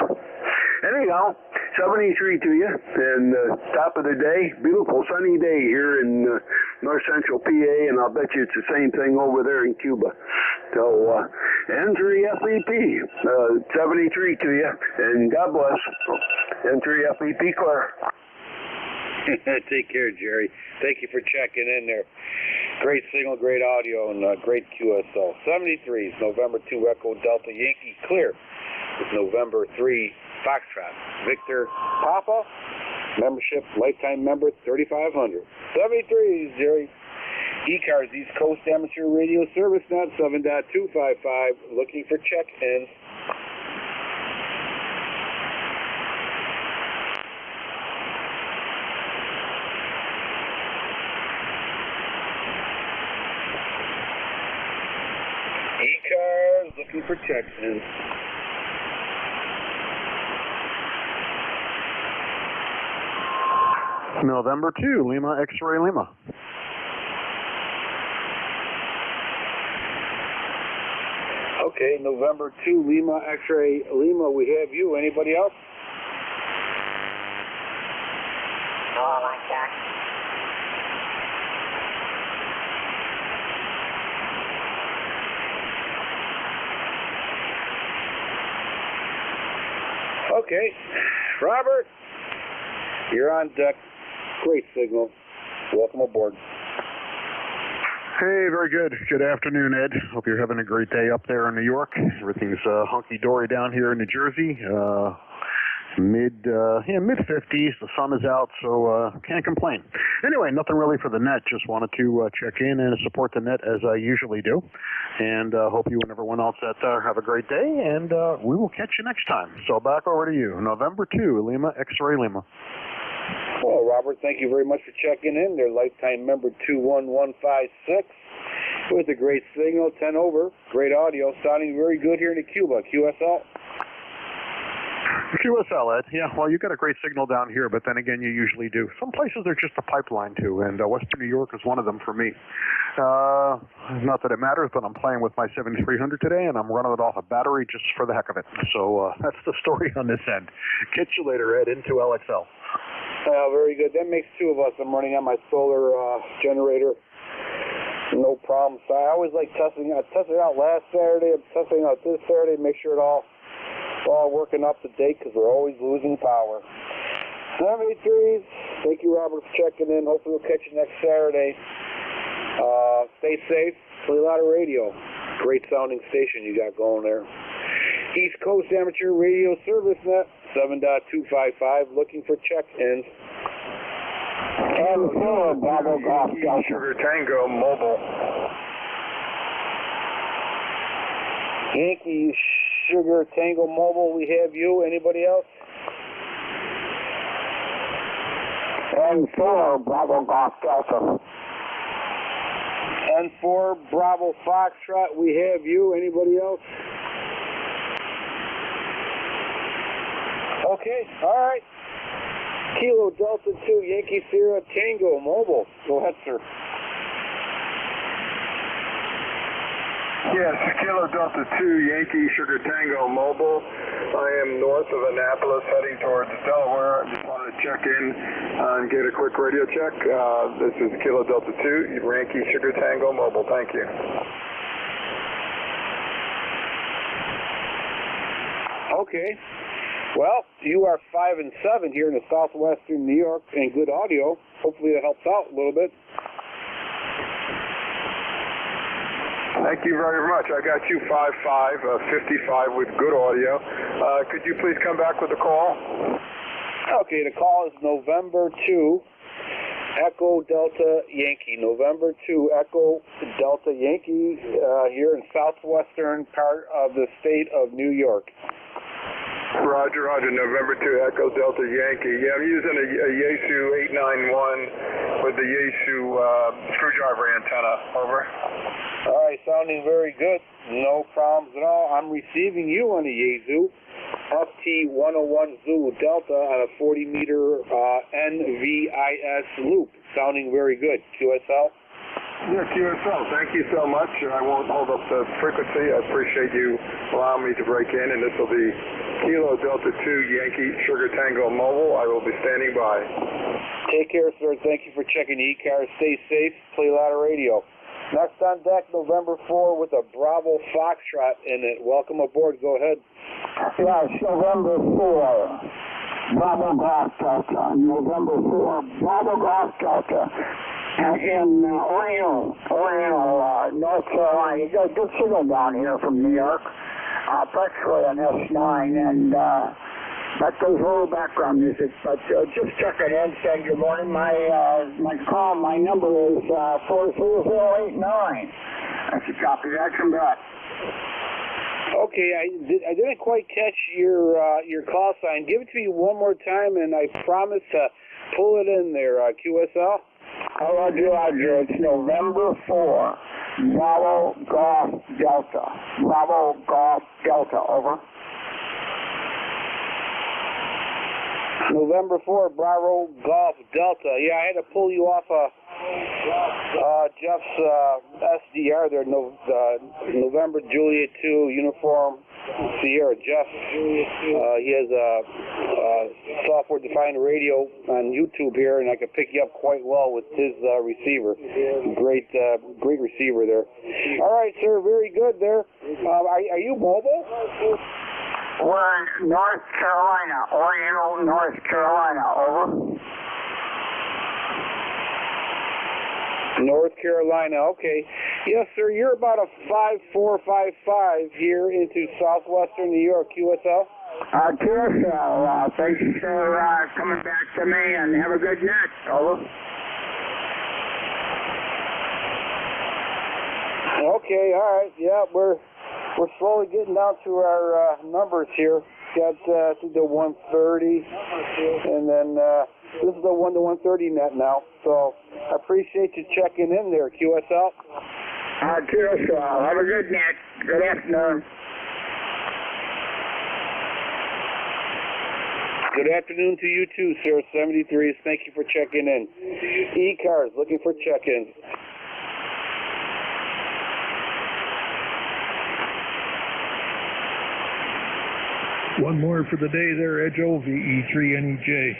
Anyhow, 73 to you, and top of the day, beautiful sunny day here in north central PA, and I'll bet you it's the same thing over there in Cuba. So, N3FEP, 73 to you, and God bless. N3FEP clear. Take care, Jerry. Thank you for checking in there. Great signal, great audio, and great QSL. 73 is November 2 Echo Delta Yankee clear. It's November 3 Foxtrot Victor Papa. Membership, lifetime member, 3,500. 73 is Jerry. ECARS East Coast Amateur Radio Service Net 7.255. Looking for check-ins. ECARS looking for check-ins. November 2, Lima X-Ray Lima. Okay, November 2, Lima X-Ray Lima, we have you. Anybody else? No, like that. Okay, Robert, you're on deck. Great signal. Welcome aboard. Hey, very good. Good afternoon, Ed. Hope you're having a great day up there in New York. Everything's hunky-dory down here in New Jersey. Mid-50s. The sun is out, so can't complain. Anyway, nothing really for the net. Just wanted to check in and support the net as I usually do. And hope you and everyone else out there have a great day, and we will catch you next time. So back over to you. November 2, Lima X-Ray Lima. Well, Robert, thank you very much for checking in. They're lifetime member 21156 with a great signal, 10 over, great audio, sounding very good here in Cuba. QSL? QSL, Ed. Yeah, well, you got a great signal down here, but then again, you usually do. Some places they're just a pipeline to, and Western New York is one of them for me. Not that it matters, but I'm playing with my 7300 today, and I'm running it off a battery just for the heck of it. So that's the story on this end. Catch you later, Ed, into LXL. Very good. That makes two of us. I'm running on my solar generator. No problem. So I always like testing. I tested it out last Saturday. I'm testing out this Saturday. Make sure it's all working up to date because we're always losing power. 73s. Thank you, Robert, for checking in. Hopefully we'll catch you next Saturday. Stay safe. Play a lot of radio. Great sounding station you got going there. East Coast Amateur Radio Service Net 7.255. Looking for check-ins. And Bravo Golf Sugar Tango Mobile. Yankee Sugar Tango Mobile, we have you. Anybody else? N4 Bravo Golf Delta. N4 Bravo Foxtrot, we have you. Anybody else? Okay, all right. Kilo Delta 2 Yankee Sierra Tango Mobile. Go ahead, sir. Yes, Kilo Delta 2 Yankee Sugar Tango Mobile. I am north of Annapolis heading towards Delaware. I just wanted to check in and get a quick radio check. This is Kilo Delta 2 Yankee Sugar Tango Mobile. Thank you. Okay. Well, you are 5 and 7 here in the southwestern New York and good audio. Hopefully that helps out a little bit. Thank you very much. I got you 5-5, 55 with good audio. Could you please come back with the call? Okay, the call is November 2, Echo Delta Yankee. November 2, Echo Delta Yankee here in southwestern part of the state of New York. Roger, Roger. November 2, Echo Delta Yankee. Yeah, I'm using a Yaesu 891 with the Yaesu screwdriver antenna. Over. All right, sounding very good. No problems at all. I'm receiving you on the Yaesu FT101 Zulu Delta on a 40-meter NVIS loop. Sounding very good. QSL? Yeah, QSL. Thank you so much. I won't hold up the frequency. I appreciate you allowing me to break in, and this will be Kilo Delta 2 Yankee Sugar Tango Mobile. I will be standing by. Take care, sir. Thank you for checking the ECARS. Stay safe. Play a lot of radio. Next on deck, November 4 with a Bravo Foxtrot in it. Welcome aboard. Go ahead. Yes, November 4. Bravo Golf Delta. November 4. Bravo Golf Delta. In Oriental, North Carolina. You got a good signal down here from New York. Practically an S9, and that goes a little background music. But just checking in, saying good morning. My number is 43089. That's a copy that. Come back. Okay, I didn't quite catch your call sign. Give it to me one more time, and I promise to pull it in there, QSL. Roger. It's November 4. Bravo Golf Delta. Bravo Golf Delta, over. November 4, Bravo Golf Delta. Yeah, I had to pull you off Jeff's SDR there, November Juliet 2 Uniform Sierra. Jeff, he has a software-defined radio on YouTube here, and I can pick you up quite well with his receiver. Great receiver there. All right, sir, very good there. Are you mobile? We're in North Carolina, Oriental, North Carolina, over. North Carolina, okay. Yes, sir, you're about a 5455 here into southwestern New York, QSL. QSL, thanks for coming back to me, and have a good night, over. Okay, all right, yeah, we're slowly getting down to our numbers here. Got to the 130, and then this is the 1 to 130 net now. So I appreciate you checking in there, QSL. QSL, have a good night. Good afternoon. Good afternoon to you too, sir. 73s, thank you for checking in. ECARS, looking for check-ins. One more for the day there, Edgeo, VE3NEJ.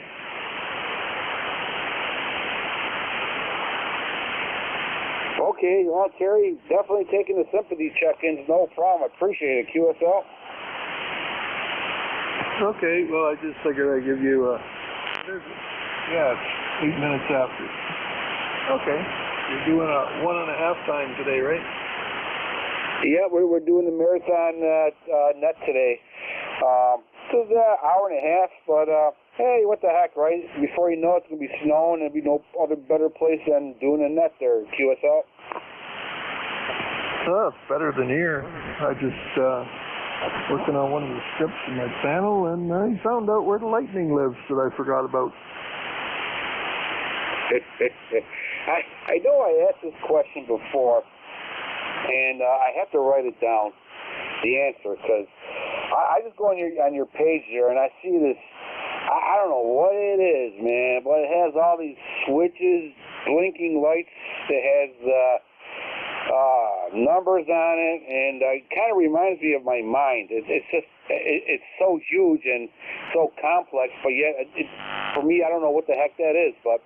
Okay, well, Terry, definitely taking the sympathy check-ins, no problem. Appreciate it, QSL. Okay, well, I just figured I'd give you it's 8 minutes after. Okay, you're doing a 1.5 time today, right? Yeah, we're doing the marathon net today. This is an hour and a half, but hey, what the heck, right? Before you know it, it's going to be snowing, and there'll be no other better place than doing a net there, QSL. Better than here. I just working on one of the strips in my panel, and I found out where the lightning lives that I forgot about. I know I asked this question before, and I have to write it down, the answer, because I just go on your page there, and I see this, I don't know what it is, man, but it has all these switches, blinking lights, it has numbers on it, and it kind of reminds me of my mind. It's so huge and so complex, but yet, for me, I don't know what the heck that is, but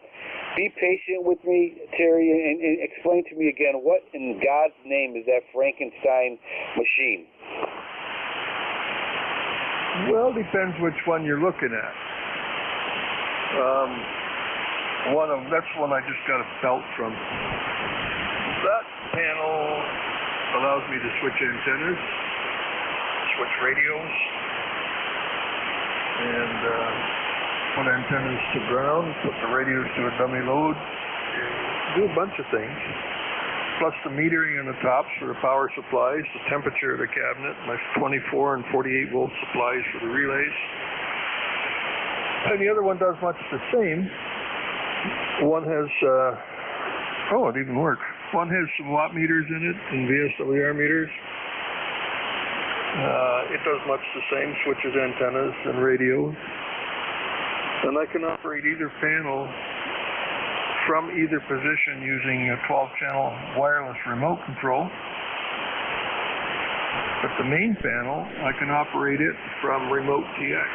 be patient with me, Terry, and explain to me again, what in God's name is that Frankenstein machine? Well, depends which one you're looking at. That's one I just got a belt from. That panel allows me to switch antennas, switch radios, and put antennas to ground, put the radios to a dummy load, do a bunch of things. Plus the metering on the tops for the power supplies, the temperature of the cabinet, my 24 and 48 volt supplies for the relays. And the other one does much the same. One has, it even works. One has some watt meters in it and VSWR meters. It does much the same, switches antennas and radios. And I can operate either panel from either position using a 12-channel wireless remote control. But the main panel, I can operate it from remote TX.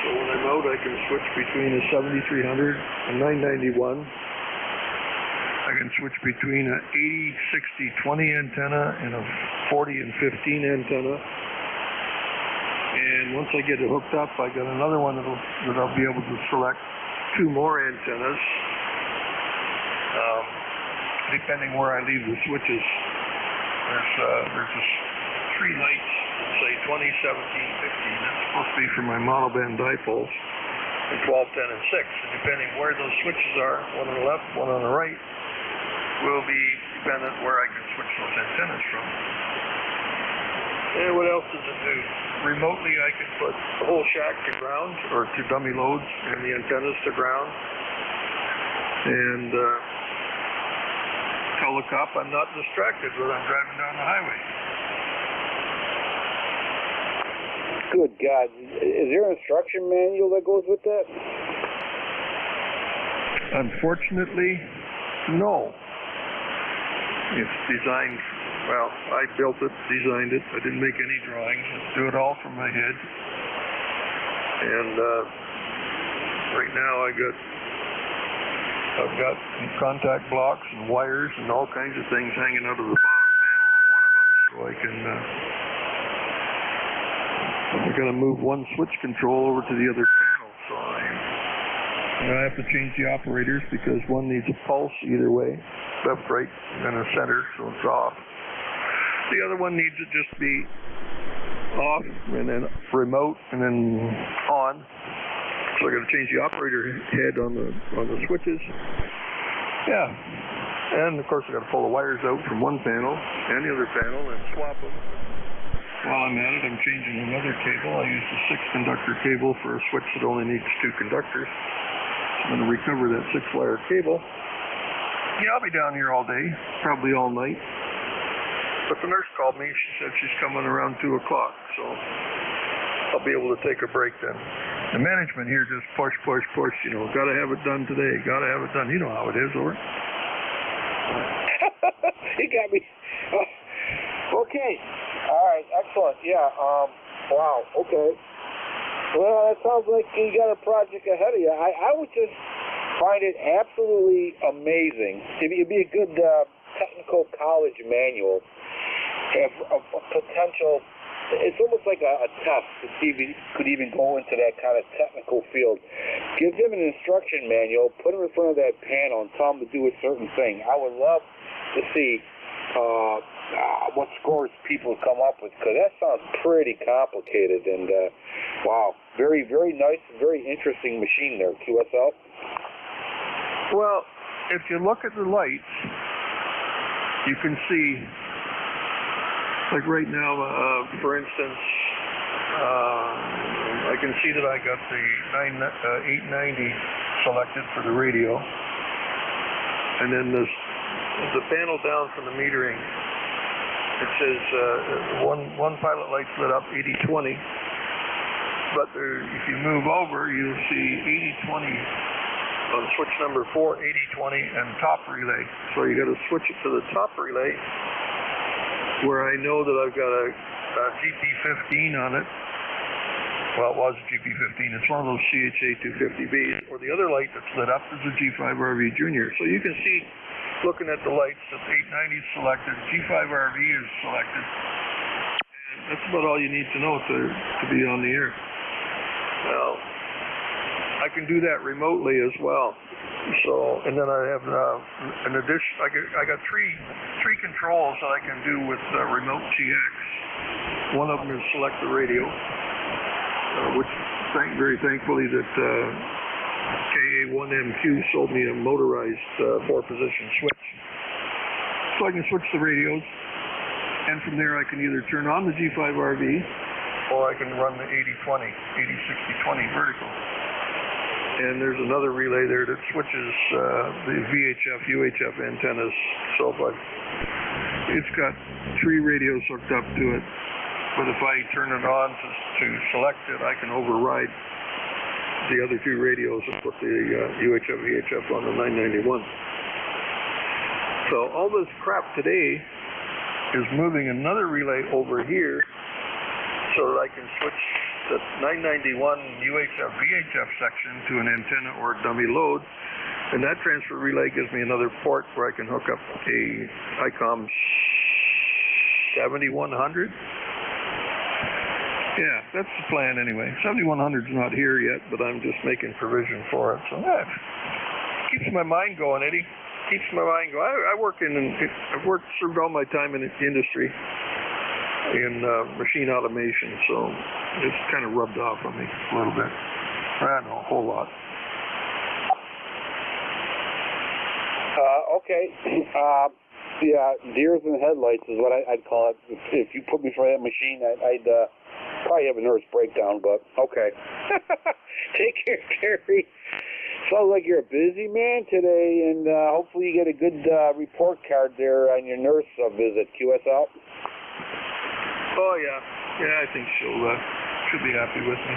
So when I'm out, I can switch between a 7300, a 991. I can switch between an 80-60-20 antenna and a 40 and 15 antenna. And once I get it hooked up, I got another one that I'll be able to select 2 more antennas, depending where I leave the switches. There's 3 lights that say 20, 17, 15. That's supposed to be for my monoband dipoles, and 12, 10, and 6. And depending where those switches are, one on the left, one on the right, will be dependent where I can switch those antennas from. And what else does it do? Remotely, I can put the whole shack to ground, or to dummy loads, and the antennas to ground. And tell the cop I'm not distracted when I'm driving down the highway. Good God. Is there an instruction manual that goes with that? Unfortunately, no. It's designed, well, I built it, designed it. I didn't make any drawings. I do it all from my head. And right now I've got contact blocks and wires and all kinds of things hanging out of the bottom panel of one of them, so I can I'm going to move one switch control over to the other panel, so I have to change the operators because one needs a pulse either way, left, right, and a center, so it's off. The other one needs to just be off, and then remote, and then on. So I got to change the operator head on the switches. Yeah, and of course I got to pull the wires out from one panel and the other panel and swap them. While I'm at it, I'm changing another cable. I used a 6-conductor cable for a switch that only needs 2 conductors. I'm going to recover that 6-wire cable. Yeah, I'll be down here all day, probably all night. But the nurse called me. She said she's coming around 2 o'clock, so I'll be able to take a break then. The management here just push, you know, got to have it done today, got to have it done. You know how it is, or? You got me. Okay. All right. Excellent. Yeah. Wow. Okay. Well, that sounds like you got a project ahead of you. I would just find it absolutely amazing. It'd be a good technical college manual of potential. It's almost like a test to see if you could even go into that kind of technical field. Give them an instruction manual, put them in front of that panel, and tell them to do a certain thing. I would love to see what scores people come up with, because that sounds pretty complicated. And wow, very, very nice, very interesting machine there, QSL. Well, if you look at the lights, you can see, like right now, for instance, I can see that I got the 890 selected for the radio, and then the panel down from the metering, it says one pilot light's lit up 80-20, but if you move over, you'll see 80-20 on switch number 4, 80-20, and top relay. So you got to switch it to the top relay, where I know that I've got a GP15 on it. Well, it was a GP15. It's one of those CHA 250Bs. Or the other light that's lit up is a G5RV Junior. So you can see, looking at the lights, that 890 is selected, G5RV is selected. And that's about all you need to know to be on the air. Well, I can do that remotely as well. So, and then I have an addition. I got three controls that I can do with remote TX. One of them is select the radio, which very thankfully that KA1MQ sold me a motorized 4-position switch. So I can switch the radios, and from there I can either turn on the G5RV or I can run the 80-20, 80-60-20 vertical. And there's another relay there that switches the VHF, UHF antennas. So it's got 3 radios hooked up to it. But if I turn it on to select it, I can override the other 2 radios and put the UHF, VHF on the 991. So all this crap today is moving another relay over here so that I can switch the 991 UHF VHF section to an antenna or a dummy load. And that transfer relay gives me another port where I can hook up a ICOM 7100. Yeah, that's the plan anyway. 7100's not here yet, but I'm just making provision for it. So that keeps my mind going, Eddie. Keeps my mind going. I've worked through all my time in the industry in machine automation, so it's kind of rubbed off on me a little bit. I don't know, a whole lot. Okay. Yeah, deers in the headlights is what I'd call it. If you put me for that machine, I'd probably have a nervous breakdown, but okay. Take care, Terry. Sounds like you're a busy man today, and hopefully you get a good report card there on your nurse visit. QSL? Oh, yeah. Yeah, I think she'll be happy with me.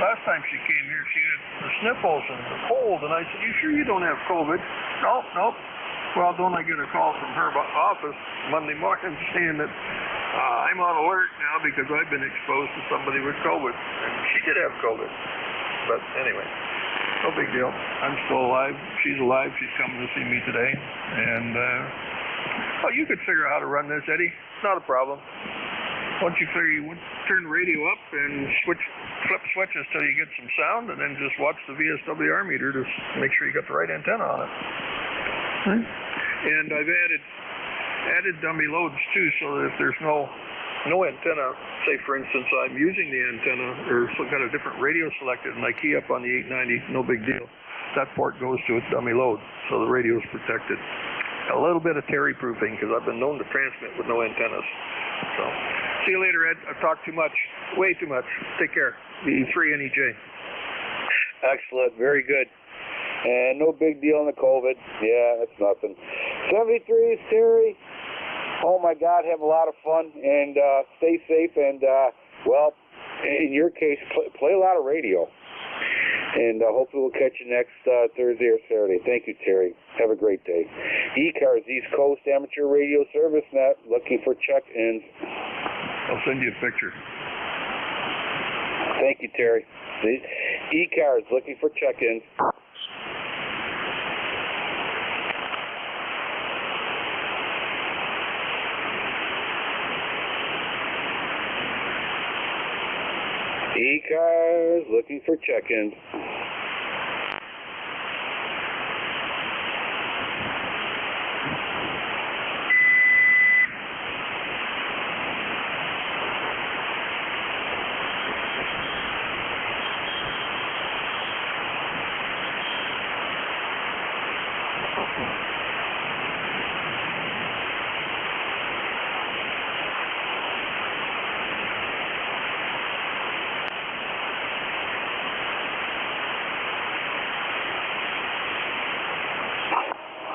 Last time she came here, she had the sniffles and the cold, and I said, "You sure you don't have COVID?" Nope. Well, don't I get a call from her office Monday morning saying that I'm on alert now because I've been exposed to somebody with COVID. And she did have COVID. But anyway, no big deal. I'm still alive. She's alive. She's coming to see me today. And, you could figure out how to run this, Eddie. Not a problem. Once you turn the radio up and flip switches till you get some sound, and then just watch the VSWR meter to make sure you got the right antenna on it. And I've added dummy loads too, so that if there's no antenna, say for instance I'm using the antenna or got a different radio selected and I key up on the 890, no big deal. That port goes to its dummy load, so the radio is protected. A little bit of Terry proofing because I've been known to transmit with no antennas. So, see you later, Ed. I've talked too much, way too much. Take care. The E3 NEJ. Excellent, very good. And no big deal on the COVID. Yeah, that's nothing. 73s, Terry. Oh my God, have a lot of fun and stay safe. And well, in your case, play a lot of radio. And hopefully we'll catch you next Thursday or Saturday. Thank you, Terry. Have a great day. ECARS, East Coast Amateur Radio Service Net, looking for check-ins. I'll send you a picture. Thank you, Terry. ECARS, looking for check-ins. ECARS, looking for check-ins.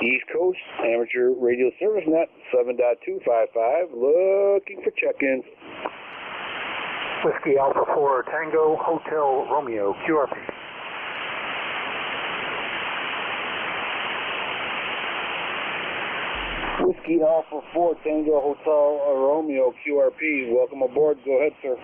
East Coast Amateur Radio Service Net 7.255, looking for check-ins. Whiskey Alpha 4 Tango Hotel Romeo QRP. Whiskey Alpha 4 Tango Hotel Romeo QRP, welcome aboard. Go ahead, sir.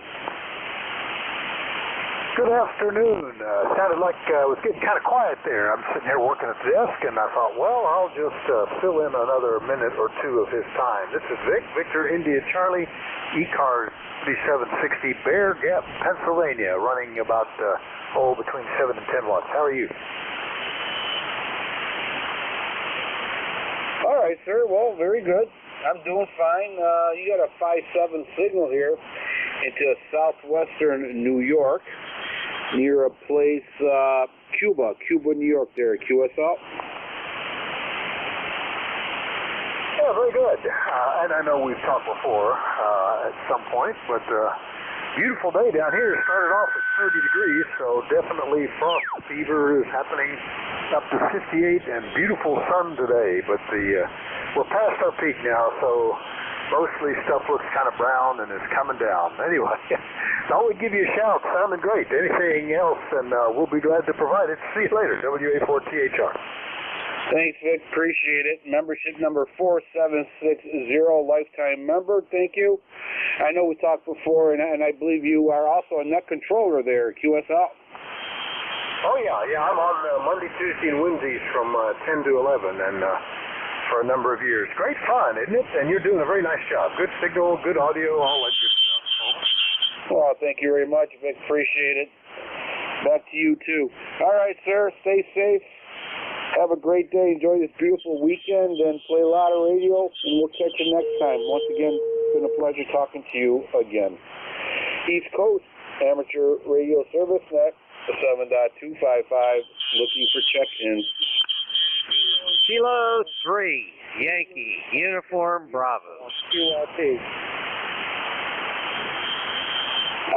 Good afternoon. Sounded like it was getting kind of quiet there. I'm sitting here working at the desk, and I thought, well, I'll just fill in another minute or two of his time. This is Victor India Charlie, ECARS 3760, Bear Gap, Pennsylvania, running about, between 7 and 10 watts. How are you? All right, sir. Well, very good. I'm doing fine. You got a 5.7 signal here into southwestern New York, near a place, Cuba, New York there, QSL. Yeah, very good. And I know we've talked before at some point, but beautiful day down here. It started off at 30 degrees, so definitely frost fever is happening up to 58 and beautiful sun today, but we're past our peak now, so mostly stuff looks kind of brown and is coming down. Anyway, thought we'd give you a shout. Sounding great. Anything else, and we'll be glad to provide it. See you later. WA4THR. Thanks, Vic. Appreciate it. Membership number 4760, lifetime member. Thank you. I know we talked before, and I believe you are also a net controller there, QSL. Oh, yeah. I'm on Monday, Tuesday, and Wednesdays from 10 to 11, and for a number of years. Great fun, isn't it? And you're doing a very nice job. Good signal, good audio, all that good stuff. Well, thank you very much, Vic. Appreciate it. Back to you, too. All right, sir. Stay safe. Have a great day. Enjoy this beautiful weekend and play a lot of radio, and we'll catch you next time. Once again, it's been a pleasure talking to you again. East Coast Amateur Radio Service Net 7.255, looking for check-ins. Kilo 3, Yankee, Uniform Bravo. QRP.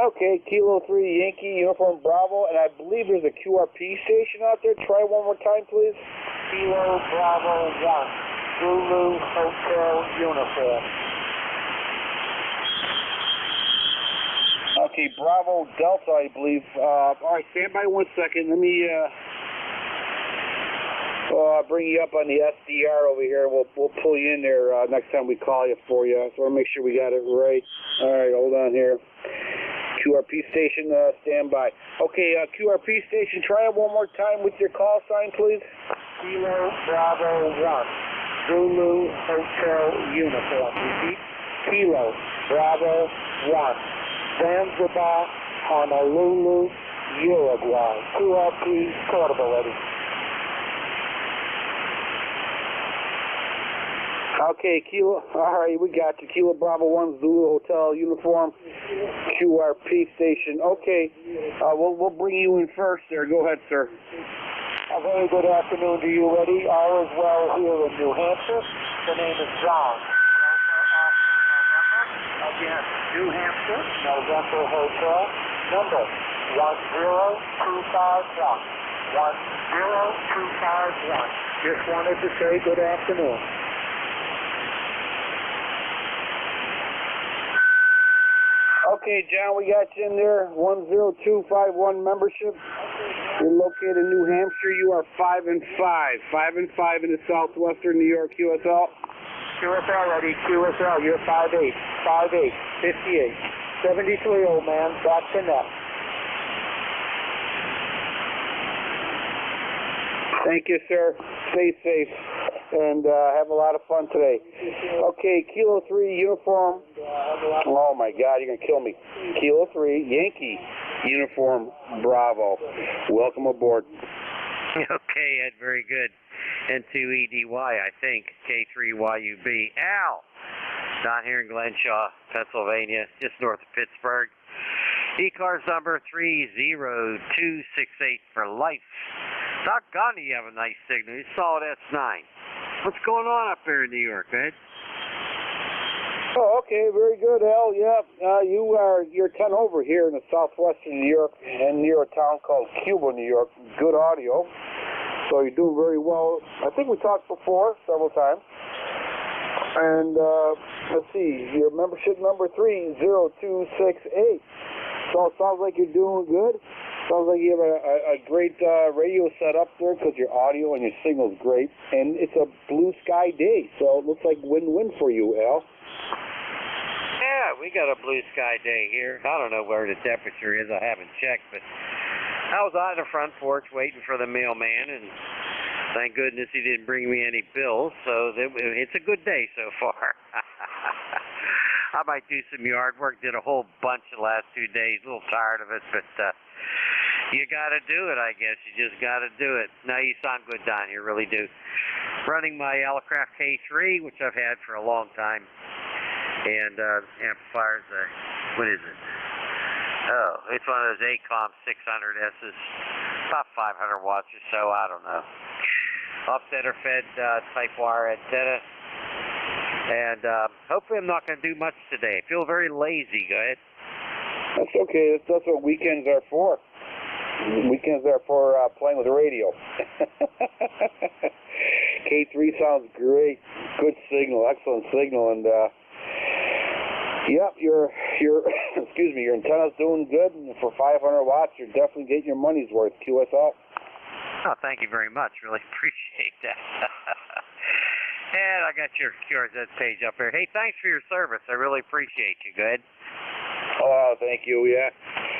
Okay, Kilo 3, Yankee, Uniform Bravo, and I believe there's a QRP station out there. Try one more time, please. Kilo Bravo 1, Zulu Hotel Uniform. Okay, Bravo Delta, I believe. All right, stand by 1 second. Let me bring you up on the SDR over here. We'll pull you in there next time we call you for you. So we'll make sure we got it right. All right, hold on here. QRP station, stand by. Okay, QRP station, try it one more time with your call sign, please. Kilo Bravo 1, Zulu Hotel Uniform. Repeat, Kilo Bravo 1, Zanzibar, Honolulu, Uruguay. QRP portable ready. Okay, Kilo, all right, we got you. Kilo Bravo 1, Zulu Hotel Uniform, QRP station. Okay, we'll bring you in first there. Go ahead, sir. A very good afternoon to you, Eddie. All is well here in New Hampshire. The name is John. Again, New Hampshire, November Hotel, number 10251. 10251. Just wanted to say good afternoon. Okay, John, we got you in there. 10251 membership. You're located in New Hampshire. You are 5 and 5. 5 and 5 in the southwestern New York QSL. QSL ready. QSL, you're 5'8", 5'8", 58, 73, old man. Back to net. Thank you, sir. Stay safe and have a lot of fun today. Okay, Kilo 3 Uniform. Oh my God, you're gonna kill me. Kilo 3 Yankee Uniform Bravo. Welcome aboard. Okay, Ed, very good. N2EDY, I think. K3YUB. Al, down here in Glenshaw, Pennsylvania, just north of Pittsburgh. ECARS number 30268 for life. Doggone, you have a nice signal. You saw it S9. What's going on up there in New York, Ed? Oh, okay, very good, Al. Yeah, you're 10 over here in the southwestern New York and near a town called Cuba, New York. Good audio. So you're doing very well. I think we talked before several times. And let's see, your membership number 30268. So it sounds like you're doing good. Sounds like you have a great radio set up there because your audio and your signal is great. And it's a blue sky day, so it looks like win-win for you, Al. Yeah, we got a blue sky day here. I don't know where the temperature is. I haven't checked, but I was out on the front porch waiting for the mailman, and thank goodness he didn't bring me any bills, so it's a good day so far. I might do some yard work. Did a whole bunch the last 2 days. A little tired of it, but you got to do it, I guess. You just got to do it. No, you sound good down here, really do. Running my Aircraft K3, which I've had for a long time, and amplifiers. What is it? Oh, it's one of those ACOM 600S's, about 500 watts or so. I don't know. Offsetter fed type wire antenna. And hopefully I'm not going to do much today. I feel very lazy. Go ahead. That's okay. That's what weekends are for. Weekends are for playing with the radio. K3 sounds great. Good signal. Excellent signal. And yep, your excuse me, your antenna's doing good. And for 500 watts, you're definitely getting your money's worth. QSL. Oh, thank you very much. Really appreciate that. And I got your QRZ page up here. Hey, thanks for your service. I really appreciate you. Good. Oh, thank you. Yeah.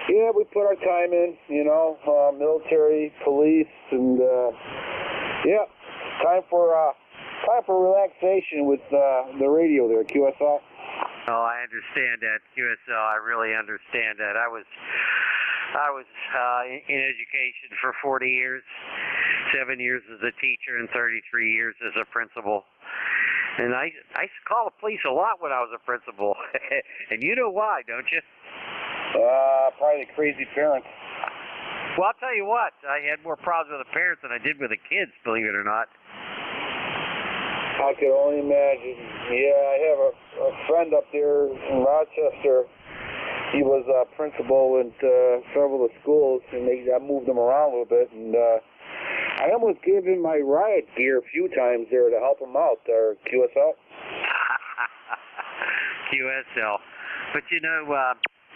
Yeah, we put our time in, you know, military, police, and yeah, time for relaxation with the radio there, QSL. Oh, I understand that, QSL. I really understand that. I was in education for 40 years, 7 years as a teacher and 33 years as a principal. And I used to call the police a lot when I was a principal. And you know why, don't you? Probably the crazy parents. Well, I'll tell you what, I had more problems with the parents than I did with the kids, believe it or not. I could only imagine. Yeah, I have a friend up there in Rochester. He was a principal in several of the schools, and I moved him around a little bit, and I almost gave him my riot gear a few times there to help him out, or QSL. QSL. But you know,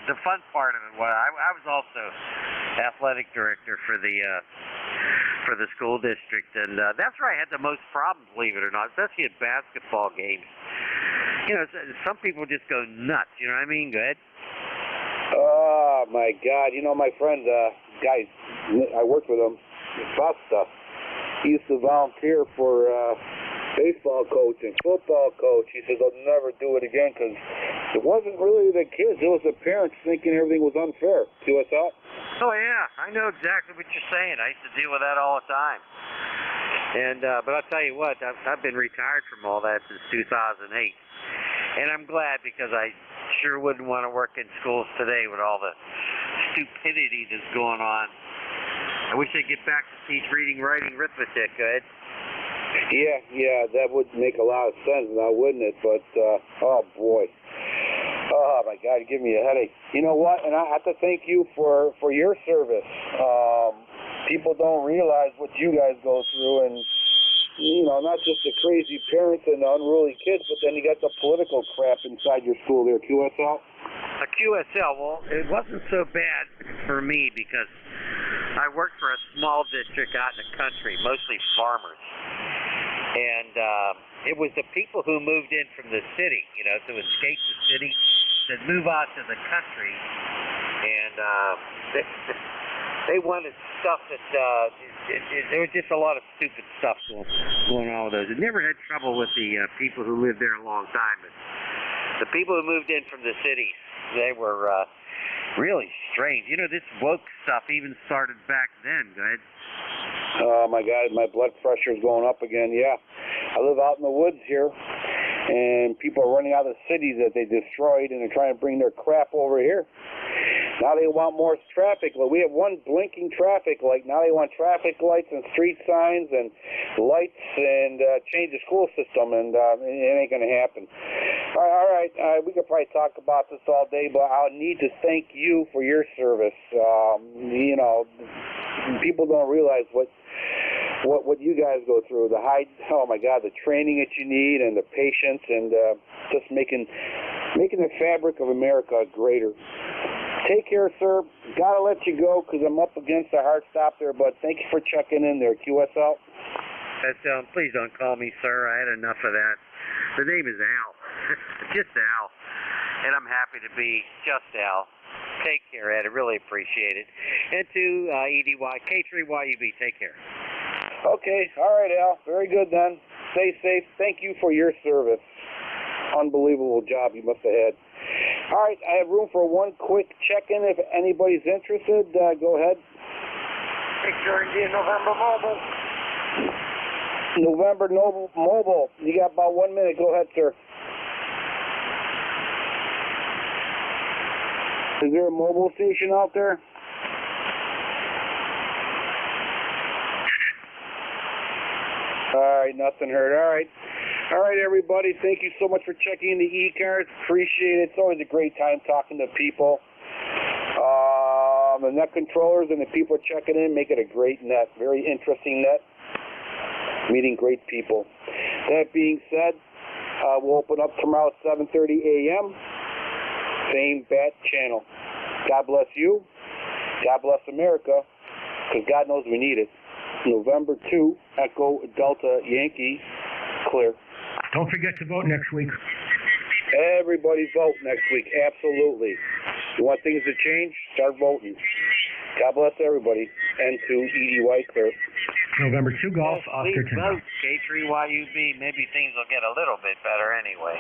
the fun part of it was I was also athletic director for the school district, and that's where I had the most problems, believe it or not, especially at basketball games. You know, some people just go nuts, you know what I mean? Go ahead. Oh, my God. You know, my friend, guys, I worked with him, about stuff. He used to volunteer for baseball coach and football coach. He says, I'll never do it again because it wasn't really the kids. It was the parents thinking everything was unfair. QSL? Oh, yeah. I know exactly what you're saying. I used to deal with that all the time. And but I'll tell you what, I've been retired from all that since 2008. And I'm glad because I sure wouldn't want to work in schools today with all the stupidity that's going on. I wish they'd get back to teach reading, writing, arithmetic, good? Yeah, that would make a lot of sense now, wouldn't it? But, oh, boy. Oh, my God, you give me a headache. You know what? And I have to thank you for your service. People don't realize what you guys go through, and you know, not just the crazy parents and the unruly kids, but then you got the political crap inside your school there, QSL? A QSL, well, it wasn't so bad for me because I worked for a small district out in the country, mostly farmers. And it was the people who moved in from the city, you know, to escape the city, that move out to the country. And they wanted stuff that, there was just a lot of stupid stuff going on with those. It never had trouble with the people who lived there a long time, but the people who moved in from the cities, they were really strange. You know, this woke stuff even started back then, go ahead. Oh, my God, my blood pressure is going up again, yeah. I live out in the woods here, and people are running out of the cities that they destroyed, and they're trying to bring their crap over here. Now they want more traffic. Well, we have one blinking traffic light. Now they want traffic lights and street signs and lights and change the school system, and it ain't going to happen. All right. We could probably talk about this all day, but I need to thank you for your service. You know, people don't realize what you guys go through. Oh my God, the training that you need and the patience and just making the fabric of America greater. Take care, sir. Gotta let you go because I'm up against a hard stop there, but thank you for checking in there, QSL. Please don't call me sir. I had enough of that. The name is Al. Just Al. And I'm happy to be just Al. Take care, Ed. I really appreciate it. And to EDY, K3YUB, take care. Okay. All right, Al. Very good then. Stay safe. Thank you for your service. Unbelievable job you must have had. All right, I have room for one quick check-in if anybody's interested. Go ahead. Victor India, November Mobile. November Mobile. You got about 1 minute. Go ahead, sir. Is there a mobile station out there? All right, nothing heard. All right, everybody. Thank you so much for checking the ECARS. Appreciate it. It's always a great time talking to people. The net controllers and the people checking in make it a great net. Very interesting net. Meeting great people. That being said, we'll open up tomorrow at 7:30 a.m. Same bat channel. God bless you. God bless America, because God knows we need it. November 2, Echo Delta Yankee, clear. Don't forget to vote next week. Everybody vote next week, absolutely. You want things to change? Start voting. God bless everybody. N2 EDY, clear. November 2 Golf, Oscar Please Tango. vote K3YUB. Maybe things will get a little bit better anyway.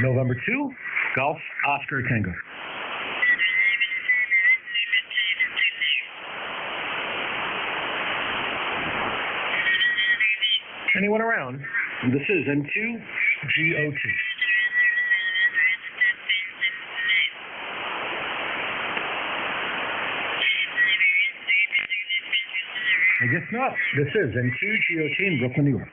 November 2 Golf, Oscar Tango. Anyone around? This is N2 GOT. I guess not. This is N2 GOT in Brooklyn, New York.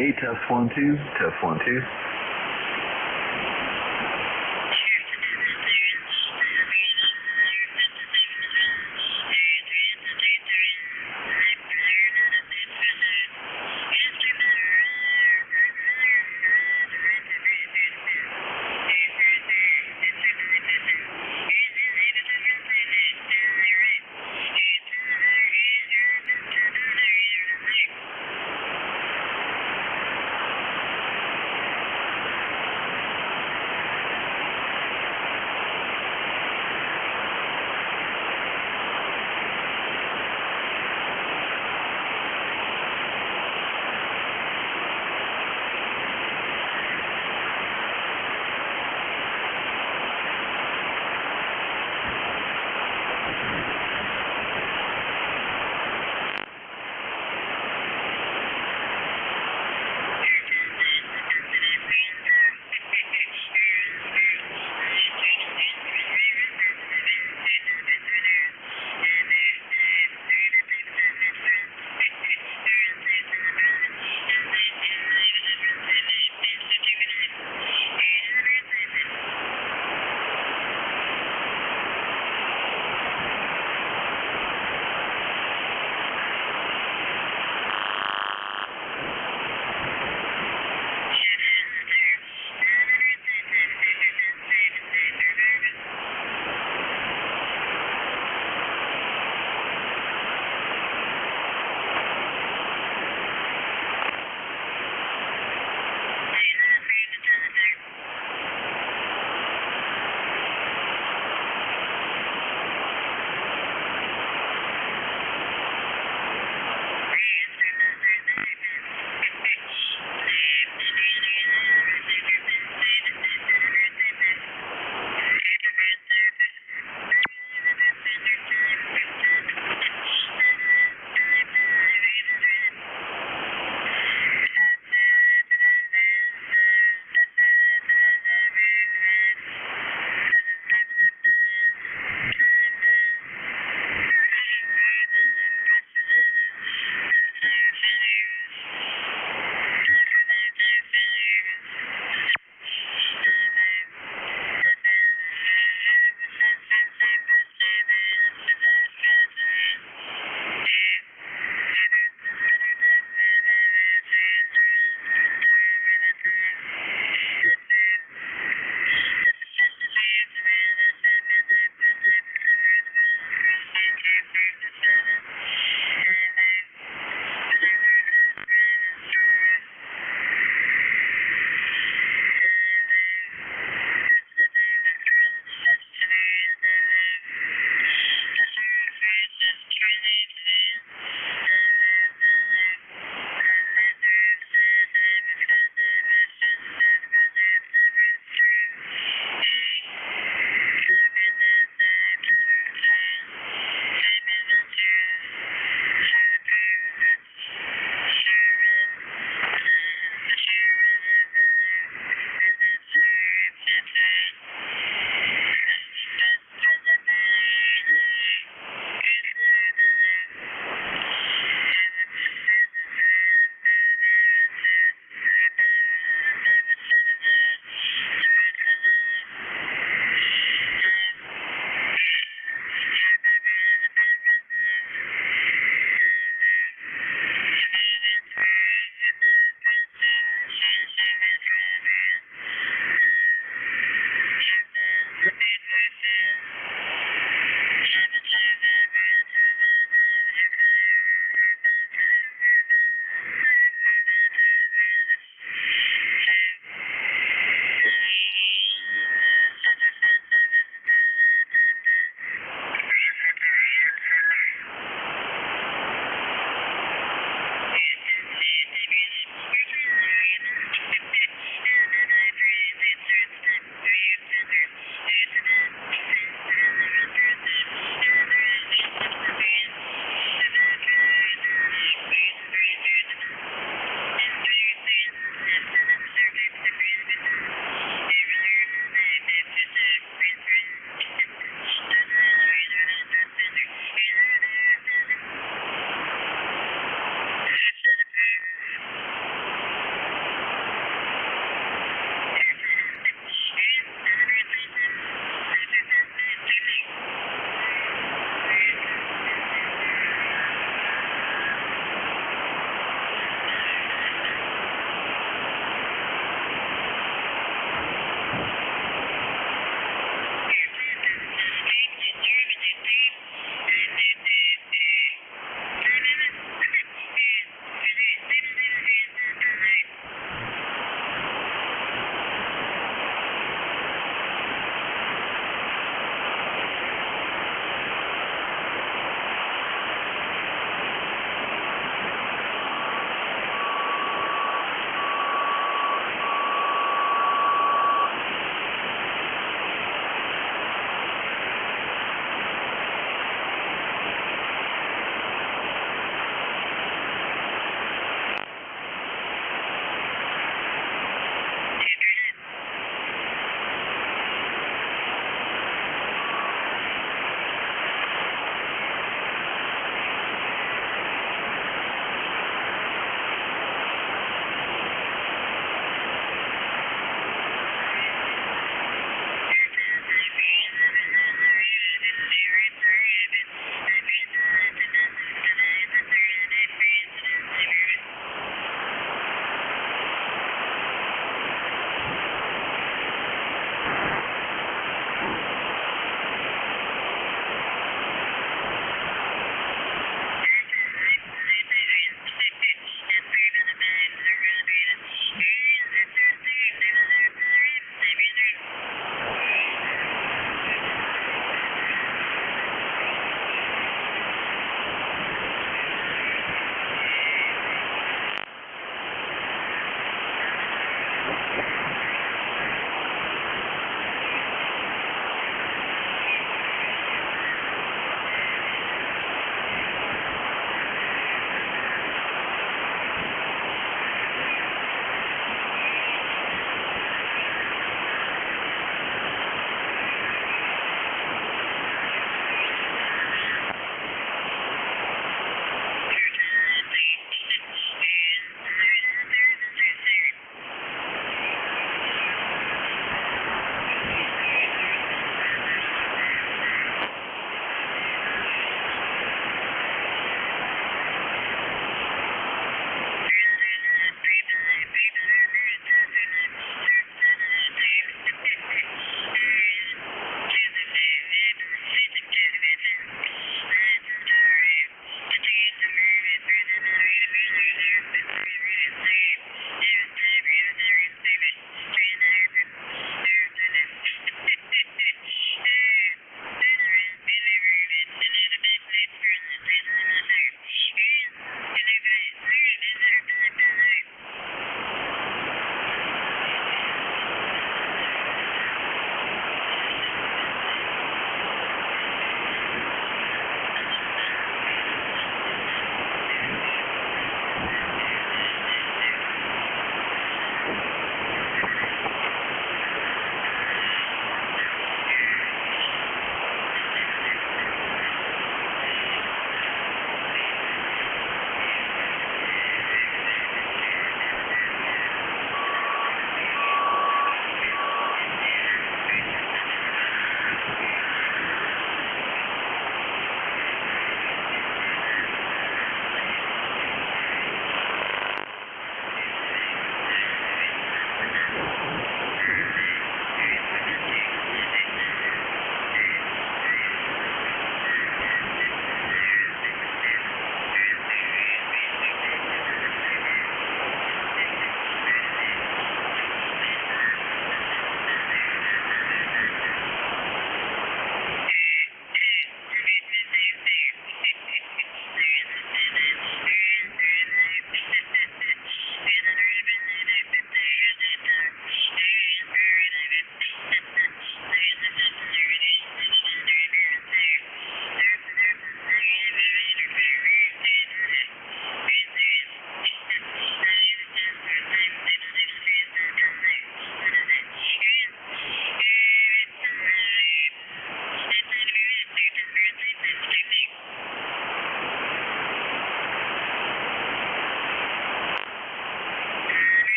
8, test 1, 2, test 1, 2.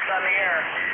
I'm here.